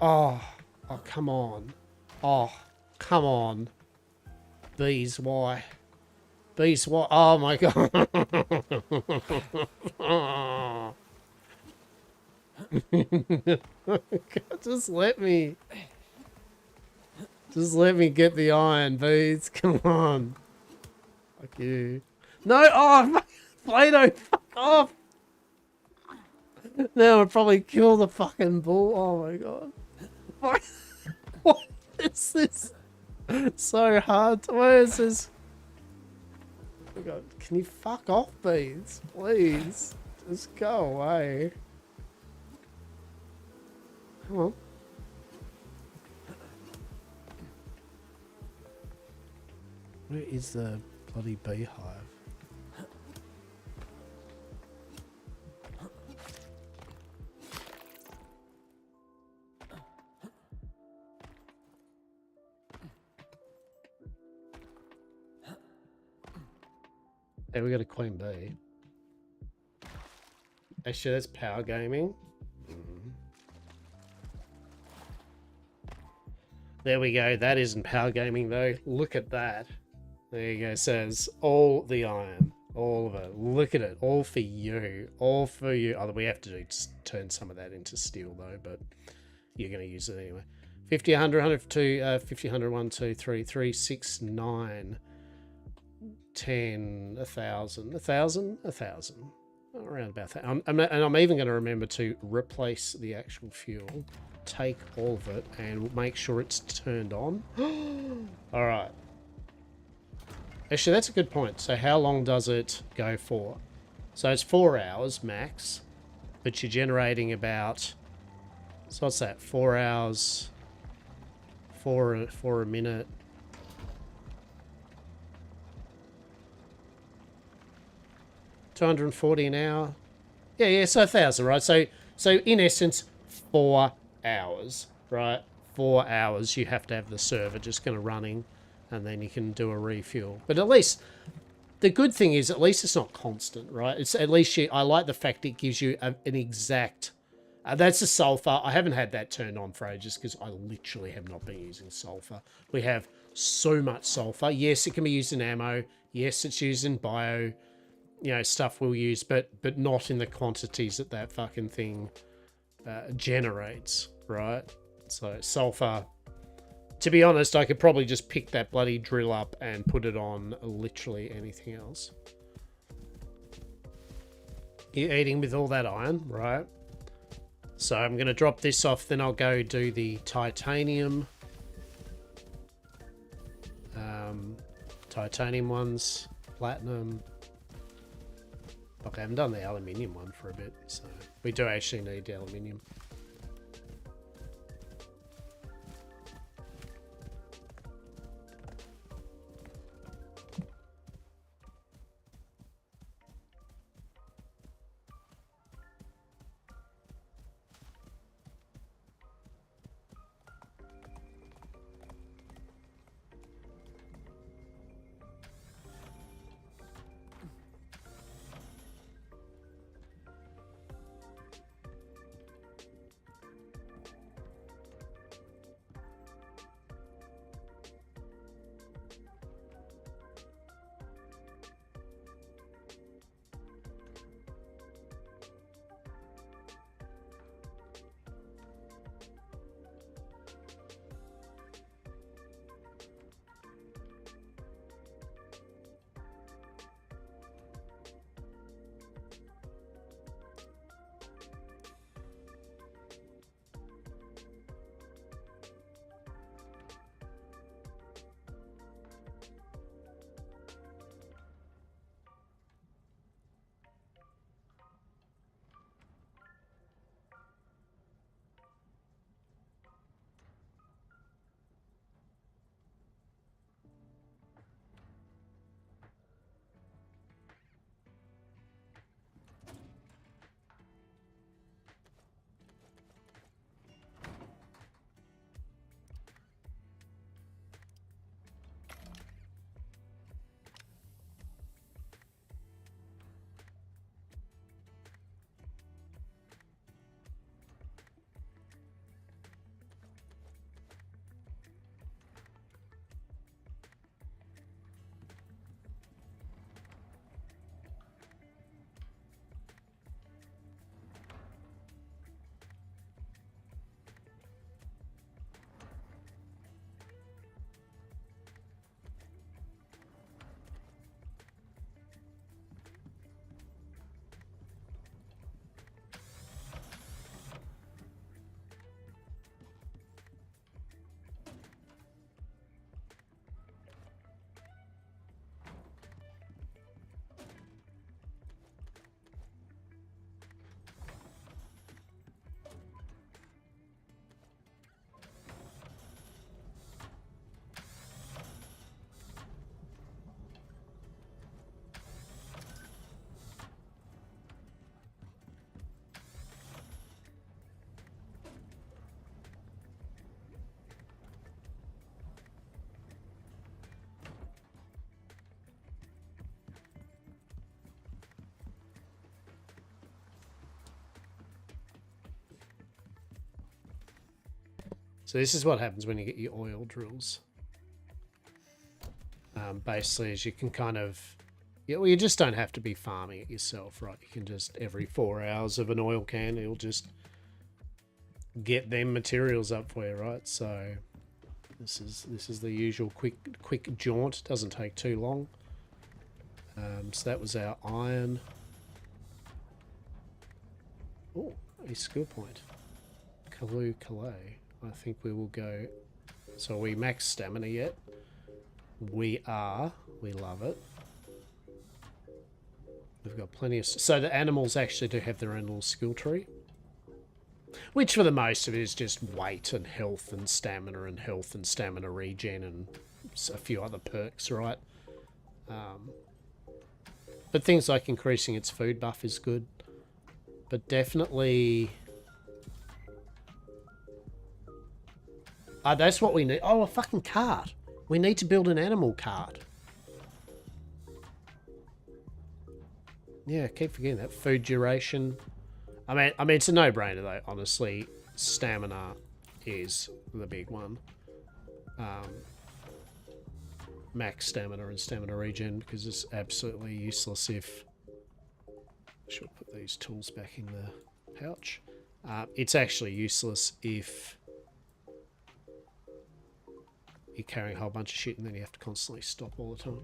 Oh, oh, come on. Oh, come on. Bees, why? Bees, why? Oh my god. Just let me. Just let me get the iron, bees. Come on. Fuck you. No, oh, Play-Doh, fuck off. Now I'll probably kill the fucking bull. Oh my god. What is this? So hard. Where is this? Oh god. Can you fuck off, bees? Please. Just go away. Come on. Where is the bloody beehive? Hey, we got a queen bee. Actually, that's power gaming. There we go. That isn't power gaming though. Look at that. There you go. It says all the iron. All of it. Look at it. All for you. All for you. Oh, we have to turn some of that into steel though, but you're going to use it anyway. 50, 100, 102, 50, 100, 1, 2, 3, 3, 6, 9, 10, 1,000, 1,000, 1,000. Around about that. And I'm even going to remember to replace the actual fuel. Take all of it and make sure it's turned on. All right. Actually, that's a good point. So how long does it go for? So it's 4 hours max, but you're generating about, so what's that? 4 hours for a minute. $240 an hour. Yeah, so 1,000, right? So in essence, 4 hours, right? 4 hours you have to have the server just kind of running, and then you can do a refuel. But at least the good thing is at least it's not constant, right? It's at least I like the fact it gives you an exact. That's the sulfur. I haven't had that turned on for ages because I literally have not been using sulfur. We have so much sulfur. Yes, it can be used in ammo. Yes, it's used in bio. Stuff we'll use, but not in the quantities that fucking thing generates, right? So sulfur, to be honest, I could probably just pick that bloody drill up and put it on literally anything else. You're eating with all that iron, right? So I'm going to drop this off, then I'll go do the titanium. Titanium ones, platinum. Okay, I haven't done the aluminium one for a bit, so we do actually need the aluminium. So this is what happens when you get your oil drills. Basically, is you can kind of... Yeah, well, you just don't have to be farming it yourself, right? You can just, every 4 hours of an oil can, it'll just get them materials up for you, right? So this is the usual quick jaunt. Doesn't take too long. So that was our iron. Oh, a skill point. Kalu Kalay. I think we will go... So are we max stamina yet? We are. We love it. We've got plenty of... So the animals actually do have their own little skill tree. Which for the most of it is just weight and health and stamina regen and a few other perks, right? But things like increasing its food buff is good. But definitely... that's what we need. Oh, a fucking cart. We need to build an animal cart. Yeah, I keep forgetting that. Food duration. I mean, it's a no-brainer though. Honestly, stamina is the big one. Max stamina and stamina regen, because it's absolutely useless if... I should put these tools back in the pouch. It's actually useless if you're carrying a whole bunch of shit and then you have to constantly stop all the time.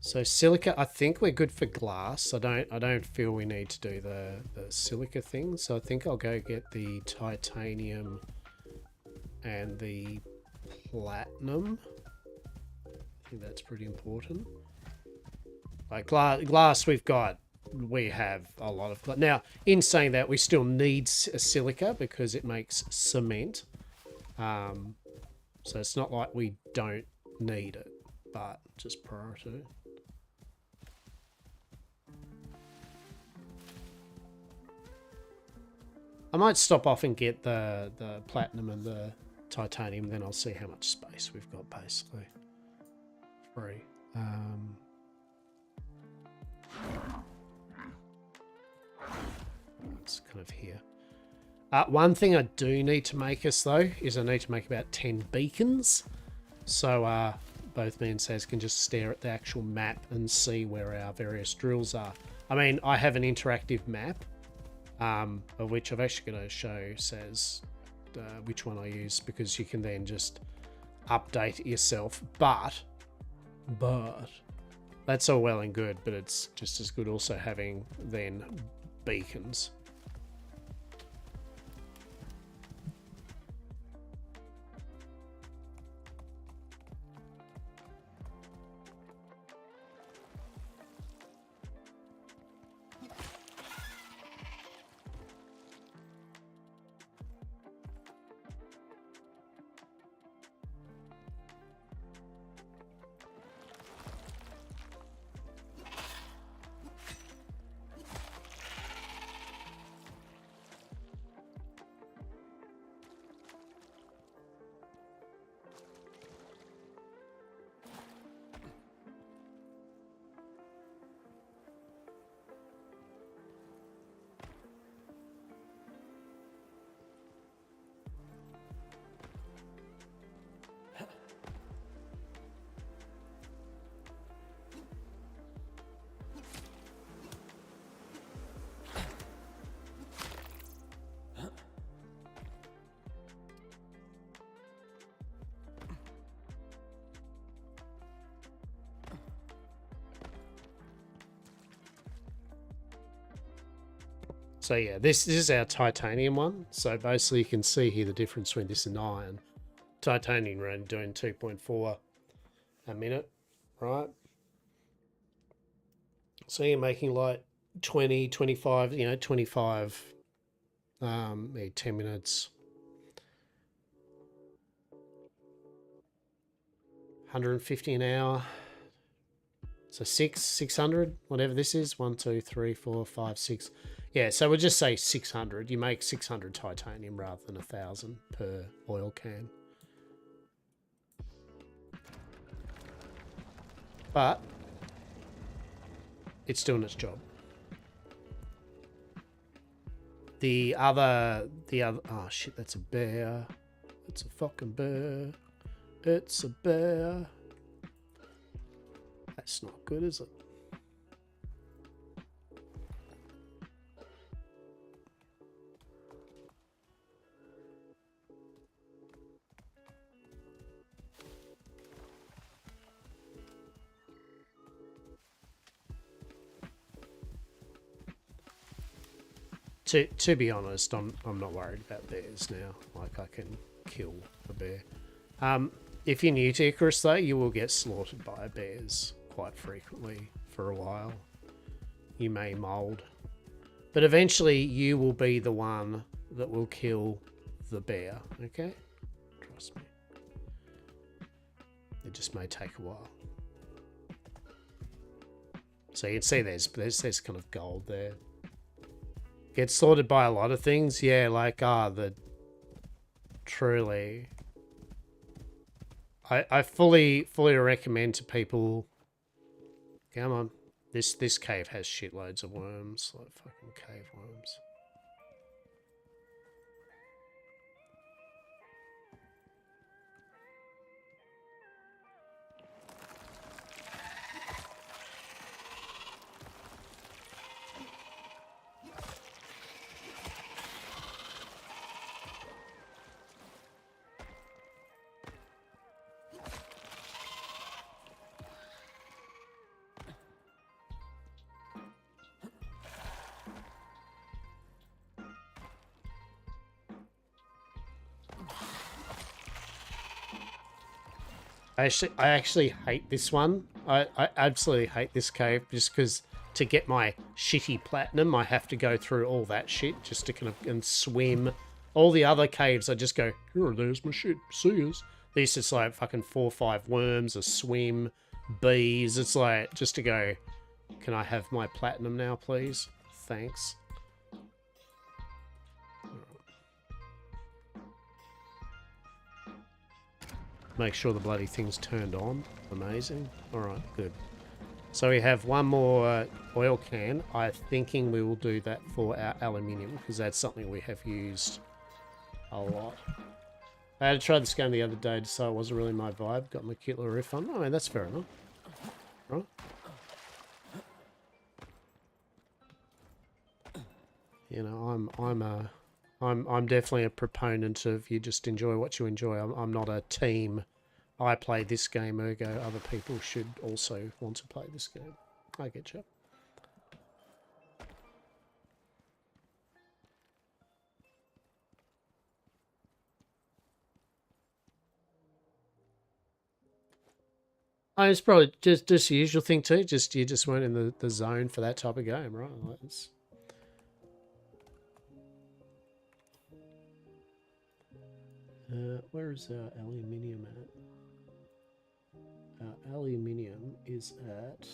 So silica, I think we're good for glass. I don't feel we need to do the silica thing. So I think I'll go get the titanium and the platinum. I think that's pretty important. Like glass, we have a lot of glass. Now, in saying that, we still need a silica because it makes cement. So it's not like we don't need it, but just priority. I might stop off and get the platinum and the titanium, then I'll see how much space we've got, basically. Free. It's kind of here. One thing I do need to make us, though, is I need to make about 10 beacons. So both me and Saz can just stare at the actual map and see where our various drills are. I mean, I have an interactive map. Of which I've actually got to show Saz which one I use, because you can then just update it yourself. But that's all well and good, but it's just as good also having then beacons. So yeah, this is our titanium one. So basically you can see here the difference between this and iron. Titanium run doing 2.4 a minute, right? So you're making like 20, 25, 25, 10 minutes. 150 an hour. So 600, whatever this is. 1, 2, 3, 4, 5, 6. Yeah, so we'll just say 600. You make 600 titanium rather than 1,000 per oil can. But it's doing its job. the other, oh shit, that's a bear. It's a fucking bear. It's a bear. That's not good, is it? To be honest, I'm not worried about bears now. Like, I can kill a bear. If you're new to Icarus, though, you will get slaughtered by bears quite frequently for a while. You may mold. But eventually, you will be the one that will kill the bear, okay? Trust me. It just may take a while. So you can see there's kind of gold there. Get slaughtered by a lot of things, yeah, like the truly. I fully recommend to people. Come on, this cave has shitloads of worms, like fucking cave worms. I actually hate this one. I absolutely hate this cave just because to get my shitty platinum, I have to go through all that shit just to kind of and swim. All the other caves, I just go, here, there's my shit, see yous. These just like fucking 4 or 5 worms, a swim, bees. It's like, just to go, can I have my platinum now, please? Thanks. Make sure the bloody thing's turned on. Amazing. Alright, good. So we have one more oil can. I'm thinking we will do that for our aluminium, because that's something we have used a lot. I had to try this game the other day, so it wasn't really my vibe. Got my cute little riff on. I mean, that's fair enough. Right? You know, I'm definitely a proponent of you just enjoy what you enjoy. I'm not a team. I play this game, ergo other people should also want to play this game. I get you. It's probably just the usual thing too. You just weren't in the zone for that type of game, right? Like it's... where is our aluminium at? Our aluminium is at...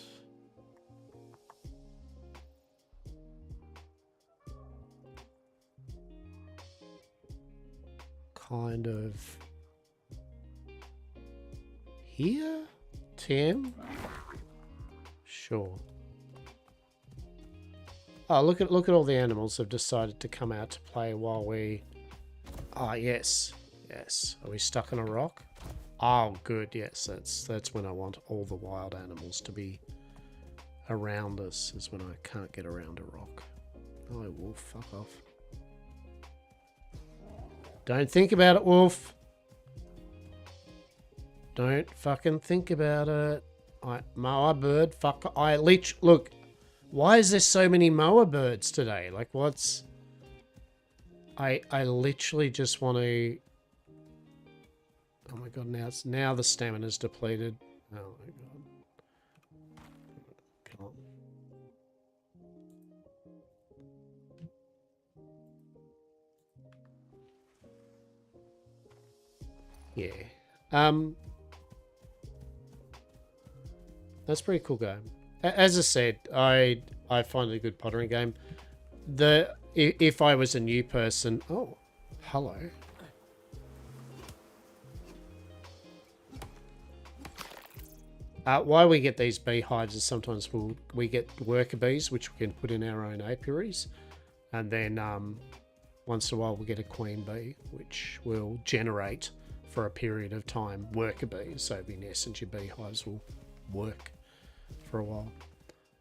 kind of... here? Tim? Sure. Oh, look at all the animals have decided to come out to play while we... Ah, yes. Yes. Are we stuck on a rock? Oh, good. Yes, that's when I want all the wild animals to be around us, is when I can't get around a rock. Oh, wolf, fuck off. Don't think about it, wolf. Don't fucking think about it. Moa bird, fuck. Look, why is there so many moa birds today? Like, what's... I literally just want to... Oh my god, now the stamina's depleted. Oh my god. Come on. Yeah. That's a pretty cool game. As I said, I find it a good pottering game. If I was a new person... Oh, hello. Why we get these beehives is sometimes we get worker bees, which we can put in our own apiaries. And then once in a while we'll get a queen bee, which will generate for a period of time worker bees. So in essence, your beehives will work for a while,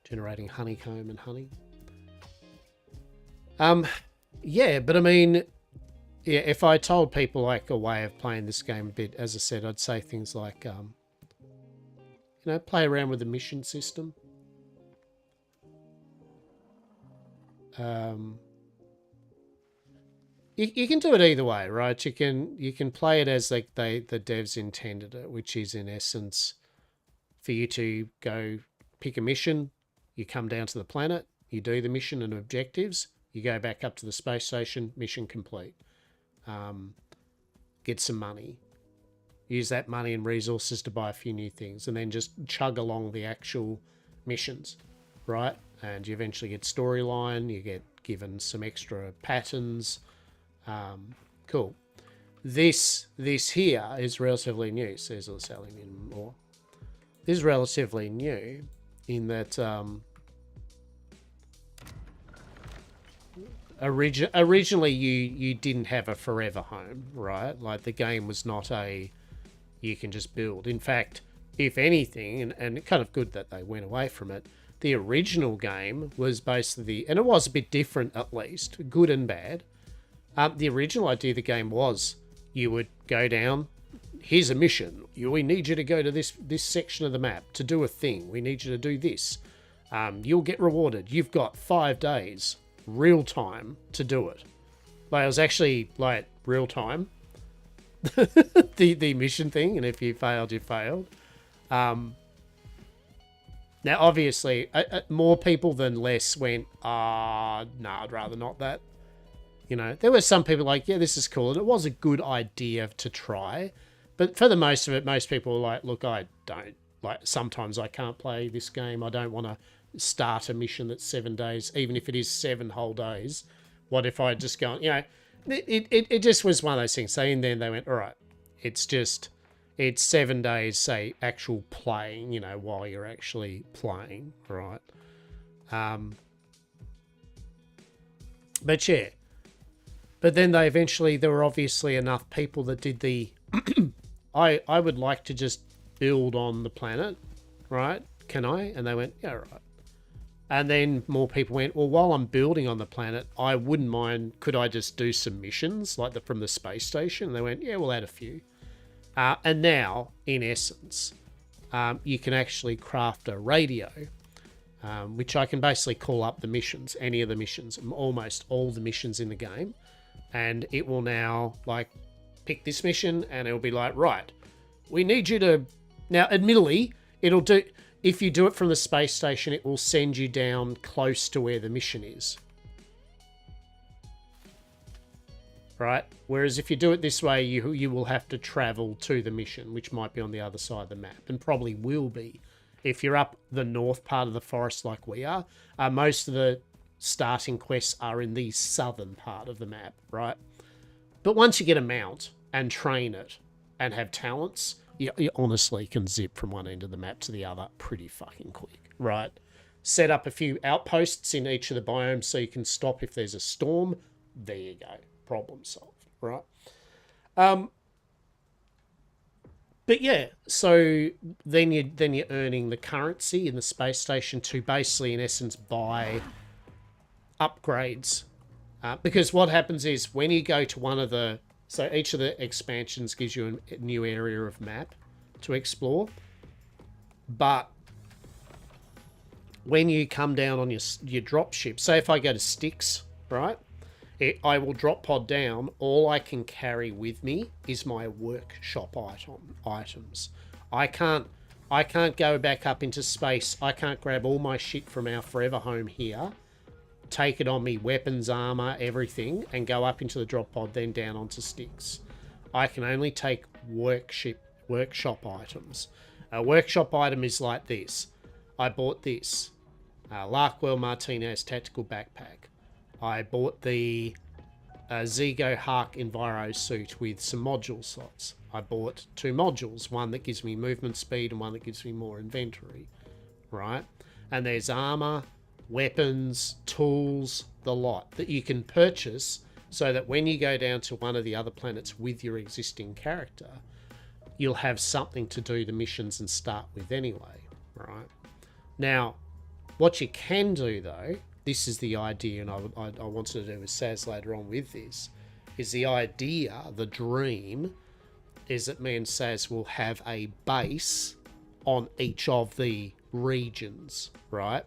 generating honeycomb and honey. Yeah, but I mean, yeah, if I told people like a way of playing this game a bit, as I said, I'd say things like, play around with the mission system. You can do it either way, right? You can play it as like the devs intended it, which is in essence for you to go pick a mission, you come down to the planet, you do the mission and objectives, you go back up to the space station, mission complete. Get some money. Use that money and resources to buy a few new things, and then just chug along the actual missions, right? And you eventually get storyline, you get given some extra patterns. Cool. This here is relatively new. Says all selling in more. This is relatively new in that originally you didn't have a forever home, right? Like the game was not a you can just build. In fact, if anything, and kind of good that they went away from it, the original game was basically, and it was a bit different at least, good and bad. The original idea of the game was you would go down, here's a mission. We need you to go to this section of the map to do a thing. We need you to do this. You'll get rewarded. You've got 5 days, real time, to do it. Like, it was actually like real time, the mission thing, and if you failed, you failed. Now, obviously, more people than less went, no, I'd rather not that. You know, there were some people like, yeah, this is cool. And it was a good idea to try. But for the most of it, most people were like, look, I don't. Like, sometimes I can't play this game. I don't want to start a mission that's 7 days, even if it is 7 whole days. What if I just go, it just was one of those things. So in then they went, all right, it's 7 days, say, actual playing, while you're actually playing, right? But yeah. But then there were obviously enough people that did the, I would like to just build on the planet, right? Can I? And they went, yeah, right. And then more people went, well, while I'm building on the planet, I wouldn't mind, could I just do some missions like from the space station? And they went, yeah, we'll add a few. And now, in essence, you can actually craft a radio, which I can basically call up the missions, any of the missions, almost all the missions in the game. And it will now, like, pick this mission, and it'll be like, right, we need you to... Now, admittedly, it'll do... If you do it from the space station, it will send you down close to where the mission is. Right? Whereas if you do it this way, you will have to travel to the mission, which might be on the other side of the map, and probably will be. If you're up the north part of the forest like we are, most of the starting quests are in the southern part of the map, right? But once you get a mount and train it and have talents, you honestly can zip from one end of the map to the other pretty fucking quick, right? Set up a few outposts in each of the biomes so you can stop if there's a storm. There you go. Problem solved, right? But yeah, so then you're earning the currency in the space station to basically, in essence, buy upgrades. Because what happens is when you go to one of the... So each of the expansions gives you a new area of map to explore. But when you come down on your drop ship, say if I go to Styx, right? I will drop pod down. All I can carry with me is my workshop items. I can't go back up into space. I can't grab all my shit from our forever home here, take it on me, weapons, armor, everything, and go up into the drop pod, then down onto Styx. I can only take workshop items. A workshop item is like this. I bought this. Larkwell Martinez tactical backpack. I bought the Zigo Hark Enviro suit with some module slots. I bought 2 modules, one that gives me movement speed and one that gives me more inventory, right? And there's armor, weapons, tools, the lot that you can purchase so that when you go down to one of the other planets with your existing character, you'll have something to do the missions and start with anyway, right? Now, what you can do though, this is the idea, and I wanted to do with Saz later on with this, is the idea, the dream, is that me and Saz will have a base on each of the regions, right?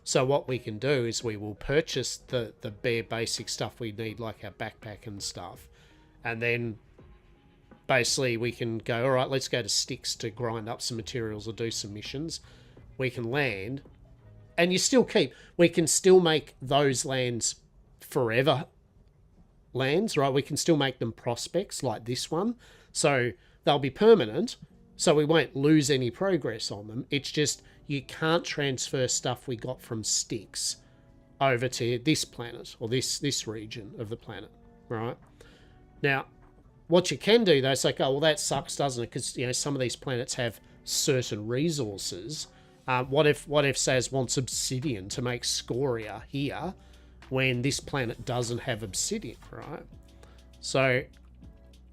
So what we can do is we will purchase the bare basic stuff we need, like our backpack and stuff, and then basically we can go, all right, let's go to Styx to grind up some materials or do some missions. We can land, and we can still make those lands forever lands, right? We can still make them prospects like this one. So they'll be permanent, so we won't lose any progress on them. It's just you can't transfer stuff we got from Styx over to this planet or this region of the planet, right? Now, what you can do though, it's like, oh, well, that sucks, doesn't it? Because, you know, some of these planets have certain resources. What if Saz wants obsidian to make scoria here when this planet doesn't have obsidian, right? So,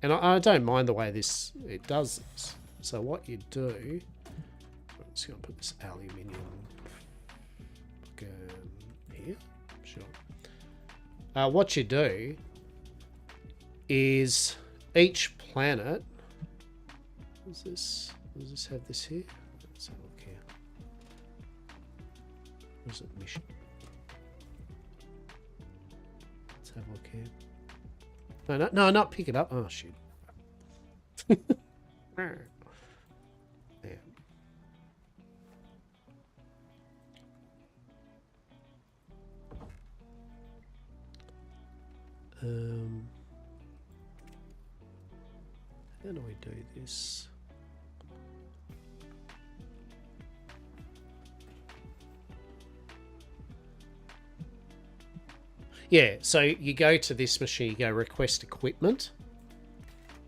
and I don't mind the way it does this. So what you do, I'm just going to put this aluminium here, sure. What you do is each planet, does this have this here? Let's have a look here. Where's it mission? Let's have a look here. No, not pick it up. Oh, shit. Yeah. How do we do this? Yeah, so you go to this machine, you go request equipment,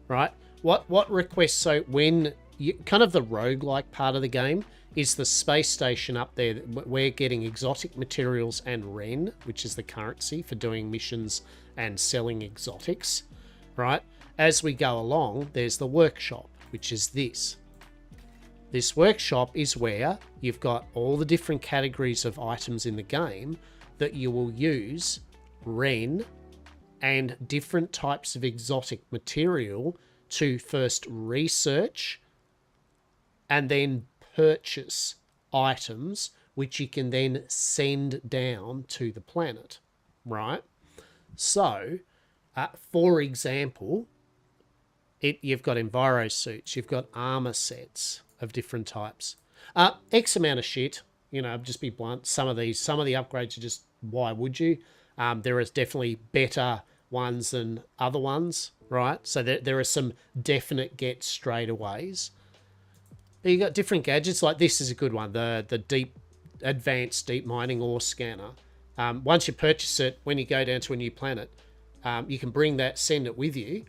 right? What request? So when you kind of the roguelike part of the game is the space station up there. We're getting exotic materials and Ren, which is the currency for doing missions and selling exotics, right? As we go along, there's the workshop, which is this. This workshop is where you've got all the different categories of items in the game that you will use Ren and different types of exotic material to first research and then purchase items which you can then send down to the planet, right? So, for example, you've got enviro suits, you've got armor sets of different types. X amount of shit, you know, just be blunt. Some of the upgrades are just, why would you? There is definitely better ones than other ones, right? So there are some definite get straightaways. You got different gadgets, like this is a good one, the advanced deep mining ore scanner. Once you purchase it, when you go down to a new planet, you can send it with you,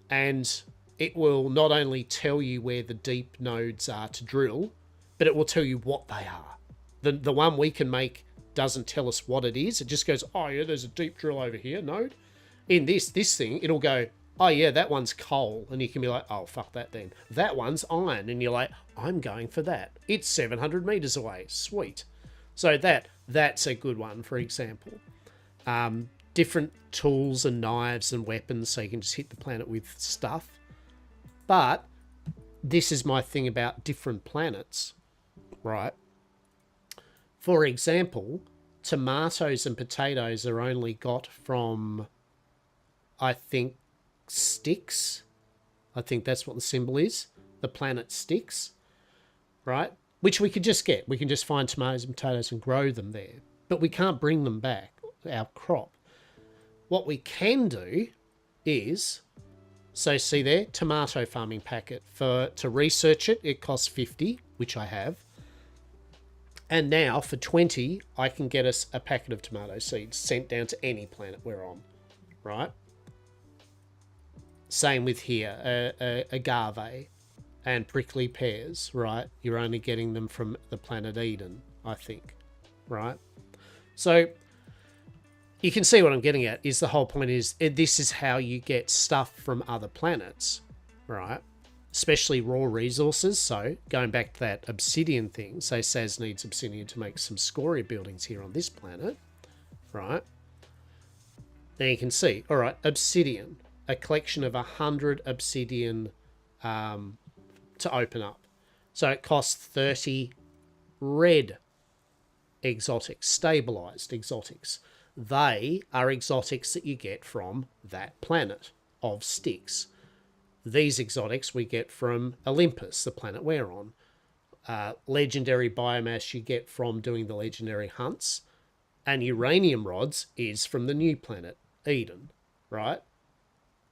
and it will not only tell you where the deep nodes are to drill, but it will tell you what they are. The one we can make doesn't tell us what it is. It just goes, oh yeah, there's a deep drill over here, node. In this thing, it'll go, oh yeah, that one's coal. And you can be like, oh, fuck that then. That one's iron. And you're like, I'm going for that. It's 700 meters away. Sweet. So that's a good one, for example. Different tools and knives and weapons, so you can just hit the planet with stuff. But this is my thing about different planets, right? For example, tomatoes and potatoes are only got from, I think, Styx. I think that's what the symbol is. The planet Styx, right? Which we could just get. We can just find tomatoes and potatoes and grow them there. But we can't bring them back, our crop. What we can do is, so see there, tomato farming packet. To research it, it costs 50, which I have. And now for 20, I can get us a packet of tomato seeds sent down to any planet we're on, right? Same with here, agave and prickly pears, right? You're only getting them from the planet Eden, I think, right? So you can see what I'm getting at. Is the whole point is this is how you get stuff from other planets, right? Especially raw resources. So going back to that obsidian thing, say Saz needs obsidian to make some scoria buildings here on this planet, right? Then you can see, all right, obsidian, a collection of 100 obsidian to open up. So it costs 30 red exotics, stabilized exotics. They are exotics that you get from that planet of Styx. These exotics we get from Olympus, the planet we're on. Legendary biomass you get from doing the legendary hunts. And uranium rods is from the new planet, Eden, right?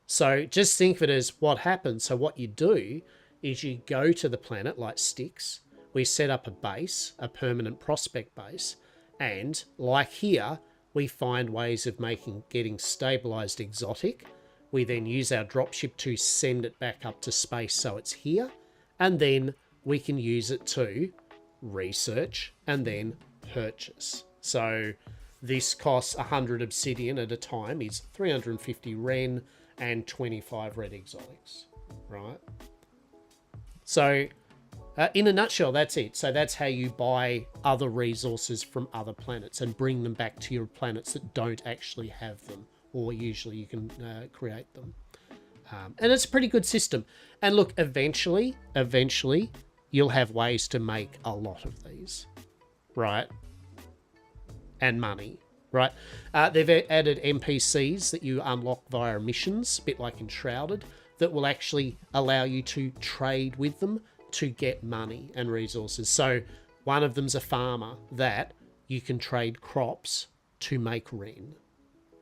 So just think of it as what happens. So what you do is you go to the planet like Styx. We set up a base, a permanent prospect base. And like here, we find ways of getting stabilized exotic. We then use our dropship to send it back up to space so it's here. And then we can use it to research and then purchase. So this costs 100 obsidian at a time, is 350 ren and 25 red exotics, right? So in a nutshell, that's it. So that's how you buy other resources from other planets and bring them back to your planets that don't actually have them, or usually you can create them. And it's a pretty good system. And look, eventually, you'll have ways to make a lot of these, right? And money, right? They've added NPCs that you unlock via missions, a bit like Enshrouded, that will actually allow you to trade with them to get money and resources. So one of them's a farmer that you can trade crops to make ren,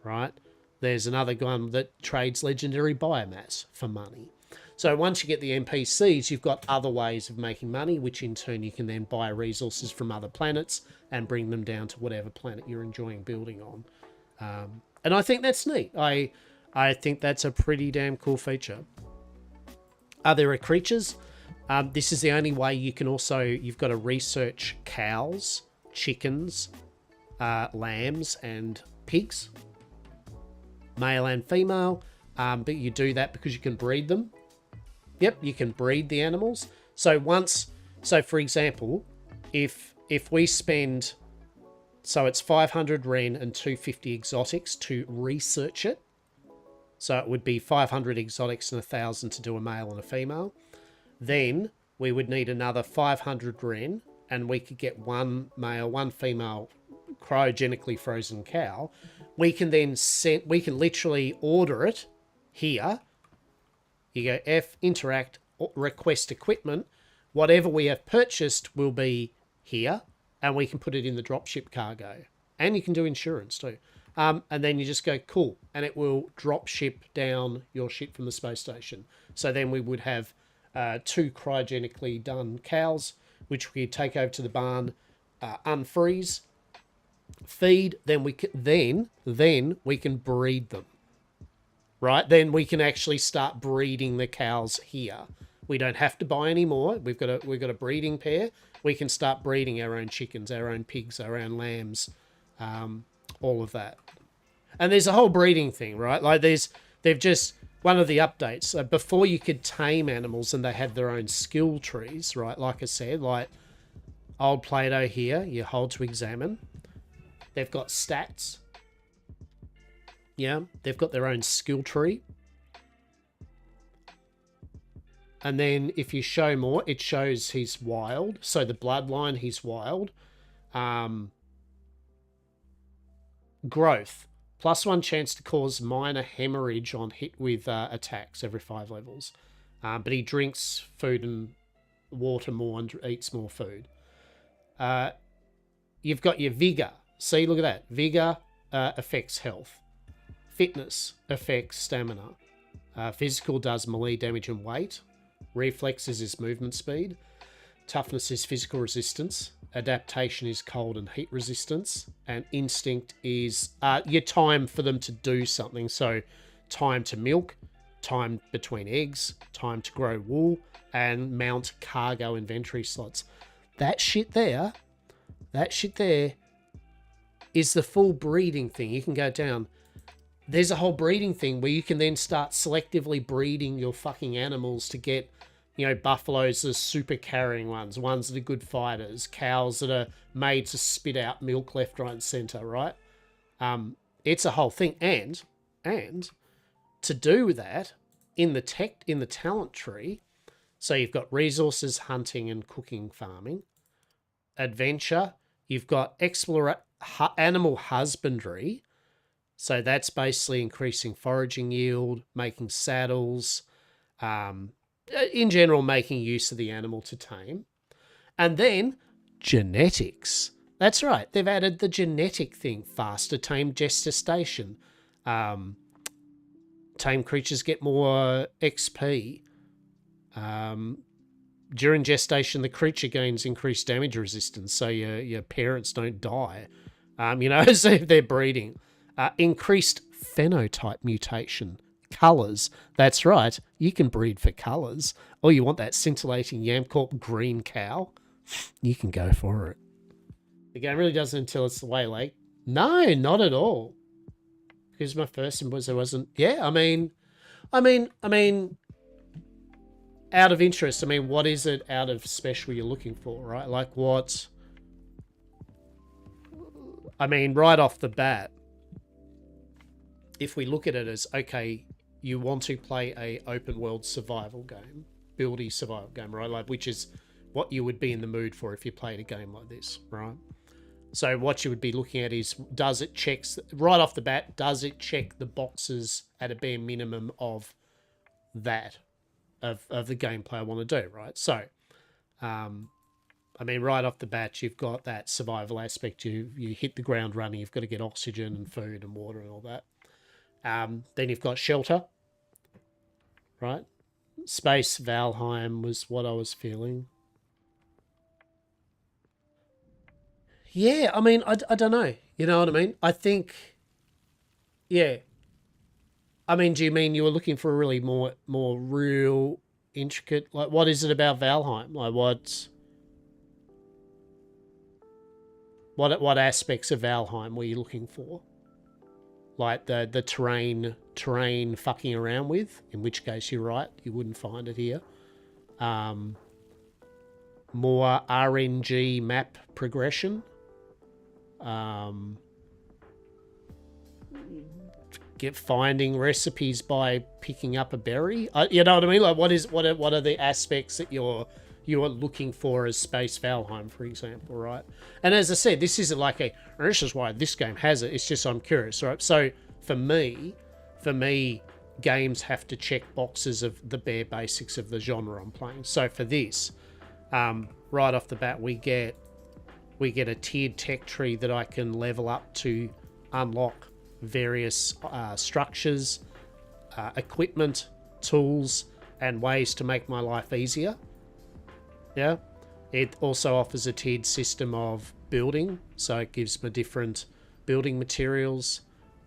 right? There's another one that trades legendary biomass for money. So once you get the NPCs, you've got other ways of making money, which in turn you can then buy resources from other planets and bring them down to whatever planet you're enjoying building on. And I think that's neat. I think that's a pretty damn cool feature. There are creatures. This is the only way you can also... You've got to research cows, chickens, lambs, and pigs. Male and female. But you do that because you can breed them. Yep, you can breed the animals. So for example, if we spend... So it's 500 ren and 250 exotics to research it. So it would be 500 exotics and 1,000 to do a male and a female. Then we would need another 500 ren, and we could get one male, one female cryogenically frozen cow. We can then we can literally order it here. You go F, interact, request equipment. Whatever we have purchased will be here, and we can put it in the dropship cargo. And you can do insurance too. And then you just go, cool, and it will drop ship down your shit from the space station. So then we would have 2 cryogenically done cows, which we could take over to the barn, unfreeze, feed. Then we can breed them, right? Then we can actually start breeding the cows here. We don't have to buy any more. We've got a breeding pair. We can start breeding our own chickens, our own pigs, our own lambs, all of that. And there's a whole breeding thing, right? Like they've just, one of the updates, before you could tame animals and they had their own skill trees, right? Like I said, like old Plato here, you hold to examine. They've got stats. Yeah, they've got their own skill tree. And then if you show more, it shows he's wild. So the bloodline, he's wild. Growth. +1 chance to cause minor hemorrhage on hit with attacks every 5 levels. But he drinks food and water more and eats more food. You've got your vigor. See, look at that. Vigor affects health. Fitness affects stamina. Physical does melee damage and weight. Reflexes is movement speed. Toughness is physical resistance. Adaptation is cold and heat resistance. And instinct is your time for them to do something. So time to milk, time between eggs, time to grow wool, and mount cargo inventory slots. That shit there is the full breeding thing. You can go down. There's a whole breeding thing where you can then start selectively breeding your fucking animals to get, buffaloes as super carrying ones that are good fighters, cows that are made to spit out milk left, right, and center, right? It's a whole thing. And to do that in the talent tree, so you've got resources, hunting and cooking, farming, adventure, you've got animal husbandry. So that's basically increasing foraging yield, making saddles, in general, making use of the animal to tame. And then genetics. That's right. They've added the genetic thing. Faster tame gestation. Tame creatures get more XP. During gestation, the creature gains increased damage resistance, so your parents don't die. So if they're breeding. Increased phenotype mutation. Colours. That's right. You can breed for colours. Oh, you want that scintillating Yamcorp green cow? You can go for it. The game really doesn't until it's way late. No, not at all. Because my first was there wasn't. Yeah, I mean, out of interest. What is it out of special you're looking for, right? Like what? Right off the bat, if we look at it as, okay, you want to play a open world survival game, buildy survival game, right? Like, which is what you would be in the mood for if you played a game like this, right? So what you would be looking at is, does it check the boxes at a bare minimum of that, of the gameplay I want to do, right? So, right off the bat, you've got that survival aspect. You hit the ground running. You've got to get oxygen and food and water and all that. Then you've got shelter, right? Space Valheim was what I was feeling. Yeah, I don't know. You know what I mean? I think, yeah. Do you mean you were looking for a really more real, intricate, like, what is it about Valheim? Like, what aspects of Valheim were you looking for? Like the terrain fucking around with, in which case you're right, you wouldn't find it here. More RNG map progression. Finding recipes by picking up a berry. You know what I mean? Like, what are the aspects that you're looking for as Space Valheim, for example, right? And as I said, this isn't like this is why this game has it. It's just I'm curious, right? So for me, games have to check boxes of the bare basics of the genre I'm playing. So for this, right off the bat, we get a tiered tech tree that I can level up to unlock various structures, equipment, tools, and ways to make my life easier. Yeah. It also offers a tiered system of building, so it gives me different building materials,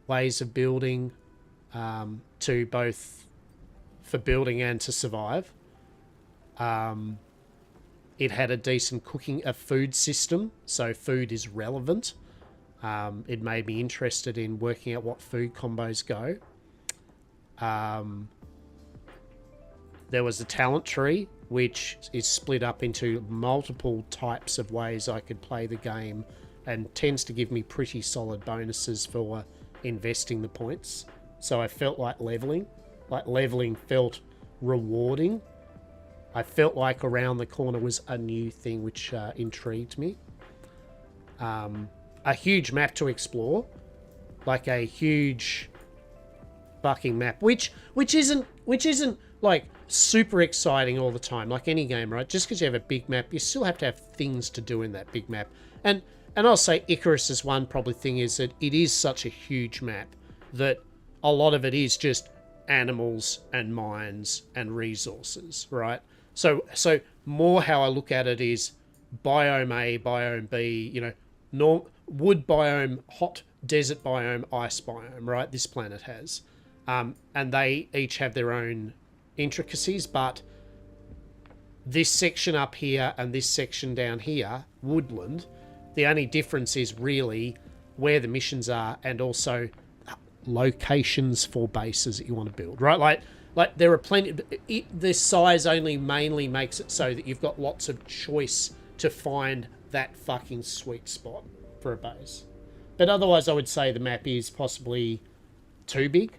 ways of building, to both for building and to survive. It had a decent food system, so food is relevant. It made me interested in working out what food combos go. There was a talent tree, which is split up into multiple types of ways I could play the game, and tends to give me pretty solid bonuses for investing the points. So I felt like leveling. Like, leveling felt rewarding. I felt like around the corner was a new thing which intrigued me. A huge map to explore, like a huge fucking map, which isn't like super exciting all the time, like any game, right? Just because you have a big map, you still have to have things to do in that big map. And I'll say Icarus' one probably thing is that it is such a huge map that a lot of it is just animals and mines and resources, right? So more how I look at it is biome A, biome B, wood biome, hot desert biome, ice biome, right? This planet has. And they each have their own intricacies, but this section up here and this section down here, woodland, the only difference is really where the missions are, and also locations for bases that you want to build, right? Like there are plenty. This size only mainly makes it so that you've got lots of choice to find that fucking sweet spot for a base. But otherwise, I would say the map is possibly too big.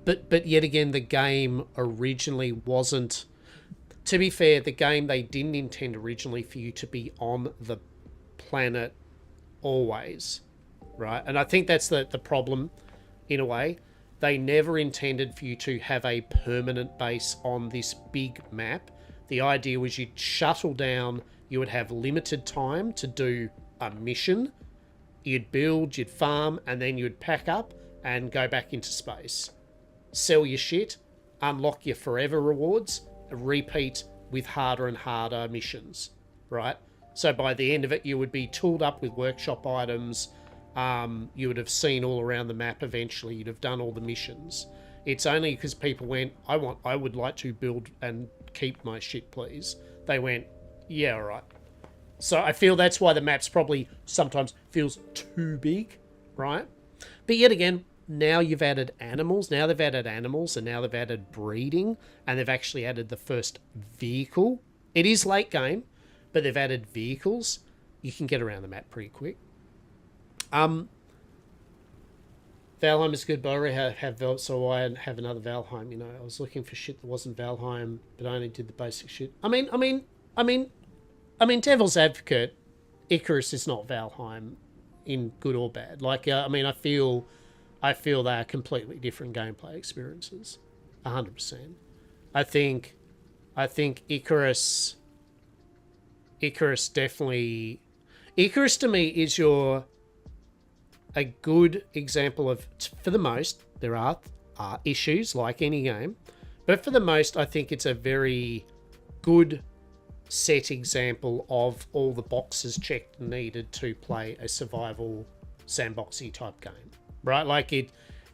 But yet again, the game originally wasn't... To be fair, the game, they didn't intend originally for you to be on the planet always, right? And I think that's the problem, in a way. They never intended for you to have a permanent base on this big map. The idea was you'd shuttle down, you would have limited time to do a mission, you'd build, you'd farm, and then you'd pack up and go back into space. Sell your shit, unlock your forever rewards, repeat with harder and harder missions, right? So by the end of it, you would be tooled up with workshop items. You would have seen all around the map eventually. You'd have done all the missions. It's only because people went, I would like to build and keep my shit, please. They went, yeah, all right. So I feel that's why the maps probably sometimes feels too big, right? But yet again, now you've added animals. Now they've added animals, and now they've added breeding, and they've actually added the first vehicle. It is late game, but they've added vehicles. You can get around the map pretty quick. Valheim is good, but I already have so I have another Valheim. You know, I was looking for shit that wasn't Valheim, but I only did the basic shit. I mean, Devil's Advocate, Icarus is not Valheim in good or bad. Like, I feel they are completely different gameplay experiences, 100%. I think Icarus definitely... Icarus to me is a good example of, for the most, there are issues like any game, but for the most, I think it's a very good set example of all the boxes checked needed to play a survival sandboxy type game, right? Like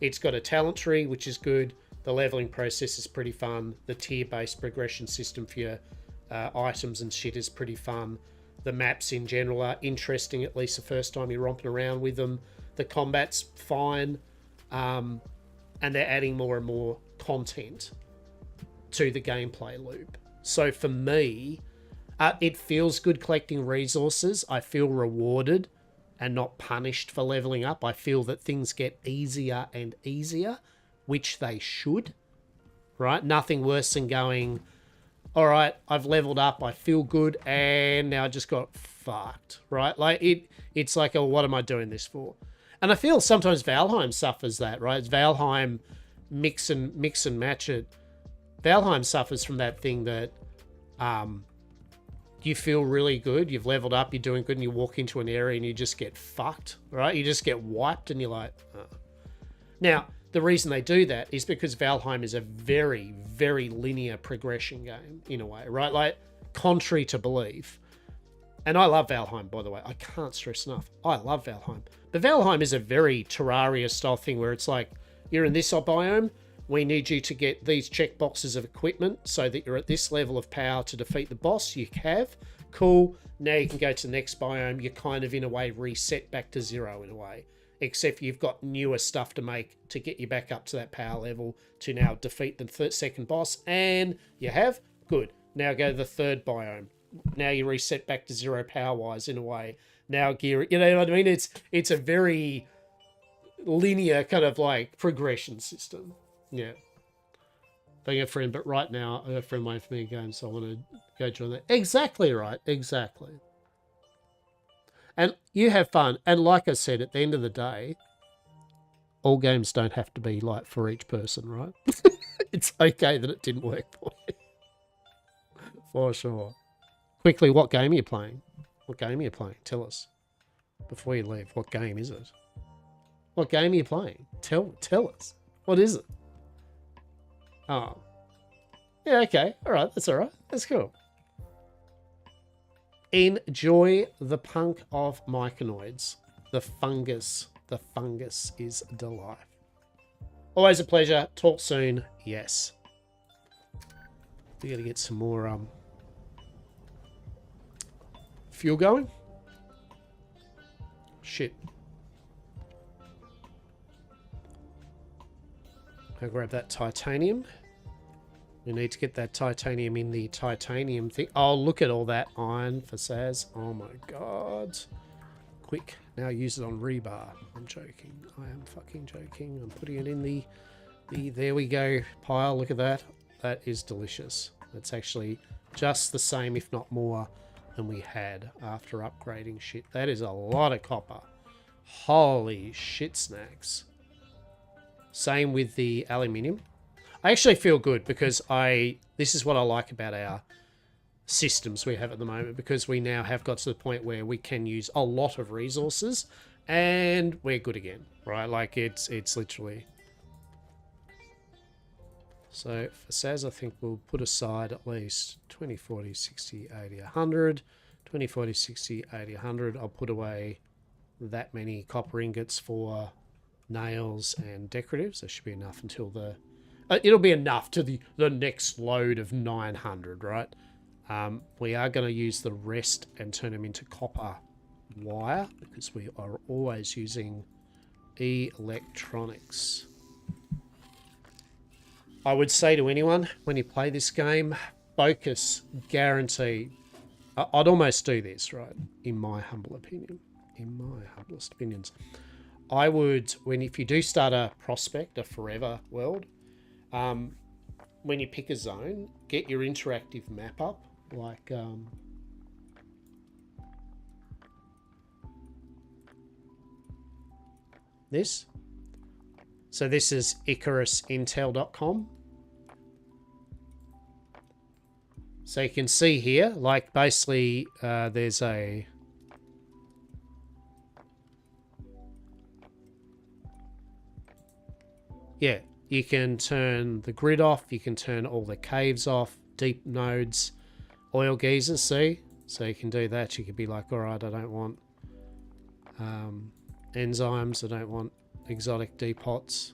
it's got a talent tree, which is good. The leveling process is pretty fun. The tier-based progression system for your items and shit is pretty fun. The maps in general are interesting, at least the first time you're romping around with them. The combat's fine. And they're adding more and more content to the gameplay loop. So for me, it feels good collecting resources. I feel rewarded and not punished for leveling up. I feel that things get easier and easier, which they should, right? Nothing worse than going, all right, I've leveled up, I feel good, and now I just got fucked, right? Like, it's like, oh, what am I doing this for? And I feel sometimes Valheim suffers that, right? It's Valheim mix and match it. Valheim suffers from that thing that you feel really good, you've leveled up, you're doing good, and you walk into an area and you just get fucked, right? You just get wiped and you're like, oh. Now, the reason they do that is because Valheim is a very, very linear progression game, in a way, right? Like, contrary to belief. And I love Valheim, by the way. I can't stress enough. I love Valheim. But Valheim is a very Terraria-style thing where it's like, you're in this biome, we need you to get these checkboxes of equipment so that you're at this level of power to defeat the boss. You have. Cool. Now you can go to the next biome. You're kind of, in a way, reset back to zero, in a way. Except you've got newer stuff to make to get you back up to that power level to now defeat the second boss. And you have? Good. Now go to the third biome. Now you reset back to zero power-wise, in a way. Now gear... You know what I mean? It's a very linear kind of, like, progression system. Yeah. Being a friend, but right now, I got a friend waiting for me again, so I want to go join that. Exactly right. Exactly. And you have fun. And like I said, at the end of the day, all games don't have to be like for each person, right? It's okay that it didn't work for you. For sure. Quickly, what game are you playing? What game are you playing? Tell us. Before you leave, what game is it? What game are you playing? Tell us. What is it? Oh. Yeah, okay. All right. That's all right. That's cool. Enjoy the punk of myconoids. The fungus. The fungus is the life. Always a pleasure. Talk soon. Yes. We got to get some more fuel going. Shit. I'll grab that titanium. We need to get that titanium in the titanium thing. Oh, look at all that iron for Saz. Oh my god. Quick. Now use it on rebar. I'm joking. I am fucking joking. I'm putting it in the there we go pile. Look at that. That is delicious. It's actually just the same, if not more, than we had after upgrading shit. That is a lot of copper. Holy shit snacks. Same with the aluminium. I actually feel good because this is what I like about our systems we have at the moment, because we now have got to the point where we can use a lot of resources and we're good again, right? Like it's literally. So for Saz, I think we'll put aside at least 20, 40, 60, 80, 100. 20, 40, 60, 80, 100. I'll put away that many copper ingots for nails and decoratives. There should be enough until the... it'll be enough to the next load of 900, right? We are going to use the rest and turn them into copper wire, because we are always using electronics. I would say to anyone, when you play this game, focus, guarantee. I'd almost do this, right? In my humble opinion. In my humblest opinions. I would, if you do start a prospect, a forever world, when you pick a zone, get your interactive map up, like this. So this is IcarusIntel.com. So you can see here, like basically there's a... Yeah, you can turn the grid off, you can turn all the caves off, deep nodes, oil geysers, see? So you can do that. You could be like, all right, I don't want enzymes, I don't want exotic depots,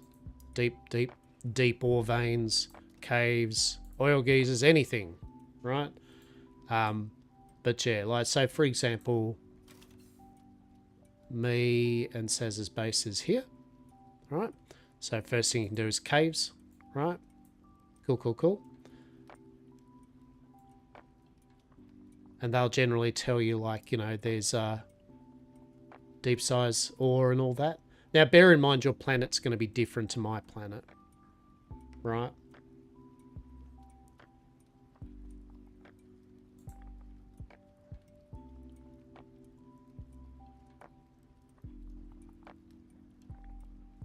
deep ore veins, caves, oil geysers, anything, right? But yeah, like, so for example, me and Saz's base is here, right? So first thing you can do is caves, right? Cool. And they'll generally tell you, like, you know, there's deep size ore and all that. Now, bear in mind your planet's going to be different to my planet, right?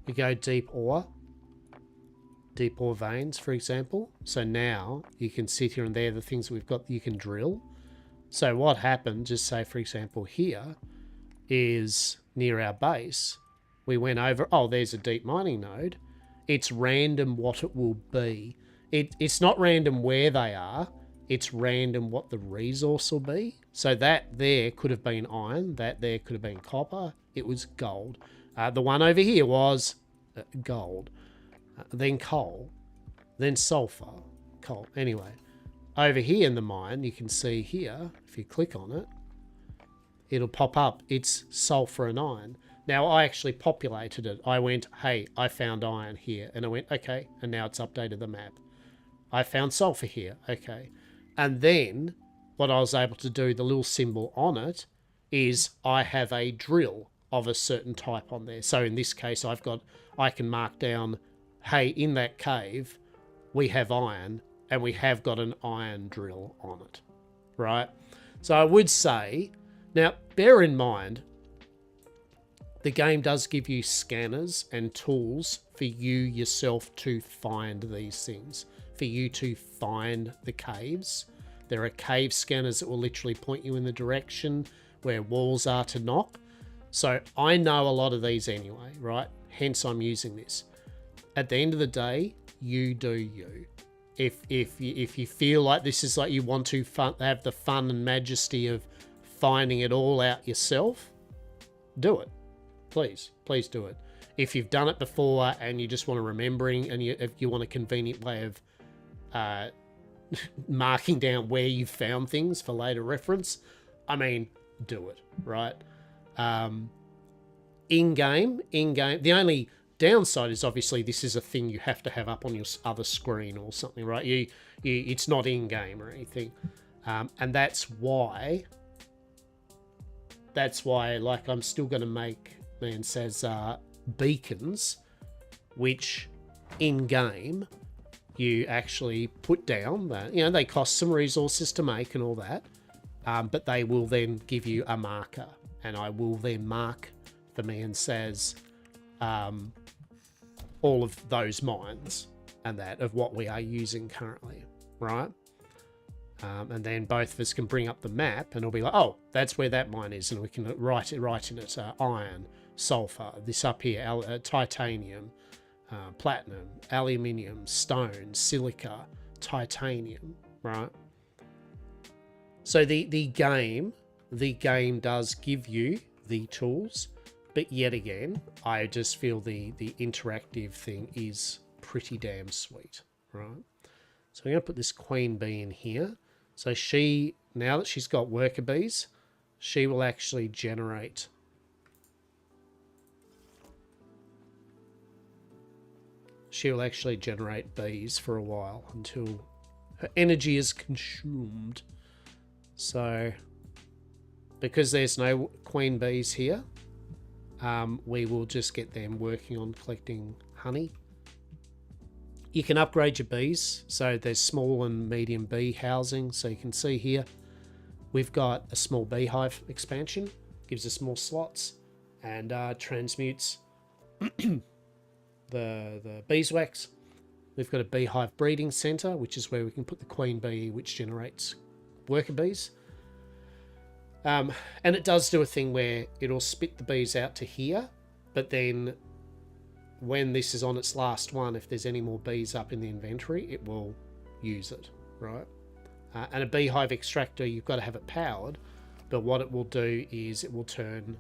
We go deep ore veins, for example. So now you can sit here and there, the things we've got you can drill. So what happened, just say for example here, is near our base, we went over, oh, there's a deep mining node. It's random what it will be. It's not random where they are, it's random what the resource will be. So that there could have been iron, that there could have been copper, it was gold. The one over here was gold, then coal, then sulfur, coal. Anyway, over here in the mine, you can see here, if you click on it, it'll pop up. It's sulfur and iron. Now, I actually populated it. I went, hey, I found iron here. And I went, okay. And now it's updated the map. I found sulfur here. Okay. And then what I was able to do, the little symbol on it, is I have a drill of a certain type on there. So in this case, I can mark down, hey, in that cave, we have iron, and we have got an iron drill on it, right? So I would say, now bear in mind, the game does give you scanners and tools for you yourself to find these things, for you to find the caves. There are cave scanners that will literally point you in the direction where walls are to knock. So I know a lot of these anyway, right? Hence I'm using this. At the end of the day, you do you. If you feel like this is like you want to have the fun and majesty of finding it all out yourself, do it. Please do it. If you've done it before and you just want to remembering, and if you want a convenient way of marking down where you found things for later reference, I mean, do it, right? In-game, the only downside is obviously this is a thing you have to have up on your other screen or something, right? It's not in-game or anything. And that's why, like, I'm still going to make, man says, beacons, which in-game you actually put down that, you know, they cost some resources to make and all that, but they will then give you a marker, and I will then mark the man says all of those mines and that of what we are using currently, right? And then both of us can bring up the map and it'll be like, oh, that's where that mine is, and we can write in it iron, sulfur, this up here, titanium, platinum, aluminium, stone, silica, titanium, right? So the game does give you the tools, but yet again, I just feel the interactive thing is pretty damn sweet, right? So I'm going to put this queen bee in here. So she, now that she's got worker bees, she will actually generate bees for a while until her energy is consumed. So because there's no queen bees here, we will just get them working on collecting honey. You can upgrade your bees, so there's small and medium bee housing. So you can see here we've got a small beehive expansion, gives us more slots, and transmutes the beeswax. We've got a beehive breeding center, which is where we can put the queen bee, which generates worker bees. And it does do a thing where it'll spit the bees out to here, but then when this is on its last one, if there's any more bees up in the inventory, it will use it, right? And a beehive extractor, you've got to have it powered, but what it will do is it will turn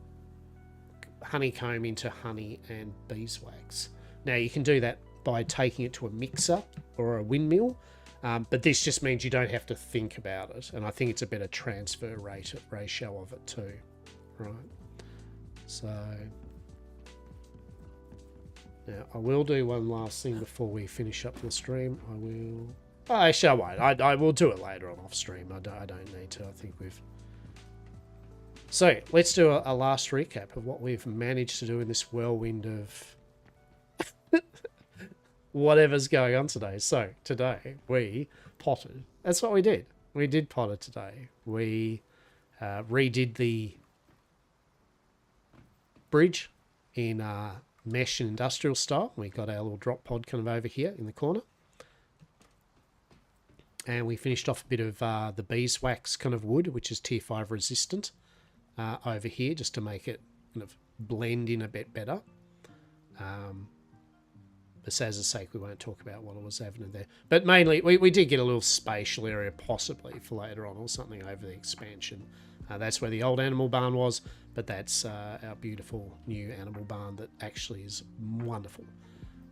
honeycomb into honey and beeswax. Now you can do that by taking it to a mixer or a windmill, but this just means you don't have to think about it, and I think it's a better transfer ratio of it too, right? So now I will do one last thing before we finish up the stream. Actually I won't. I will do it later on off stream. I don't need to. I think we've... So let's do a last recap of what we've managed to do in this whirlwind of whatever's going on today. So today we potted. That's what we did. We did potter today. We redid the bridge in mesh and industrial style. We got our little drop pod kind of over here in the corner. And we finished off a bit of the beeswax kind of wood, which is tier 5 resistant, over here, just to make it kind of blend in a bit better. For Saz's sake, we won't talk about what it was happening there. But mainly, we did get a little spatial area possibly for later on or something over the expansion. That's where the old animal barn was, but that's our beautiful new animal barn that actually is wonderful.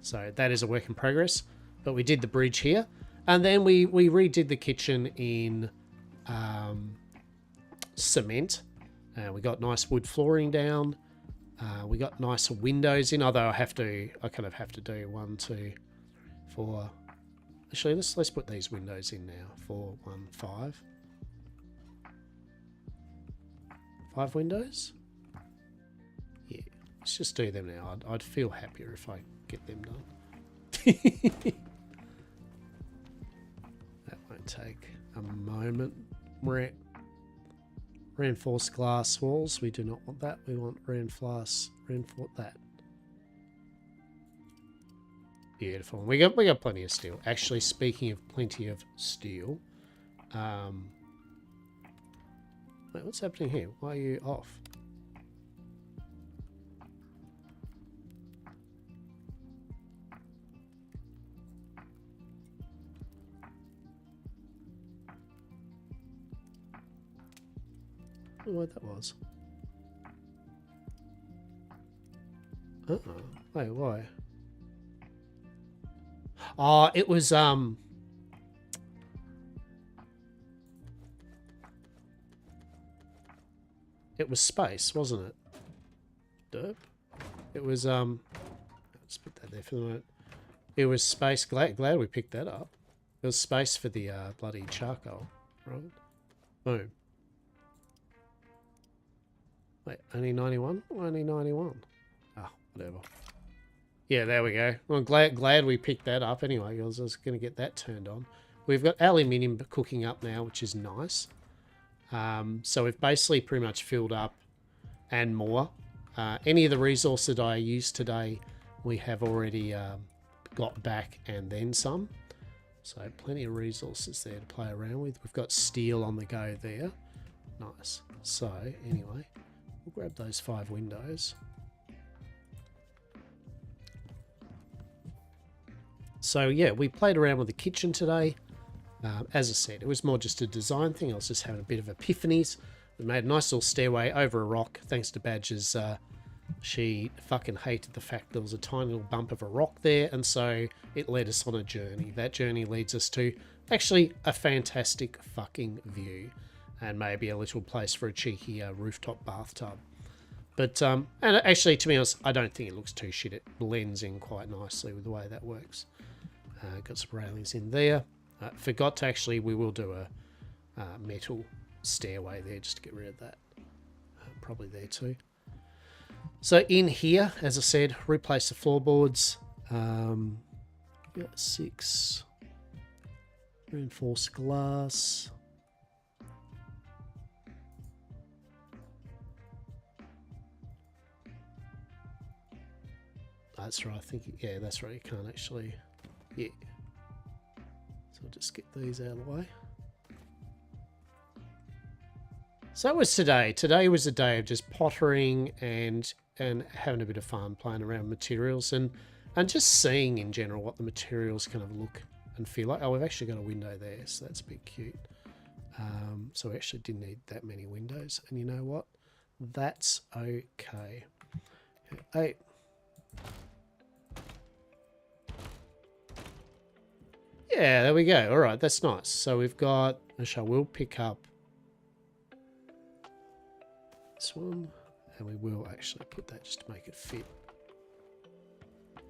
So that is a work in progress. But we did the bridge here. And then we redid the kitchen in cement. We got nice wood flooring down. We got nicer windows in, although I kind of have to do 1, 2, 4. Actually, let's put these windows in now. 4, 1, 5. 5 windows? Yeah, let's just do them now. I'd feel happier if I get them done. That won't take a moment. Reinforced glass walls. We do not want that. We want reinforce that. Beautiful. We got plenty of steel. Actually, speaking of plenty of steel, wait, what's happening here? Why are you off? I don't know what that was. Wait, why? Oh, it was It was space, wasn't it? Derp. It was, let's put that there for the moment. It was space. Glad we picked that up. It was space for the bloody charcoal, right? Boom. Wait, only 91? Only 91. Ah, whatever. Yeah, there we go. Well, glad we picked that up anyway. I was just going to get that turned on. We've got aluminium cooking up now, which is nice. So we've basically pretty much filled up and more. Any of the resources that I used today, we have already got back and then some. So plenty of resources there to play around with. We've got steel on the go there. Nice. So anyway, we'll grab those 5 windows. So yeah, we played around with the kitchen today. As I said, it was more just a design thing. I was just having a bit of epiphanies. We made a nice little stairway over a rock, thanks to Badger's. She fucking hated the fact there was a tiny little bump of a rock there, and so it led us on a journey. That journey leads us to actually a fantastic fucking view, and maybe a little place for a cheeky rooftop bathtub. But, and actually, to be honest, I don't think it looks too shit. It blends in quite nicely with the way that works. Got some railings in there. Forgot to actually, we will do a metal stairway there just to get rid of that. Probably there too. So in here, as I said, replace the floorboards. Got 6 reinforced glass. That's right, I think, yeah, that's right, you can't actually, yeah. So I'll just get these out of the way. So that was today. Today was a day of just pottering and having a bit of fun playing around with materials and just seeing in general what the materials kind of look and feel like. Oh, we've actually got a window there, so that's a bit cute. So we actually didn't need that many windows. And you know what? That's okay. 8. Yeah, there we go. All right, that's nice. So we've got, actually, I will pick up this one, and we will actually put that just to make it fit.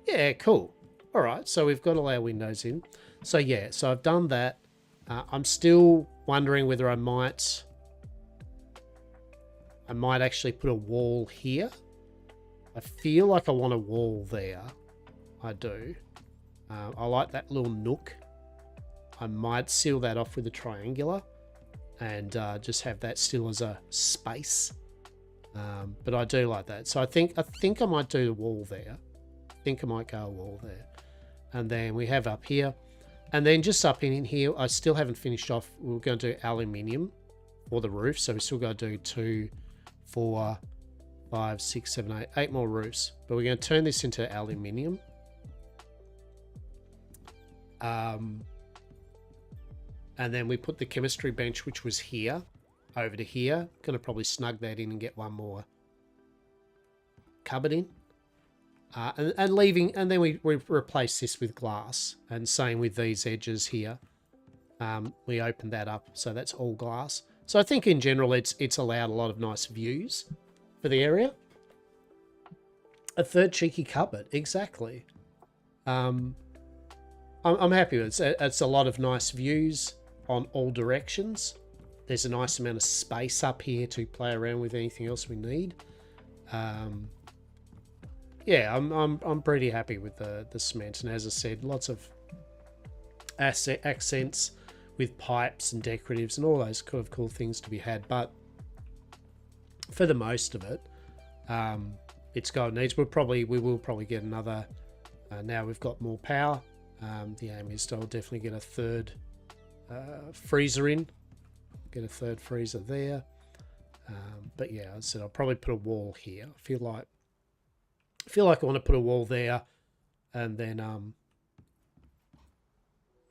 Yeah, cool. All right, so we've got all our windows in. So yeah, so I've done that. I'm still wondering whether I might actually put a wall here. I feel like I want a wall there. I do. I like that little nook. I might seal that off with a triangular and just have that still as a space. But I do like that. So I think I might do the wall there. I think I might go a wall there. And then we have up here. And then just up in here, I still haven't finished off. We're going to do aluminium for the roof. So we still got to do 2, 4, 5, 6, 7, 8. 8 more roofs. But we're going to turn this into aluminium. And then we put the chemistry bench, which was here, over to here. Going to probably snug that in and get one more cupboard in. And leaving, and then we replace this with glass. And same with these edges here. We open that up, so that's all glass. So I think in general, it's allowed a lot of nice views for the area. A third cheeky cupboard, exactly. I'm happy with it. It's a lot of nice views on all directions. There's a nice amount of space up here to play around with anything else we need. Yeah, I'm pretty happy with the cement, and as I said, lots of accents with pipes and decoratives and all those kind of cool things to be had. But for the most of it, it's got needs. We will probably get another. Now we've got more power. The aim is to definitely get a third freezer in. Get a third freezer there. But yeah, as I said, I'll probably put a wall here. I feel like I want to put a wall there, and then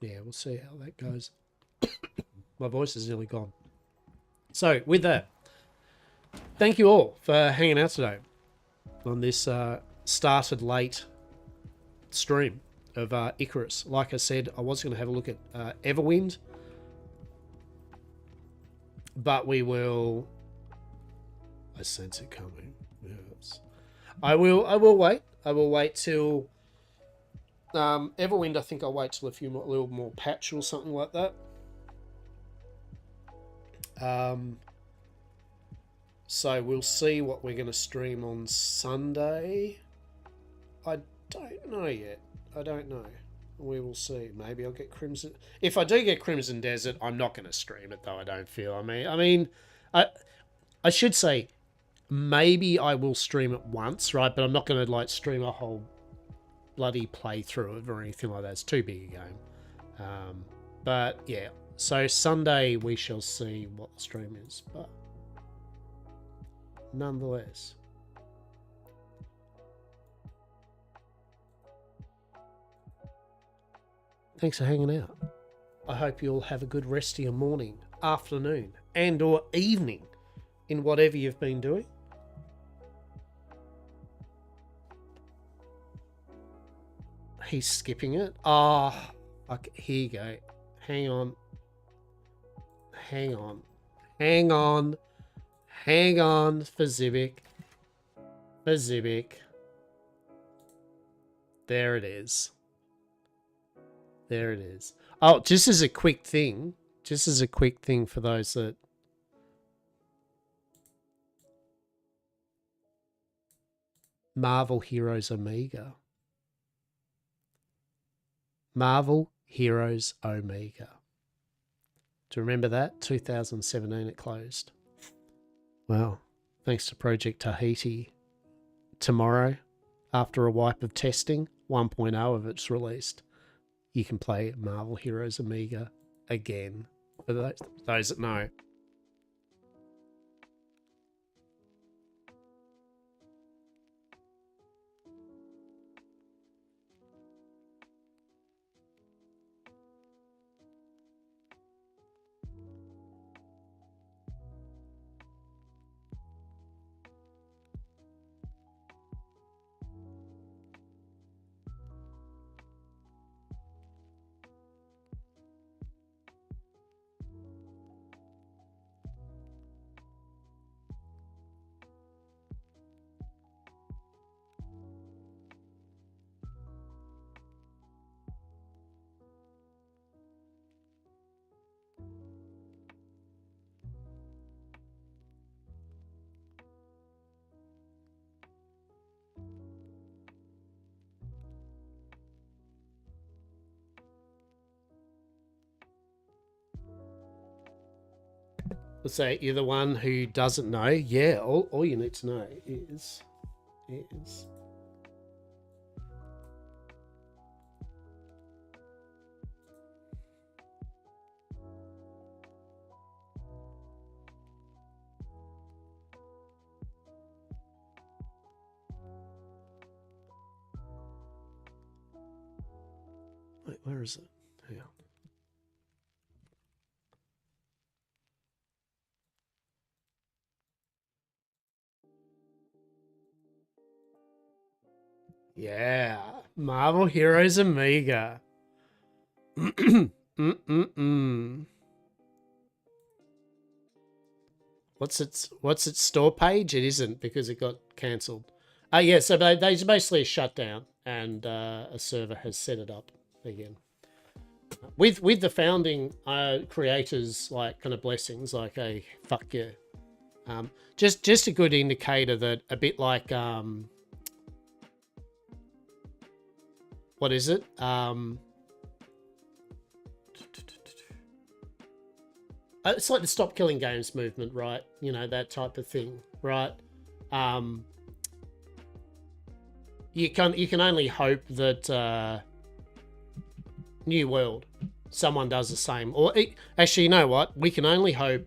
yeah, we'll see how that goes. My voice is nearly gone. So with that, thank you all for hanging out today on this started late stream of Icarus. Like I said, I was going to have a look at I sense it coming. Yes. I will wait. I will wait till Everwind. I think I'll wait till a little more patch or something like that. So we'll see what we're going to stream on Sunday. I don't know yet. I don't know. We will see. Maybe I'll get Crimson. If I do get Crimson Desert, I'm not going to stream it though. I don't feel. I should say maybe I will stream it once, right? But I'm not going to like stream a whole bloody playthrough of it or anything like that. It's too big a game. But yeah. So Sunday we shall see what the stream is. But nonetheless. Thanks for hanging out. I hope you'll have a good rest of your morning, afternoon, and or evening in whatever you've been doing. He's skipping it. Ah, okay, here you go. Hang on. Hang on. Hang on. Hang on for Zibik. For Zibik. There it is. There it is. Oh, just as a quick thing. Just as a quick thing for those that... Marvel Heroes Omega. Marvel Heroes Omega. Do you remember that? 2017 it closed. Well, thanks to Project Tahiti. Tomorrow, after a wipe of testing, 1.0 of it's released. You can play Marvel Heroes Omega again. For those that know. Let's say you're the one who doesn't know. Yeah, all you need to know is... Wait, where is it? Hang on. Yeah, Marvel Heroes Omega. What's its store page? It isn't because it got cancelled. Yeah, so they basically a shutdown and a server has set it up again. With the founding creators like kind of blessings, like a fuck yeah. Just a good indicator that a bit like what is it? It's like the Stop Killing Games movement, right? You know, that type of thing, right? You can only hope that New World, someone does the same. Or actually, you know what? We can only hope.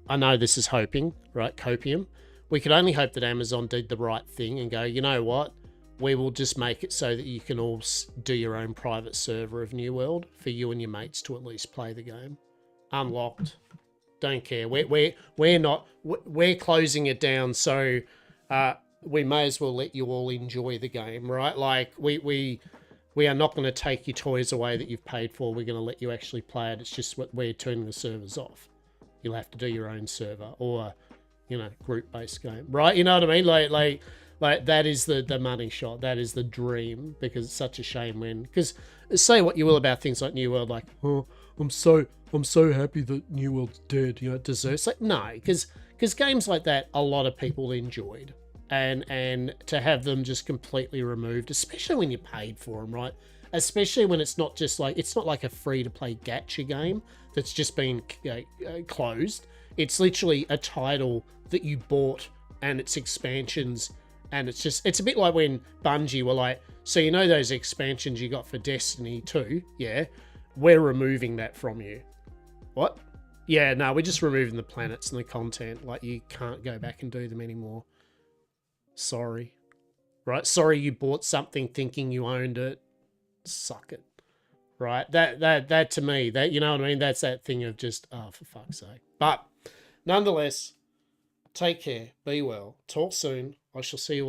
I know this is hoping, right? Copium. We can only hope that Amazon did the right thing and go, you know what? We will just make it so that you can all do your own private server of New World for you and your mates to at least play the game. Unlocked. Don't care. We're closing it down, so we may as well let you all enjoy the game, right? Like we are not going to take your toys away that you've paid for. We're going to let you actually play it. It's just what we're turning the servers off. You'll have to do your own server, or group-based game, right? You know what I mean? Like that is the money shot. That is the dream, because it's such a shame when, because say what you will about things like New World, like, oh, I'm so happy that New World's dead. It deserves. Like, no, because games like that, a lot of people enjoyed, and to have them just completely removed, especially when you paid for them, right? Especially when it's not like a free-to-play gacha game that's just been closed. It's literally a title that you bought and its expansions, and it's a bit like when Bungie were like, so those expansions you got for Destiny 2, yeah, we're removing that from you. What? Yeah, no, we're just removing the planets and the content. Like, you can't go back and do them anymore. Sorry. Right? Sorry you bought something thinking you owned it. Suck it. Right? That to me, that, you know what I mean? That's that thing of just, oh, for fuck's sake. But nonetheless, take care, be well, talk soon. I shall see you all